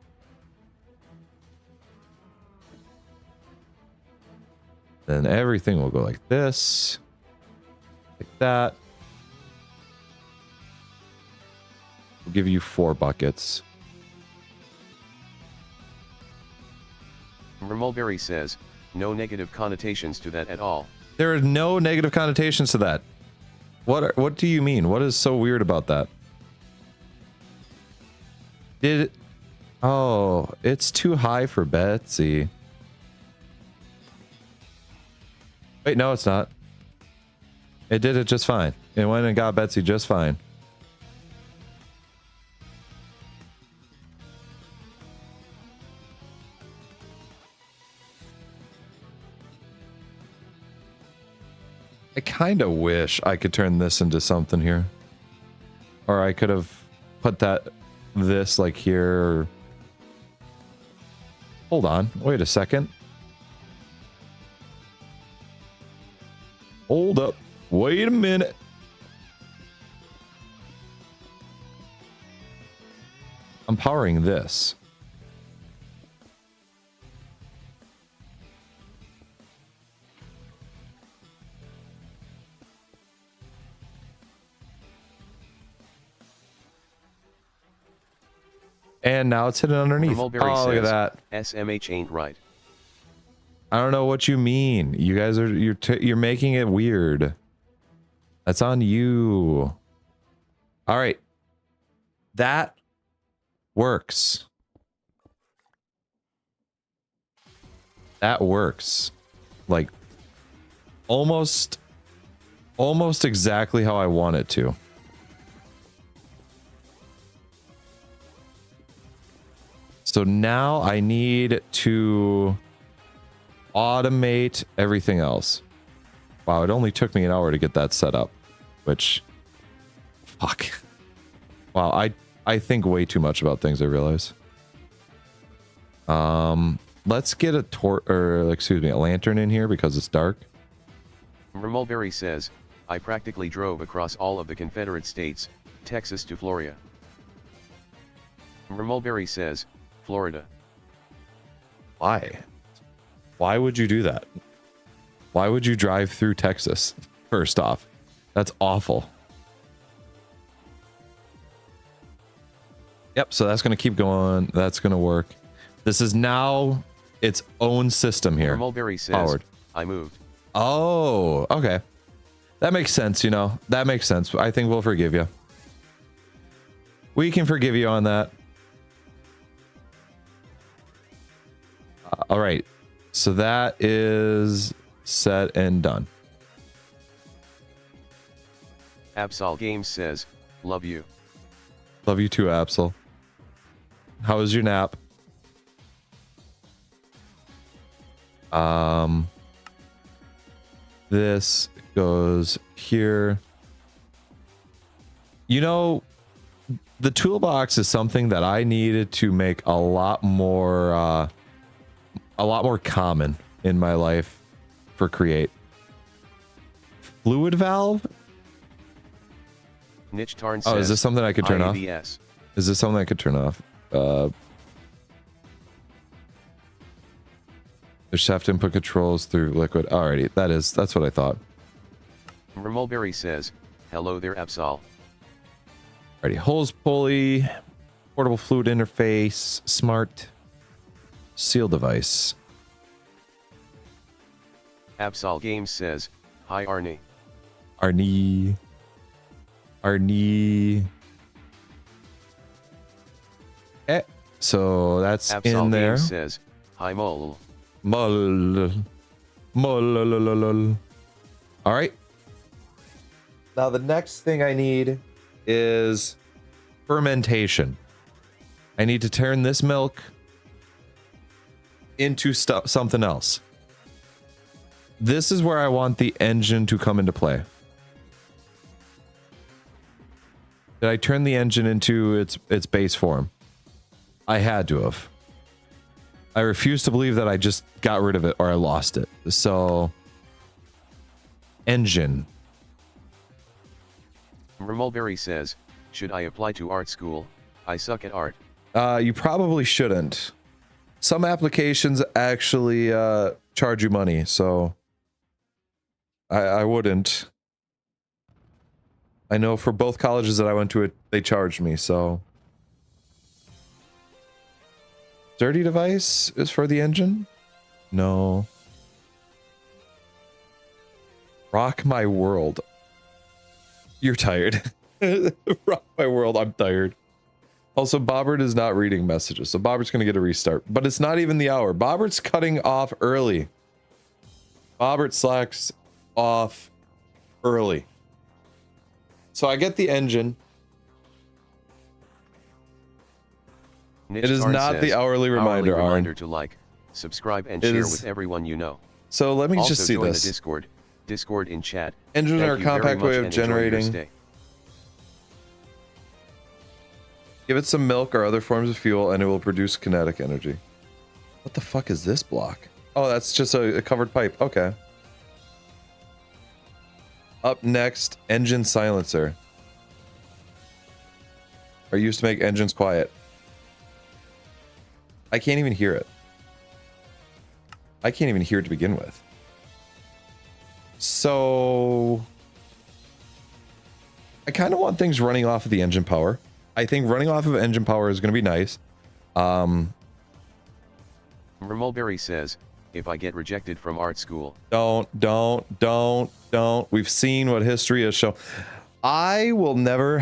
Then everything will go like this, like that. We'll give you 4 buckets. Mulberry says, no negative connotations to that at all. There are no negative connotations to that. What do you mean? What is so weird about that? Oh, it's too high for Betsy. Wait, no, it's not. It did it just fine. It went and got Betsy just fine. I kind of wish I could turn this into something here. Or I could have put this like here. Hold on. Wait a second. Hold up. Wait a minute. I'm powering this. And now it's hidden underneath. Oh, look at that. SMH ain't right. I don't know what you mean. You guys are you're making it weird. That's on you. All right. That works. That works. Like almost exactly how I want it to. So now I need to automate everything else. Wow, it only took me an hour to get that set up, which, fuck. Wow, I think way too much about things, I realize. Let's get a a lantern in here because it's dark. Mulberry says, I practically drove across all of the Confederate States, Texas to Florida. Mulberry says, Florida. Why? Why would you do that? Why would you drive through Texas? First off, that's awful. Yep, so that's going to keep going. That's going to work. This is now its own system here. Mulberry says, Powered. I moved. Oh, okay. That makes sense, you know. That makes sense. I think we'll forgive you. We can forgive you on that. All right. So that is set and done. Absol Games says, love you. Love you too, Absol. How was your nap? This goes here. You know, the toolbox is something that I needed to make a lot more common in my life for Create. Fluid valve? Niche Tarn says, oh, is this something I could turn off? IABS. Is this something I could turn off? There's shaft input controls through liquid. Alrighty, that's what I thought. Mulberry says, hello there, Absol. Alrighty, hose pulley, portable fluid interface, smart seal device. Absol Games says, hi Arnie. Arnie. So that's Absol in there. Games says, hi Mole. All right. Now the next thing I need is fermentation. I need to turn this milk into something else. This is where I want the engine to come into play. Did I turn the engine into its base form? I had to have. I refuse to believe that I just got rid of it or I lost it. So, engine. Mulberry says, should I apply to art school? I suck at art. You probably shouldn't. Some applications actually charge you money, so I wouldn't. I know for both colleges that I went to, they charged me, so. Dirty device is for the engine? No. Rock my world. You're tired. Rock my world, I'm tired. Also, Bobbert is not reading messages, so Bobbert's going to get a restart. But it's not even the hour. Bobbert's cutting off early. Bobbert slacks off early. So I get the engine. Niche It is Tarn not says, the hourly reminder, reminder Arn. to like, subscribe, and It share is- with everyone you know. So let me Also just see join this. the Discord in chat. Engines Thank are a you very compact much way of and enjoy your generating. stay. Give it some milk or other forms of fuel and it will produce kinetic energy. What the fuck is this block? Oh, that's just a covered pipe. Okay. Up next, engine silencer. Are used to make engines quiet. I can't even hear it. I can't even hear it to begin with. So I kind of want things running off of the engine power. I think running off of engine power is going to be nice. Mulberry says, if I get rejected from art school. Don't. We've seen what history has shown. I will never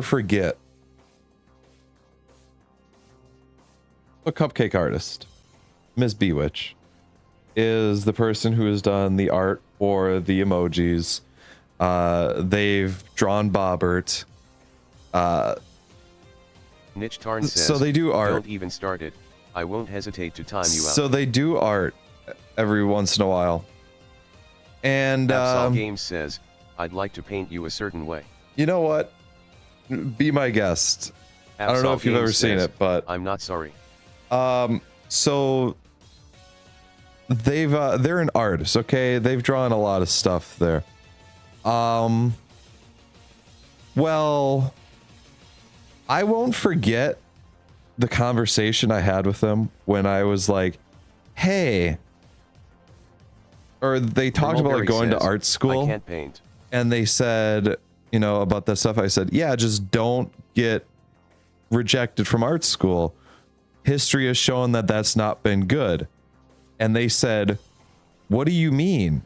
forget a cupcake artist. Miss Bewitch is the person who has done the art or the emojis. They've drawn Bobbert. Niche Tarn says, So they do art. Don't even start it. I won't hesitate to time you out. So they do art every once in a while. And Absol Games says, I'd like to paint you a certain way. you know what? Be my guest. I don't know if you've ever seen it, but I'm not sorry. so they're an artist, okay? They've drawn a lot of stuff there. Well, I won't forget the conversation I had with them when I was like, hey, or they talked about like going to art school. I can't paint. And they said, you know, about that stuff. I said, yeah, just don't get rejected from art school. History has shown that that's not been good. And they said, what do you mean?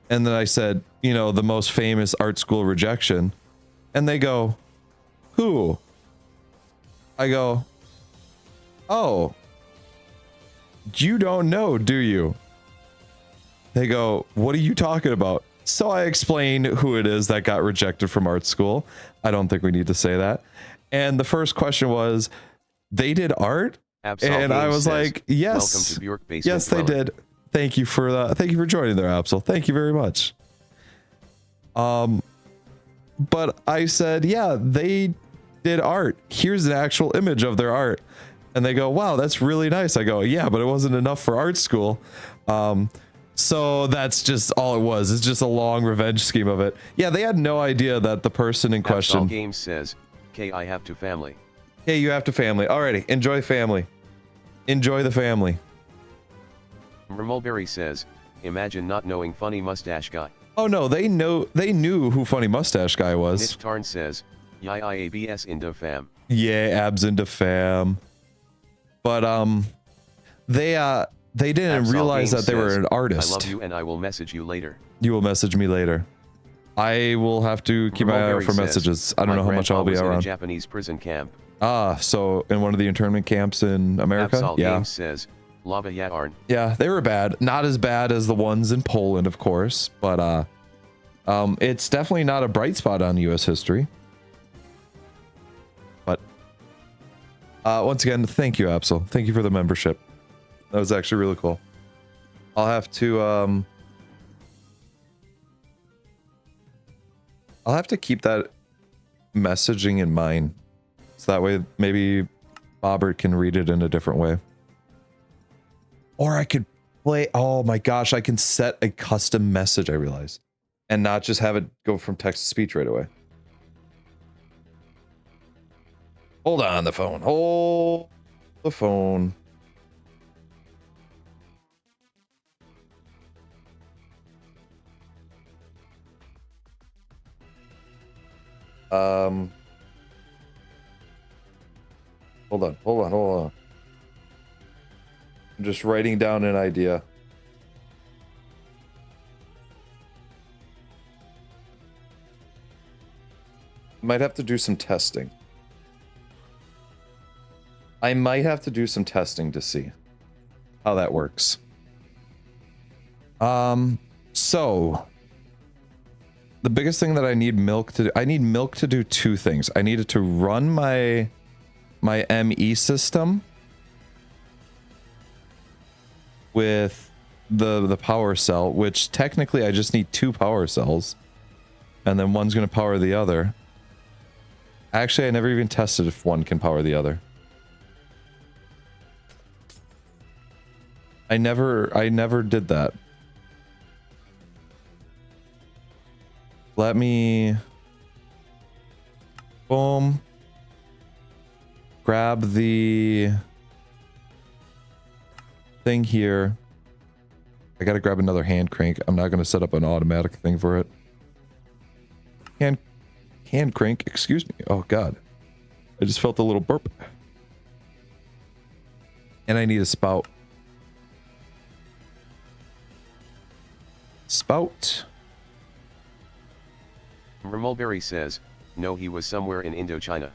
And then I said, you know, the most famous art school rejection. And they go, who? I go, oh, you don't know, do you? They go, what are you talking about? So I explained who it is that got rejected from art school. I don't think we need to say that. And the first question was, they did art? And I was like, yes. Welcome to Bjork Basement yes, they did. Thank you for that. Thank you for joining there, Absol. Thank you very much. But I said, yeah, they did art. Here's an actual image of their art. And they go, wow, that's really nice. I go, yeah, but it wasn't enough for art school. So that's just all it was. It's just a long revenge scheme of it. Yeah, they had no idea that the person in question. Absol Games says, "Okay, I have to family." Hey, you have to family. Alrighty, enjoy family. Enjoy the family. Mulberry says, imagine not knowing Funny Mustache Guy. Oh no, they knew who Funny Mustache Guy was. Niche Tarn says, abs into fam. Yeah, abs into fam. But they didn't realize that they were an artist. I love you and I will message you later. You will message me later. I will have to keep my eye out for messages. I don't know how much I'll be around. In a Japanese prison camp. Ah, so in one of the internment camps in America? Absol yeah. Games says, Lava Yarn. Yeah, they were bad. Not as bad as the ones in Poland, of course, but it's definitely not a bright spot on US history. But once again, thank you, Absol. Thank you for the membership. That was actually really cool. I'll have to keep that messaging in mind. So that way maybe Bobbert can read it in a different way. Or I could play, oh my gosh, I can set a custom message, I realize. And not just have it go from text to speech right away. Hold on the phone. Hold the phone. Hold on. I'm just writing down an idea. Might have to do some testing. I might have to do some testing to see how that works. So the biggest thing that I need milk to do, I need milk to do two things. I need it to run my ME system with the power cell, which technically I just need 2 power cells, and then one's going to power the other. Actually, I never even tested if one can power the other. I never did that. Let me boom. Grab the thing here. I gotta grab another hand crank. I'm not gonna set up an automatic thing for it. Hand crank, excuse me. Oh god. I just felt a little burp. And I need a spout. Spout. Mulberry says, no, he was somewhere in Indochina.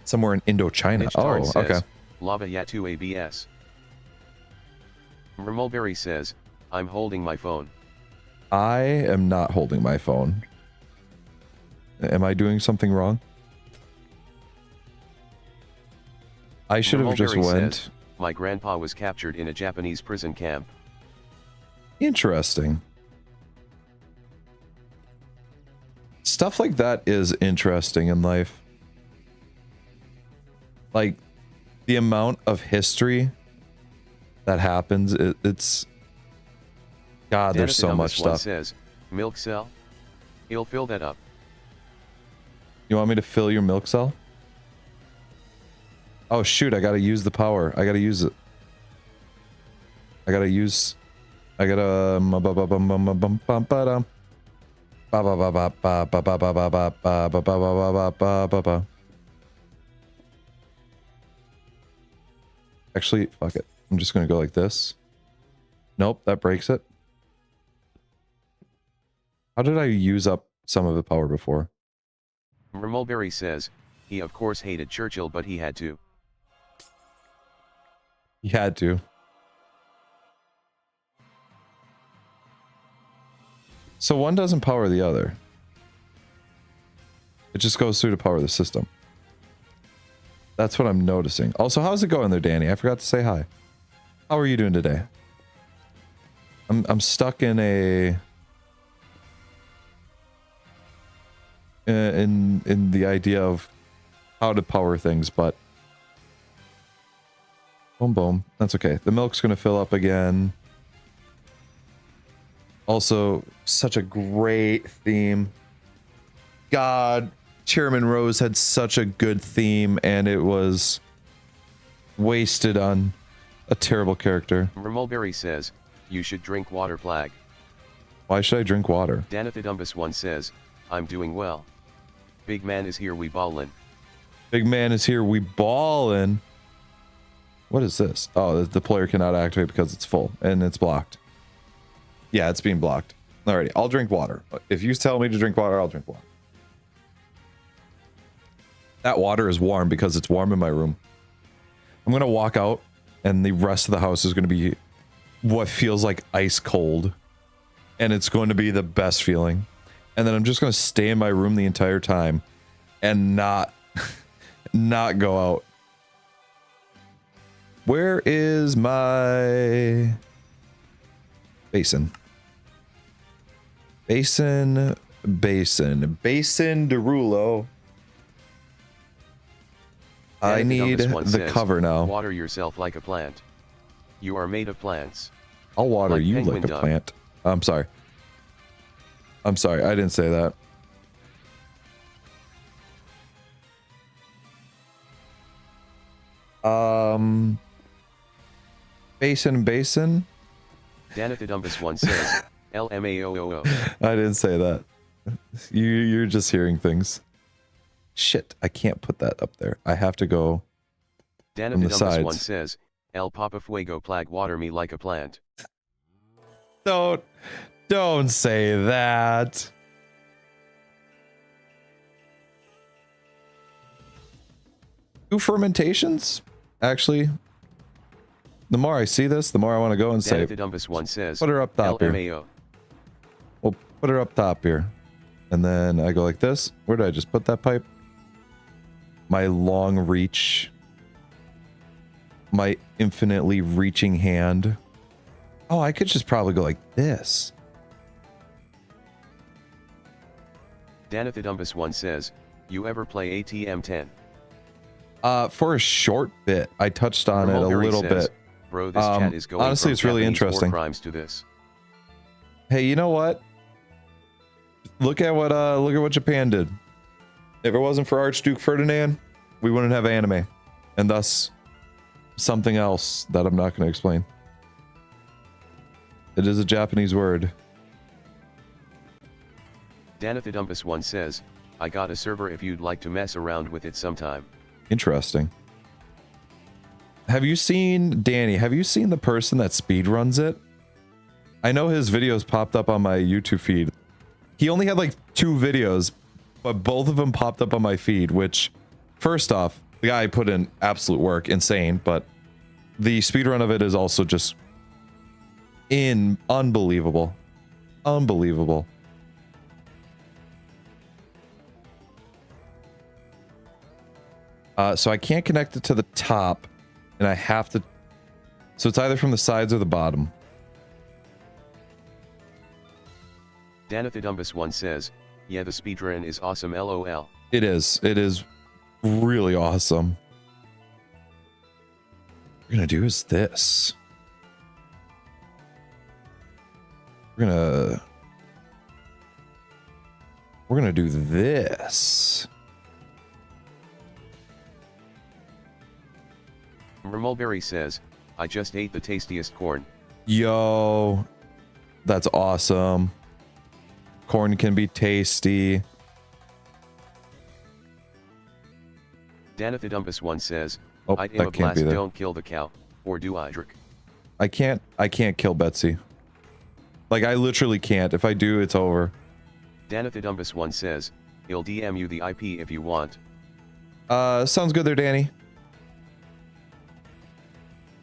Somewhere in Indochina. Oh, says, okay. Lava Yatu ABS. Mulberry says, I'm holding my phone. I am not holding my phone. Am I doing something wrong? I should have just went. Says, my grandpa was captured in a Japanese prison camp. Interesting. Stuff like that is interesting in life. Like, the amount of history that happens, it's... God, there's so much stuff. Says, milk cell? He'll fill that up. You want me to fill your milk cell? Oh shoot, I gotta use the power. I gotta use it. I gotta use I gotta actually, fuck it. I'm just gonna go like this. Nope, that breaks it. How did I use up some of the power before? Mulberry says, he of course hated Churchill, but he had to. He had to. So one doesn't power the other. It just goes through to power the system. That's what I'm noticing. Also, how's it going there, Danny? I forgot to say hi. How are you doing today? I'm stuck in a in the idea of how to power things, but boom boom. That's okay. The milk's gonna fill up again. Also, such a great theme. God, Chairman Rose had such a good theme, and it was wasted on a terrible character. Mulberry says, you should drink water, Plag. Why should I drink water? Danathidumbus1 says, I'm doing well. Big man is here, we ballin'. Big man is here, we ballin'. What is this? Oh, the player cannot activate because it's full, and it's blocked. Yeah, it's being blocked. Alrighty, I'll drink water. If you tell me to drink water, I'll drink water. That water is warm because it's warm in my room. I'm gonna walk out, and the rest of the house is gonna be what feels like ice cold. And it's going to be the best feeling. And then I'm just gonna stay in my room the entire time and not go out. Where is my basin? Basin Derulo. I need the cover now. Water yourself like a plant. You are made of plants. I'll water you like a plant. I'm sorry. I'm sorry, I didn't say that. Basin. Danathidumbus1 says, LMAOOO. I didn't say that. You're just hearing things. Shit, I can't put that up there. I have to go from the sides. Danathidumbus1 says, El Papa Fuego Plag water me like a plant. Don't say that. Two fermentations? Actually, the more I see this, the more I want to go and say, Danathidumbus1 says, put her up top LMAO. here. We'll put her up top here. And then I go like this. Where did I just put that pipe? My long reach. My infinitely reaching hand. Oh, I could just probably go like this. Danathidumbus1 says, you ever play ATM 10? For a short bit. I touched on it a little bit. Bro, this chat is going honestly, it's really interesting. Crimes to this. Hey, you know what? Look at what Japan did. If it wasn't for Archduke Ferdinand, we wouldn't have anime. And thus, something else that I'm not going to explain. It is a Japanese word. Danathidumbus1 says, I got a server if you'd like to mess around with it sometime. Interesting. Have you seen, Danny, have you seen the person that speedruns it? I know his videos popped up on my YouTube feed. He only had like 2 videos, but both of them popped up on my feed, which, first off, the guy put in absolute work, insane, but the speedrun of it is also just unbelievable. Unbelievable. So I can't connect it to the top, and I have to... So it's either from the sides or the bottom. Danathidumbus1 says, yeah, the speedrun is awesome, lol. It is. It is really awesome. What we're gonna do is this. We're gonna do this. Mulberry says, I just ate the tastiest corn. Yo, That's awesome. Corn can be tasty. Danathodumpus1 says, Oh, I that am a can't be blast, there. don't kill the cow, or do I, Drick? I can't kill Betsy. Like, I literally can't. If I do, it's over. Danathodumpus1 says, I'll DM you the IP if you want. Sounds good there, Danny.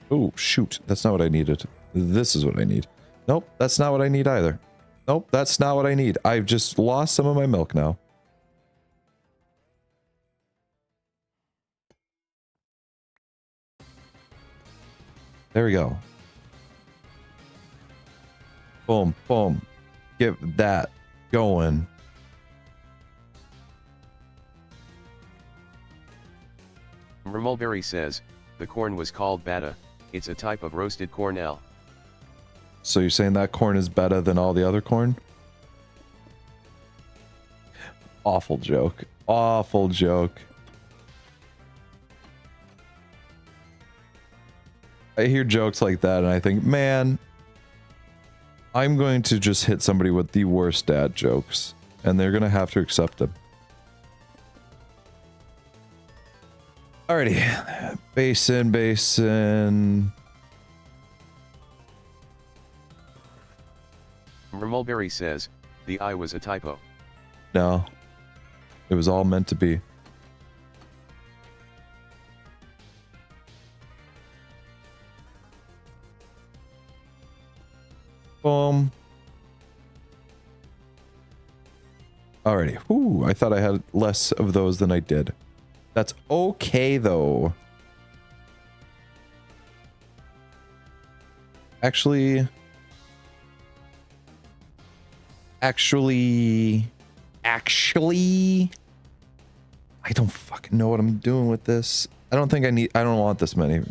Oh, shoot. That's not what I needed. This is what I need. Nope, that's not what I need either. Nope, that's not what I need. I've just lost some of my milk now. There we go. Boom, boom. Get that going. Mulberry says, the corn was called bata, it's a type of roasted corn L. So you're saying that corn is better than all the other corn? Awful joke. Awful joke. I hear jokes like that and I think, man, I'm going to just hit somebody with the worst dad jokes and they're going to have to accept them. Alrighty. Basin. Mulberry says, the I was a typo. No. It was all meant to be. Boom. Alrighty. Whew, I thought I had less of those than I did. That's okay, though. Actually, I don't fucking know what I'm doing with this. I don't want this many.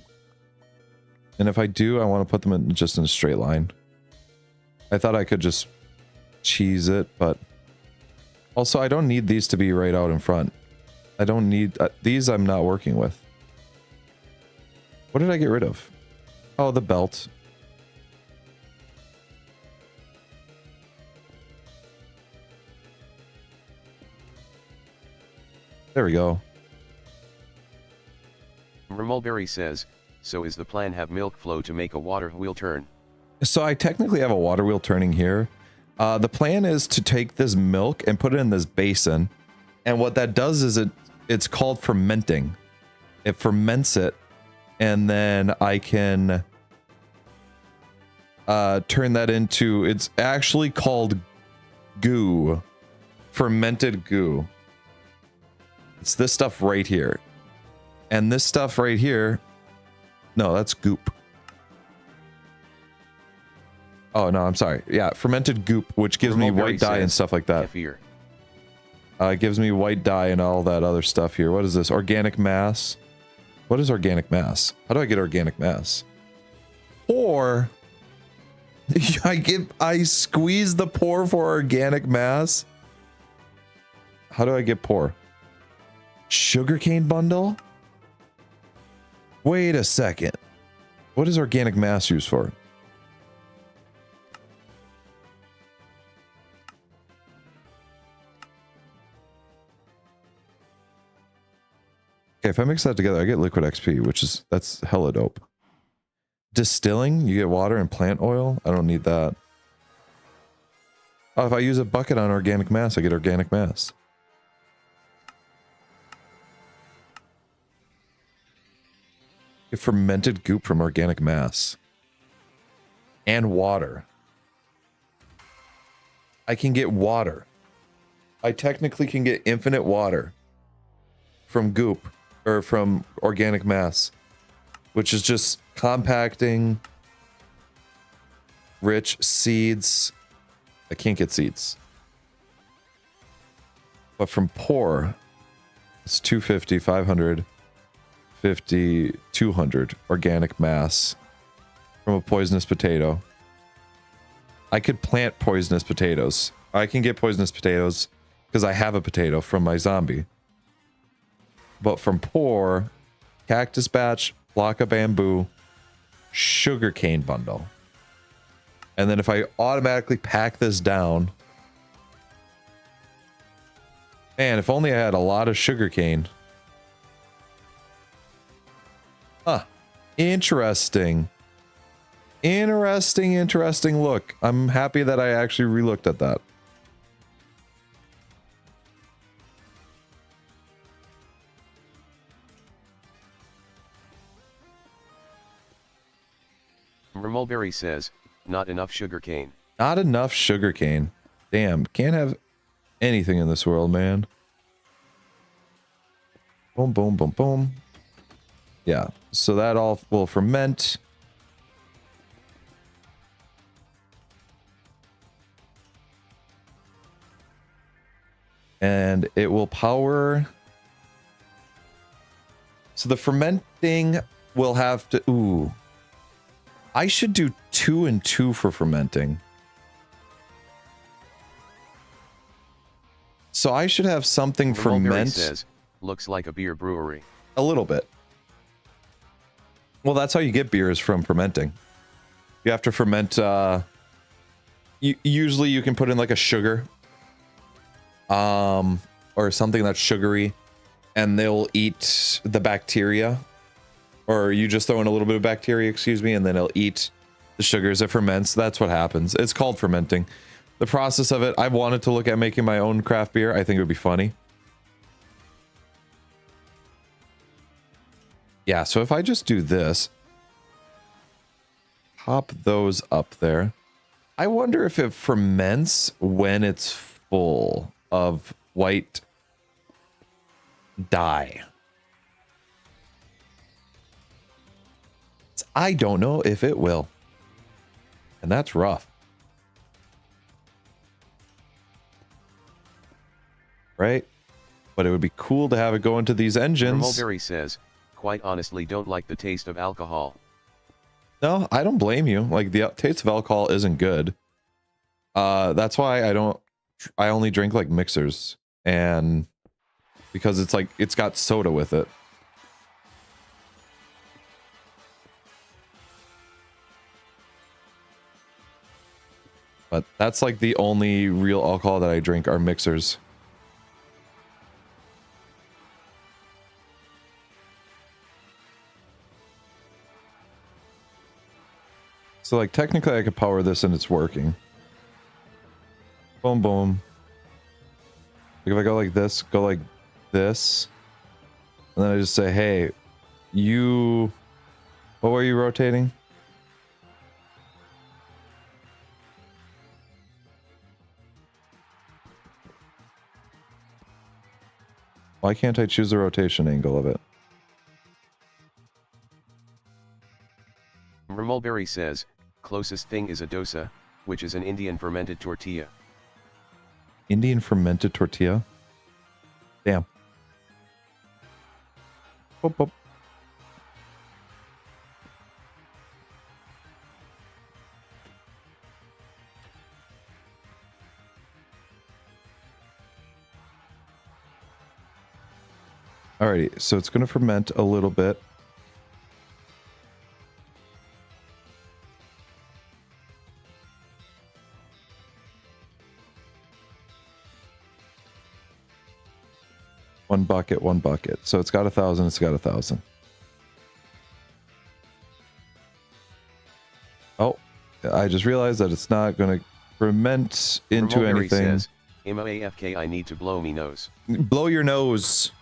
And if I do, I want to put them in just in a straight line. I thought I could just cheese it, but also I don't need these to be right out in front. I don't need these. I'm not working with. What did I get rid of? Oh, the belt. There we go. Mulberry says, so is the plan have milk flow to make a water wheel turn? So I technically have a water wheel turning here. The plan is to take this milk and put it in this basin. And what that does is it's called fermenting. It ferments it. And then I can turn that into, it's actually called goo. Fermented goo. It's this stuff right here. And this stuff right here. No, that's goop. Oh, no, I'm sorry. Yeah, fermented goop, which gives me white dye and stuff like that. It gives me white dye and all that other stuff here. What is this? Organic mass? What is organic mass? How do I get organic mass? Or I squeeze the pour for organic mass. How do I get pour? Sugarcane bundle? Wait a second. What is organic mass used for? Okay, if I mix that together, I get liquid XP, that's hella dope. Distilling, you get water and plant oil. I don't need that. Oh, if I use a bucket on organic mass, I get organic mass. Get fermented goop from organic mass. And water. I can get water. I technically can get infinite water from goop. Or from organic mass, which is just compacting, rich seeds. I can't get seeds. But from pour, it's 250, 500, 50, 200 organic mass from a poisonous potato. I could plant poisonous potatoes. I can get poisonous potatoes because I have a potato from my zombie. But from pour, cactus batch, block of bamboo, sugarcane bundle. And then if I automatically pack this down, man, if only I had a lot of sugarcane. Huh. Interesting. Interesting look. I'm happy that I actually re-looked at that. Mulberry says, not enough sugarcane. Not enough sugarcane. Damn, can't have anything in this world, man. Boom, boom, boom, boom. Yeah, so that all will ferment. And it will power. So the fermenting will have to... Ooh. I should do 2 and 2 for fermenting. So I should have something ferment. Says, looks like a beer brewery. A little bit. Well, that's how you get beers, from fermenting. You have to ferment. Usually you can put in like a sugar. Or something that's sugary. And they'll eat the bacteria. Or you just throw in a little bit of bacteria, excuse me, and then it'll eat the sugars. It ferments. That's what happens. It's called fermenting. The process of it, I've wanted to look at making my own craft beer. I think it would be funny. Yeah, so if I just do this, pop those up there. I wonder if it ferments when it's full of white dye. I don't know if it will. And that's rough. Right? But it would be cool to have it go into these engines. Mulberry says, quite honestly don't like the taste of alcohol. No, I don't blame you. Like, the taste of alcohol isn't good. That's why I only drink like mixers. And because it's like, it's got soda with it. But that's like the only real alcohol that I drink are mixers. So like technically I could power this and it's working. Boom, boom. Like if I go like this, and then I just say, hey, you, what were you rotating? Why can't I choose the rotation angle of it? Mulberry says, closest thing is a dosa, which is an Indian fermented tortilla. Indian fermented tortilla? Damn. Boop, boop. Alrighty, so it's going to ferment a little bit. One bucket. So it's got 1,000, it's got 1,000. Oh, I just realized that it's not going to ferment into Mulberry anything. Says, AFK, I need to blow me nose. Blow your nose.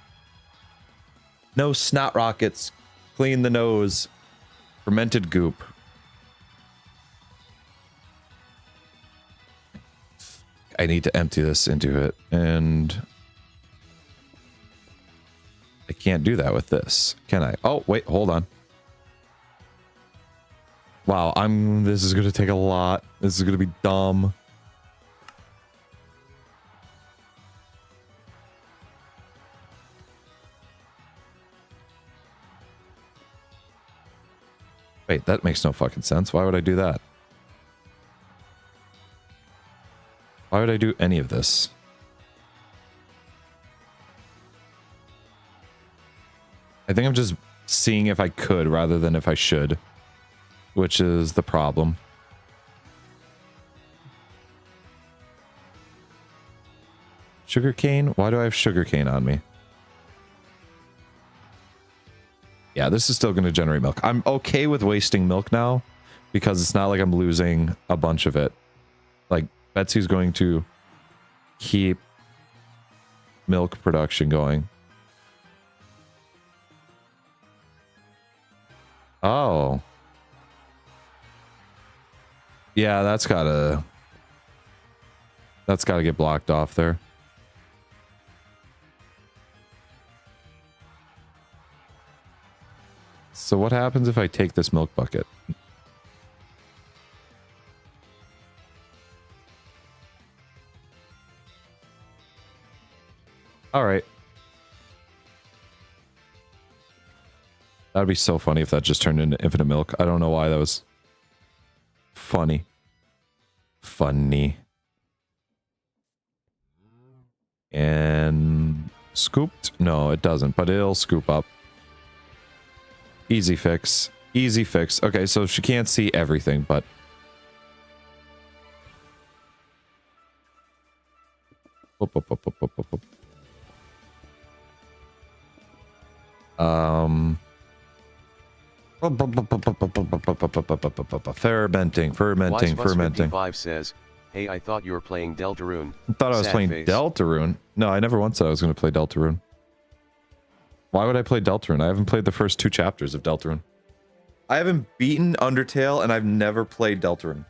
No snot rockets. Clean the nose. Fermented goop. I need to empty this into it, and I can't do that with this, can I? Oh, wait, hold on. Wow, this is gonna take a lot. This is gonna be dumb. Wait, that makes no fucking sense. Why would I do that? Why would I do any of this? I think I'm just seeing if I could rather than if I should, which is the problem. Sugarcane? Why do I have sugarcane on me? Yeah, this is still going to generate milk. I'm okay with wasting milk now because it's not like I'm losing a bunch of it. Like, Betsy's going to keep milk production going. Oh. Yeah, that's gotta get blocked off there. So what happens if I take this milk bucket? All right. That'd be so funny if that just turned into infinite milk. I don't know why that was funny. Funny. And scooped? No, it doesn't, but it'll scoop up. Easy fix. Easy fix. Okay, so she can't see everything, but... Fermenting. 55 says, hey, I thought you were playing Deltarune. I thought I was playing Deltarune. No, I never once said I was going to play Deltarune. Why would I play Deltarune? I haven't played the first 2 chapters of Deltarune. I haven't beaten Undertale, and I've never played Deltarune.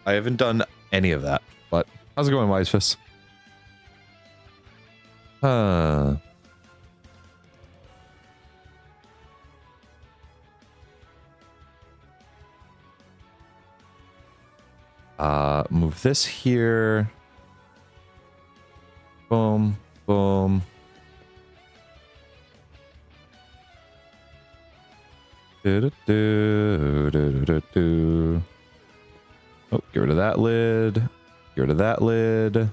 I haven't done any of that, but how's it going, Wisefist? Move this here. Boom, boom. Oh, get rid of that lid. Get rid of that lid.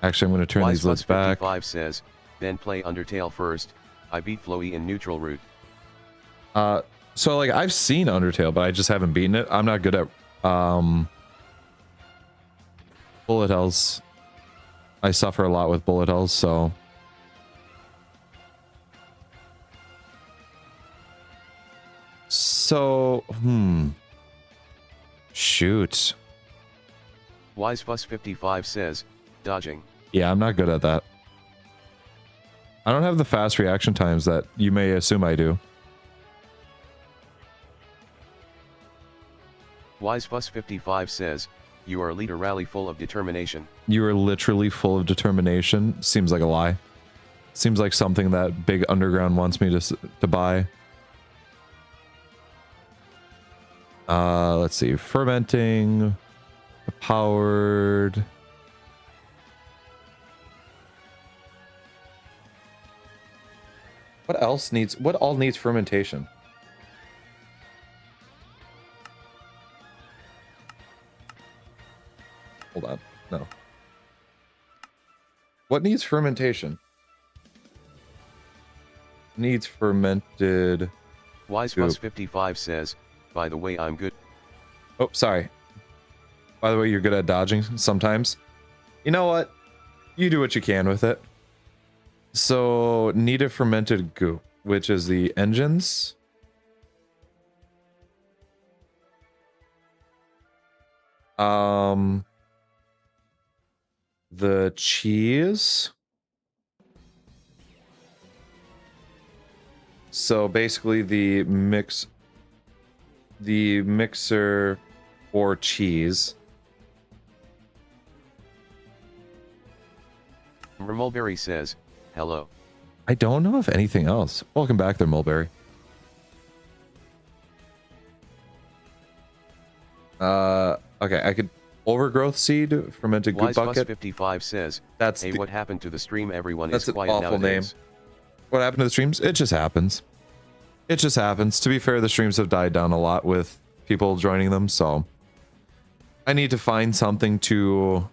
Actually, I'm going to turn these lids back. 55 says, then play Undertale first. I beat Floey in neutral route. So like I've seen Undertale, but I just haven't beaten it. I'm not good at bullet hells. I suffer a lot with bullet hells, so shoot. WiseFuss55 says, dodging. Yeah, I'm not good at that. I don't have the fast reaction times that you may assume I do. WiseFuss55 says, you are a leader rally full of determination. You are literally full of determination. Seems like a lie. Seems like something that Big Underground wants me to buy. Let's see. Fermenting. Powered. What else needs... What all needs fermentation? Hold on. No. What needs fermentation? Needs fermented... WiseFuss55 says, by the way, I'm good. Oh, sorry. By the way, you're good at dodging sometimes. You know what? You do what you can with it. So, need a fermented goop, which is the engines. The cheese. So basically the mixer for cheese. Mulberry says, hello. I don't know of anything else. Welcome back there, Mulberry. Okay, I could overgrowth seed, fermented goop bucket. 55 says, that's hey, what happened to the stream? Everyone that's is quiet an awful nowadays. Name. What happened to the streams? It just happens. It just happens. To be fair, the streams have died down a lot with people joining them, so I need to find something to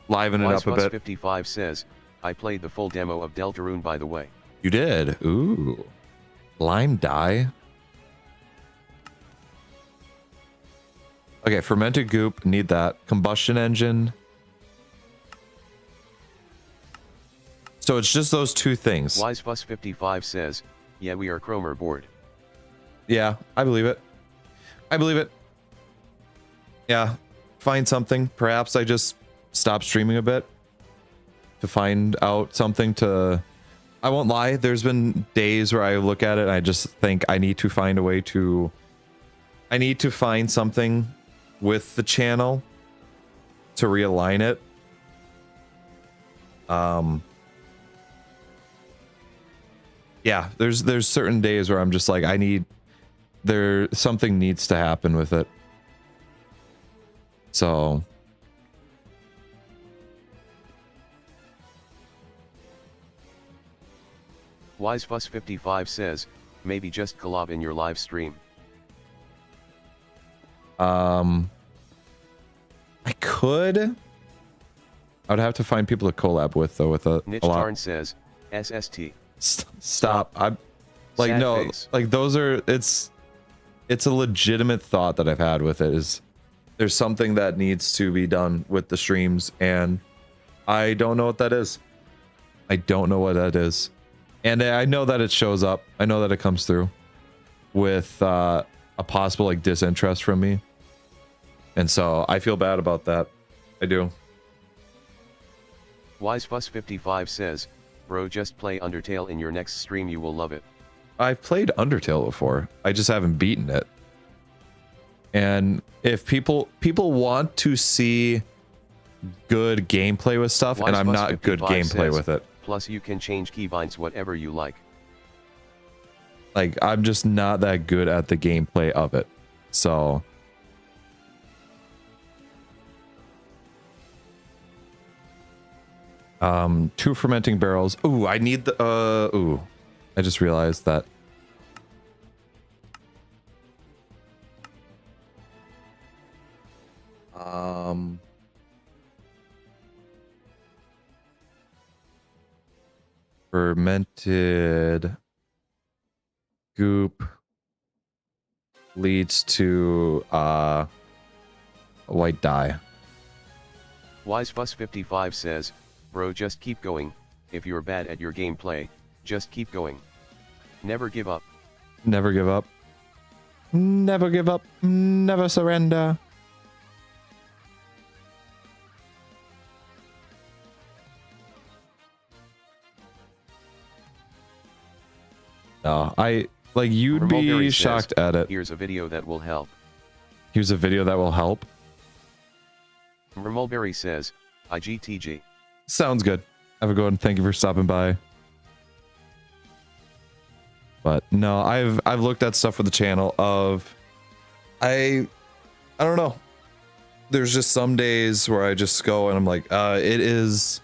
liven it up a bit. 55 says, I played the full demo of Deltarune, by the way. You did? Ooh. Lime dye? Okay, fermented goop, need that. Combustion engine. So it's just those two things. WiseFuss55 says, yeah, we are Chroma bored. Yeah, I believe it. I believe it. Yeah, find something. Perhaps I just stop streaming a bit to find out something to... I won't lie, there's been days where I look at it and I just think I need to find a way to... I need to find something with the channel to realign it. Yeah, there's certain days where I'm just like, something needs to happen with it. So... WiseFuss55 says, maybe just collab in your live stream. I could. I would have to find people to collab with, though, with a Niche lot. Tarn says, SST. Stop. I'm like, Sad no, face. like those are, it's a legitimate thought that I've had with it, is there's something that needs to be done with the streams, and I don't know what that is. I don't know what that is. And I know that it shows up. I know that it comes through with a possible like disinterest from me. And so I feel bad about that. I do. WiseFuss55 says, bro, just play Undertale in your next stream, you will love it. I've played Undertale before. I just haven't beaten it. And if people want to see good gameplay with stuff, and I'm not good gameplay with it. Plus you can change keybinds whatever you like. Like, I'm just not that good at the gameplay of it. So... two fermenting barrels. Ooh, I need the, ooh. I just realized that. Fermented goop leads to, white dye. WiseFuss55 says, bro, just keep going. If you're bad at your gameplay, just keep going. Never give up. Never give up. Never give up. Never surrender. No, you'd be shocked at it. Here's a video that will help. Here's a video that will help. Mulberry says, IGTG. Sounds good. Have a good one. Thank you for stopping by. But no, I've looked at stuff for the channel of I don't know. There's just some days where I just go and I'm like, it is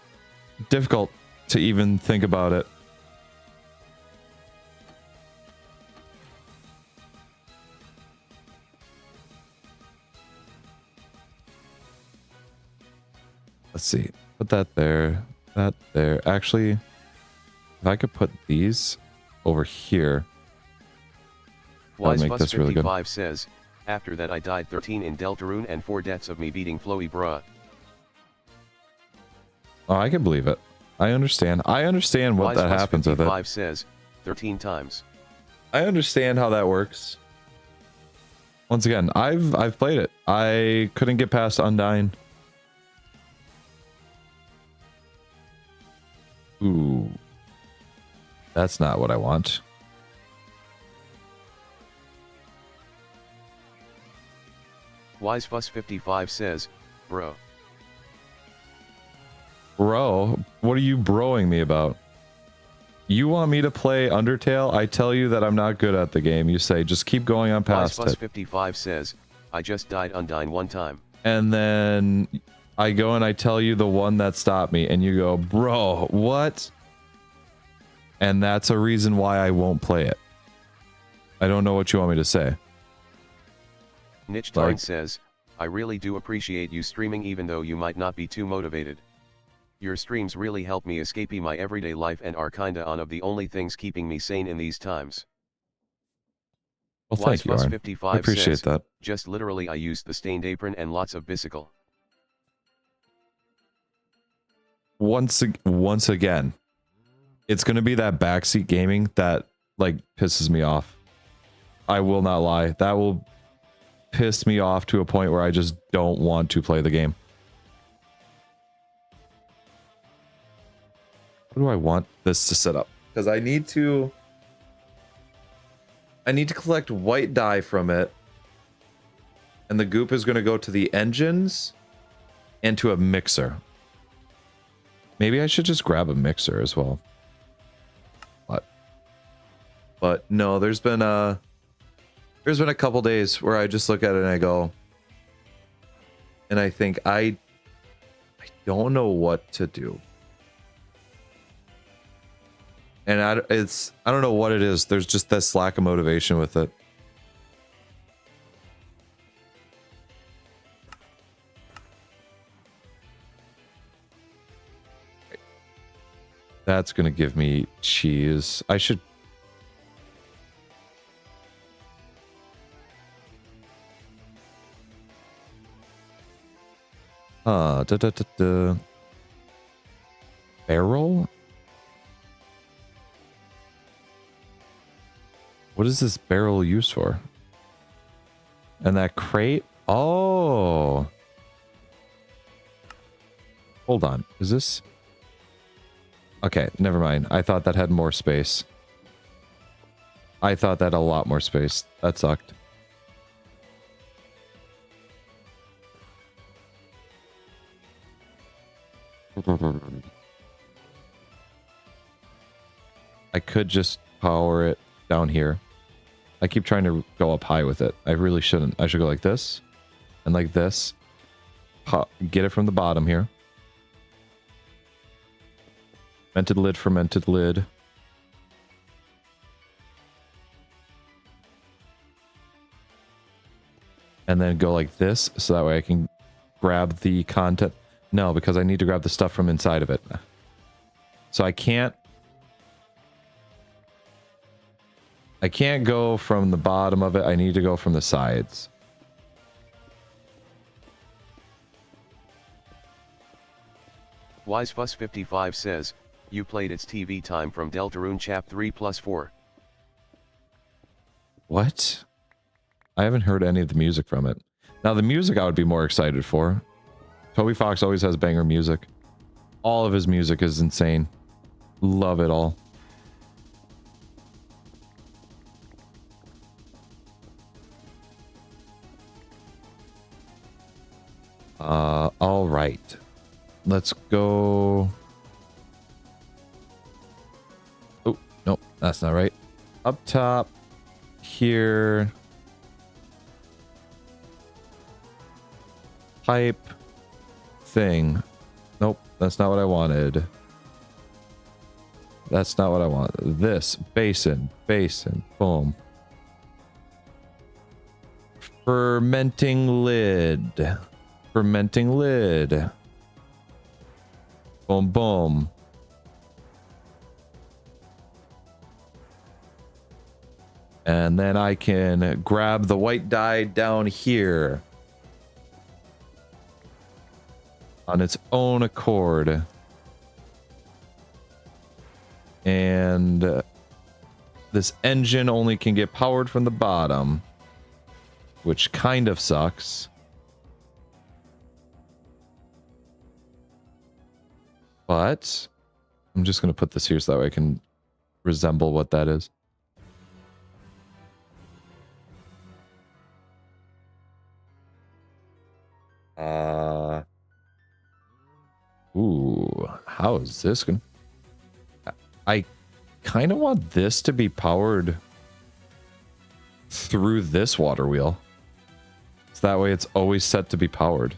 difficult to even think about it. Let's see. Put that there. That there. Actually, if I could put these over here, that would make this really good. WiseFuss55 says, after that I died 13 in Deltarune and 4 deaths of me beating Flowy bruh. Oh, I can believe it. I understand. I understand what that happens with it. WiseFuss55 says, 13 times. I understand how that works. Once again, I've played it. I couldn't get past Undyne. Ooh. That's not what I want. WiseFuss55 says, bro. Bro? What are you broing me about? You want me to play Undertale? I tell you that I'm not good at the game. You say, just keep going on past it. WiseFuss55 says, I just died Undyne 1 time. And then I go and I tell you the one that stopped me, and you go, bro, what? And that's a reason why I won't play it. I don't know what you want me to say. Niche Tarn says, I really do appreciate you streaming even though you might not be too motivated. Your streams really help me escape my everyday life and are kinda one of the only things keeping me sane in these times. Well, thank you, Aaron. I appreciate that. Just literally I used the stained apron and lots of bicycle. Once again, it's going to be that backseat gaming that, like, pisses me off. I will not lie. That will piss me off to a point where I just don't want to play the game. How do I want this to set up? Because I need to collect white dye from it. And the goop is going to go to the engines and to a mixer. Maybe I should just grab a mixer as well. But no, there's been a couple days where I just look at it and I go, and I think I don't know what to do. And I don't know what it is. There's just this lack of motivation with it. That's gonna give me cheese. I should. Barrel? What is this barrel used for? And that crate? Oh. Hold on. Is this? Okay, never mind. I thought that had more space. I thought that had a lot more space. That sucked. I could just power it down here. I keep trying to go up high with it. I really shouldn't. I should go like this and like this. Get it from the bottom here. Fermented lid, fermented lid. And then go like this so that way I can grab the content. No, because I need to grab the stuff from inside of it. So I can't go from the bottom of it. I need to go from the sides. WiseFuss55 says, you played It's TV Time from Deltarune Chap 3+4. What? I haven't heard any of the music from it. Now, the music I would be more excited for. Toby Fox always has banger music. All of his music is insane. Love it all. All right. Let's go. Oh, no, that's not right. Up top here. Pipe thing. Nope, that's not what I wanted. That's not what I want. This basin, boom. Fermenting lid. Boom, boom. And then I can grab the white dye down here on its own accord. And this engine only can get powered from the bottom, which kind of sucks. But I'm just going to put this here so that way I can resemble what that is. Ooh, how is this going to... I kind of want this to be powered through this water wheel. So that way it's always set to be powered.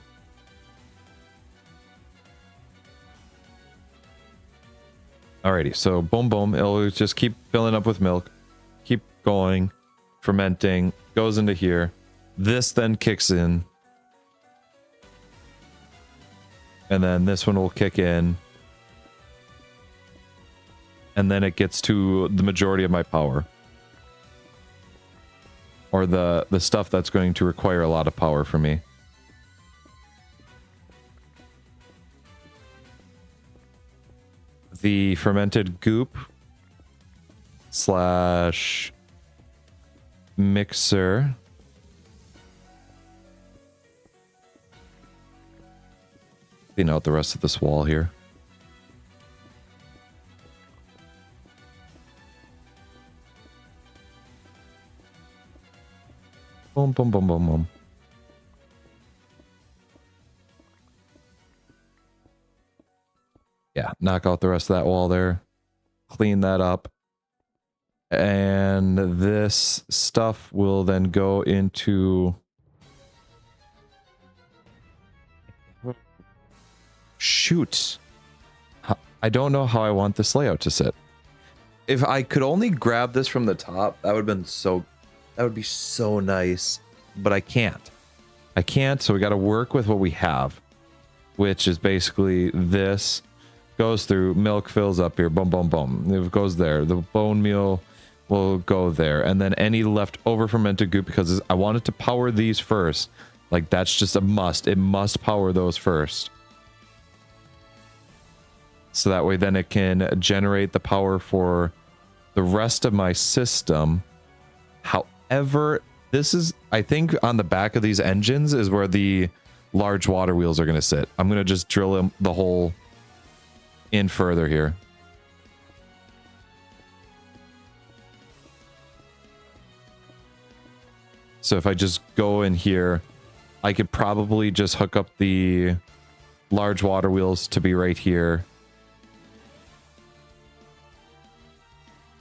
Alrighty, so boom, boom. It'll just keep filling up with milk. Keep going. Fermenting. Goes into here. This then kicks in. And then this one will kick in. And then it gets to the majority of my power. or the stuff that's going to require a lot of power for me. The fermented goop slash mixer. Clean out the rest of this wall here. Boom, boom, boom, boom, boom. Yeah, knock out the rest of that wall there. Clean that up. And this stuff will then go into... Shoot. I don't know how I want this layout to sit. If I could only grab this from the top, that would have been so... That would be so nice. But I can't. I can't, so we got to work with what we have. Which is basically this. Goes through, milk fills up here, boom, boom, boom. It goes there. The bone meal will go there. And then any leftover fermented goop, because I wanted to power these first. Like, that's just a must. It must power those first. So that way then it can generate the power for the rest of my system. However, this is, I think on the back of these engines is where the large water wheels are going to sit. I'm going to just drill the hole in further here. So if I just go in here, I could probably just hook up the large water wheels to be right here.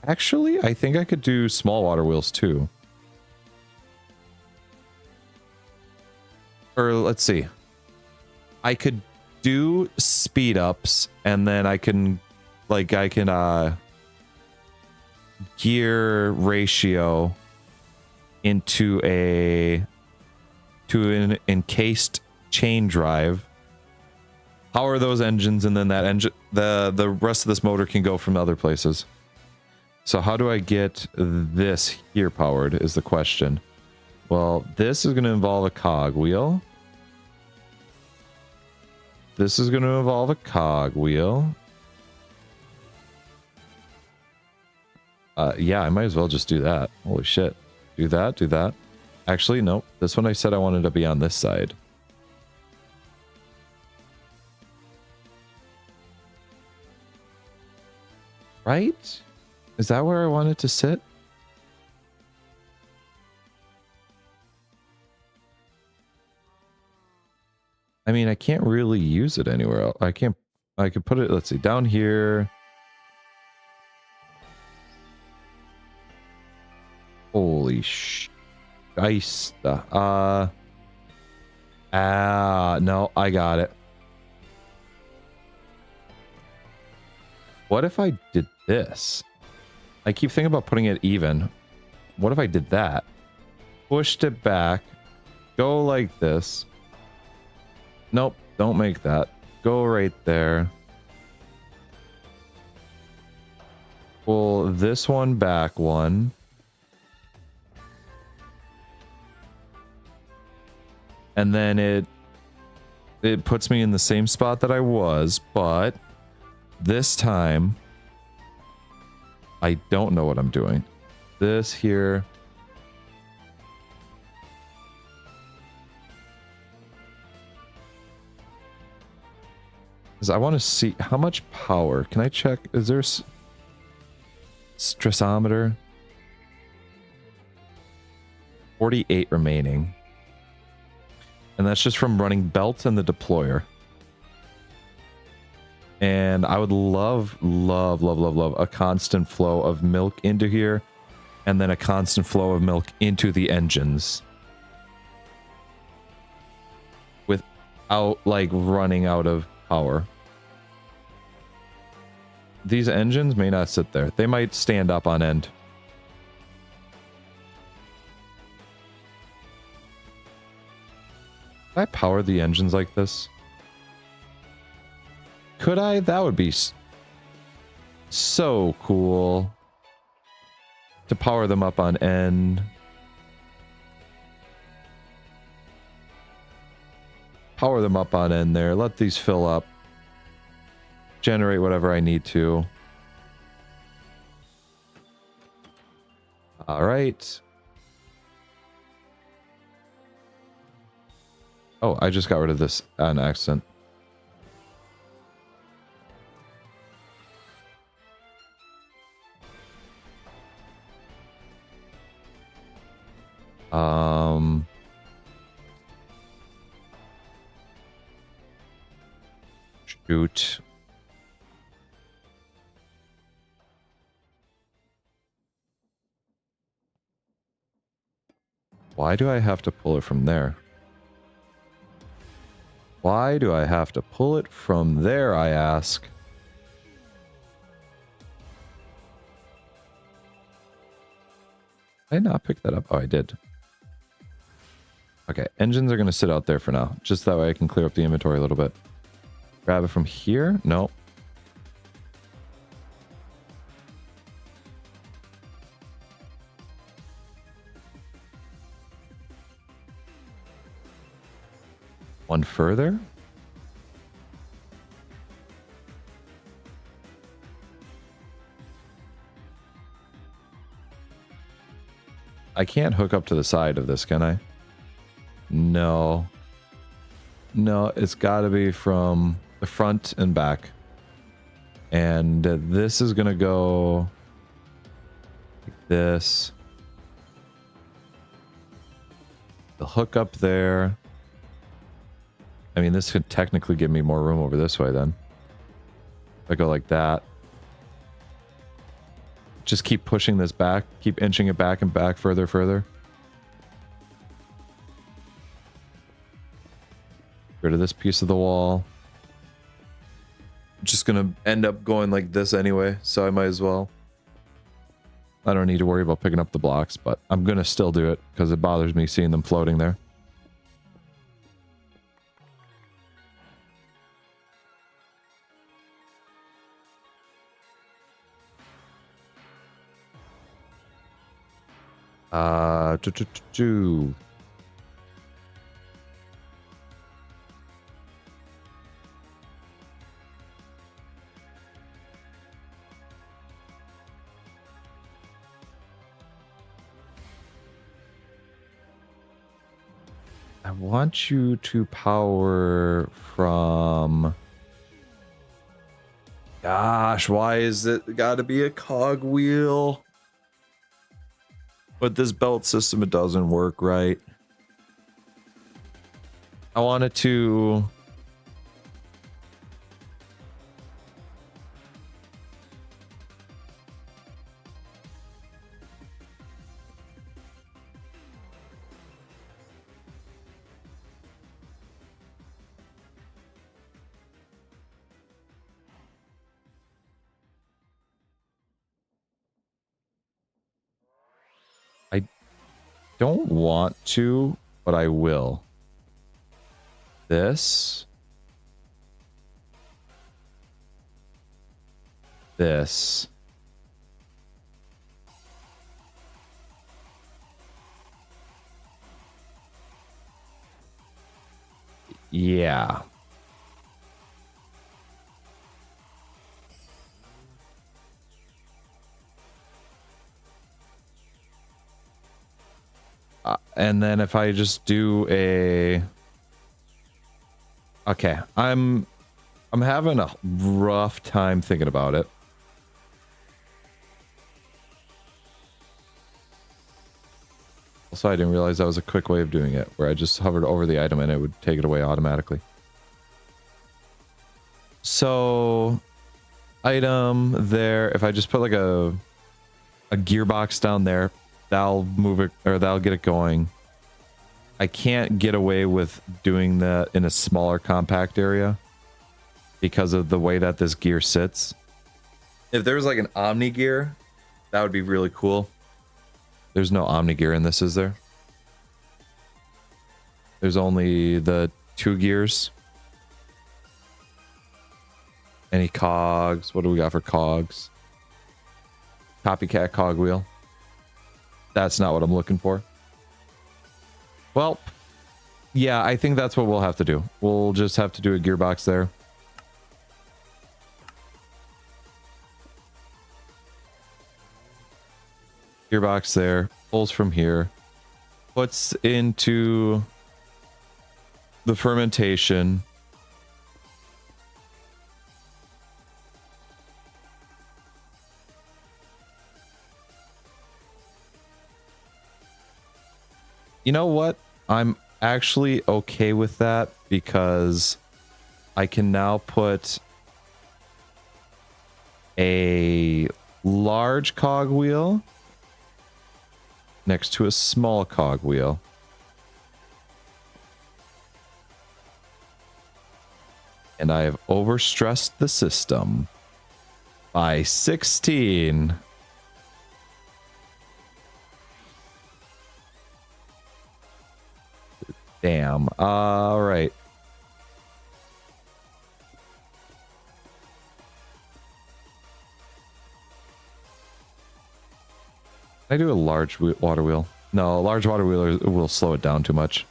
Actually, I think I could do small water wheels too. Or let's see. I could do speed ups and then I can gear ratio into an encased chain drive. Power those engines and then that engine the rest of this motor can go from other places. So how do I get this here powered is the question. Well, this is going to involve a cog wheel. This is going to involve a cog wheel. Yeah, I might as well just do that. Holy shit. Do that, do that. Actually, nope. This one I said I wanted to be on this side. Right? Is that where I want it to sit? I mean, I can't really use it anywhere else. I could put it, let's see, down here. Holy Scheisse. No, I got it. What if I did this? I keep thinking about putting it even. What if I did that? Pushed it back. Go like this. Nope, don't make that. Go right there. Pull this one back one. And then it puts me in the same spot that I was, but this time I don't know what I'm doing. This here. Because I want to see how much power. Can I check? Is there stressometer? 48 remaining. And that's just from running belts and the deployer. And I would love a constant flow of milk into here. And then a constant flow of milk into the engines. Without, like, running out of power. These engines may not sit there. They might stand up on end. Could I power the engines like this? Could I? That would be so cool. To power them up on end. power them up on end there. Let these fill up. Generate whatever I need to. All right. Oh, I just got rid of this on accident. Shoot. Why do I have to pull it from there? Why do I have to pull it from there, I ask? Did I not pick that up? Oh, I did. Okay, engines are going to sit out there for now. Just that way I can clear up the inventory a little bit. Grab it from here? No. One further? I can't hook up to the side of this, can I? No. No, it's got to be from the front and back. And this is going to go like this. The hook up there. I mean, this could technically give me more room over this way then. If I go like that. Just keep pushing this back. Keep inching it back and back further, further. Get rid of this piece of the wall. Just gonna end up going like this anyway, so I might as well. I don't need to worry about picking up the blocks, but I'm gonna still do it because it bothers me seeing them floating there. Do. I want you to power from... Gosh, why is it gotta be a cogwheel? But this belt system, it doesn't work right. I want it to... don't want to, but I will. This. This. Yeah. And then if I just do a... Okay, I'm having a rough time thinking about it. Also, I didn't realize that was a quick way of doing it, where I just hovered over the item and it would take it away automatically. So, item there, if I just put like a gearbox down there, that'll move it, or that'll get it going. I can't get away with doing that in a smaller compact area because of the way that this gear sits. If there's like an Omni gear, that would be really cool. There's no Omni gear in this, is there? There's only the 2 gears. Any cogs? What do we got for cogs? Copycat cogwheel. That's not what I'm looking for. Well, Yeah, I think that's what we'll have to do. We'll just have to do a gearbox there. Gearbox there, pulls from here, puts into the fermentation. You know what? I'm actually okay with that because I can now put a large cogwheel next to a small cogwheel. And I have overstressed the system by 16. Damn. All right. Can I do a large water wheel? No, a large water wheel will slow it down too much.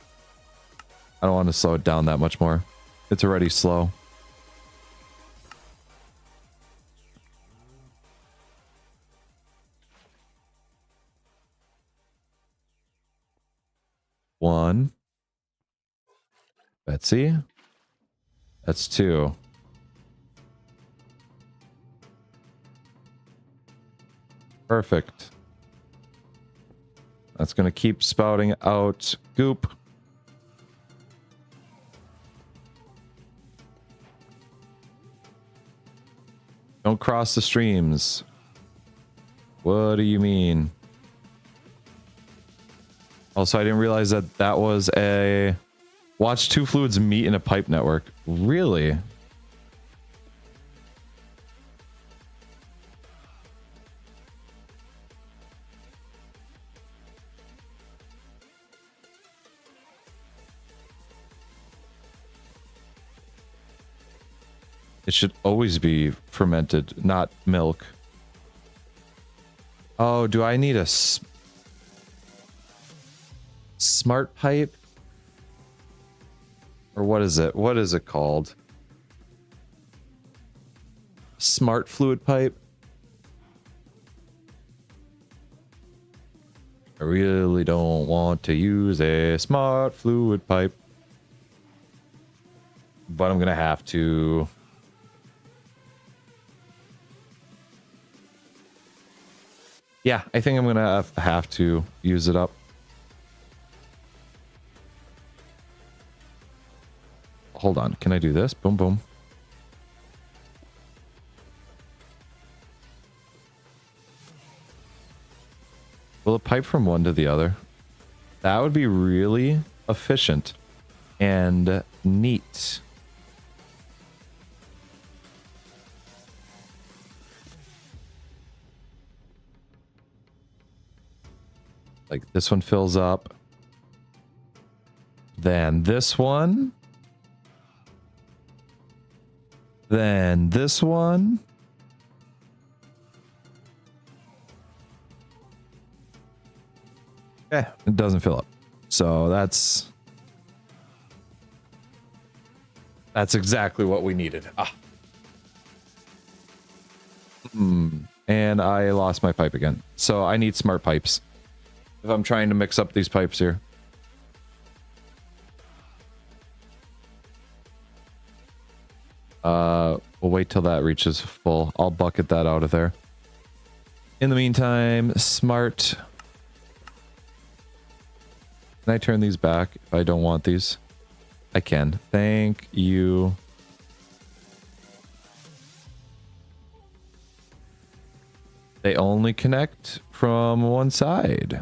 I don't want to slow it down that much more. It's already slow. One. Betsy. That's 2. Perfect. That's going to keep spouting out goop. Don't cross the streams. What do you mean? Also, I didn't realize that that was a... Watch 2 fluids meet in a pipe network. Really? It should always be fermented, not milk. Oh, do I need a smart pipe? Or what is it? What is it called? Smart fluid pipe? I really don't want to use a smart fluid pipe. But I'm gonna have to. Yeah, I think I'm gonna have to use it up. Hold on, can I do this? Boom, boom. Will it pipe from one to the other? That would be really efficient and neat. Like this one fills up. Then this one. Then this one. Okay, it doesn't fill up. So that's exactly what we needed. And I lost my pipe again. So I need smart pipes if I'm trying to mix up these pipes here. We'll wait till that reaches full. I'll bucket that out of there. In the meantime, smart. Can I turn these back if I don't want these? I can. Thank you. They only connect from one side.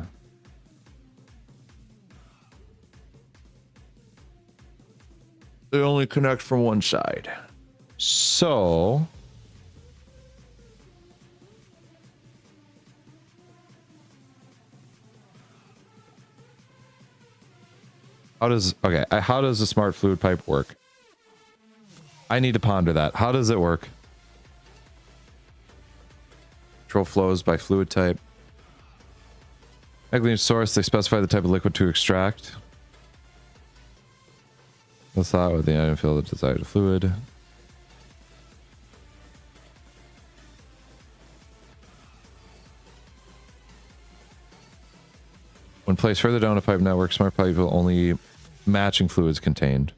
They only connect from one side. So how does the smart fluid pipe work? I need to ponder that. How does it work? Control flows by fluid type. Technically source, they specify the type of liquid to extract. The thought with the item fill the desired fluid. When placed further down a pipe network, smart pipe will only matching fluids contained.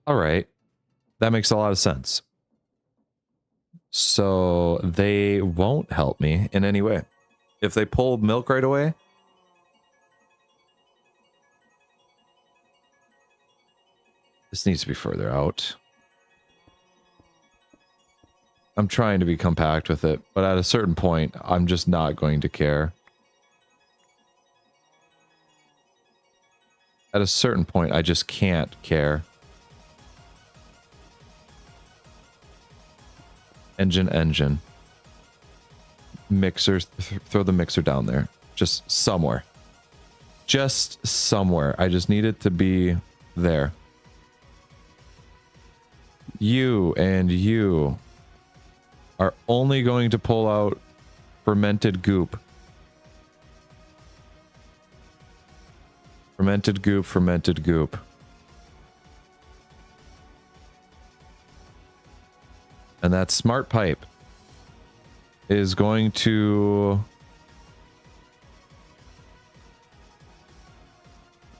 All right. That makes a lot of sense. So they won't help me in any way. If they pull milk right away, this needs to be further out. I'm trying to be compact with it, but at a certain point, I'm just not going to care. At a certain point, I just can't care. Engine. Mixer, throw the mixer down there. Just somewhere. Just somewhere. I just need it to be there. You and you are only going to pull out fermented goop. Fermented goop, fermented goop. And that smart pipe is going to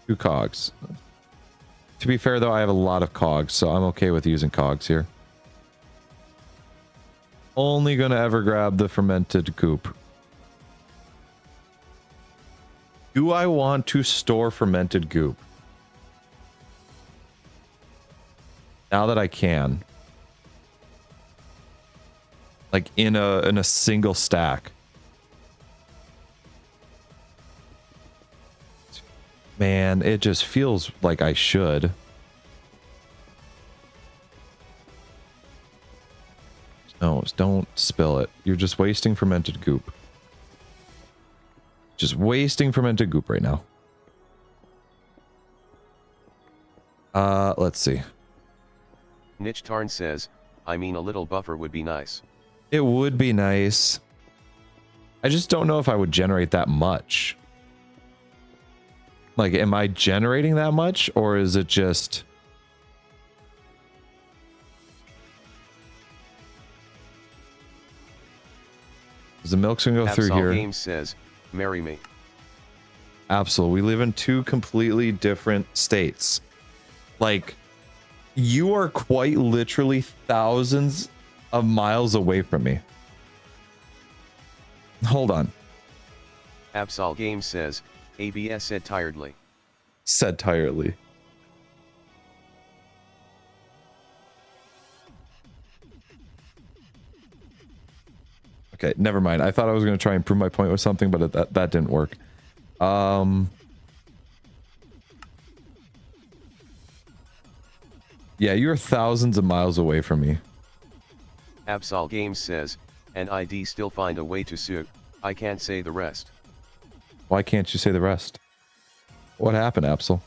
do cogs. To be fair, though, I have a lot of cogs, so I'm okay with using cogs here. Only gonna ever grab the fermented goop. Do I want to store fermented goop? Now that I can. Like in a single stack. Man, it just feels like I should. No, don't spill it. You're just wasting fermented goop. Just wasting fermented goop right now. Let's see. Niche Tarn says, I mean a little buffer would be nice. It would be nice. I just don't know if I would generate that much. Like, am I generating that much, or is it just... The milk's gonna go through here. Games says, marry me. Absolutely. We live in two completely different states. Like, you are quite literally thousands of miles away from me. Hold on. Absol Games says, ABS said tiredly. Said tiredly. Okay, never mind. I thought I was going to try and prove my point with something, but that didn't work. Yeah, you're thousands of miles away from me. Absol Games says, and ID still find a way to sue. I can't say the rest. Why can't you say the rest? What happened, Absol?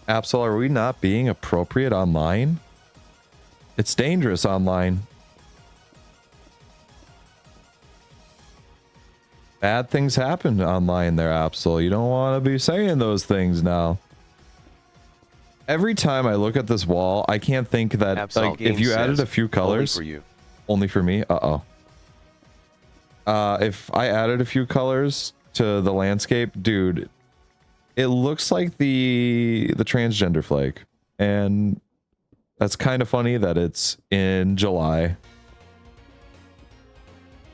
Absol, are we not being appropriate online? It's dangerous online. Bad things happen online there, Absol. You don't want to be saying those things now. Every time I look at this wall, I can't think that, Absol like, if you added a few colors... Only for you. Only for me? Uh-oh. If I added a few colors to the landscape, dude, it looks like the transgender flag. And that's kind of funny that it's in July.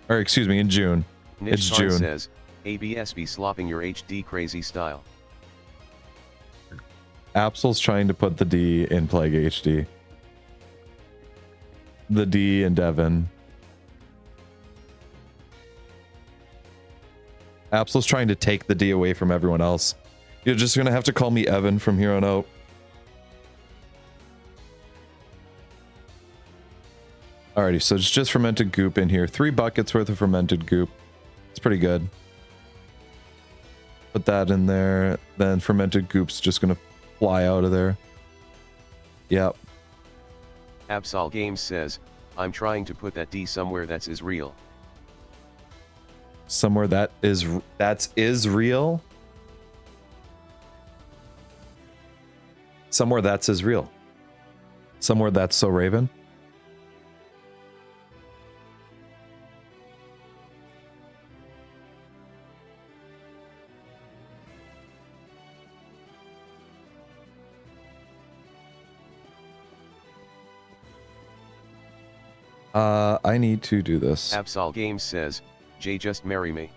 Or, excuse me, in June. It's June. Says, ABS be slopping your HD crazy style. Absol's trying to put the D in PlagHD. The D in Devon. Absol's trying to take the D away from everyone else. You're just gonna have to call me Evan from here on out. Alrighty, so it's just fermented goop in here. 3 buckets worth of fermented goop. It's pretty good. Put that in there. Then fermented goop's just gonna fly out of there. Yep. Absol Games says, I'm trying to put that D somewhere that's is real. Somewhere that's real. Somewhere that's is real. Somewhere that's so Raven. I need to do this. Absol Games says, Jay, just marry me.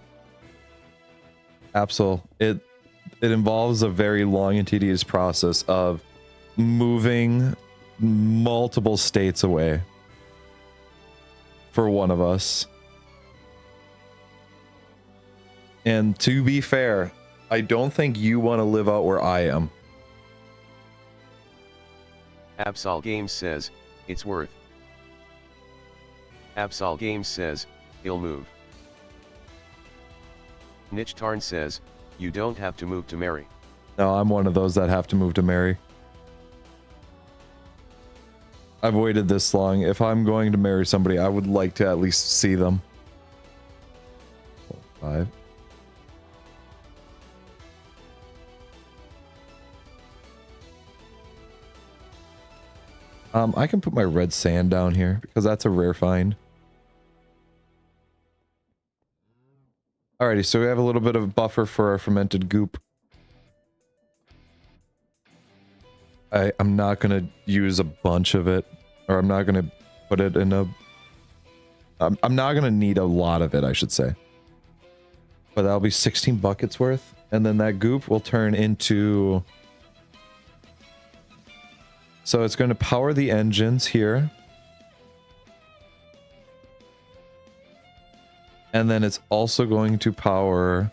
Absol, it involves a very long and tedious process of moving multiple states away for one of us. And to be fair, I don't think you want to live out where I am. Absol Games says, it's worth. Absol Games says, he'll move. Niche Tarn says, you don't have to move to marry. No, I'm one of those that have to move to marry. I've waited this long. If I'm going to marry somebody, I would like to at least see them. 5. I can put my red sand down here because that's a rare find. Alrighty, so we have a little bit of buffer for our fermented goop. I'm not going to use a bunch of it, or I'm not going to put it in a... I'm not going to need a lot of it, I should say. But that'll be 16 buckets worth, and then that goop will turn into... So it's going to power the engines here. And then it's also going to power...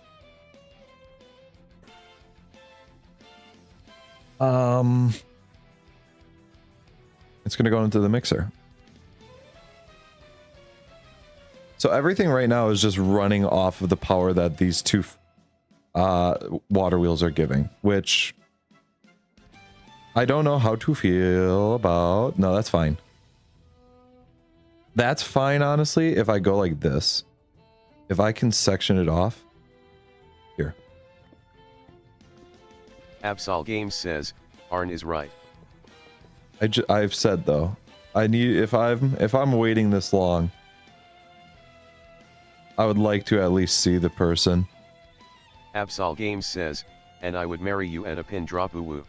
It's going to go into the mixer. So everything right now is just running off of the power that these two water wheels are giving, which I don't know how to feel about. No, that's fine. That's fine, honestly, if I go like this. If I can section it off. Here. Absol Games says, Arn is right. I've said though, I need if I'm waiting this long, I would like to at least see the person. Absol Games says, and I would marry you at a pin drop woo.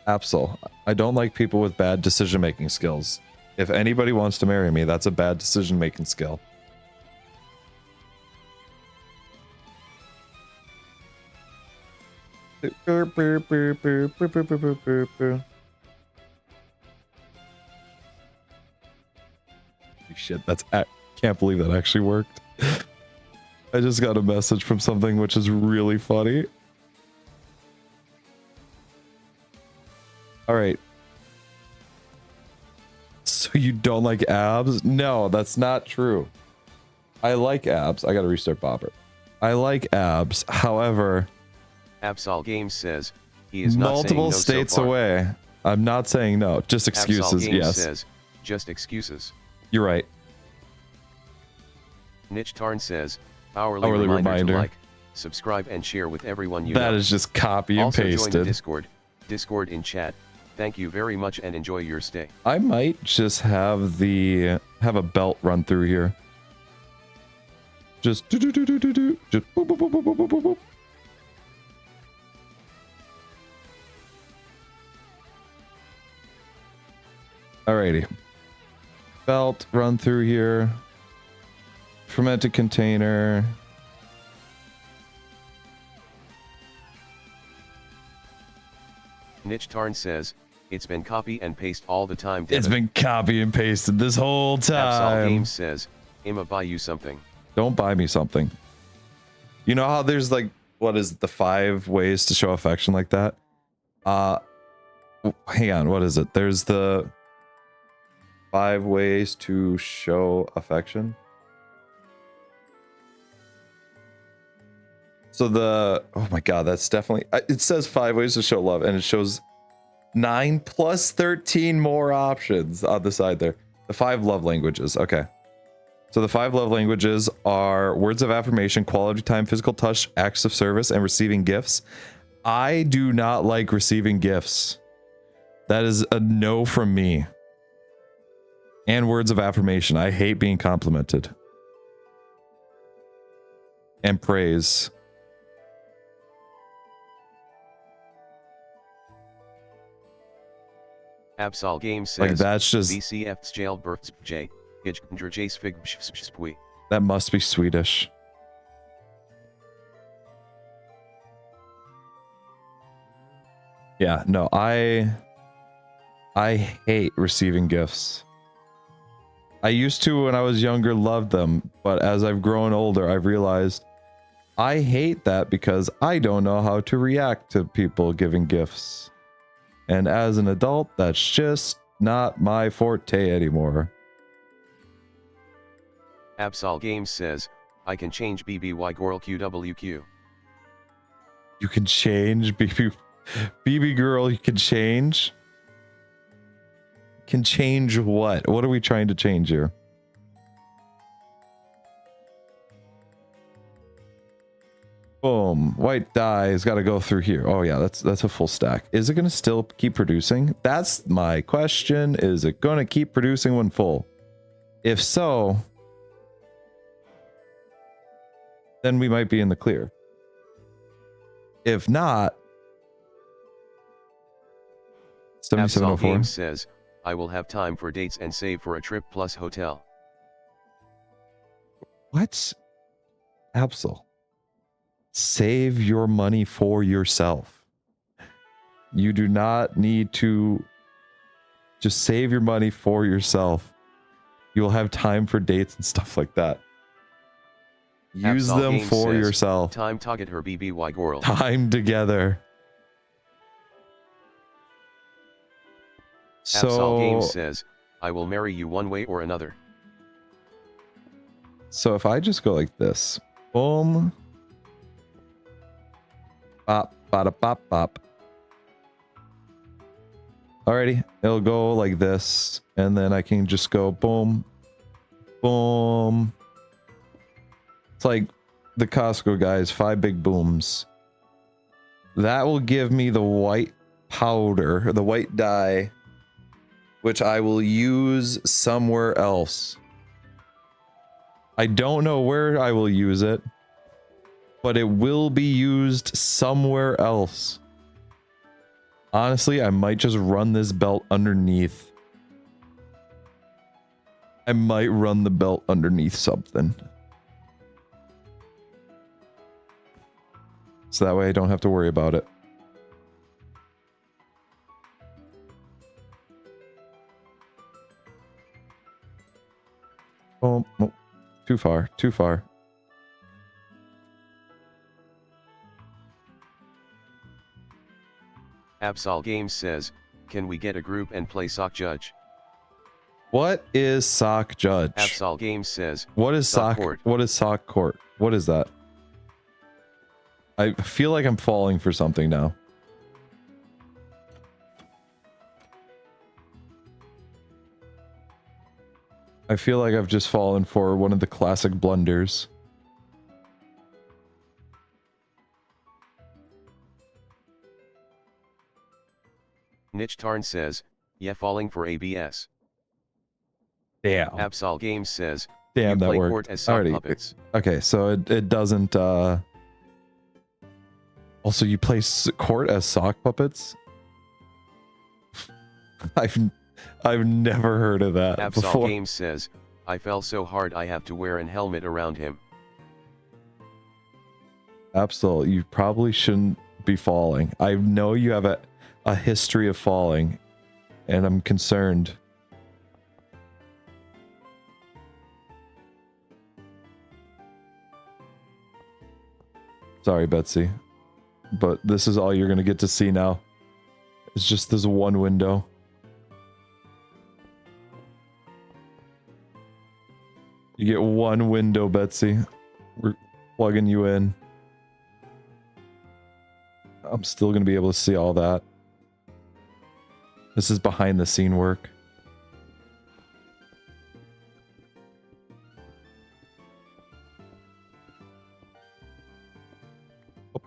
Absol, I don't like people with bad decision-making skills. If anybody wants to marry me, that's a bad decision-making skill. Shit, can't believe that actually worked. I just got a message from something which is really funny. All right. So you don't like abs? No, that's not true. I like abs. I gotta restart Bopper. I like abs. However, Absol Games says he is not multiple saying no states so far. away. I'm not saying no. Just excuses. Absol Games Yes. says just excuses. You're right. Niche Tarn says hourly reminder to like, subscribe, and share with everyone you know. That is just copy and also pasted. join the Discord in chat. Thank you very much and enjoy your stay. I might just have a belt run through here. Just do. Just boop, boop, boop, boop, boop, boop, boop. Alrighty. Belt run through here. Fermented container. Niche Tarn says, it's been copy and paste all the time. Devin. It's been copy and pasted this whole Absol time. Games says, I'ma buy you something. Don't buy me something. You know how there's like, what is it, the 5 ways to show affection like that? Hang on, what is it? There's the 5 ways to show affection. So oh my god, that's definitely, it says 5 ways to show love, and it shows 9 plus 13 more options on the side there. The 5 love languages. Okay. So the 5 love languages are words of affirmation, quality time, physical touch, acts of service, and receiving gifts. I do not like receiving gifts. That is a no from me. And words of affirmation. I hate being complimented. And praise. Absol Games says, like that's just BCF's jailbirths J. That must be Swedish. Yeah, no, I hate receiving gifts. I used to when I was younger, loved them, but as I've grown older, I've realized I hate that because I don't know how to react to people giving gifts. And as an adult, that's just not my forte anymore. Absol Games says, I can change BBY Girl QWQ. You can change BB girl, you can change? Can change what? What are we trying to change here? Boom. White dye has got to go through here. Oh yeah, that's a full stack. Is it going to still keep producing? That's my question. Is it going to keep producing when full? If so, then we might be in the clear. If not, Absol 7704 Games says, I will have time for dates and save for a trip plus hotel. What? Absol. Save your money for yourself. You do not need to just save your money for yourself. You'll have time for dates and stuff like that. Use Absol them Games for says, yourself. Time target her BBY girl. Time together. Absol Games So, says, I will marry you one way or another. so if I just go like this, boom, bop, bada, bop, bop. Alrighty, it'll go like this, and then I can just go boom, boom. It's like the Costco guys, 5 big booms. That will give me the white powder, the white dye, which I will use somewhere else. I don't know where I will use it, but it will be used somewhere else. Honestly, I might just run this belt underneath. I might run the belt underneath something. So that way I don't have to worry about it. Oh, no. Too far, too far. Absol Games says, can we get a group and play Sock Judge? What is Sock Judge? Absol Games says, what is Sock Court. What is Sock Court? What is that? I feel like I'm falling for something now. I feel like I've just fallen for one of the classic blunders. Niche Tarn says, yeah, falling for ABS. Damn. Absol Games says, Damn, you that play worked. court as sock Alrighty. puppets. Okay, so it doesn't, also, you play court as sock puppets? I've never heard of that Absol before. Games says, I fell so hard I have to wear an helmet around him. Absol, you probably shouldn't be falling. I know you have a history of falling, and I'm concerned. Sorry, Betsy, but this is all you're gonna get to see now. It's just this one window. You get one window, Betsy. We're plugging you in. I'm still gonna be able to see all that. This is behind the scene work.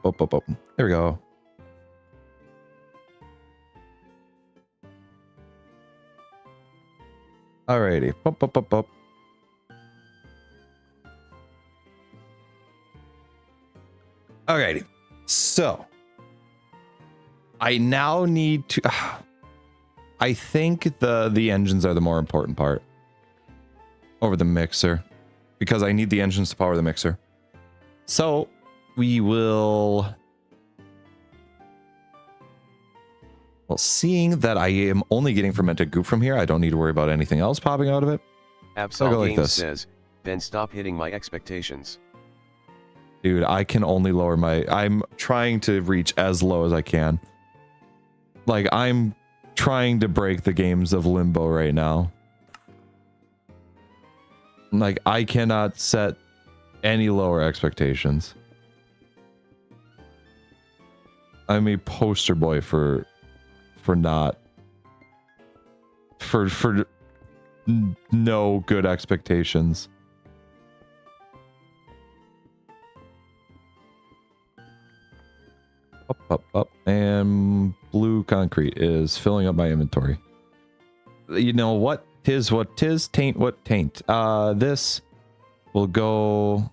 Up. There we go. Alrighty. Up. Alrighty. So I now need to I think the engines are the more important part over the mixer, because I need the engines to power the mixer. So we will, well, seeing that I am only getting fermented goop from here, I don't need to worry about anything else popping out of it. Absol like Games says, then stop hitting my expectations. Dude, I can only lower my, I'm trying to reach as low as I can. Like, I'm trying to break the games of limbo right now. Like, I cannot set any lower expectations. I'm a poster boy for no good expectations. Up, and blue concrete is filling up my inventory. You know what? Tis what tis, taint what taint. This will go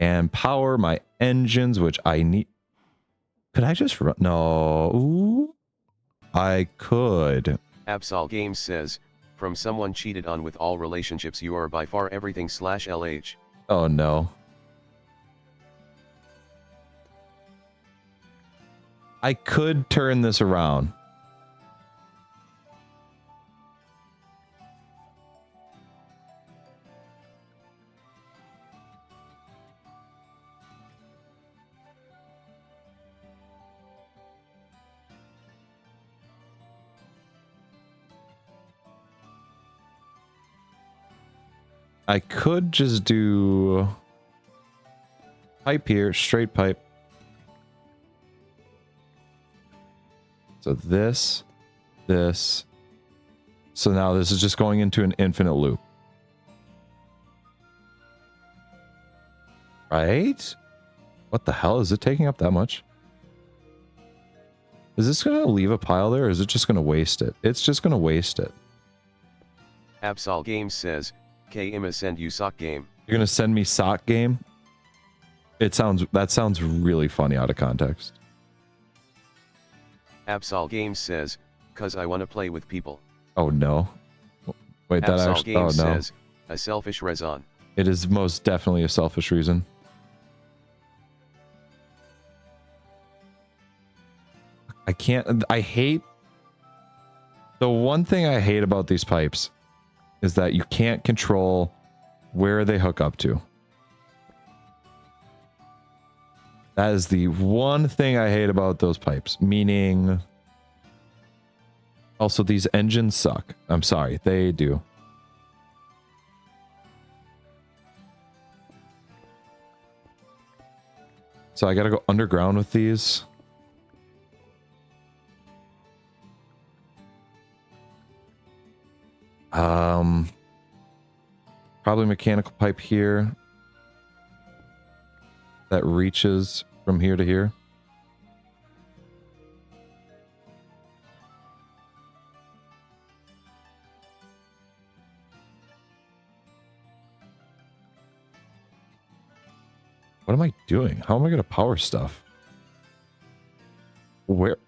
and power my engines, which I need. Could I just run? No. Ooh, I could. Absol Games says, from someone cheated on with all relationships, you are by far everything /LH. Oh no. I could turn this around. I could just do pipe here, straight pipe. So this. So now this is just going into an infinite loop. Right? What the hell? Is it taking up that much? Is this going to leave a pile there, or is it just going to waste it? It's just going to waste it. Absol Games says, I'ma send you sock game. You're going to send me sock game? That sounds really funny out of context. Absol Games says, cause I wanna play with people. Oh no. Wait, that Absol actually, oh Games no. says, a selfish reason. It is most definitely a selfish reason. I hate, the one thing I hate about these pipes is that you can't control where they hook up to. That is the one thing I hate about those pipes, meaning also these engines suck. I'm sorry, they do. So I gotta go underground with these. Probably mechanical pipe here that reaches from here to here. What am I doing? How am I going to power stuff? Where?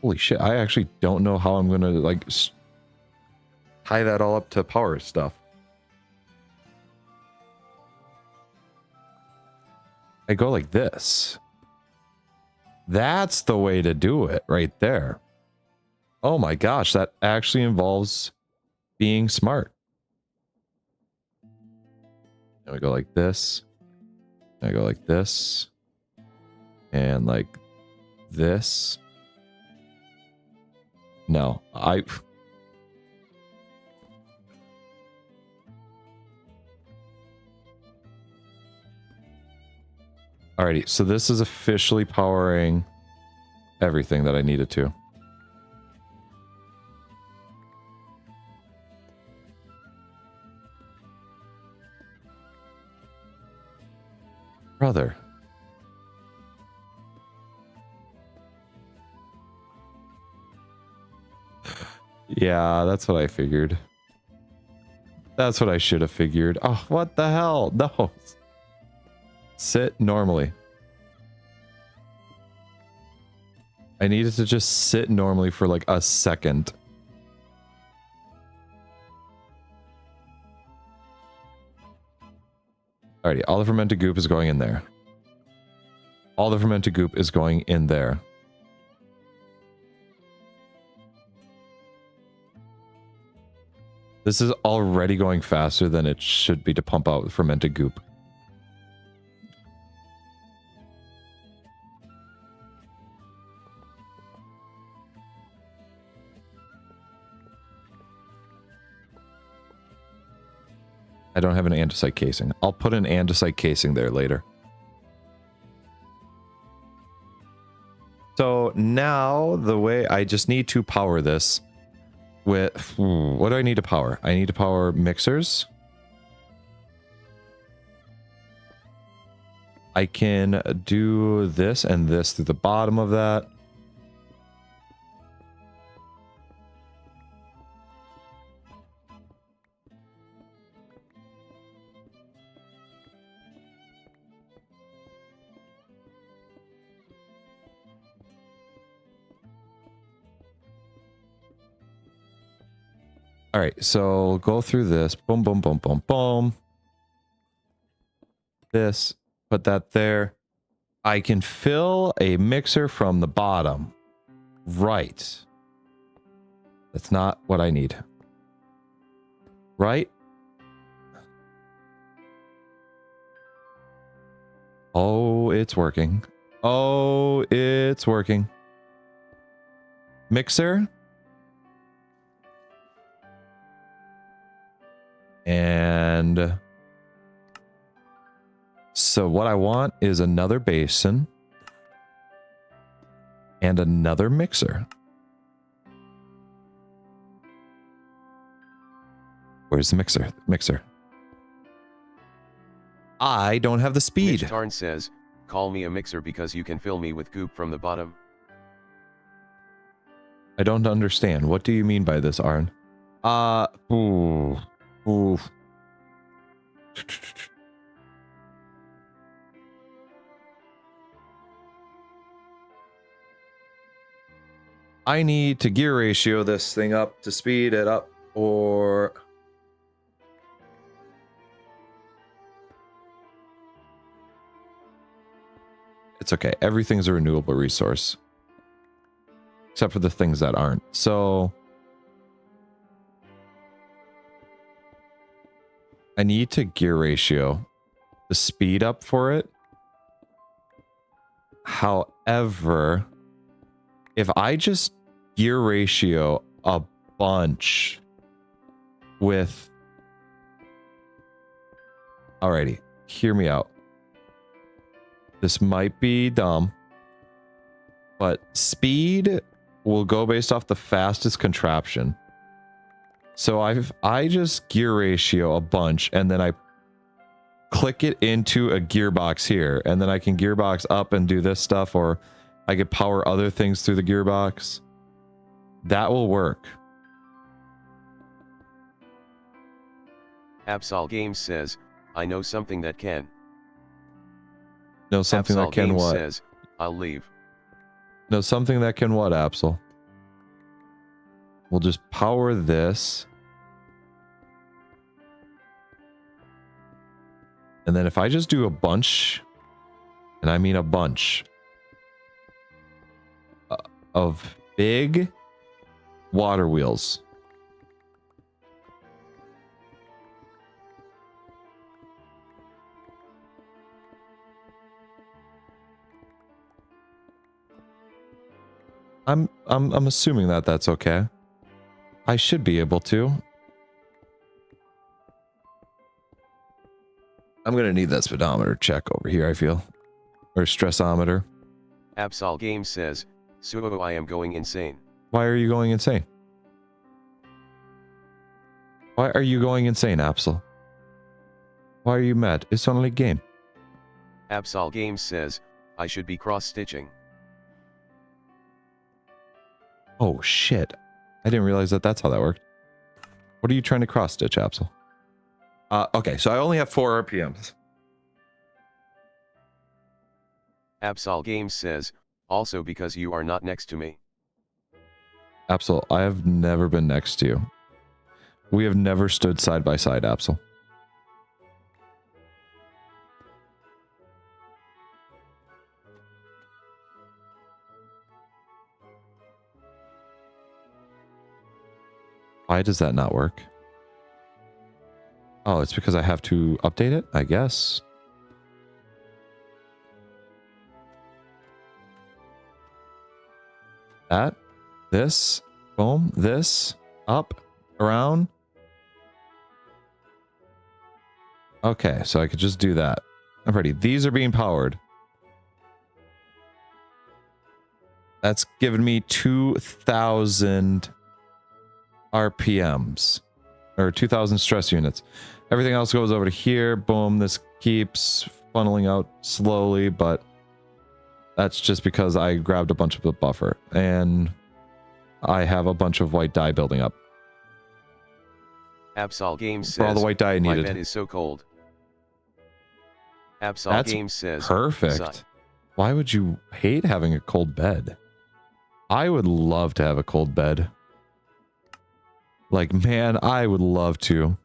Holy shit, I actually don't know how I'm going to, like, tie that all up to power stuff. I go like this. That's the way to do it right there. Oh my gosh, that actually involves being smart. And we go like this. And I go like this. And like this. No, Alrighty, so this is officially powering everything that I needed to. Brother. Yeah, that's what I figured. That's what I should have figured. Oh, what the hell? No. Sit normally. I needed to just sit normally for like a second. Alrighty, all the fermented goop is going in there. All the fermented goop is going in there. This is already going faster than it should be to pump out fermented goop. I don't have an andesite casing. I'll put an andesite casing there later. So now the way I just need to power this with, what do I need to power? I need to power mixers. I can do this and this through the bottom of that. All right, so go through this. Boom, boom, boom, boom, boom. This, put that there. I can fill a mixer from the bottom. Right. That's not what I need. Right? Oh, it's working. Oh, it's working. Mixer. And so what I want is another basin and another mixer. Where's the mixer? Mixer. I don't have the speed. Mitch Tarn says, call me a mixer because you can fill me with goop from the bottom. I don't understand. What do you mean by this, Arn? Ooh. Ooh. I need to gear ratio this thing up to speed it up, or it's okay. Everything's a renewable resource except for the things that aren't. So I need to gear ratio the speed up for it. However, if I just gear ratio a bunch with... Alrighty, hear me out. This might be dumb, but speed will go based off the fastest contraption. So I just gear ratio a bunch and then I click it into a gearbox here, and then I can gearbox up and do this stuff, or I could power other things through the gearbox. That will work. Absol Games says, I know something that can. Know something Absol that can Games what? says, I'll leave. Know something that can what, Absol? We'll just power this. And then if I just do a bunch, and I mean a bunch, of big water wheels. I'm assuming that that's okay. I should be able to. I'm gonna need that speedometer check over here, I feel. Or stressometer. Absol Games says, Suo, I am going insane. Why are you going insane? Why are you going insane, Absol? Why are you mad? It's only a game. Absol Games says, I should be cross-stitching. Oh, shit. I didn't realize that that's how that worked. What are you trying to cross-stitch, Absol? Okay, so I only have 4 RPMs. Absol Games says, also because you are not next to me. Absol, I have never been next to you. We have never stood side by side, Absol. Why does that not work? Oh, it's because I have to update it, I guess. That, this, boom, this, up, around. Okay, so I could just do that. I'm ready. These are being powered. That's given me 2,000 RPMs. Or 2,000 stress units. Everything else goes over to here. Boom, this keeps funneling out slowly, but that's just because I grabbed a bunch of the buffer. And I have a bunch of white dye building up. Absol Games says, for all the white dye I needed. My bed is so cold. Absol Games says, perfect. Sigh. Why would you hate having a cold bed? I would love to have a cold bed. Like, man, I would love to.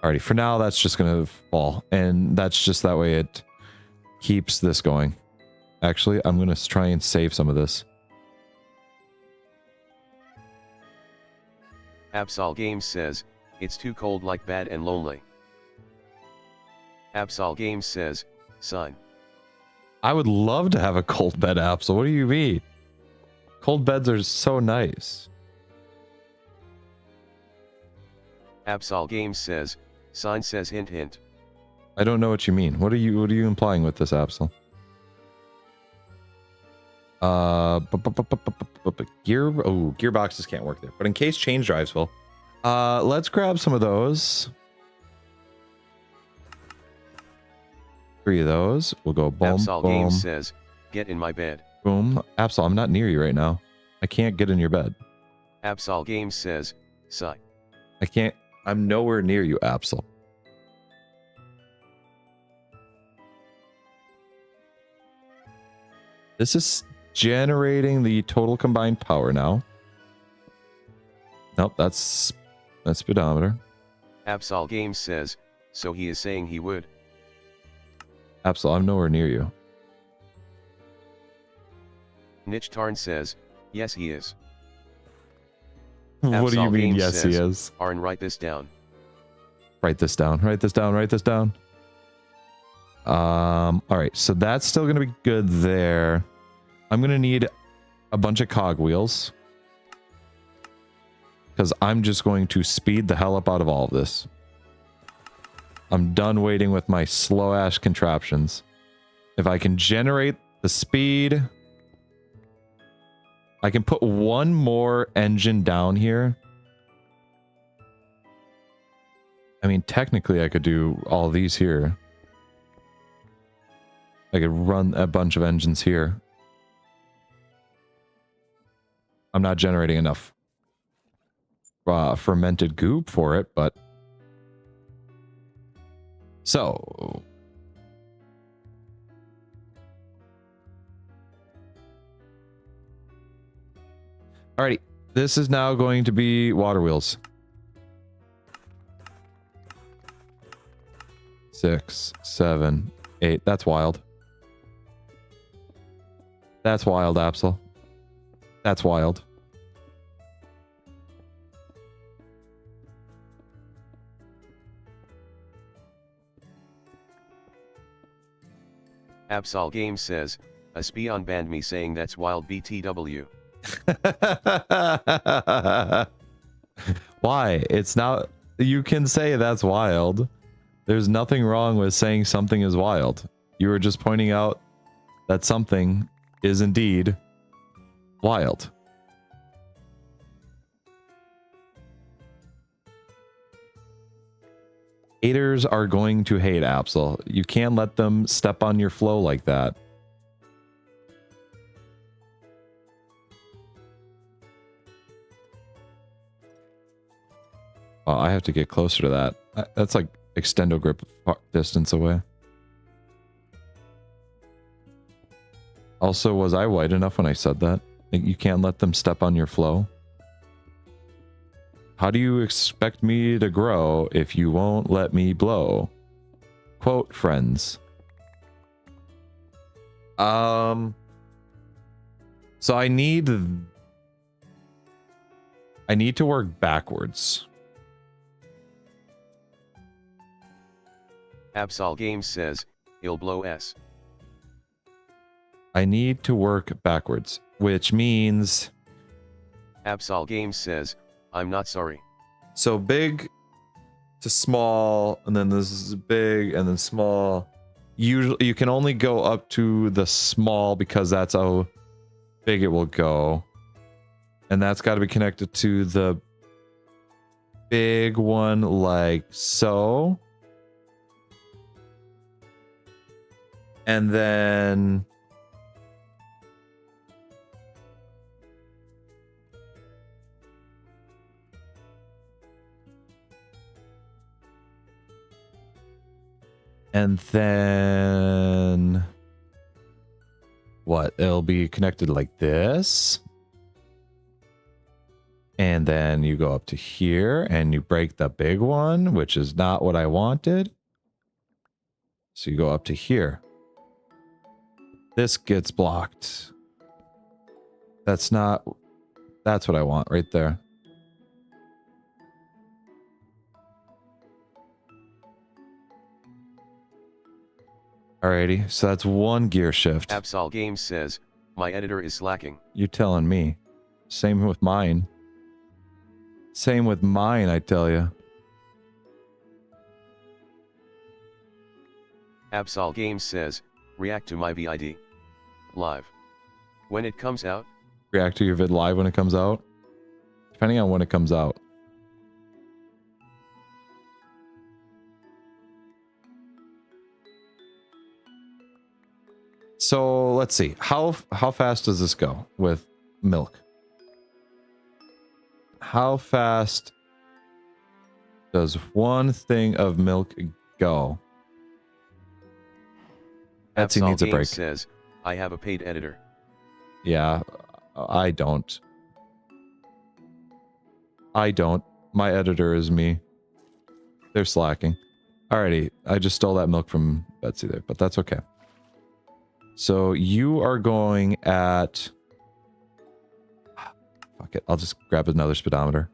Alrighty, for now, that's just going to fall. And that's just that way it keeps this going. Actually, I'm going to try and save some of this. Absol Games says, it's too cold like bad and lonely. Absol Games says, sign. I would love to have a cold bed, Absol. What do you mean? Cold beds are so nice. Absol Games says, sign says hint hint. I don't know what you mean. What are you implying with this, Absol? Gearboxes can't work there. But in case change drives will. Let's grab some of those. 3 of those. We'll go boom, Absol boom. Games says, get in my bed. Boom. Absol, I'm not near you right now. I can't get in your bed. Absol Games says, sigh. I can't. I'm nowhere near you, Absol. This is generating the total combined power now. Nope, that's speedometer. Absol Games says, so he is saying he would. Absol, I'm nowhere near you. Niche Tarn says, yes he is. What do you Absol mean, Games yes says, he is? Arn, write this down. Write this down, write this down, write this down. Alright, so that's still going to be good there. I'm going to need a bunch of cogwheels. Because I'm just going to speed the hell up out of all of this. I'm done waiting with my slow-ass contraptions. If I can generate the speed... I can put one more engine down here. I mean, technically, I could do all these here. I could run a bunch of engines here. I'm not generating enough fermented goop for it, but... So... Alrighty, this is now going to be water wheels. 6, 7, 8. That's wild. That's wild, Absol. That's wild. Absol Games says, a spion banned me saying that's wild BTW. Why? It's not... You can say that's wild. There's nothing wrong with saying something is wild. You were just pointing out that something is indeed wild. Haters are going to hate, Absol. You can't let them step on your flow like that. Oh, I have to get closer to that. That's like extendo grip distance away. Also, was I white enough when I said that? You can't let them step on your flow. How do you expect me to grow if you won't let me blow? Quote, friends. So I need to work backwards. Absol Games says, "I'll blow S." I need to work backwards, which means... Absol Games says, "I'm not sorry." So big to small, and then this is big, and then small. Usually, you can only go up to the small because that's how big it will go. And that's got to be connected to the big one like so. And then... And then... What? It'll be connected like this. And then you go up to here and you break the big one, which is not what I wanted. So you go up to here. This gets blocked. That's not... That's what I want right there. Alrighty, so that's one gear shift. Absol Games says, "My editor is slacking." You're telling me. Same with mine. Same with mine, I tell you. Absol Games says, "React to my VID. Live. When it comes out." React to your vid live when it comes out? Depending on when it comes out. So let's see. How fast does this go with milk? How fast does one thing of milk go? Betsy needs a break. Says, "I have a paid editor." Yeah, I don't. I don't. My editor is me. They're slacking. Alrighty, I just stole that milk from Betsy there, but that's okay. So you are going at... Fuck it, I'll just grab another speedometer.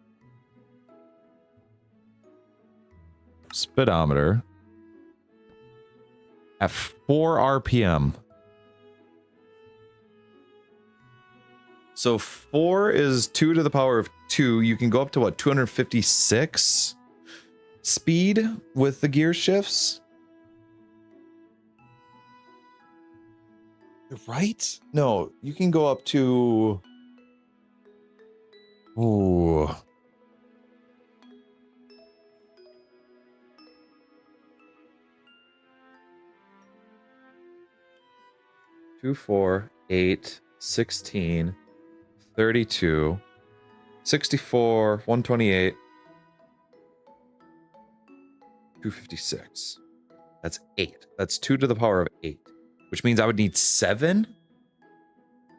Speedometer. At 4 RPM. So 4 is 2 to the power of 2. You can go up to what, 256 speed with the gear shifts? Right? No, you can go up to... Ooh. Two, 4, 8, 16, 32, 64, 128, 256. That's 8. That's 2 to the power of 8. Which means I would need 7?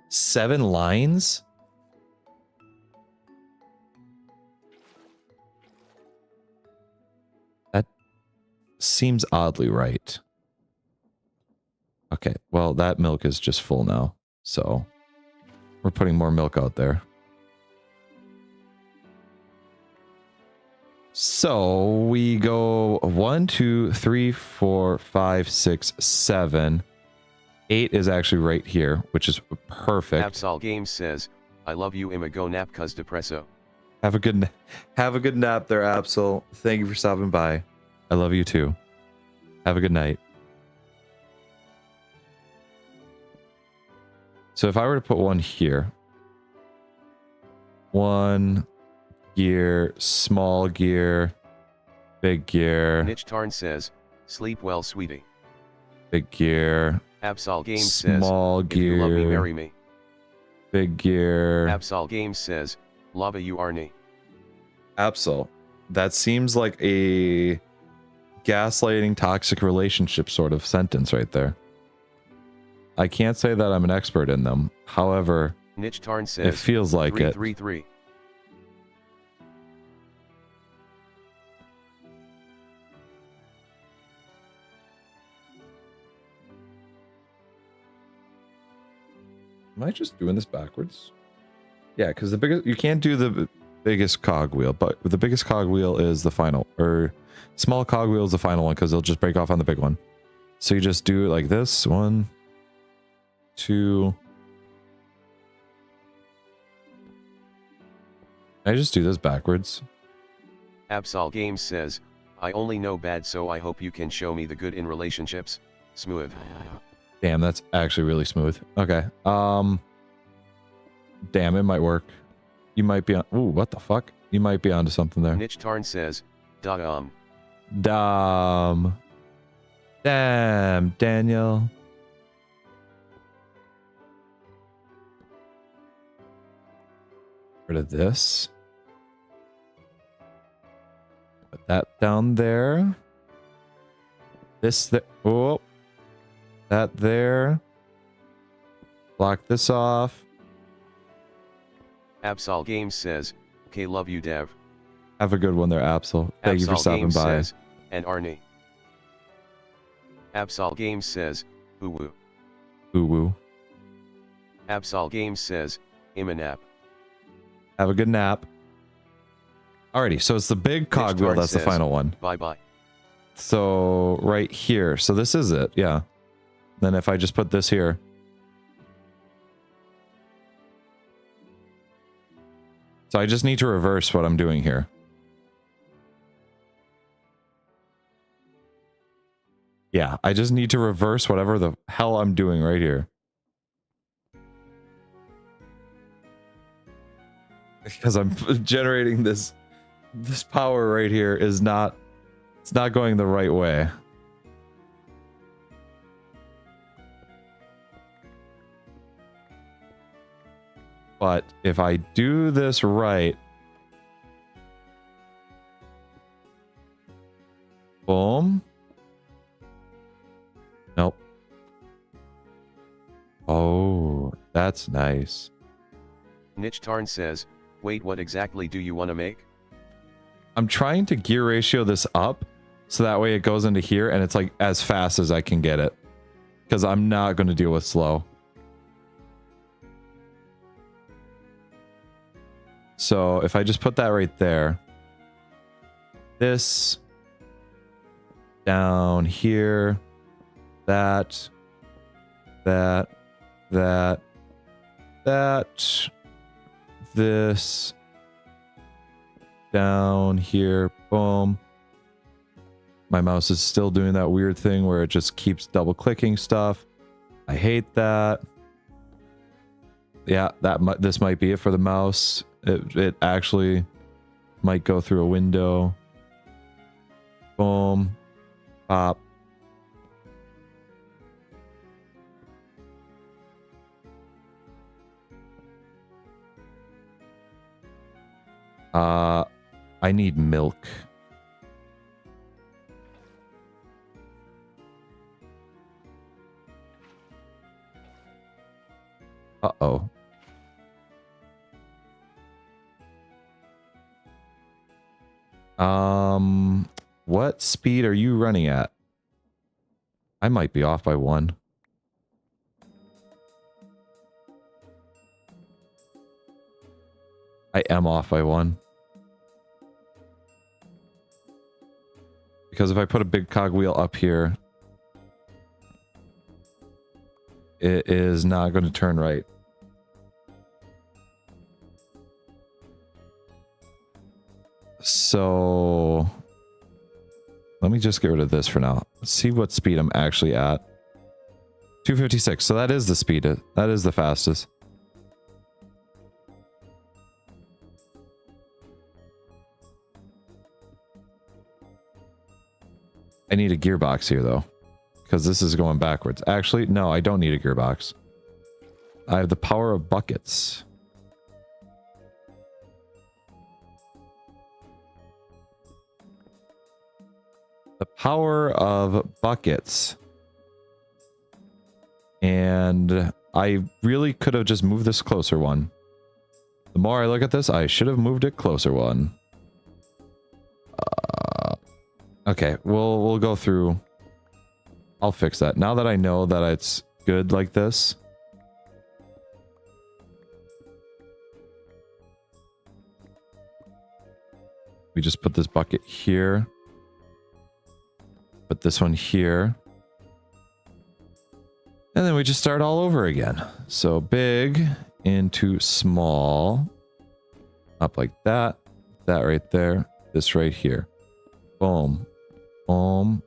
7 lines? That seems oddly right. Okay, well, that milk is just full now. So we're putting more milk out there. So we go 1, 2, 3, 4, 5, 6, 7. 8 is actually right here, which is perfect. Absol Games says, "I love you, Ima go nap cuz depresso." Have a good nap there, Absol. Thank you for stopping by. I love you too. Have a good night. So if I were to put one here, one gear, small gear, big gear. Niche Tarn says, sleep well, sweetie. Big gear. Absol Games says, small gear. If you love me, marry me. Big gear. Absol Games says, lava you Arnie. Absol. That seems like a gaslighting toxic relationship sort of sentence right there. I can't say that I'm an expert in them. However, Niche Tarn says, it feels like 333. it. Am I just doing this backwards? Yeah, because the biggest, you can't do the biggest cogwheel, but the biggest cogwheel is the final, or small cogwheel is the final one because it'll just break off on the big one. So you just do it like this. 1, 2. I just do this backwards. Absol Games says, I only know bad, so I hope you can show me the good in relationships. Smooth. Damn, that's actually really smooth. Okay. Damn, it might work. You might be on. Ooh, what the fuck? You might be onto something there. Niche Tarn says, Damn, Daniel. Rid of this. Put that down there. This there. Oh. That there. Block this off. Absol Games says, K love you Dev. Have a good one there, Absol. Thank you for stopping Games by. Says, and Arnie. Absol Games says, ooh woo. Ooh woo. Absol Games says, Imanap. Have a good nap. Alrighty, so it's the big cogwheel, that's the final one. Bye bye. So right here. So this is it, yeah. Then if I just put this here. So I just need to reverse what I'm doing here. Yeah, I just need to reverse whatever the hell I'm doing right here. Because I'm generating this power right here is not, it's not going the right way. But if I do this right, boom. Nope. Oh, that's nice. Niche Tarn says, wait, what exactly do you want to make? I'm trying to gear ratio this up so that way it goes into here and it's like as fast as I can get it. Because I'm not going to deal with slow. So if I just put that right there, this down here, that, this down here, boom. My mouse is still doing that weird thing where it just keeps double clicking stuff. I hate that. Yeah, this might be it for the mouse. It actually might go through a window. Boom. Pop. I need milk. Uh-oh. What speed are you running at? I might be off by 1. I am off by 1. Because if I put a big cogwheel up here, it is not going to turn right. So let me just get rid of this for now. Let's see what speed I'm actually at. 256. So that is the speed. That is the fastest. I need a gearbox here though, because this is going backwards. Actually, no, I don't need a gearbox. I have the power of buckets. The power of buckets. And I really could have just moved this closer one. The more I look at this, I should have moved it closer one. Okay, we'll go through. I'll fix that. Now that I know that it's good like this. We just put this bucket here. Put this one here. And then we just start all over again. So big into small. Up like that. That right there. This right here. Boom. Boom.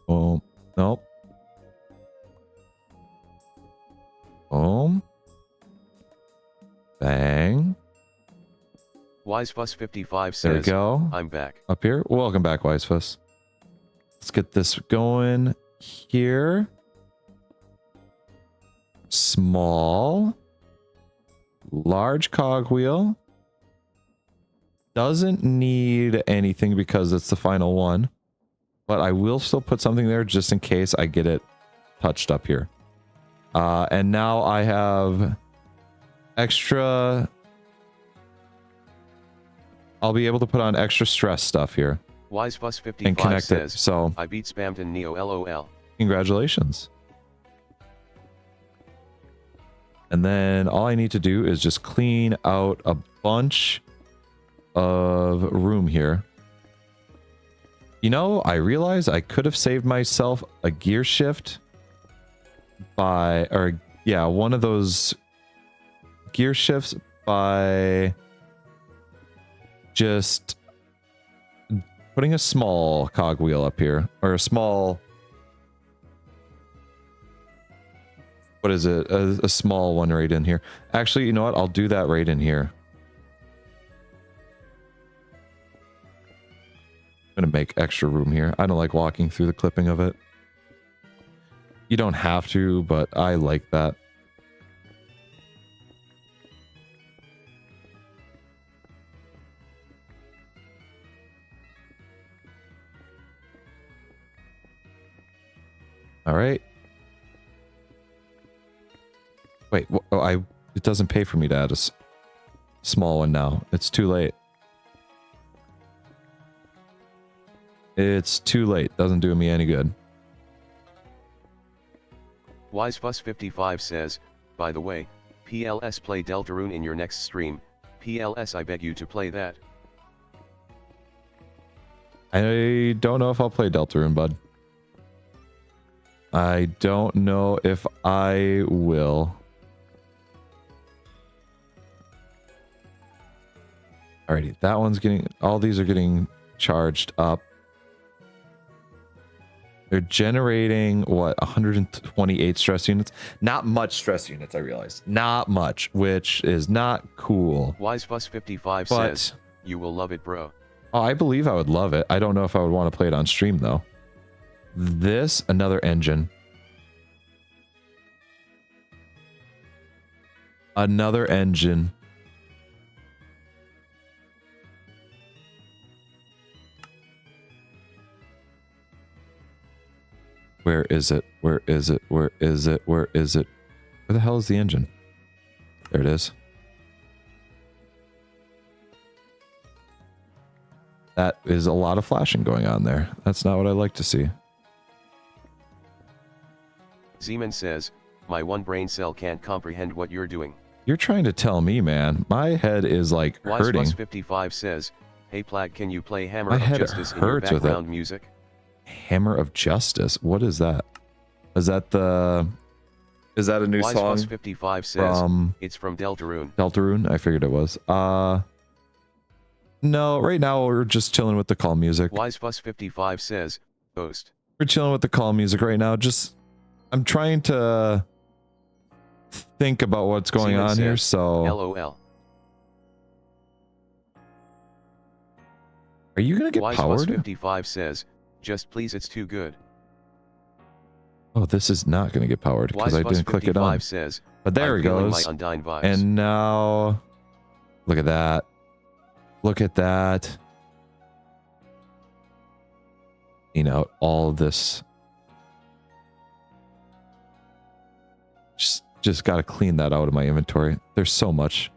Boom. Nope. Boom. Bang. Wisefuss55 says, there we go. I'm back. Up here. Welcome back, Wisefuss. Let's get this going here. Small. Large cogwheel. Doesn't need anything because it's the final one. But I will still put something there just in case I get it touched up here. And now I have extra... I'll be able to put on extra stress stuff here. Wisefuss55 and connect says, it. So I beat Spamton Neo LOL. Congratulations. And then all I need to do is just clean out a bunch of room here. You know, I realize I could have saved myself a gear shift by, or yeah, one of those gear shifts by just putting a small cogwheel up here, or a small, what is it? A small one right in here. Actually, you know what? I'll do that right in here. I'm gonna make extra room here. I don't like walking through the clipping of it. You don't have to, but I like that. All right. Wait, oh, it doesn't pay for me to add a small one now. It's too late. It's too late. Doesn't do me any good. Wisefuss55 says, by the way, PLS play Deltarune in your next stream. PLS, I beg you to play that. I don't know if I'll play Deltarune, bud. I don't know if I will. Alrighty, that one's getting... all these are getting charged up. They're generating, what, 128 stress units? Not much stress units, I realize. Not much, which is not cool. Wisefuss55 says, you will love it, bro. Oh, I believe I would love it. I don't know if I would want to play it on stream, though. This, another engine. Another engine. Where is it? Where is it? Where is it? Where is it? Where the hell is the engine? There it is. That is a lot of flashing going on there. That's not what I like to see. Zeman says, my one brain cell can't comprehend what you're doing. You're trying to tell me, man. My head is like hurting. Wisefuss55 says, hey Plag, can you play Hammer My of head Justice in your hurts with background it. music? Hammer of Justice. What is that? Is that the... is that a new song? Wisefuss55 says, from... it's from Deltarune. Deltarune? I figured it was. No, right now we're just chilling with the calm music. WiseFuss55 says, Post. We're chilling with the calm music right now. Just, I'm trying to think about what's going on here, so... LOL. Are you gonna get powered? WiseFuss55 says, just please, it's too good. Oh, this is not gonna get powered because I didn't click it on. Says, but there it goes. And now, look at that. Look at that. You know, all this. Just got to clean that out of my inventory. There's so much.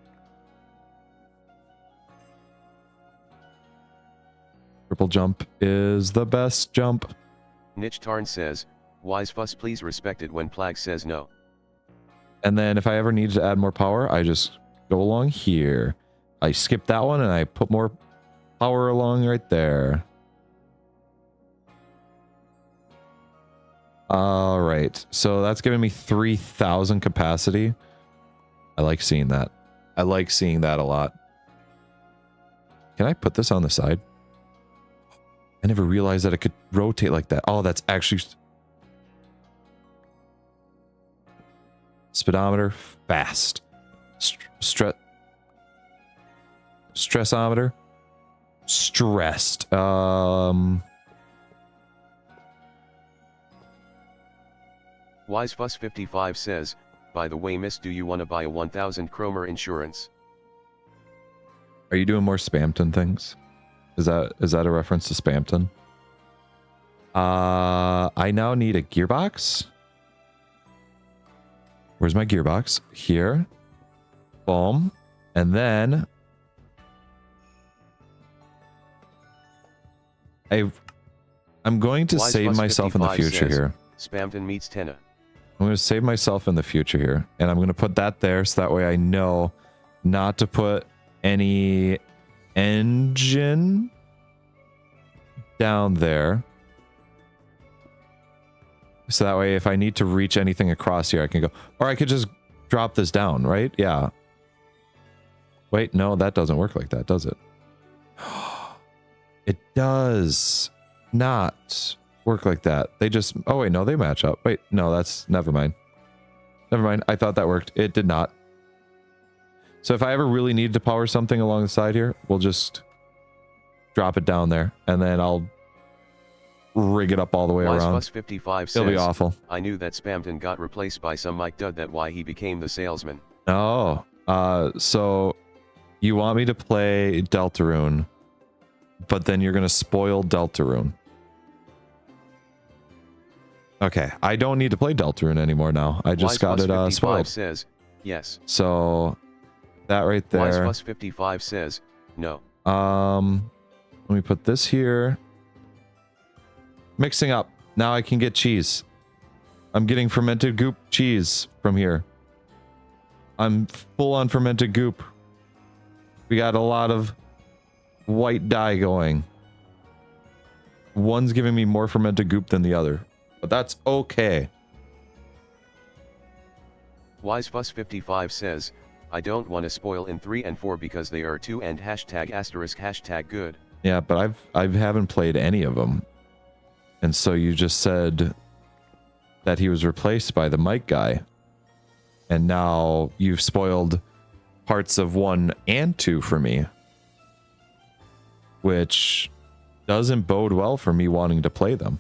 Triple jump is the best jump. Niche Tarn says, WiseFuss, please respect it when Plag says no. And then if I ever need to add more power, I just go along here. I skip that one and I put more power along right there. All right, so that's giving me 3,000 capacity. I like seeing that. I like seeing that a lot. Can I put this on the side? I never realized that it could rotate like that. Oh, that's actually... Speedometer, fast. Stressometer, stressed. WiseFuss55 says, by the way, miss, do you want to buy a 1,000 Chroma insurance? Are you doing more Spamton things? Is that a reference to Spamton? I now need a gearbox. Where's my gearbox? Here. Boom. And then I'm going to save myself in the future here. Spamton meets Tenna. I'm going to save myself in the future here. And I'm going to put that there so that way I know not to put any engine down there. So that way if I need to reach anything across here, I can go. Or I could just drop this down, right? Yeah. Wait, no, that doesn't work like that, does it? It does not work like that. They just... Oh, wait, no, they match up. Wait, no, that's... Never mind. Never mind. I thought that worked. It did not. So if I ever really need to power something along the side here, we'll just drop it down there. And then I'll rig it up all the way around. WiseFuss55 says, it'll be awful. I knew that Spamton got replaced by some Mike Dud, that why he became the salesman. Oh. So you want me to play Deltarune, but then you're going to spoil Deltarune. Okay, I don't need to play Deltarune anymore now. I just got it spoiled. Says, yes. So that right there. WiseFuss55 says, no. Let me put this here. Mixing up. Now I can get cheese. I'm getting fermented goop cheese from here. I'm full on fermented goop. We got a lot of white dye going. One's giving me more fermented goop than the other, but that's okay. WiseFuss55 says, I don't want to spoil in 3 and 4 because they are 2 and #** good. Yeah, but I haven't played any of them. And so you just said that he was replaced by the Mike guy. And now you've spoiled parts of 1 and 2 for me. Which doesn't bode well for me wanting to play them.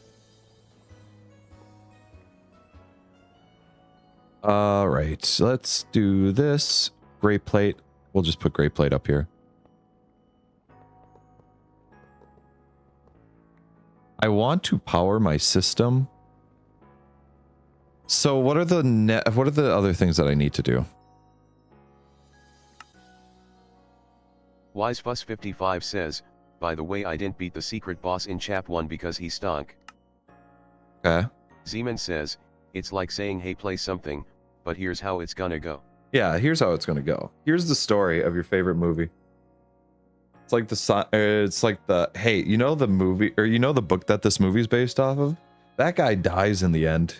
Alright, so let's do this. Gray plate. We'll just put gray plate up here. I want to power my system. So what are the other things that I need to do? WiseFuss55 says, by the way, I didn't beat the secret boss in Chap 1 because he stunk. Okay. Zeman says, it's like saying, hey, play something, but here's how it's gonna go. Yeah, here's how it's gonna go. Here's the story of your favorite movie. It's like the hey, you know the movie, or you know the book that this movie's based off of? That guy dies in the end.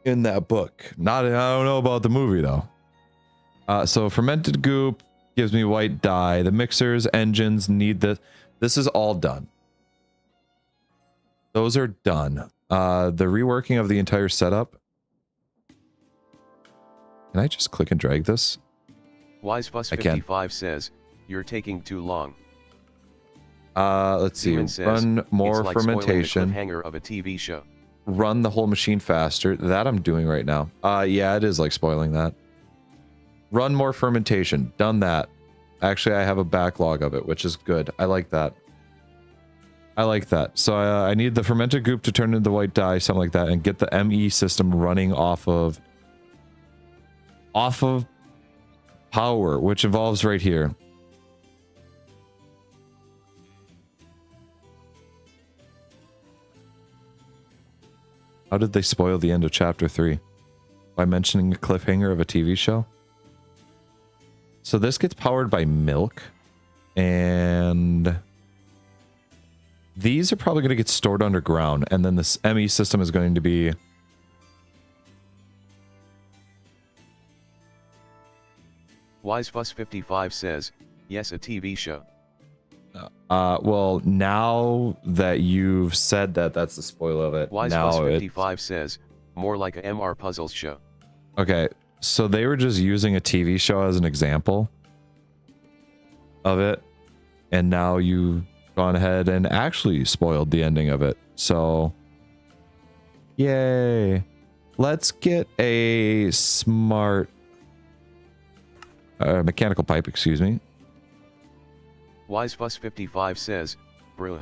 In that book. I don't know about the movie though. So fermented goop gives me white dye. The mixers, engines need this. This is all done. Those are done. The reworking of the entire setup. Can I just click and drag this? WiseFuss55 says, you're taking too long. Let's see. Says, run more like fermentation. The cliffhanger of a TV show. Run the whole machine faster. That I'm doing right now. Yeah, it is like spoiling that. Run more fermentation. Done that. Actually, I have a backlog of it, which is good. I like that. I like that. So I need the fermented goop to turn into white dye, something like that, and get the ME system running off of power, which evolves right here. How did they spoil the end of chapter 3? By mentioning a cliffhanger of a TV show? So this gets powered by milk, and these are probably going to get stored underground, and then this ME system is going to be... WiseFuss55 says, yes, a TV show. Well, now that you've said that, that's the spoil of it. WiseFuss55 says, more like a MR Puzzles show. Okay, so they were just using a TV show as an example of it, and now you've gone ahead and actually spoiled the ending of it. So, yay. Let's get a smart mechanical pipe, excuse me. WiseFuss55 says, bruh.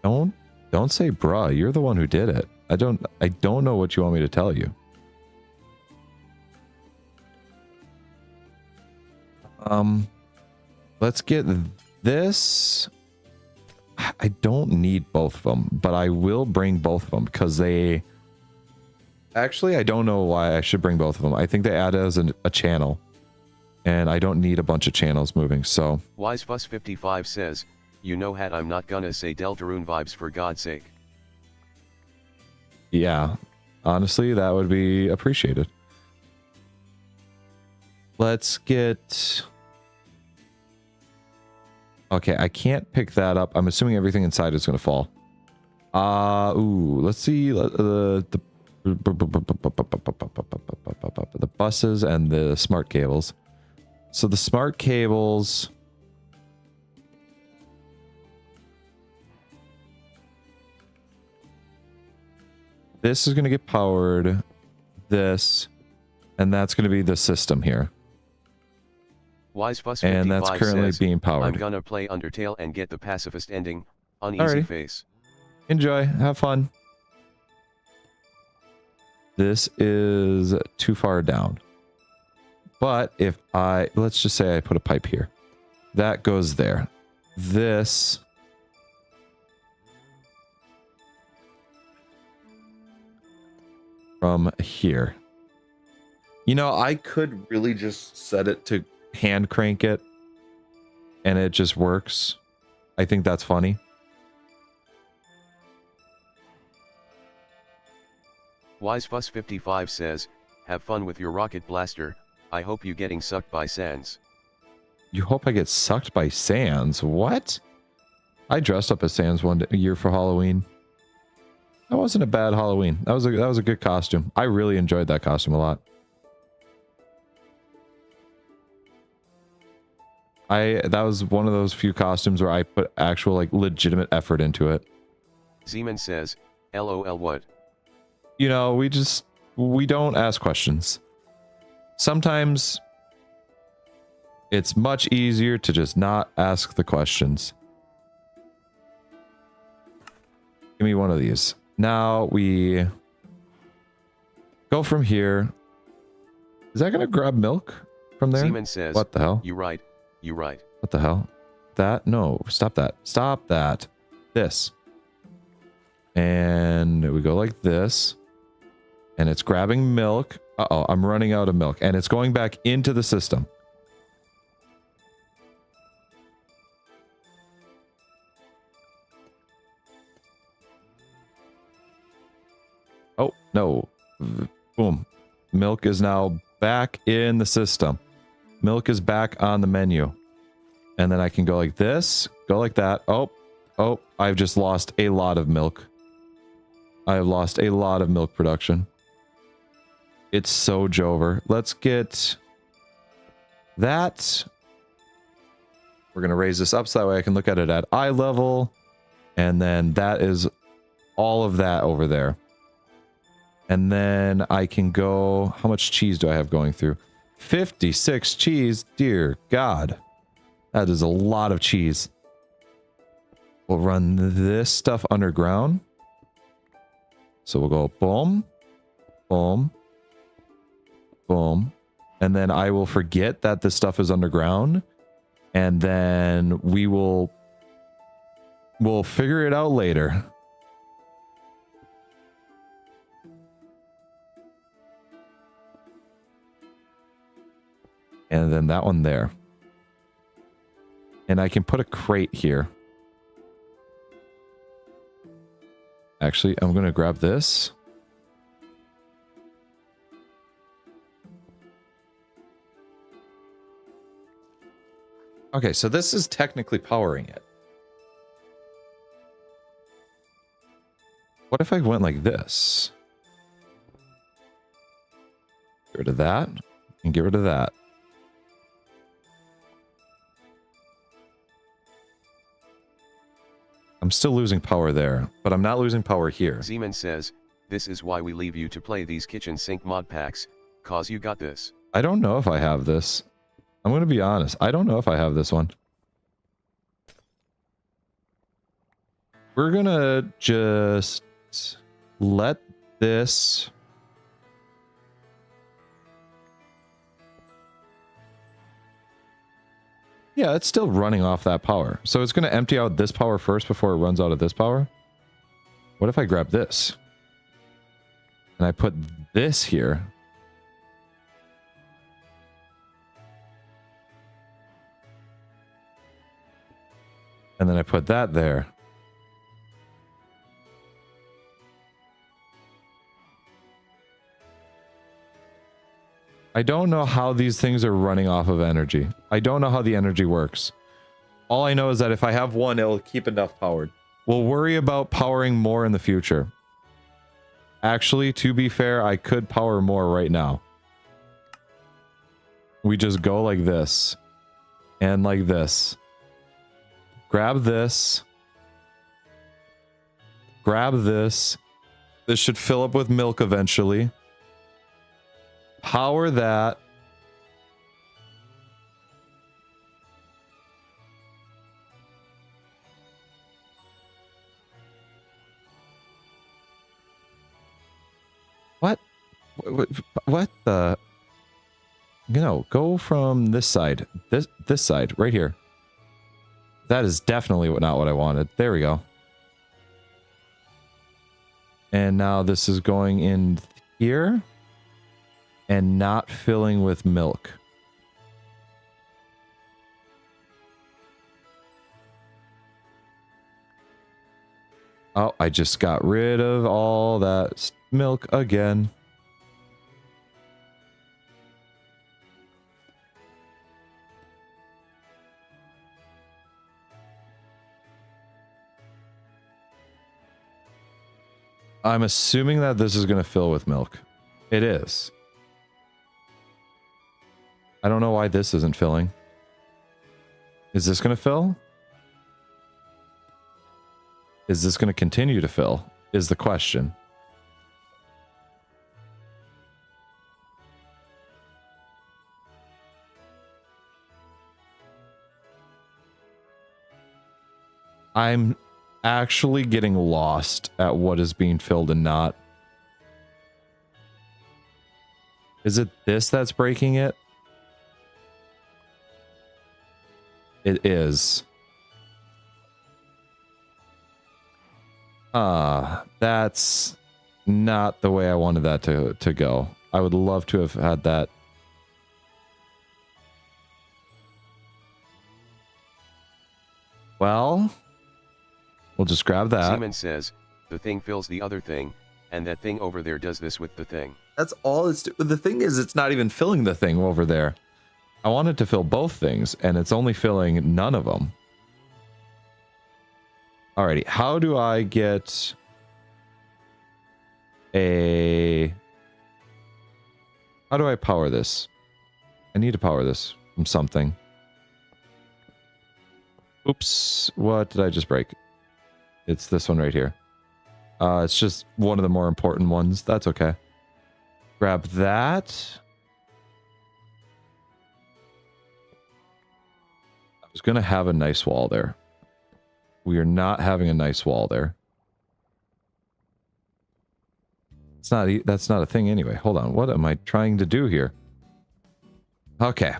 Don't say bruh. You're the one who did it. I don't know what you want me to tell you. Let's get this. I don't need both of them, but I will bring both of them because they... Actually, I don't know why I should bring both of them. I think they add as a channel. And I don't need a bunch of channels moving, so... WiseFuss55 says, you know hat I'm not gonna say Deltarune vibes for God's sake. Yeah, honestly, that would be appreciated. Let's get... Okay, I can't pick that up. I'm assuming everything inside is going to fall. Ooh, let's see the buses and the smart cables. So the smart cables... This is going to get powered. This. And that's going to be the system here. WiseFuss55 and that's currently says, being powered. I'm gonna play Undertale and get the pacifist ending. Uneasy face. Enjoy. Have fun. This is too far down. But if I... Let's just say I put a pipe here. That goes there. This... from here. You know, I could really just set it to hand crank it and it just works. I think that's funny. WiseFuss55 says, have fun with your rocket blaster. I hope you getting sucked by Sans. You hope I get sucked by Sans? What? I dressed up as Sans one year for Halloween. That wasn't a bad Halloween. That was a good costume. I really enjoyed that costume a lot. That was one of those few costumes where I put actual, like, legitimate effort into it. Zeman says, LOL what? You know, we don't ask questions. Sometimes it's much easier to just not ask the questions. Give me one of these. Now we go from here. Is that going to grab milk from there? Zeman says, what the hell? You right. You right. What the hell? That? No, stop that. Stop that. This. And we go like this. And it's grabbing milk. Uh-oh, I'm running out of milk. And it's going back into the system. Oh, no. Boom. Milk is now back in the system. Milk is back on the menu. And then I can go like this, go like that. Oh, I've just lost a lot of milk. I have lost a lot of milk production. It's so Jover. Let's get that. We're going to raise this up so that way I can look at it at eye level. And then that is all of that over there. And then I can go... How much cheese do I have going through? 56 cheese. Dear God. That is a lot of cheese. We'll run this stuff underground. So we'll go boom, boom, boom. And then I will forget that this stuff is underground. And then we'll figure it out later. And then that one there. And I can put a crate here. Actually, I'm going to grab this. Okay, so this is technically powering it. What if I went like this? Get rid of that and get rid of that. I'm still losing power there, but I'm not losing power here. Zeman says, this is why we leave you to play these kitchen sink mod packs, cause you got this. I don't know if I have this. I'm going to be honest. I don't know if I have this one. We're going to just let this... Yeah, it's still running off that power. So it's going to empty out this power first before it runs out of this power. What if I grab this? And I put this here. And then I put that there. I don't know how these things are running off of energy. I don't know how the energy works. All I know is that if I have one, it'll keep enough powered. We'll worry about powering more in the future. Actually, to be fair, I could power more right now. We just go like this. And like this. Grab this. Grab this. This should fill up with milk eventually. Power that. What the? You know, go from this side. This side right here. That is definitely not what I wanted. There we go. And now this is going in here. And not filling with milk. Oh, I just got rid of all that milk again. I'm assuming that this is going to fill with milk. It is. I don't know why this isn't filling. Is this going to fill? Is this going to continue to fill? Is the question. I'm actually getting lost at what is being filled and not. Is it this that's breaking it? It is. That's not the way I wanted that to go. I would love to have had that. Well, we'll just grab that. Seaman says, the thing fills the other thing, and that thing over there does this with the thing. That's all it's... The thing is, it's not even filling the thing over there. I wanted to fill both things, and it's only filling none of them. Alrighty, how do I get a... How do I power this? I need to power this from something. Oops, what did I just break? It's this one right here. It's just one of the more important ones. That's okay. Grab that. I was gonna have a nice wall there. We are not having a nice wall there. It's not. That's not a thing anyway. Hold on. What am I trying to do here? Okay.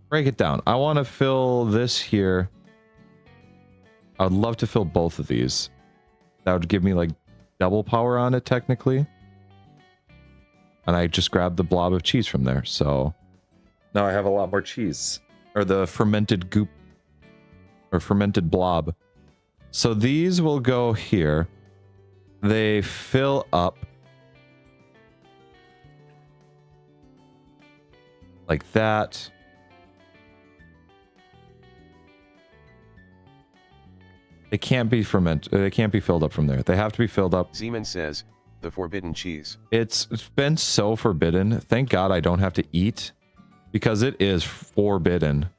Break it down. I want to fill this here. I would love to fill both of these. That would give me like double power on it technically. And I just grabbed the blob of cheese from there. So now I have a lot more cheese. Or the fermented goop. Or fermented blob. So these will go here. They fill up. Like that. They can't be they can't be filled up from there. They have to be filled up. Zeman says, the forbidden cheese. It's been so forbidden. Thank God I don't have to eat. Because it is forbidden.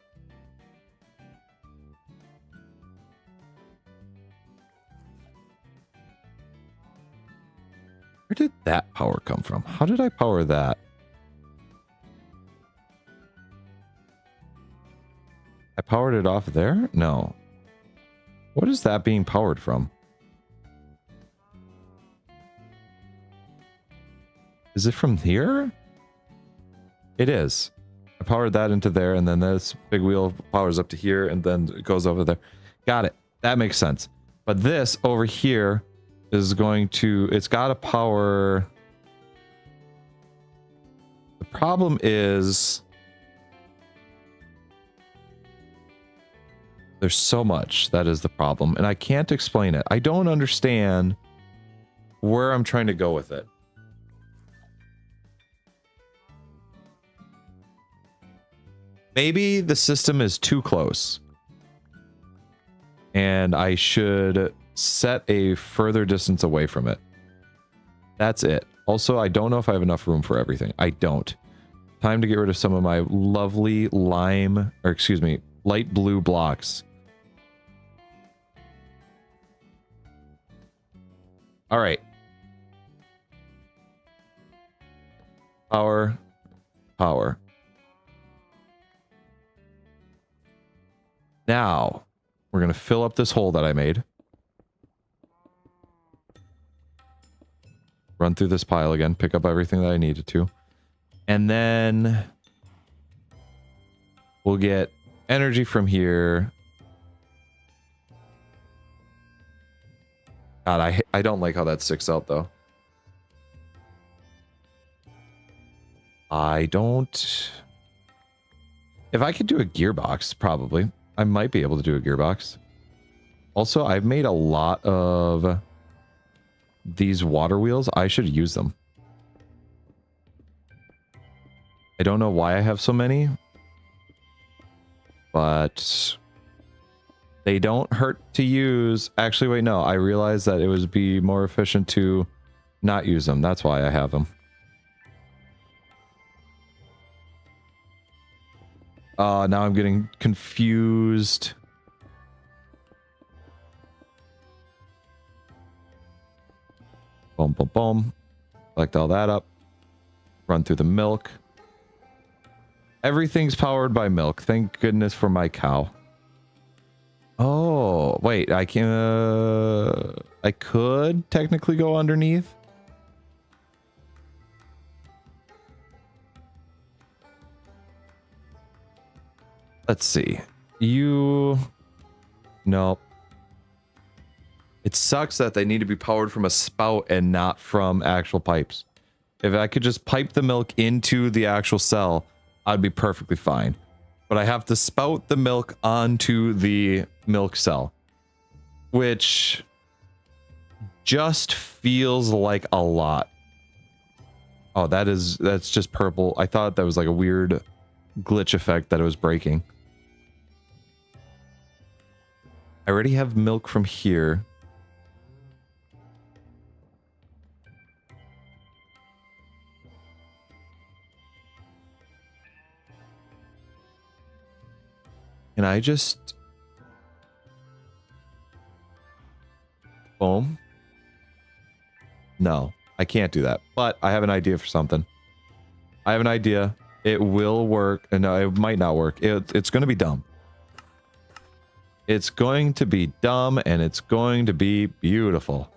Where did that power come from? How did I power that? I powered it off there? No. What is that being powered from? Is it from here? It is. I powered that into there, and then this big wheel powers up to here, and then it goes over there. Got it. That makes sense. But this over here is going to... It's got to power... The problem is... There's so much. That is the problem. And I can't explain it. I don't understand where I'm trying to go with it. Maybe the system is too close. And I should set a further distance away from it. That's it. Also, I don't know if I have enough room for everything. I don't. Time to get rid of some of my lovely lime, or excuse me, light blue blocks. All right. Power. Power. Now, we're going to fill up this hole that I made. Run through this pile again. Pick up everything that I needed to. And then we'll get energy from here. God, I don't like how that sticks out, though. I don't... If I could do a gearbox, probably. I might be able to do a gearbox. Also, I've made a lot of these water wheels. I should use them. I don't know why I have so many. But... They don't hurt to use. Actually, wait, no. I realized that it would be more efficient to not use them. That's why I have them. Now I'm getting confused. Boom, boom, boom. Collect all that up. Run through the milk. Everything's powered by milk. Thank goodness for my cow. Oh, wait, I can, I could technically go underneath. Let's see. Nope. It sucks that they need to be powered from a spout and not from actual pipes. If I could just pipe the milk into the actual cell, I'd be perfectly fine. But I have to spout the milk onto the milk cell, which just feels like a lot. Oh, that's just purple. I thought that was like a weird glitch effect that it was breaking. I already have milk from here. Can I just... Boom? No, I can't do that. But I have an idea for something. I have an idea. It will work. No, it might not work. It's going to be dumb. It's going to be dumb, and it's going to be beautiful.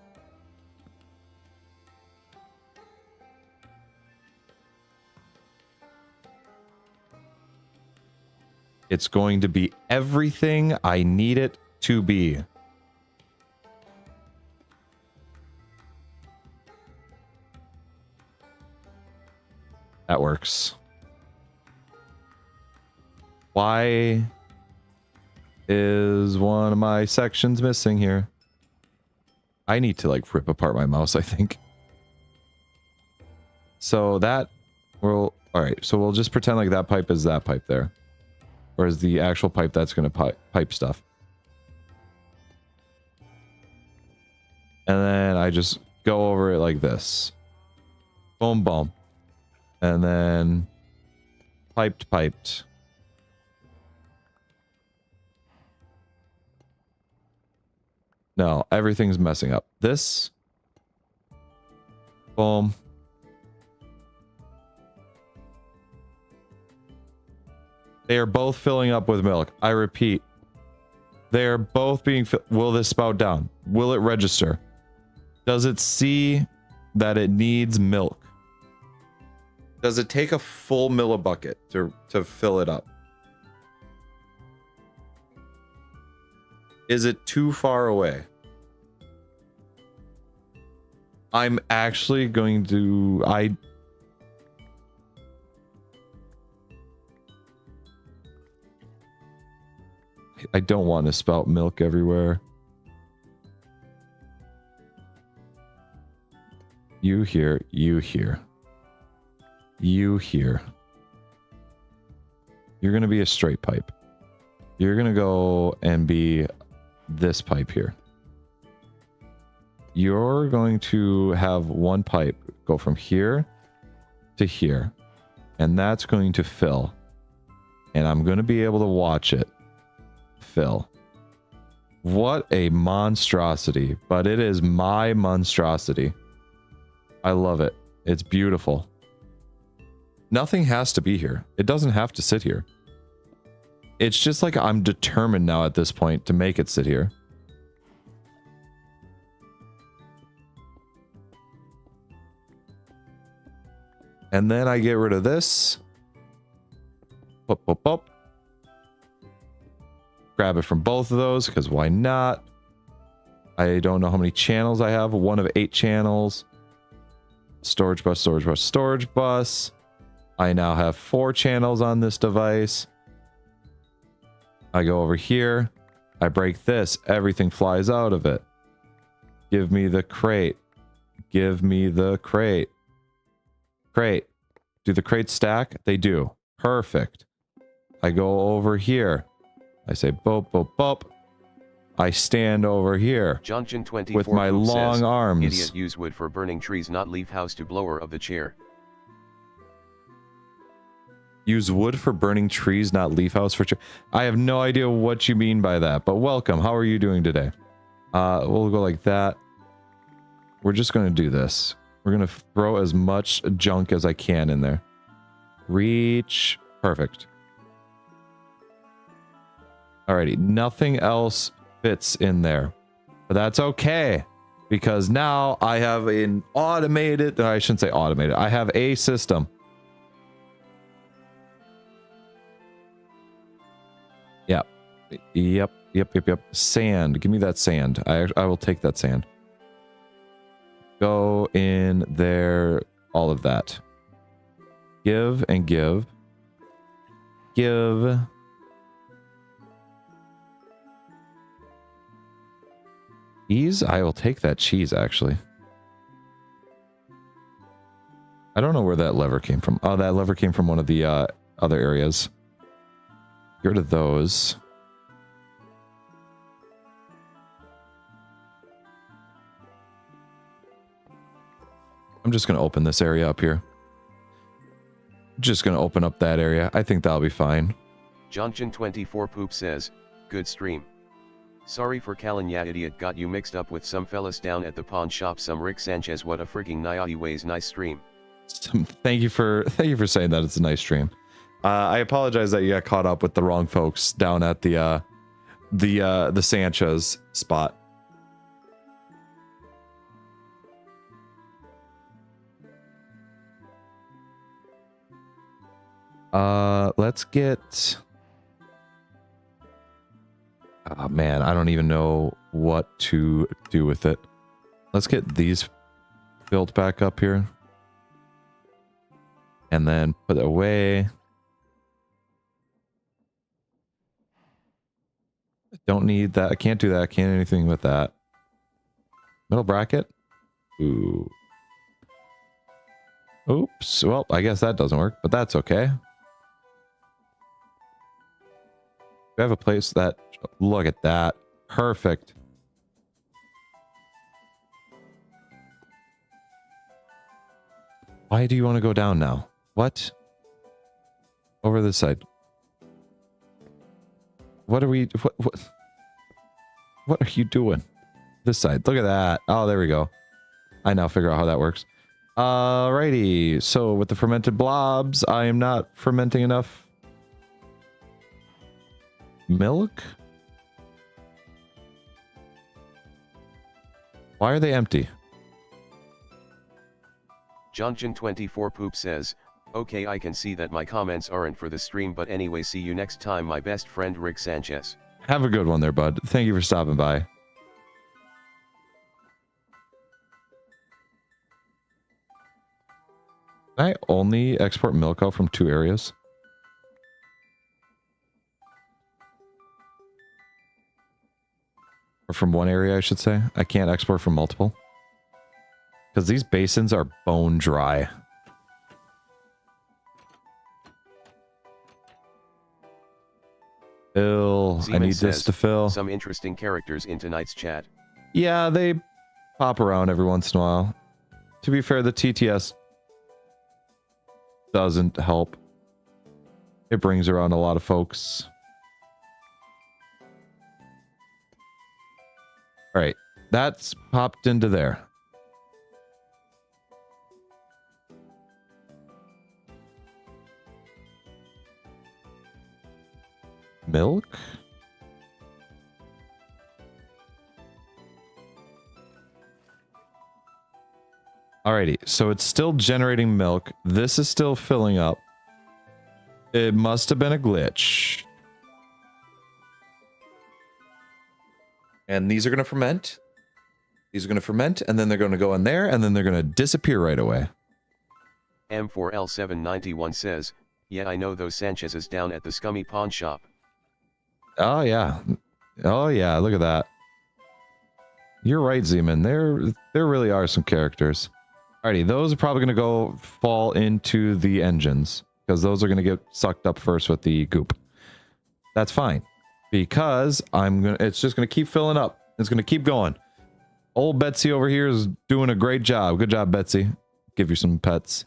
It's going to be everything I need it to be. That works. Why is one of my sections missing here? I need to like rip apart my mouse, I think. So that will... Alright, so we'll just pretend like that pipe is that pipe there. Whereas the actual pipe that's going to pipe stuff. And then I just go over it like this. Boom, boom. And then piped. No, everything's messing up. This. Boom. They are both filling up with milk. I repeat. They are both being filled. Will this spout down? Will it register? Does it see that it needs milk? Does it take a full millibucket to fill it up? Is it too far away? I'm actually going to... I don't want to spout milk everywhere. You here, you here. You here. You're going to be a straight pipe. You're going to go and be this pipe here. You're going to have one pipe go from here to here. And that's going to fill. And I'm going to be able to watch it fill. What a monstrosity. But it is my monstrosity. I love it. It's beautiful. Nothing has to be here. It doesn't have to sit here. It's just like I'm determined now at this point to make it sit here. And then I get rid of this. Pop, pop, pop. Grab it from both of those, because why not? I don't know how many channels I have. 1 of 8 channels. Storage bus, storage bus, storage bus. I now have 4 channels on this device. I go over here. I break this. Everything flies out of it. Give me the crate. Give me the crate. Crate. Do the crates stack? They do. Perfect. I go over here. I say boop, boop, boop. I stand over here Junction 24 with my long says, arms. Idiot, use wood for burning trees, not leaf house to blower of the chair. Use wood for burning trees, not leaf house for chair. I have no idea what you mean by that, but welcome. How are you doing today? We'll go like that. We're just going to do this. We're going to throw as much junk as I can in there. Reach. Perfect. Alrighty. Nothing else fits in there. But that's okay. Because now I have an automated... I shouldn't say automated. I have a system. Yep. Sand. Give me that sand. I will take that sand. Go in there. All of that. Give and give. Give. Cheese? I will take that cheese, actually. I don't know where that lever came from. Oh, that lever came from one of the other areas. Get rid of those. I'm just going to open this area up here. Just going to open up that area. I think that'll be fine. Johnson24 Poop says, good stream. Sorry for calling ya idiot, got you mixed up with some fellas down at the pawn shop. Some Rick Sanchez, what a frigging ways, nice stream. Thank you for saying that. It's a nice stream. I apologize that you got caught up with the wrong folks down at the Sanchez spot. Let's get... Oh man, I don't even know what to do with it. Let's get these filled back up here. And then put it away. Don't need that. I can't do that. I can't do anything with that. Middle bracket. Ooh. Oops. Well, I guess that doesn't work, but that's okay. We have a place that... Look at that. Perfect. Why do you want to go down now? What? Over this side. What are we... What are you doing? This side. Look at that. Oh, there we go. I now figure out how that works. Alrighty. So with the fermented blobs, I am not fermenting enough milk. Why are they empty? Johnson24 Poop says, okay, I can see that my comments aren't for the stream, but anyway, see you next time, my best friend Rick Sanchez. Have a good one there, bud. Thank you for stopping by. Can I only export milk out from 2 areas? Or from 1 area, I should say. I can't export from multiple. Because these basins are bone dry. Fill. I need this to fill. Some interesting characters in tonight's chat. Yeah, they pop around every once in a while. To be fair, the TTS doesn't help. It brings around a lot of folks. All right, that's popped into there. Milk? Alrighty, so it's still generating milk. This is still filling up. It must have been a glitch. And these are going to ferment. These are going to ferment, and then they're going to go in there, and then they're going to disappear right away. M4L791 says, yeah, I know those Sanchez's down at the scummy pawn shop. Oh, yeah. Oh, yeah, look at that. You're right, Zeman. There really are some characters. Alrighty, those are probably going to go fall into the engines, because those are going to get sucked up first with the goop. That's fine. Because it's just gonna keep filling up. It's gonna keep going. Old Betsy over here is doing a great job. Good job, Betsy. Give you some pets.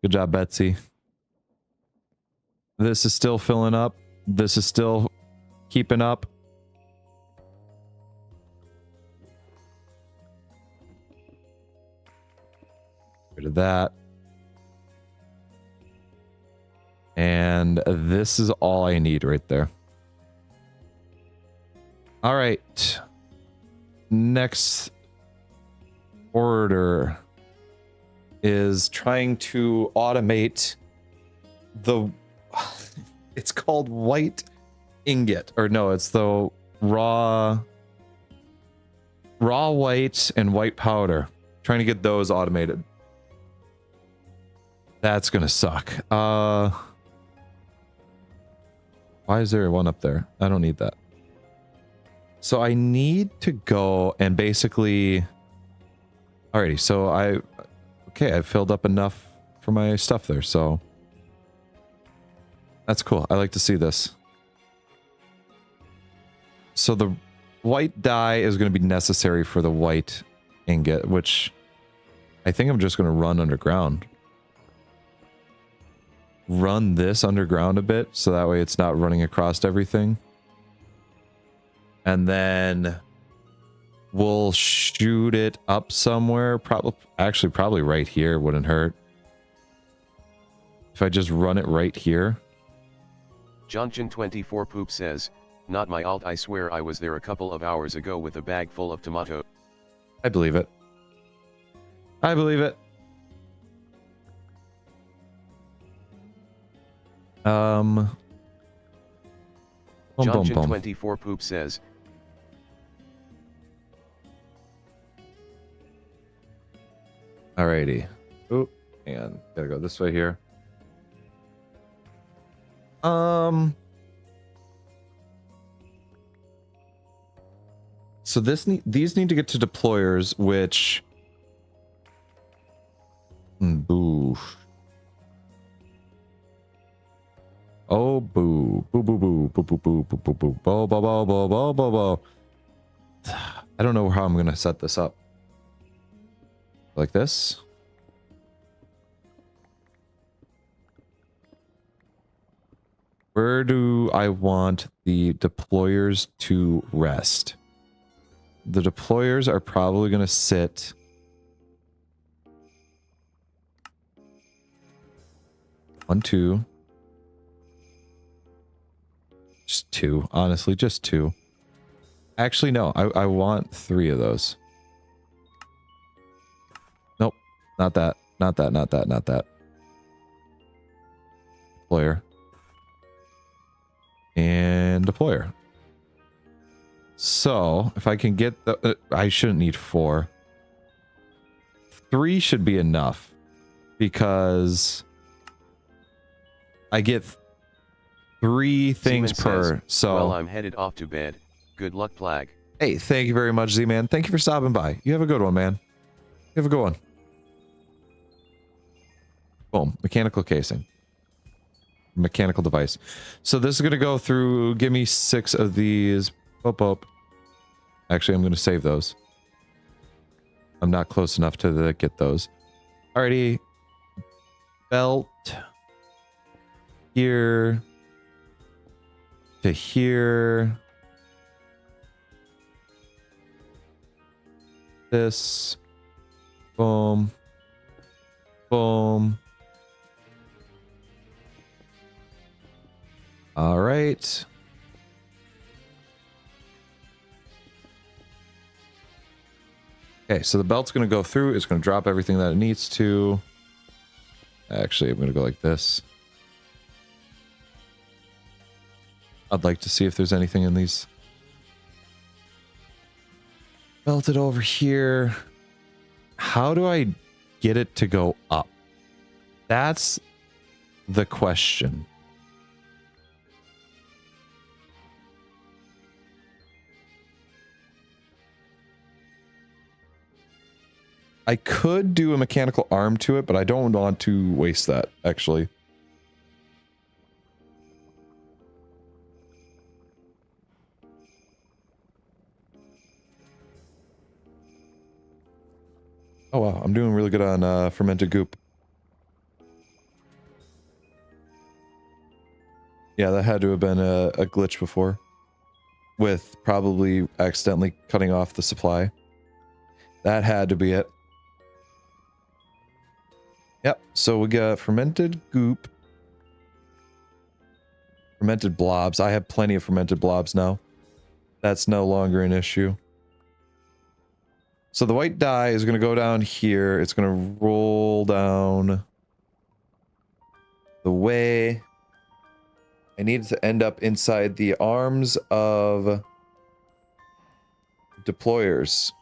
Good job, Betsy. This is still filling up. This is still keeping up. Rid of that. And this is all I need right there. All right. Next order is trying to automate the... It's called white ingot. Or no, it's the raw white and white powder. Trying to get those automated. That's gonna suck. Why is there one up there? I don't need that. So I need to go and basically... Alrighty, so I filled up enough for my stuff there. So that's cool. I like to see this. So the white dye is going to be necessary for the white ingot, which I think I'm just going to run underground. Run this underground a bit, so that way it's not running across everything. And then we'll shoot it up somewhere. Probably right here wouldn't hurt. If I just run it right here. Johnson24 Poop says, not my alt, I swear I was there a couple of hours ago with a bag full of tomato. I believe it. I believe it. Johnson24 Poop says, alrighty. Oh, and gotta go this way here. So these need to get to deployers, which boo. Oh boo. Boo boo boo boo boo boo boo boo boo bo bo bo bo bo bo bo. I don't know how I'm gonna set this up. Like this. Where do I want the deployers to rest? The deployers are probably going to sit one, two, just two. Honestly, just two. Actually, no, I want three of those. Nope, not that, not that, not that, not that. Deployer. And deployer. So, if I can get the... I shouldn't need 4. 3 should be enough. Because... I get 3 things per... Says, so... well, I'm headed off to bed. Good luck, Plag. Hey, thank you very much, Z-Man. Thank you for stopping by. You have a good one, man. You have a good one. Boom. Mechanical casing. Mechanical device. So this is going to go through... Give me 6 of these... Boop. Actually, I'm going to save those. I'm not close enough to get those. Alrighty. Belt. Here. To here. This. Boom. Boom. All right. Okay, so the belt's going to go through. It's going to drop everything that it needs to. Actually, I'm going to go like this. I'd like to see if there's anything in these. Belt it over here. How do I get it to go up? That's the question. I could do a mechanical arm to it, but I don't want to waste that, actually. Oh wow, I'm doing really good on fermented goop. Yeah, that had to have been a glitch before. With probably accidentally cutting off the supply. That had to be it. Yep, so we got fermented goop. Fermented blobs. I have plenty of fermented blobs now. That's no longer an issue. So the white dye is going to go down here. It's going to roll down the way. I need it to end up inside the arms of deployers.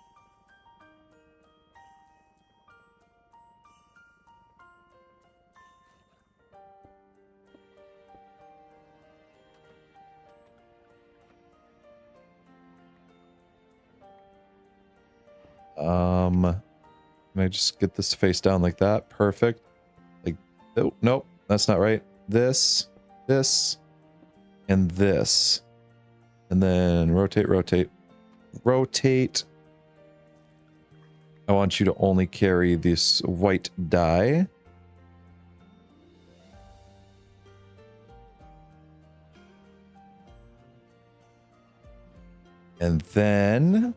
Can I just get this face down like that? Perfect. Like Oh, nope, that's not right. This, and this. And then rotate, rotate, rotate. I want you to only carry this white dye. And then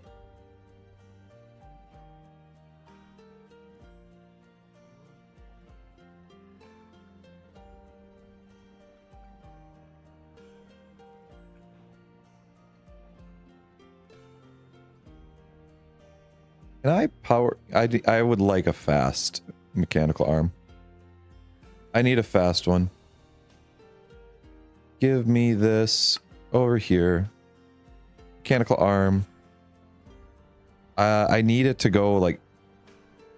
can I power? I would like a fast mechanical arm. I need a fast one. Give me this over here. Mechanical arm. I need it to go like...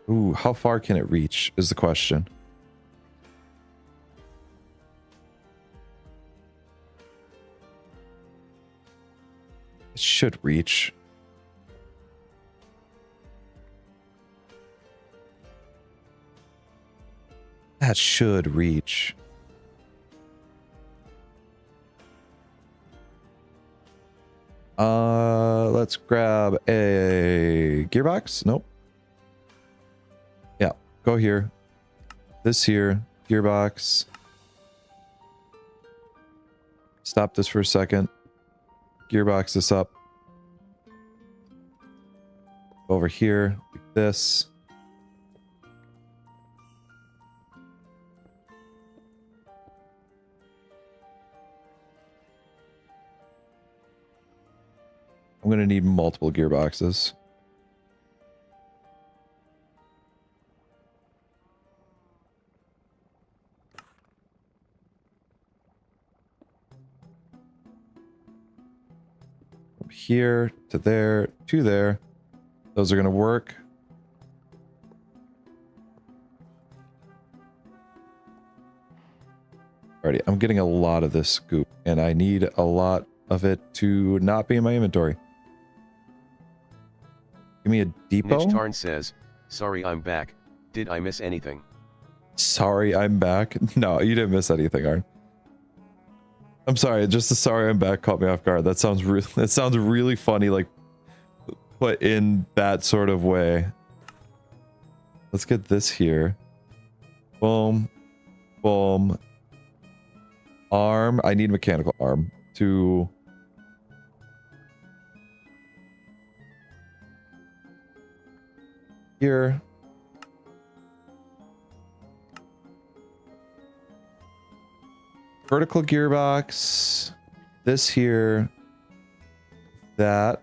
Ooh, how far can it reach is the question. It should reach. That should reach. Let's grab a gearbox. Nope. Yeah, go here. This here, gearbox. Stop this for a second. Gearbox this up. Over here, like this. I'm going to need multiple gearboxes. From here to there to there. Those are going to work. Alrighty, I'm getting a lot of this scoop, and I need a lot of it to not be in my inventory. Give me a depot. Niche Tarn says, sorry I'm back. Did I miss anything? Sorry I'm back. No, you didn't miss anything, Arn. I'm sorry, just the sorry I'm back caught me off guard. That sounds really funny, like put in that sort of way. Let's get this here. Boom. Boom. Arm. I need mechanical arm to... Here. Vertical gearbox. This here. That.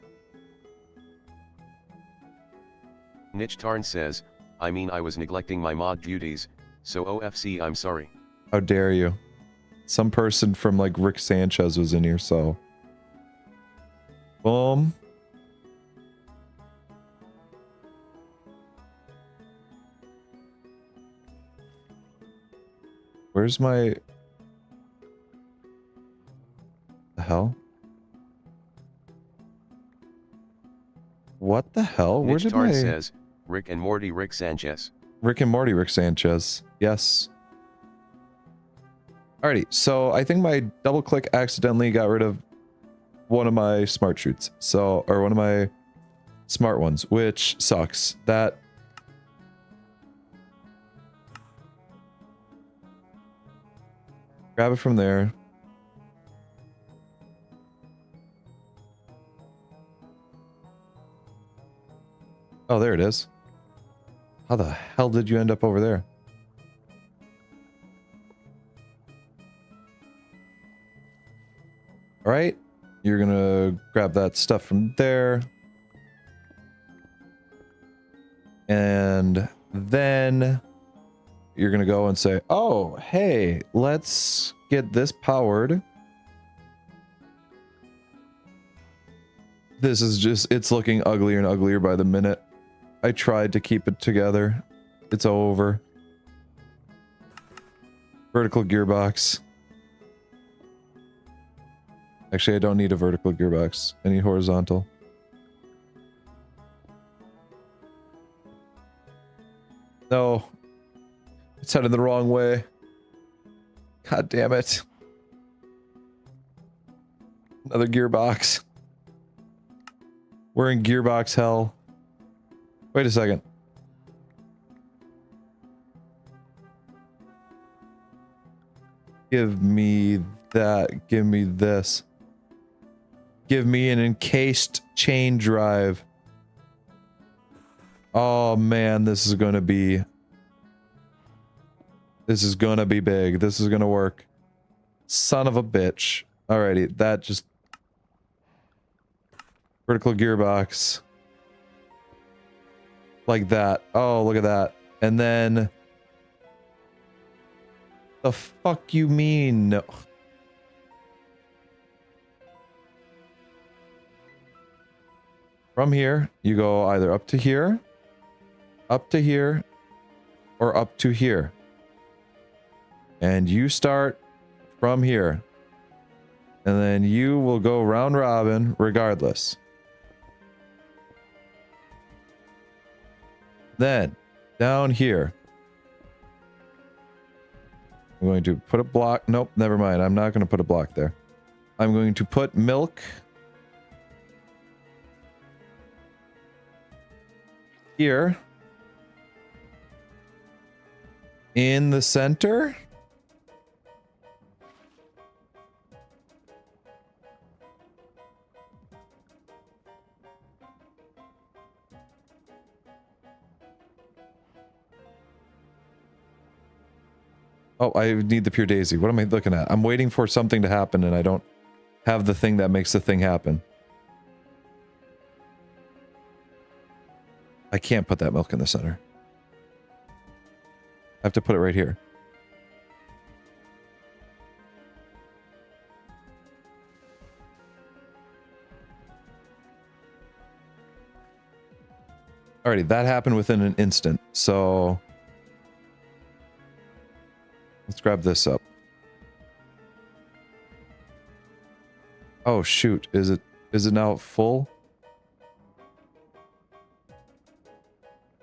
Niche Tarn says, I mean I was neglecting my mod duties, so OFC I'm sorry. How dare you. Some person from like Rick Sanchez was in here, so. Boom. Where's my... The hell? What the hell? Where did my... says, Rick and Morty Rick Sanchez. Rick and Morty Rick Sanchez. Yes. Alrighty, so I think my double click accidentally got rid of one of my smart shoots. So, or one of my smart ones, which sucks. That... Grab it from there. Oh, there it is. How the hell did you end up over there? All right. You're going to grab that stuff from there. And then you're going to go and say, oh, hey, let's get this powered. This is just, it's looking uglier and uglier by the minute. I tried to keep it together. It's over. Vertical gearbox. Actually, I don't need a vertical gearbox. I need horizontal. No. It's headed the wrong way. God damn it. Another gearbox. We're in gearbox hell. Wait a second. Give me that. Give me this. Give me an encased chain drive. Oh man, this is gonna be... This is gonna be big. This is gonna work. Son of a bitch. Alrighty, that just... Vertical gearbox. Like that. Oh, look at that. And then... The fuck you mean? No. From here, you go either up to here, or up to here. And you start from here. And then you will go round robin regardless. Then, down here. I'm going to put a block. Nope, never mind. I'm not going to put a block there. I'm going to put milk here in the center. Oh, I need the pure daisy. What am I looking at? I'm waiting for something to happen and I don't have the thing that makes the thing happen. I can't put that milk in the center. I have to put it right here. Alrighty, that happened within an instant, so... Let's grab this up. Oh shoot, is it now full?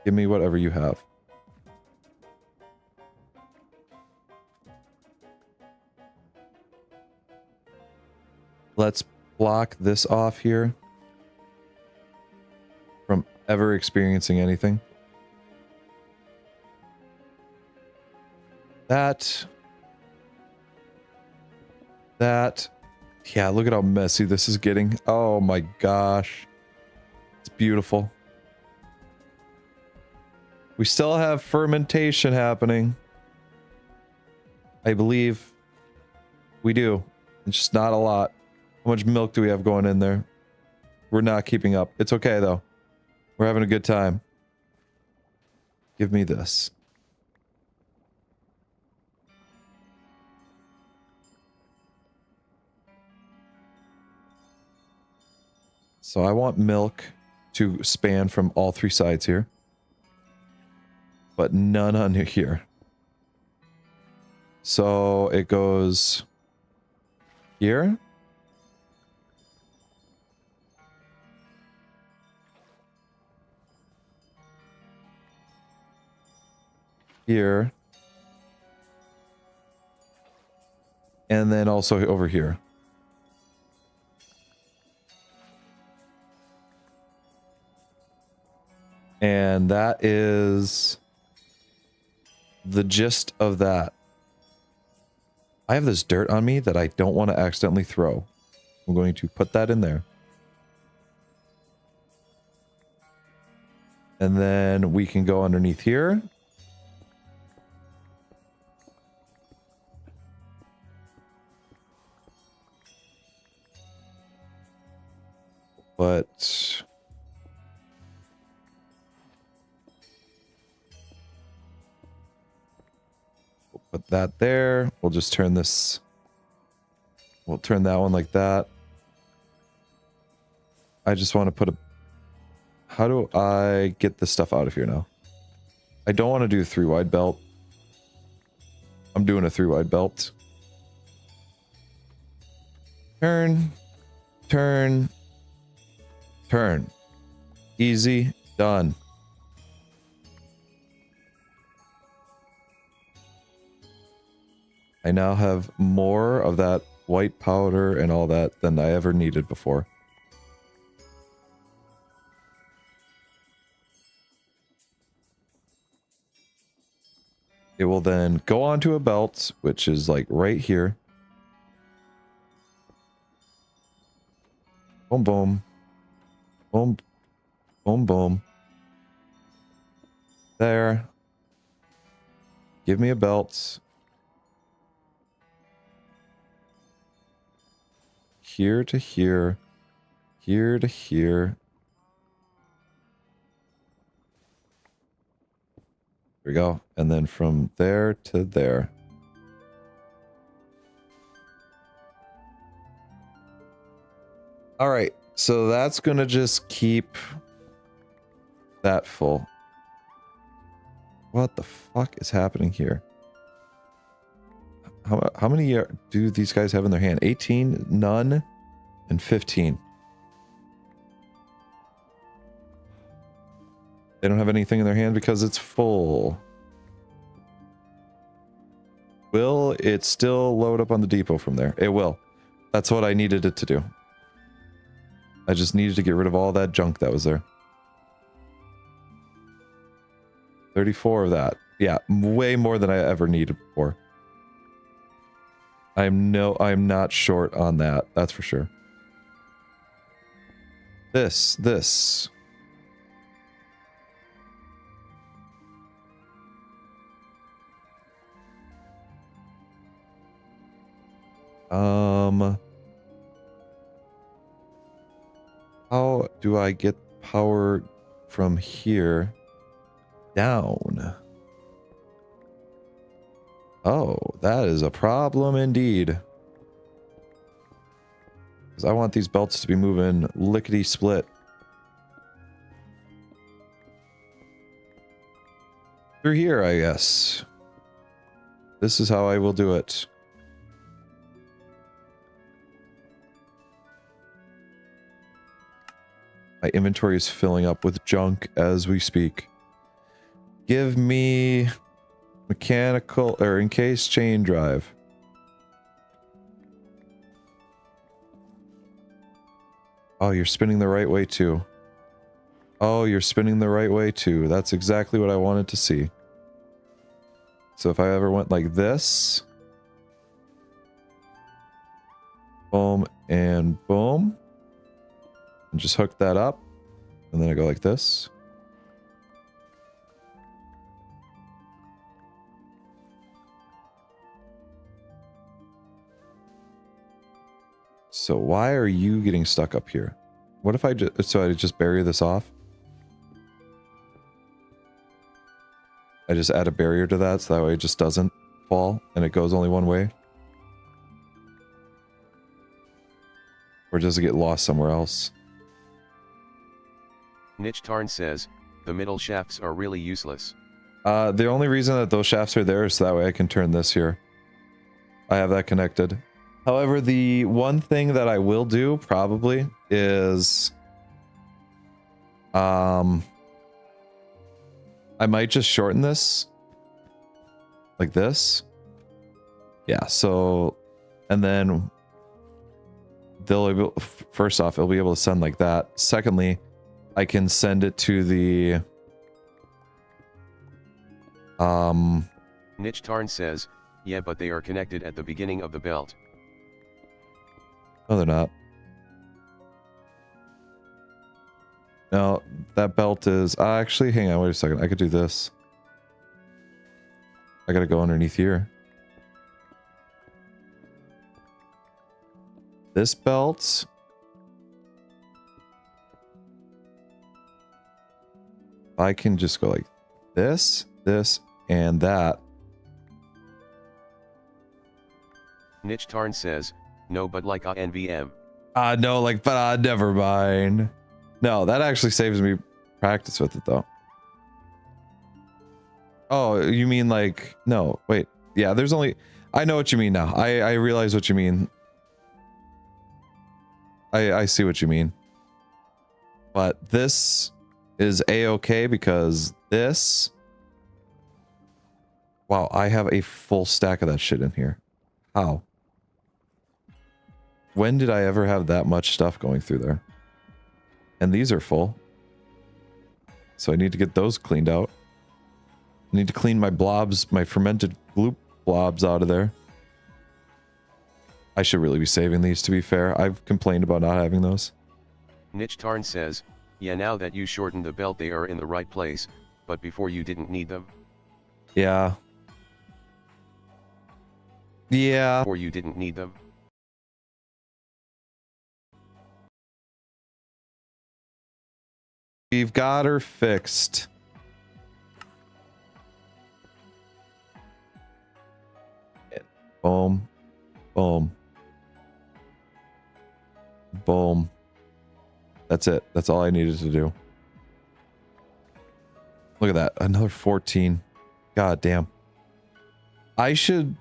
Give me whatever you have. Let's block this off here from ever experiencing anything. That. Yeah, look at how messy this is getting. Oh my gosh. It's beautiful. We still have fermentation happening. I believe we do. It's just not a lot. How much milk do we have going in there? We're not keeping up. It's okay though. We're having a good time. Give me this. So I want milk to span from all three sides here. But none on here. So it goes here. Here. And then also over here. And that is the gist of that. I have this dirt on me that I don't want to accidentally throw. I'm going to put that in there. And then we can go underneath here. But we'll put that there. We'll just turn this. We'll turn that one like that. I just want to put a... How do I get this stuff out of here now? I don't want to do a 3-wide belt. I'm doing a 3-wide belt. Turn. Turn. Turn. Easy. Done. I now have more of that white powder and all that than I ever needed before. It will then go onto a belt, which is like right here. Boom, boom. Boom, boom, boom. There. Give me a belt. Here to here. Here to here. There we go. And then from there to there. All right. So that's going to just keep that full. What the fuck is happening here? How many do these guys have in their hand? 18, none, and 15. They don't have anything in their hand because it's full. Will it still load up on the depot from there? It will. That's what I needed it to do. I just needed to get rid of all that junk that was there. 34 of that. Yeah, way more than I ever needed before. I'm not short on that. That's for sure. This. How do I get power from here down? Oh, that is a problem indeed. Because I want these belts to be moving lickety-split. Through here, I guess. This is how I will do it. My inventory is filling up with junk as we speak. Give me mechanical or encased chain drive. Oh, you're spinning the right way too. Oh, you're spinning the right way too. That's exactly what I wanted to see. So if I ever went like this. Boom and boom. And just hook that up. And then I go like this. So why are you getting stuck up here? What if I just bury this off? I just add a barrier to that so that way it just doesn't fall and it goes only one way? Or does it get lost somewhere else? Niche Tarn says, the middle shafts are really useless. The only reason that those shafts are there is so that way I can turn this here. I have that connected. However, the one thing that I will do probably is I might just shorten this like this. Yeah, so and then they'll first off it'll be able to send like that. Secondly, I can send it to the Niche Tarn says, yeah, but they are connected at the beginning of the belt. No, they're not. No, that belt is... actually, hang on, wait a second. I could do this. I gotta go underneath here. This belt... I can just go like this, and that. Niche Tarn says, no, but like a NVM. No, like, but never mind. No, that actually saves me practice with it, though. Oh, you mean like... No, wait. Yeah, there's only... I know what you mean now. I realize what you mean. I see what you mean. But this is A-okay because this... Wow, I have a full stack of that shit in here. How? When did I ever have that much stuff going through there? And these are full. So I need to get those cleaned out. I need to clean my blobs, my fermented gloop blobs out of there. I should really be saving these, to be fair. I've complained about not having those. Niche Tarn says, yeah, now that you shorten the belt they are in the right place, but before you didn't need them. Yeah. Yeah. Before you didn't need them. We've got her fixed. Boom. Boom. Boom. That's it. That's all I needed to do. Look at that. Another 14. God damn. I should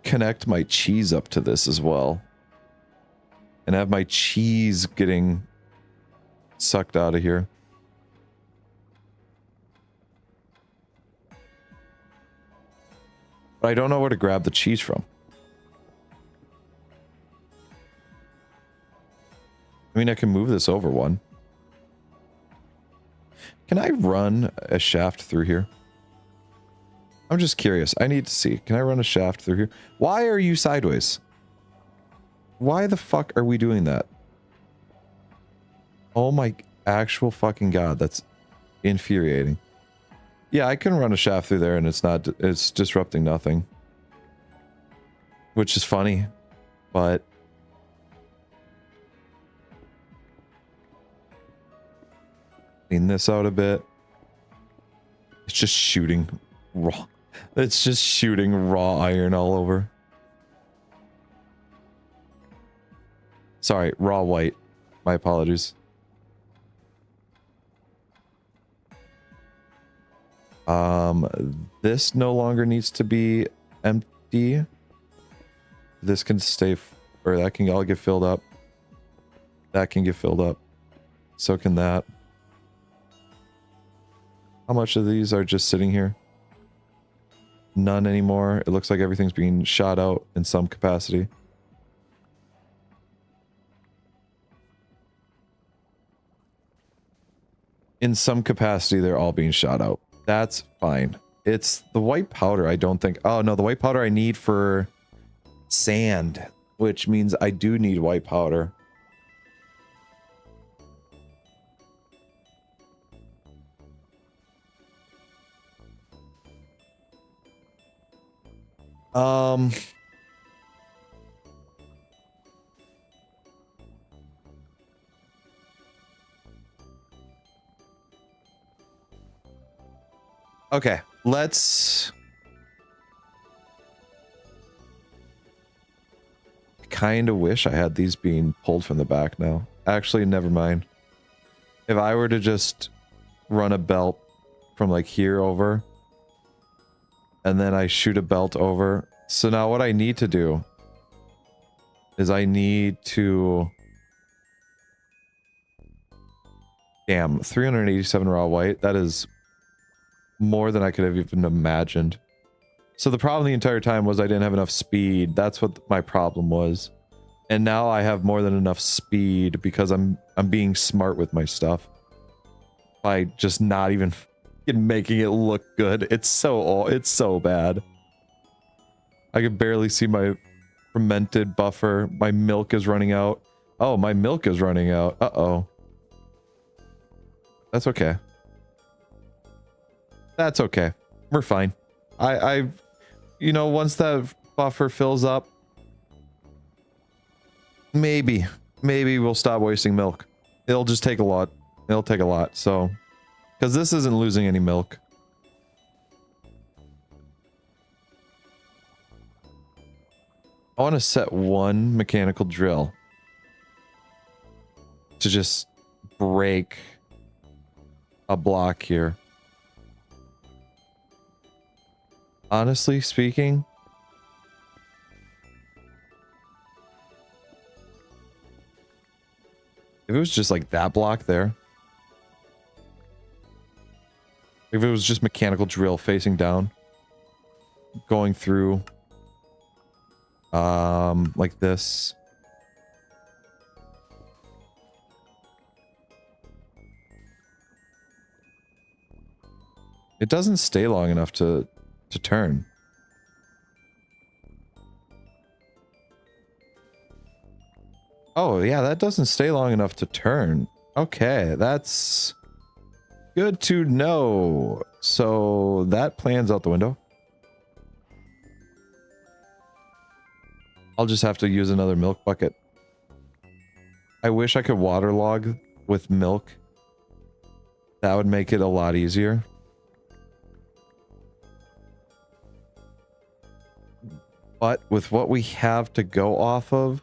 connect my cheese up to this as well. And have my cheese getting sucked out of here. But I don't know where to grab the cheese from. I mean, I can move this over one. Can I run a shaft through here? I'm just curious. I need to see. Can I run a shaft through here? Why are you sideways? Why the fuck are we doing that? Oh my actual fucking god, that's infuriating. Yeah, I can run a shaft through there and it's disrupting nothing. Which is funny, but clean this out a bit. It's just shooting raw. It's just shooting raw iron all over. Sorry, raw white. My apologies. This no longer needs to be empty. This can stay, or that can all get filled up. That can get filled up. So can that. How much of these are just sitting here? None anymore. It looks like everything's being shot out in some capacity. In some capacity, they're all being shot out. That's fine. It's the white powder, I don't think... Oh, no, the white powder I need for sand, which means I do need white powder. Okay, let's... I kind of wish I had these being pulled from the back now. Actually, never mind. If I were to just run a belt from like here over, and then I shoot a belt over. So now what I need to do is I need to... Damn, 387 raw white. That is more than I could have even imagined. So the problem the entire time was I didn't have enough speed. That's what my problem was. And now I have more than enough speed because I'm being smart with my stuff. By just not even making it look good. It's so bad. I can barely see my fermented buffer. My milk is running out. Oh, my milk is running out. Uh-oh. That's okay. That's okay. We're fine. You know, once that buffer fills up, maybe we'll stop wasting milk. It'll just take a lot. It'll take a lot, so... Because this isn't losing any milk. I want to set one mechanical drill to just break a block here. Honestly speaking, if it was just like that block there, if it was just mechanical drill facing down, going through Like this. It doesn't stay long enough to turn. Oh, yeah, that doesn't stay long enough to turn. Okay, that's good to know. So that plan's out the window. I'll just have to use another milk bucket. I wish I could waterlog with milk. That would make it a lot easier. But with what we have to go off of,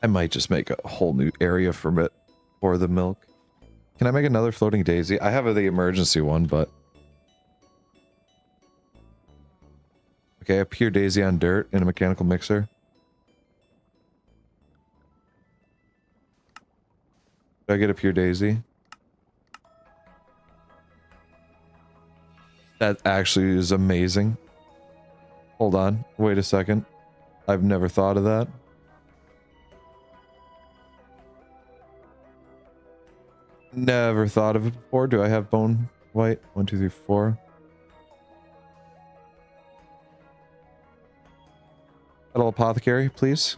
I might just make a whole new area for it for the milk. Can I make another floating daisy? I have the emergency one, but... Okay, a pure daisy on dirt in a mechanical mixer. Did I get a pure daisy? That actually is amazing. Hold on. Wait a second. I've never thought of that. Never thought of it before. Do I have bone white? 1, 2, 3, 4. Metal apothecary, please.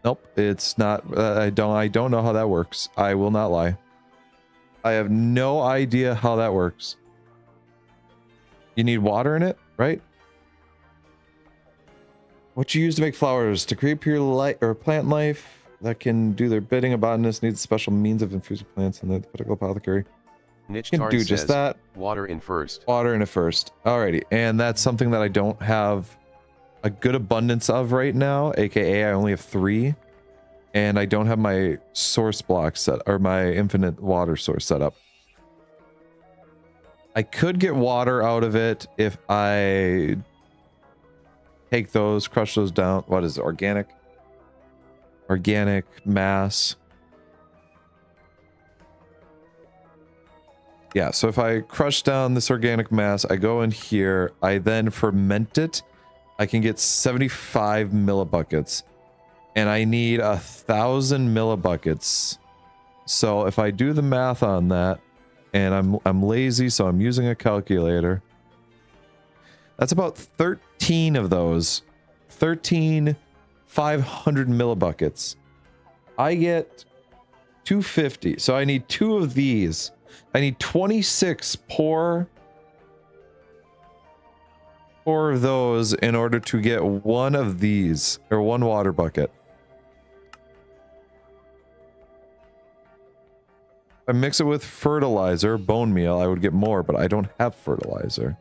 Nope, it's not. I don't know how that works. I will not lie. I have no idea how that works. You need water in it, right? What you use to make flowers to create pure light or plant life that can do their bidding. A botanist needs special means of infusing plants in the medical apothecary. Niche Can do says, just that. Water in first. Water in it first. Alrighty, and that's something that I don't have a good abundance of right now. AKA, I only have 3. And I don't have my source block set, or my infinite water source set up. I could get water out of it if I take those, crush those down. What is it? Organic? Organic mass. Yeah, so if I crush down this organic mass, I go in here, I then ferment it, I can get 75 millibuckets. And I need 1,000 millibuckets. So if I do the math on that, and I'm lazy, so I'm using a calculator. That's about 13 of those. 13 500 millibuckets. I get 250. So I need 2 of these. I need 26 pour of those in order to get 1 of these, or 1 water bucket. If I mix it with fertilizer, bone meal, I would get more, but I don't have fertilizer.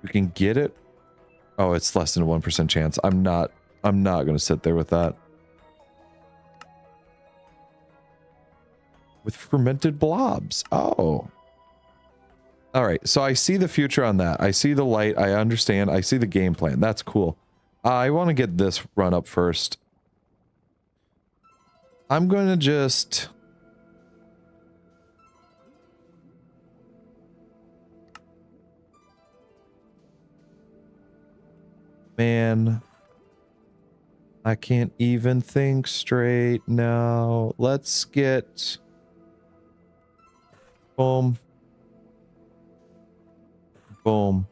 You can get it. Oh, it's less than a 1% chance. I'm not going to sit there with that. With fermented blobs. Oh. All right. So I see the future on that. I see the light. I understand. I see the game plan. That's cool. I want to get this run up first. I'm going to just... Man, I can't even think straight now. Let's get... Boom. Boom.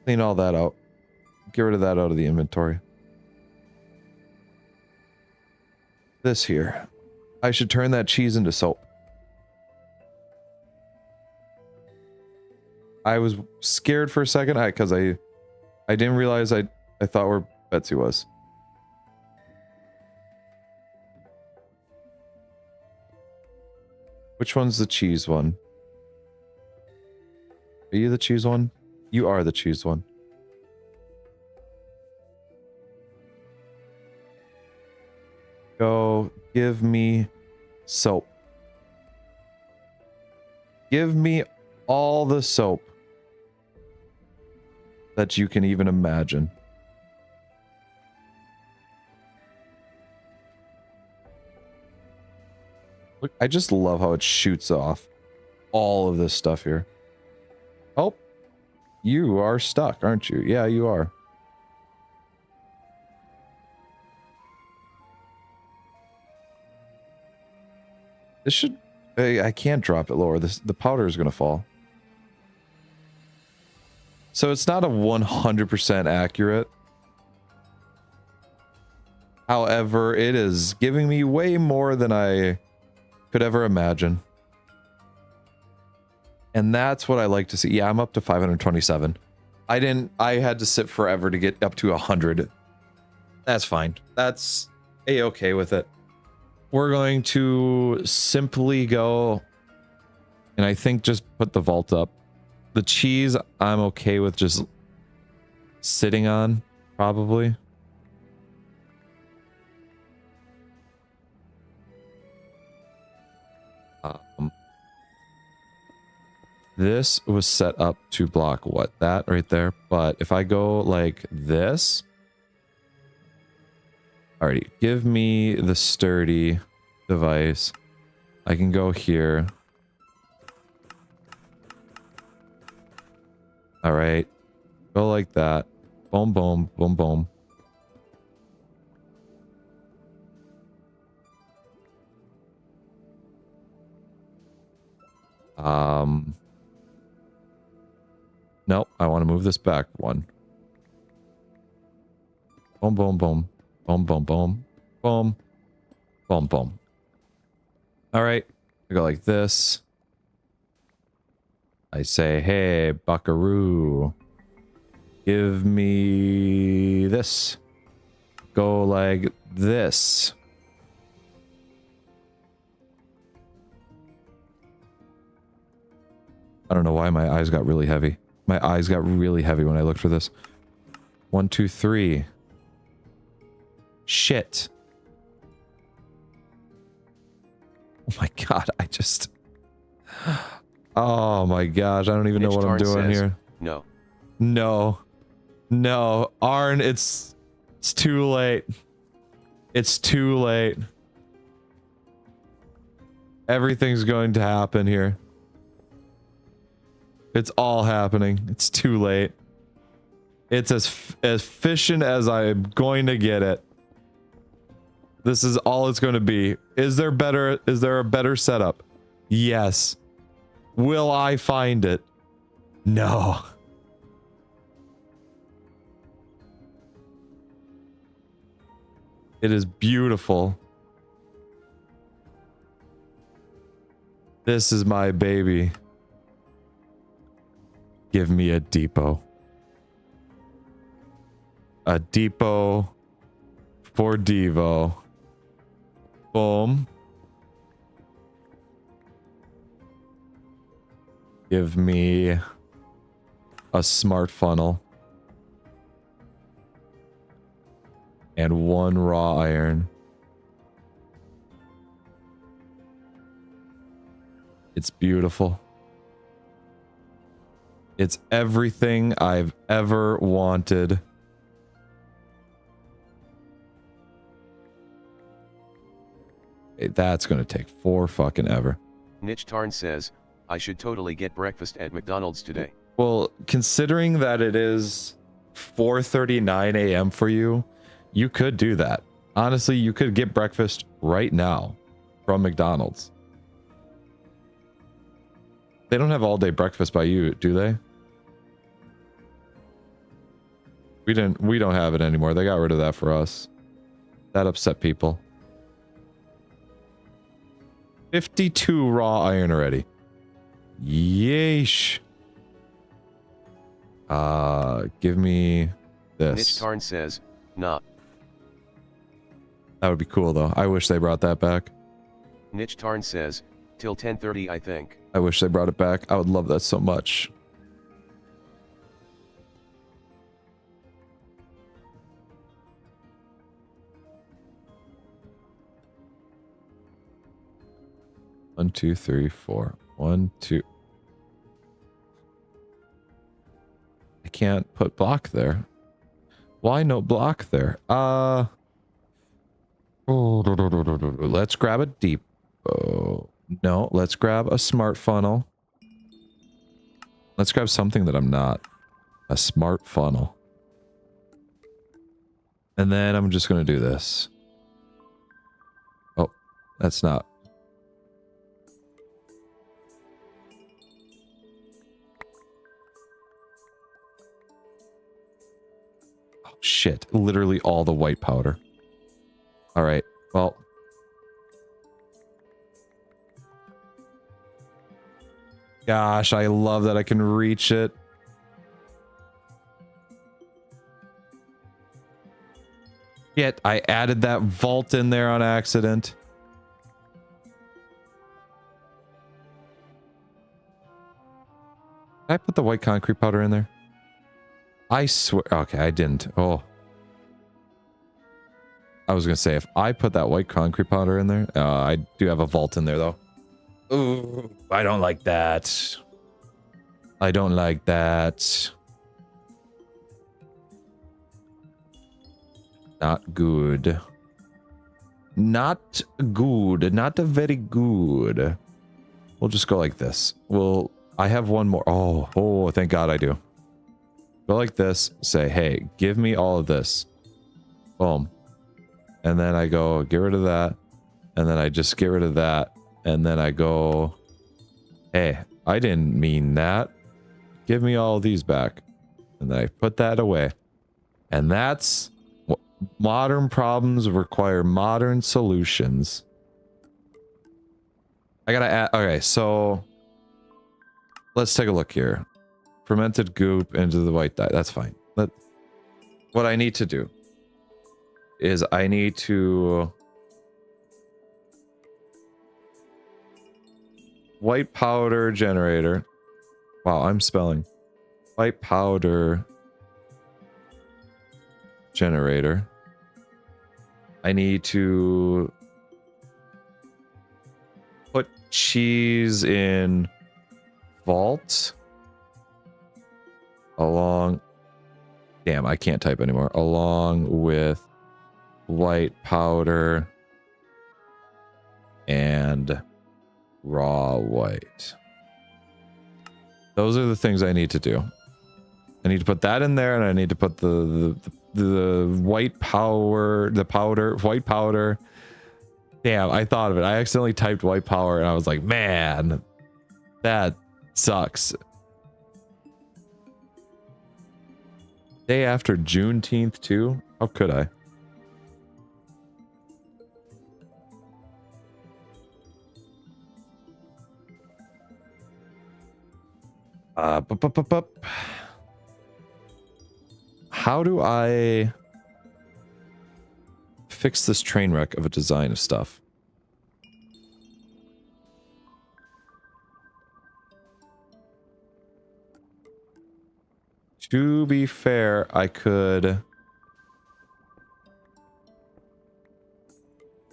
Clean all that out. Get rid of that out of the inventory. This here. I should turn that cheese into soap. I was scared for a second because I didn't realize I thought where Betsy was. Which one's the cheese one? Are you the cheese one? You are the cheese one. Go give me soap. Give me all the soap that you can even imagine. Look, I just love how it shoots off all of this stuff here. Oh, you are stuck, aren't you? Yeah, you are. This should... I can't drop it lower. The powder is going to fall. So it's not a 100% accurate. However, it is giving me way more than I could ever imagine. And that's what I like to see. Yeah, I'm up to 527. I had to sit forever to get up to 100. That's fine. That's a-okay with it. We're going to simply go, and I think just put the vault up. The cheese, I'm okay with just sitting on, probably. This was set up to block what? That right there. But if I go like this... Alrighty, give me the sturdy device. I can go here. Alright. Go like that. Boom, boom, boom, boom. Nope, I want to move this back one. Boom, boom, boom. Boom, boom, boom. Boom. Boom, boom. Alright. I go like this. I say, hey, buckaroo. Give me this. Go like this. I don't know why my eyes got really heavy. My eyes got really heavy when I looked for this. 1, 2, 3. Shit. Oh my god, I just... Oh my gosh, I don't even know what I'm doing here. No. No. No. Arn, it's too late. It's too late. Everything's going to happen here. It's all happening. It's too late. It's as efficient as I'm going to get it. This is all it's going to be. Is there a better setup? Yes. Will I find it? No. It is beautiful. This is my baby. Give me a depot. A depot for Devo. Boom. Give me a smart funnel. And 1 raw iron. It's beautiful. It's everything I've ever wanted. That's gonna take 4 fucking ever. Niche Tarn says, I should totally get breakfast at McDonald's today. Well, considering that it is 4:39 a.m. for you, you could do that. Honestly, you could get breakfast right now from McDonald's. They don't have all-day breakfast by you, do they? We don't have it anymore. They got rid of that for us. That upset people. 52 raw iron already. Yeesh. Give me this. Niche Tarn says, nah. That would be cool though. I wish they brought that back. Niche Tarn says, till 10:30 I think. I wish they brought it back. I would love that so much. One, 2, 3, 4. 1, 2. I can't put block there. Why no block there? Let's grab a deep. Oh, no, let's grab a smart funnel. Let's grab something that I'm not. A smart funnel. And then I'm just going to do this. Oh, that's not. Oh, shit. Literally all the white powder. All right. Well. Gosh, I love that I can reach it. Yet I added that vault in there on accident. Did I put the white concrete powder in there? I swear. Okay, I didn't. Oh. I was going to say, if I put that white concrete powder in there, I do have a vault in there, though. Ooh, I don't like that. I don't like that. Not good. Not good. Not very good. We'll just go like this. I have one more. Oh, thank God I do. Go like this. Say, hey, give me all of this. Boom. And then I go, get rid of that. And then I just get rid of that. And then I go, hey, I didn't mean that. Give me all of these back. And then I put that away. And that's what modern problems require modern solutions. I gotta add, okay, so let's take a look here. Fermented goop into the white dye. That's fine. What I need to do is I need to white powder generator. Wow, I'm spelling. White powder generator. I need to put cheese in vault along. Damn, I can't type anymore. Along with white powder and raw white. Those are the things I need to do. I need to put that in there, and I need to put the white white powder. Damn, I thought of it. I accidentally typed white power, and I was like, man, that sucks. Day after Juneteenth too? How could I? How do I fix this train wreck of a design of stuff? To be fair, I could...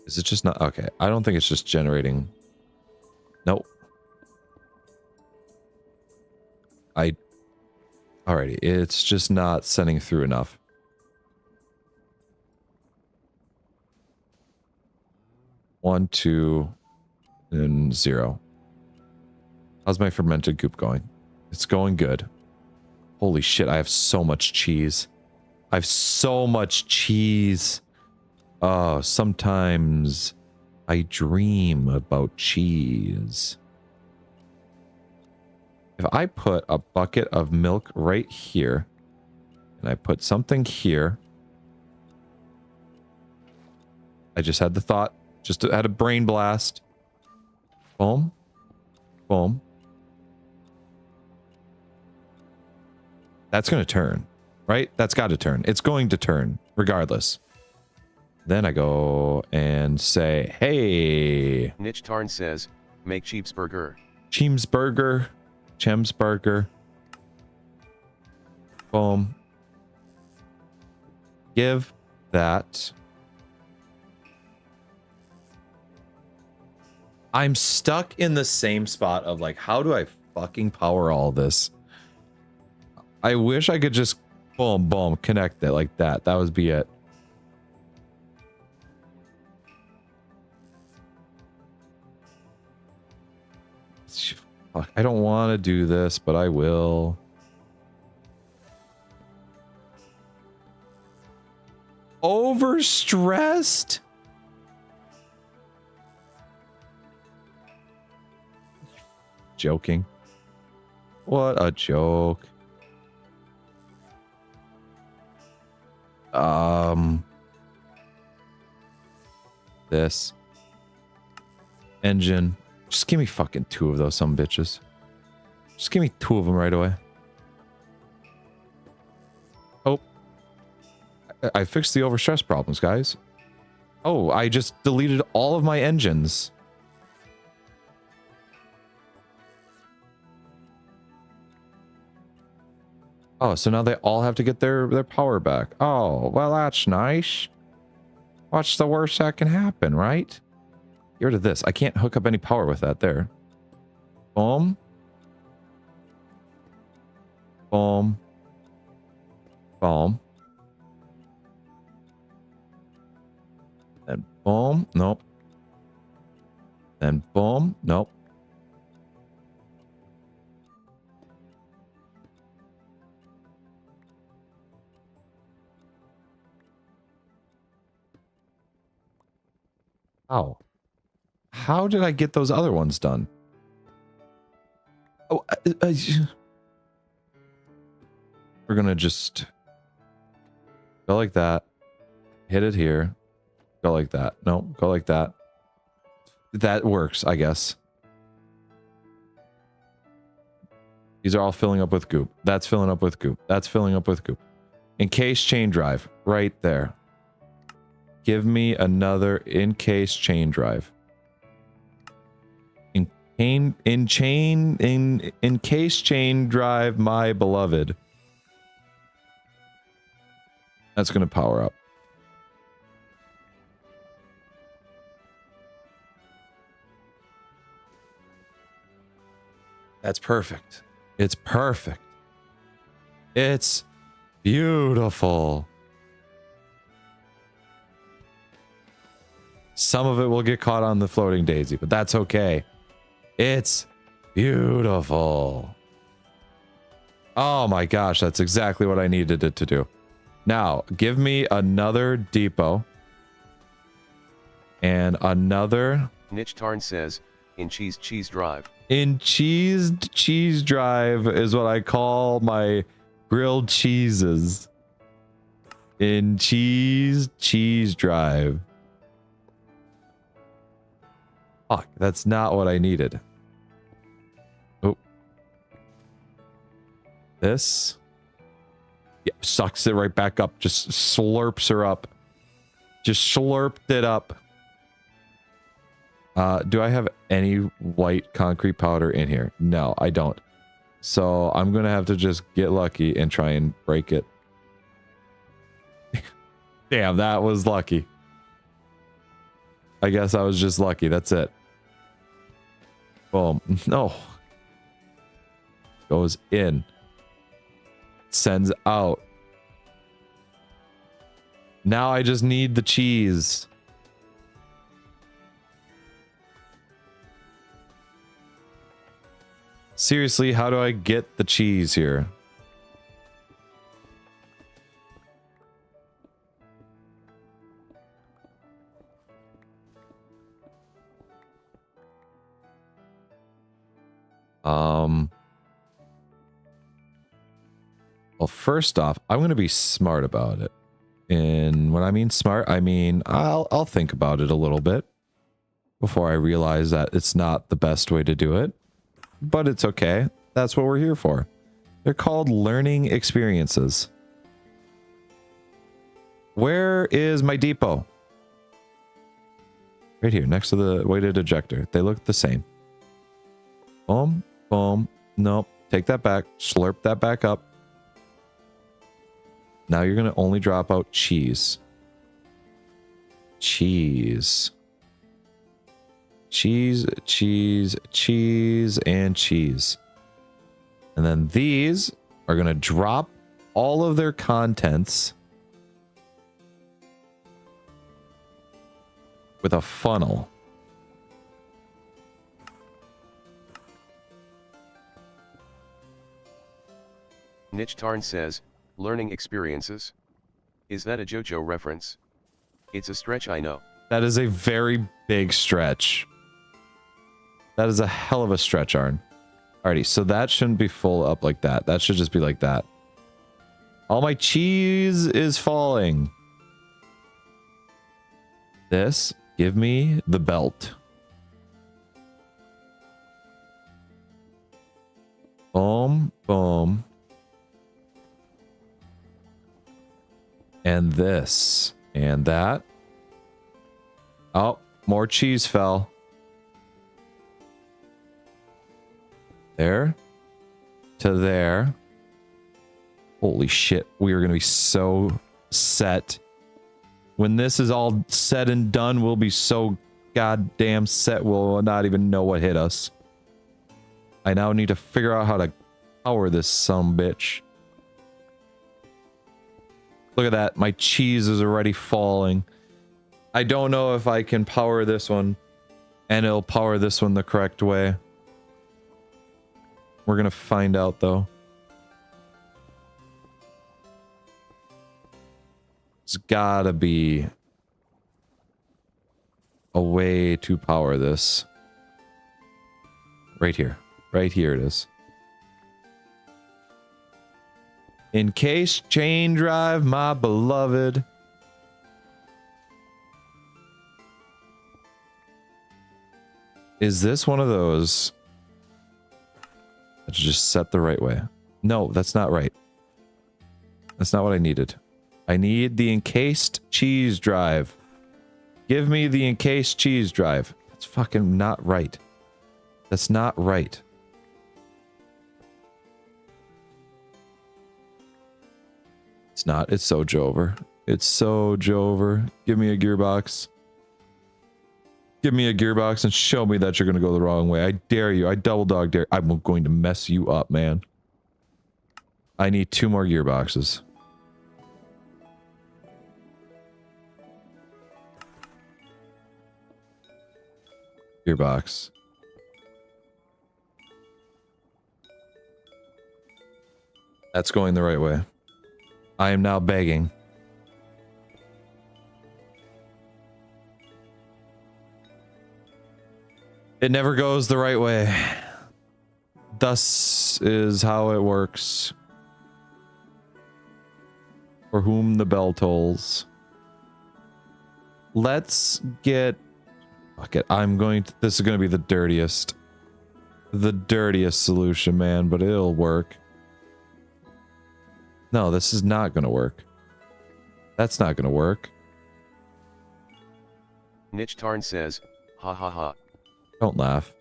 Is it just not... Okay, I don't think it's just generating... Nope. Alrighty, it's just not sending through enough. One, 2, and 0. How's my fermented goop going? It's going good. Holy shit, I have so much cheese. I have so much cheese. Oh, sometimes I dream about cheese. If I put a bucket of milk right here, and I put something here, I just had the thought, just had a brain blast. Boom. Boom. That's going to turn, right? That's got to turn. It's going to turn, regardless. Then I go and say, hey. Niche Tarn says, make cheeseburger. Cheeseburger. Chemsburger. Boom. Give that. I'm stuck in the same spot of like, how do I fucking power all this? I wish I could just boom, boom, connect it like that. That would be it. Fuck, I don't want to do this, but I will. Overstressed? Joking. What a joke. This. Engine. Just give me fucking 2 of those some bitches. Just give me 2 of them right away. Oh. I fixed the overstress problems, guys. Oh, I just deleted all of my engines. Oh, so now they all have to get their power back. Oh, well, that's nice. What's the worst that can happen, right? Get rid of this. I can't hook up any power with that there. Boom. Boom. Boom. Then boom. Nope. Then boom. Nope. How? How did I get those other ones done? Oh, we're gonna just go like that. Hit it here. Go like that. No, go like that. That works, I guess. These are all filling up with goop. That's filling up with goop. That's filling up with goop. Encased chain drive. Right there. Give me another encased chain drive. Encased chain drive, my beloved. That's going to power up. That's perfect. It's perfect. It's beautiful. Some of it will get caught on the floating daisy, but that's okay. It's beautiful. Oh my gosh, that's exactly what I needed it to do. Now, give me another depot. And another... Niche Tarn says, in cheese drive. In cheese drive is what I call my grilled cheeses. In cheese drive. Fuck, that's not what I needed. Oh. This. Yeah, sucks it right back up. Just slurps her up. Just slurped it up. Do I have any white concrete powder in here? No, I don't. So I'm going to have to just get lucky and try and break it. Damn, that was lucky. I guess I was just lucky. That's it. Boom. No. Goes in. Sends out. Now I just need the cheese. Seriously, how do I get the cheese here? Well, first off, I'm going to be smart about it. And when I mean smart, I mean I'll think about it a little bit before I realize that it's not the best way to do it. But it's okay. That's what we're here for. They're called learning experiences. Where is my depot? Right here, next to the weighted ejector. They look the same. Boom, boom. Nope. Take that back. Slurp that back up. Now you're going to only drop out cheese. Cheese. Cheese, cheese, cheese, and cheese. And then these are going to drop all of their contents with a funnel. Niche Tarn says, learning experiences? Is that a JoJo reference? It's a stretch, I know. That is a very big stretch. That is a hell of a stretch, Arn. Alrighty, so that shouldn't be full up like that. That should just be like that. All my cheese is falling. This, give me the belt. Boom, boom. And this, and that. Oh, more cheese fell. There. To there. Holy shit, we are going to be so set. When this is all said and done, we'll be so goddamn set we'll not even know what hit us. I now need to figure out how to power this sumbitch. Look at that, my cheese is already falling. I don't know if I can power this one and it'll power this one the correct way. We're gonna find out though. There's gotta be a way to power this. Right here. Right here it is. Encased chain drive, my beloved. Is this one of those? Let's just set the right way. No, that's not right. That's not what I needed. I need the encased cheese drive. Give me the encased cheese drive. That's fucking not right. That's not right. It's not. It's so Jover. It's so Jover. Give me a gearbox. Give me a gearbox and show me that you're going to go the wrong way. I dare you. I double dog dare. I'm going to mess you up, man. I need 2 more gearboxes. Gearbox. That's going the right way. I am now begging. It never goes the right way. Thus is how it works. For whom the bell tolls. Let's get... Fuck it. I'm going to... This is going to be the dirtiest. The dirtiest solution, man, but it'll work. No, this is not going to work. That's not going to work. Niche Tarn says, ha ha ha. Don't laugh.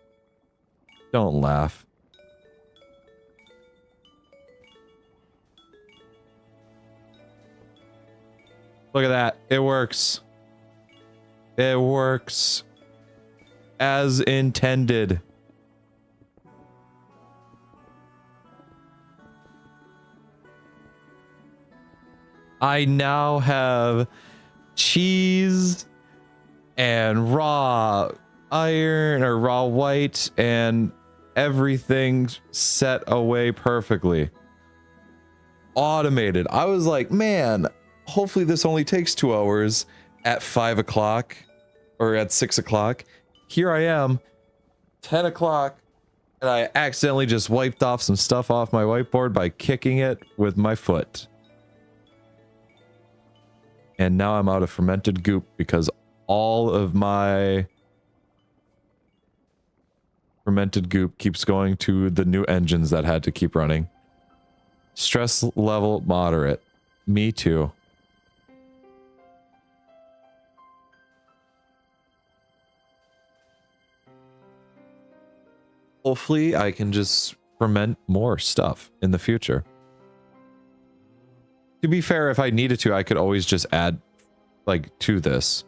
Don't laugh. Look at that. It works. It works. As intended. I now have cheese and raw iron or raw white and everything set away perfectly. Automated. I was like, man, hopefully this only takes 2 hours at 5 o'clock or at 6 o'clock. Here I am, 10 o'clock, and I accidentally just wiped off some stuff off my whiteboard by kicking it with my foot. And now I'm out of fermented goop because all of my fermented goop keeps going to the new engines that had to keep running. Stress level moderate. Me too. Hopefully I can just ferment more stuff in the future. To be fair, if I needed to, I could always just add, like, to this.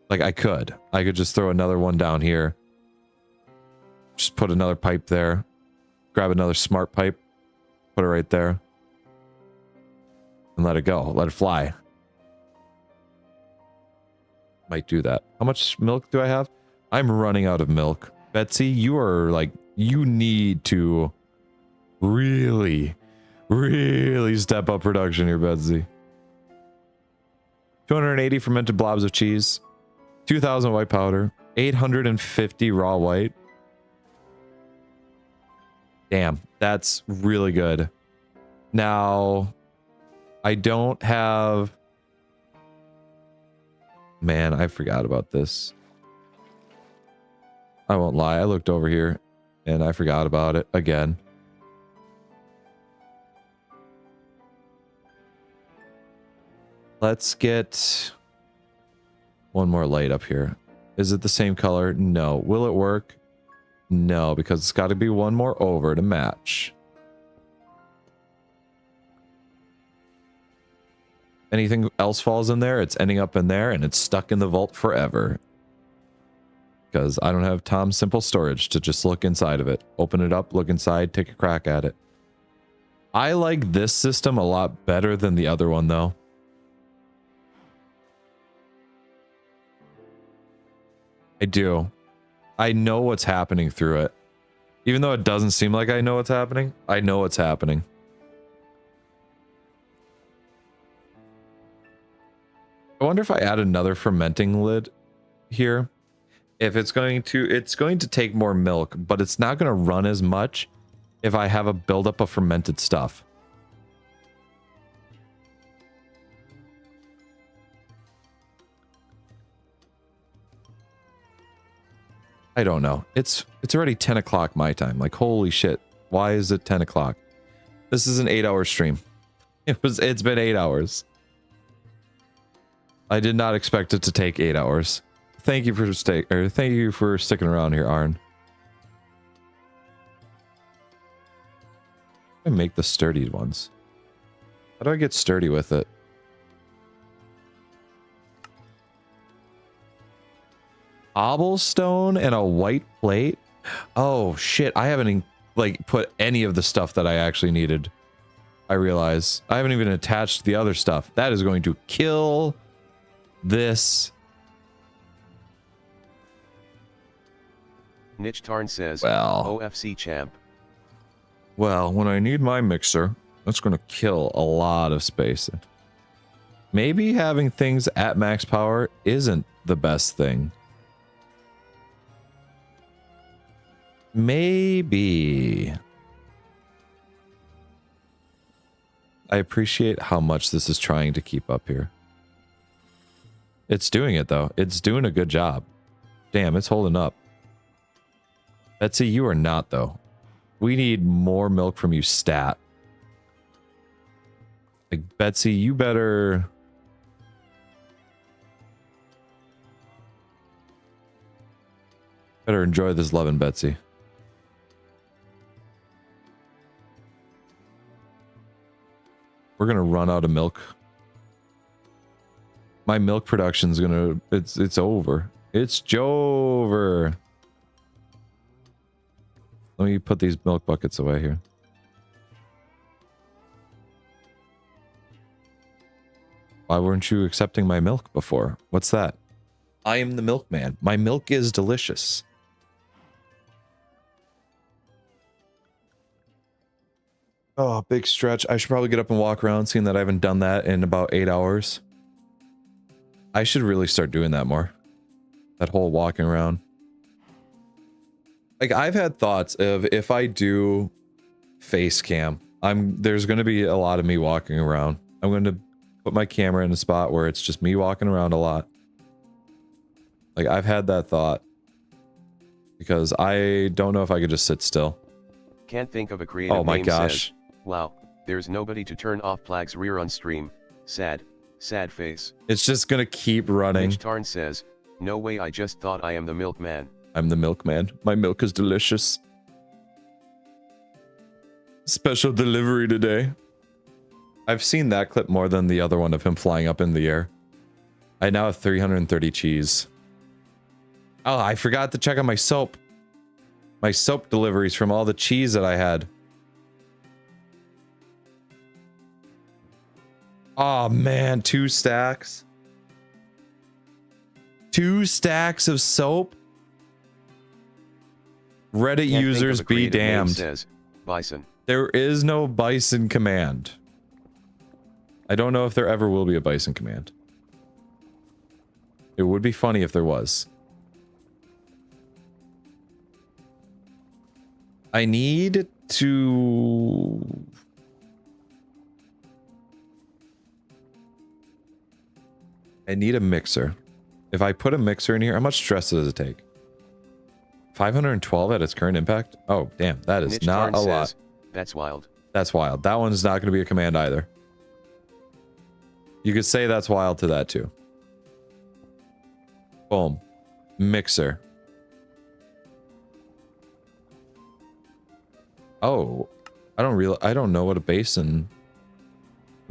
Like, I could just throw another one down here. Just put another pipe there. Grab another smart pipe. Put it right there. And let it go. Let it fly. Might do that. How much milk do I have? I'm running out of milk. Betsy, you are, like, you need to Really step up production here, Betsy. 280 fermented blobs of cheese, 2,000 white powder, 850 raw white. Damn, that's really good. Now, I don't have... Man, I forgot about this. I won't lie, I looked over here and I forgot about it again. Let's get one more light up here. Is it the same color? No. Will it work? No, because it's got to be one more over to match. Anything else falls in there, it's ending up in there and it's stuck in the vault forever. Because I don't have Tom's Simple Storage to just look inside of it. Open it up, look inside, take a crack at it. I like this system a lot better than the other one, though. I do. I know what's happening through it. Even though it doesn't seem like I know what's happening, I know what's happening. I wonder if I add another fermenting lid here. If it's going to take more milk, but it's not going to run as much if I have a buildup of fermented stuff. I don't know. It's already 10 o'clock my time. Like, holy shit. Why is it 10 o'clock? This is an 8-hour stream. It's been 8 hours. I did not expect it to take 8 hours. Thank you for sticking around here, Arn. I make the sturdy ones. How do I get sturdy with it? Cobblestone and a white plate? Oh shit, I haven't like put any of the stuff that I actually needed. I realize I haven't even attached the other stuff. That is going to kill this. Niche Tarn says, well, OFC champ. Well, when I need my mixer, that's going to kill a lot of space. Maybe having things at max power isn't the best thing. Maybe. I appreciate how much this is trying to keep up here. It's doing it, though. It's doing a good job. Damn, it's holding up. Betsy, you are not, though. We need more milk from you, stat. Like, Betsy, you better... Better enjoy this lovin', Betsy. We're gonna run out of milk. My milk production's gonna... It's over. It's Jover. Let me put these milk buckets away here. Why weren't you accepting my milk before? What's that? I am the milkman. My milk is delicious. Oh, big stretch. I should probably get up and walk around, seeing that I haven't done that in about 8 hours. I should really start doing that more. That whole walking around. Like, I've had thoughts of if I do face cam, there's going to be a lot of me walking around. I'm going to put my camera in a spot where it's just me walking around a lot. Like, I've had that thought because I don't know if I could just sit still. Can't think of a creative Oh my name. gosh. Says, wow, there's nobody to turn off Plag's rerun stream. Sad face. It's just going to keep running. Niche Tarn says, no way, I just thought I am the milkman. I'm the milkman. My milk is delicious. Special delivery today. I've seen that clip more than the other one of him flying up in the air. I now have 330 cheese. Oh, I forgot to check on my soap. My soap deliveries from all the cheese that I had. Oh man, 2 stacks. 2 stacks of soap? Reddit users be damned. Says, Bison. There is no bison command. I don't know if there ever will be a bison command. It would be funny if there was. I need to... I need a mixer. If I put a mixer in here, how much stress does it take? 512 at its current impact? Oh, damn. That is not a lot. That's wild. That's wild. That one's not going to be a command either. You could say that's wild to that too. Boom. Mixer. Oh, I don't know what a basin.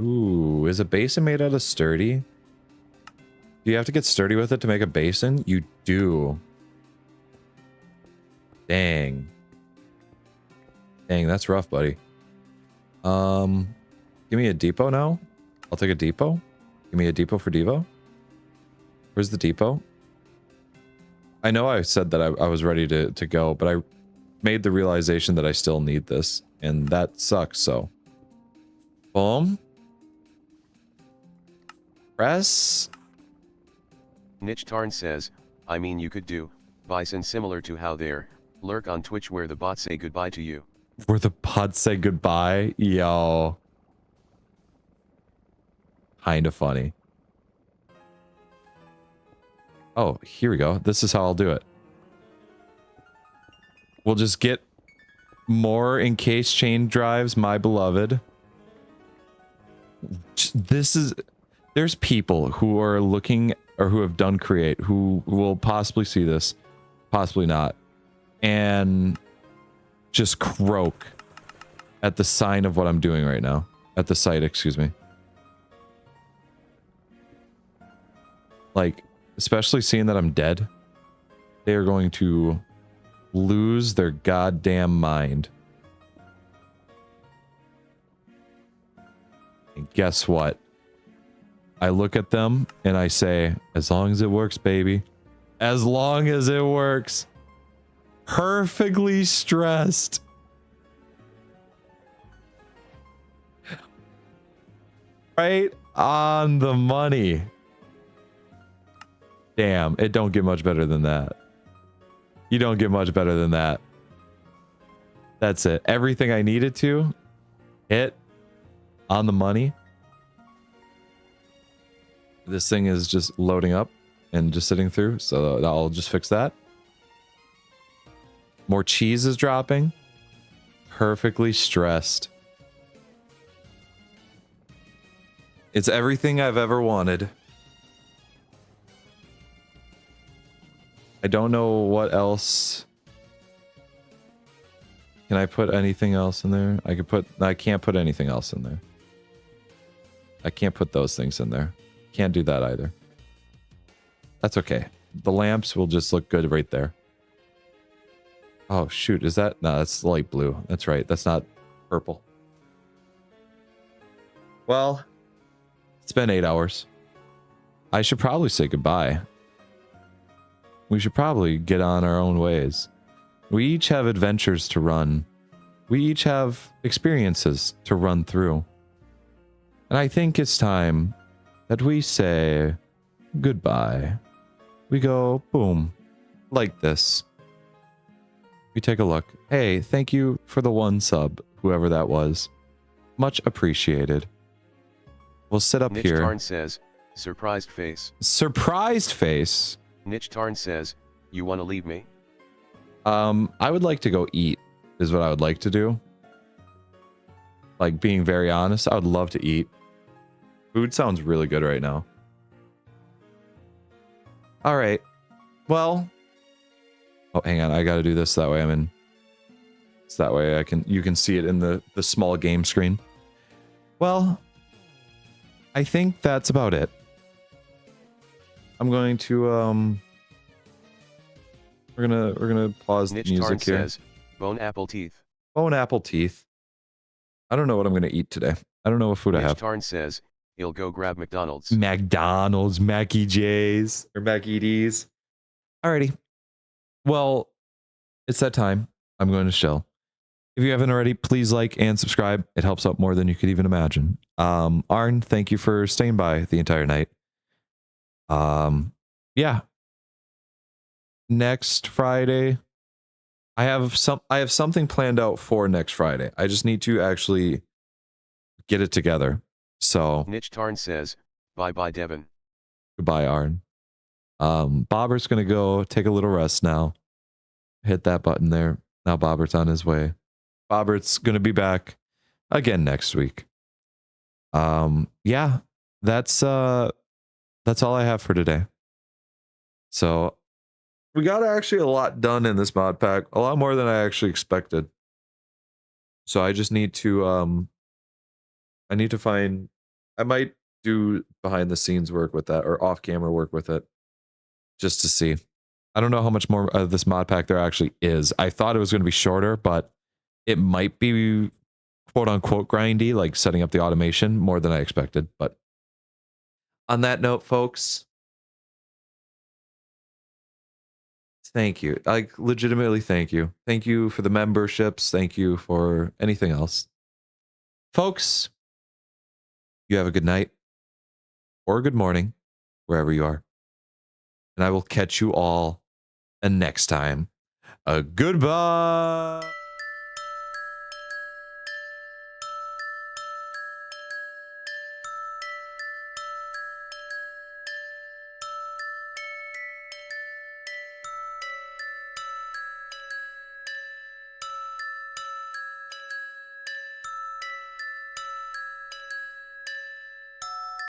Ooh, is a basin made out of sturdy? Do you have to get sturdy with it to make a basin? You do. Dang. Dang, that's rough, buddy. Give me a depot now. I'll take a depot. Give me a depot for Devo. Where's the depot? I know I said that I was ready to go, but I made the realization that I still need this, and that sucks, so. Boom. Press. Niche Tarn says, I mean you could do, bison similar to how they're, lurk on Twitch where the bots say goodbye to you. Where the bots say goodbye? Yo. Kinda funny. Oh, here we go. This is how I'll do it. We'll just get more encased chain drives, my beloved. This is... There's people who are looking, or who have done create, who will possibly see this, possibly not, and just croak at the sign of what I'm doing right now. At the site, excuse me. Like, especially seeing that I'm dead, they are going to lose their goddamn mind. And guess what? I look at them and I say, as long as it works, baby. As long as it works. Perfectly stressed. Right on the money. Damn, it don't get much better than that. You don't get much better than that. That's it. Everything I needed to hit on the money. This thing is just loading up and just sitting through, so I'll just fix that. More cheese is dropping. Perfectly stressed. It's everything I've ever wanted. I don't know what else. Can I put anything else in there? I can't put anything else in there. I can't put those things in there. Can't do that either. That's okay. The lamps will just look good right there. Oh, shoot. Is that? No, that's light blue. That's right. That's not purple. Well, it's been 8 hours. I should probably say goodbye. We should probably get on our own ways. We each have adventures to run. We each have experiences to run through. And I think it's time that we say goodbye. We go boom, like this. We take a look. Hey, thank you for the 1 sub, whoever that was. Much appreciated. We'll sit up here. Niche Tarn says, surprised face. Surprised face? Niche Tarn says, you want to leave me? I would like to go eat, is what I would like to do. Like, being very honest, I would love to eat. Food sounds really good right now. All right. Well. Oh, hang on. I got to do this. That way I'm in. So that way you can see it in the small game screen. Well, I think that's about it. I'm going to, we're gonna pause the music Tarn here. Says, bone apple teeth. Bone apple teeth. I don't know what I'm gonna eat today. I don't know what food I have. Tarn says, he'll go grab McDonald's. McDonald's, Mackie J's, or Mackie D's. Alrighty. Well, it's that time. I'm going to chill. If you haven't already, please like and subscribe. It helps out more than you could even imagine. Arn, thank you for staying by the entire night. Yeah. Next Friday, I have something planned out for next Friday. I just need to actually get it together. So Niche Tarn says, bye-bye Devin. Goodbye, Arn. Bobbert's gonna go take a little rest now. Hit that button there. Now Bobbert's on his way. Bobbert's gonna be back again next week. Yeah, that's all I have for today. So we got actually a lot done in this mod pack, a lot more than I actually expected. So I just need to I need to find, I might do behind the scenes work with that or off camera work with it just to see. I don't know how much more of this mod pack there actually is. I thought it was going to be shorter, but it might be quote unquote grindy, like setting up the automation more than I expected. But on that note, folks, thank you. Like, legitimately, thank you. Thank you for the memberships. Thank you for anything else. Folks, you have a good night or a good morning, wherever you are. And I will catch you all next time. Goodbye.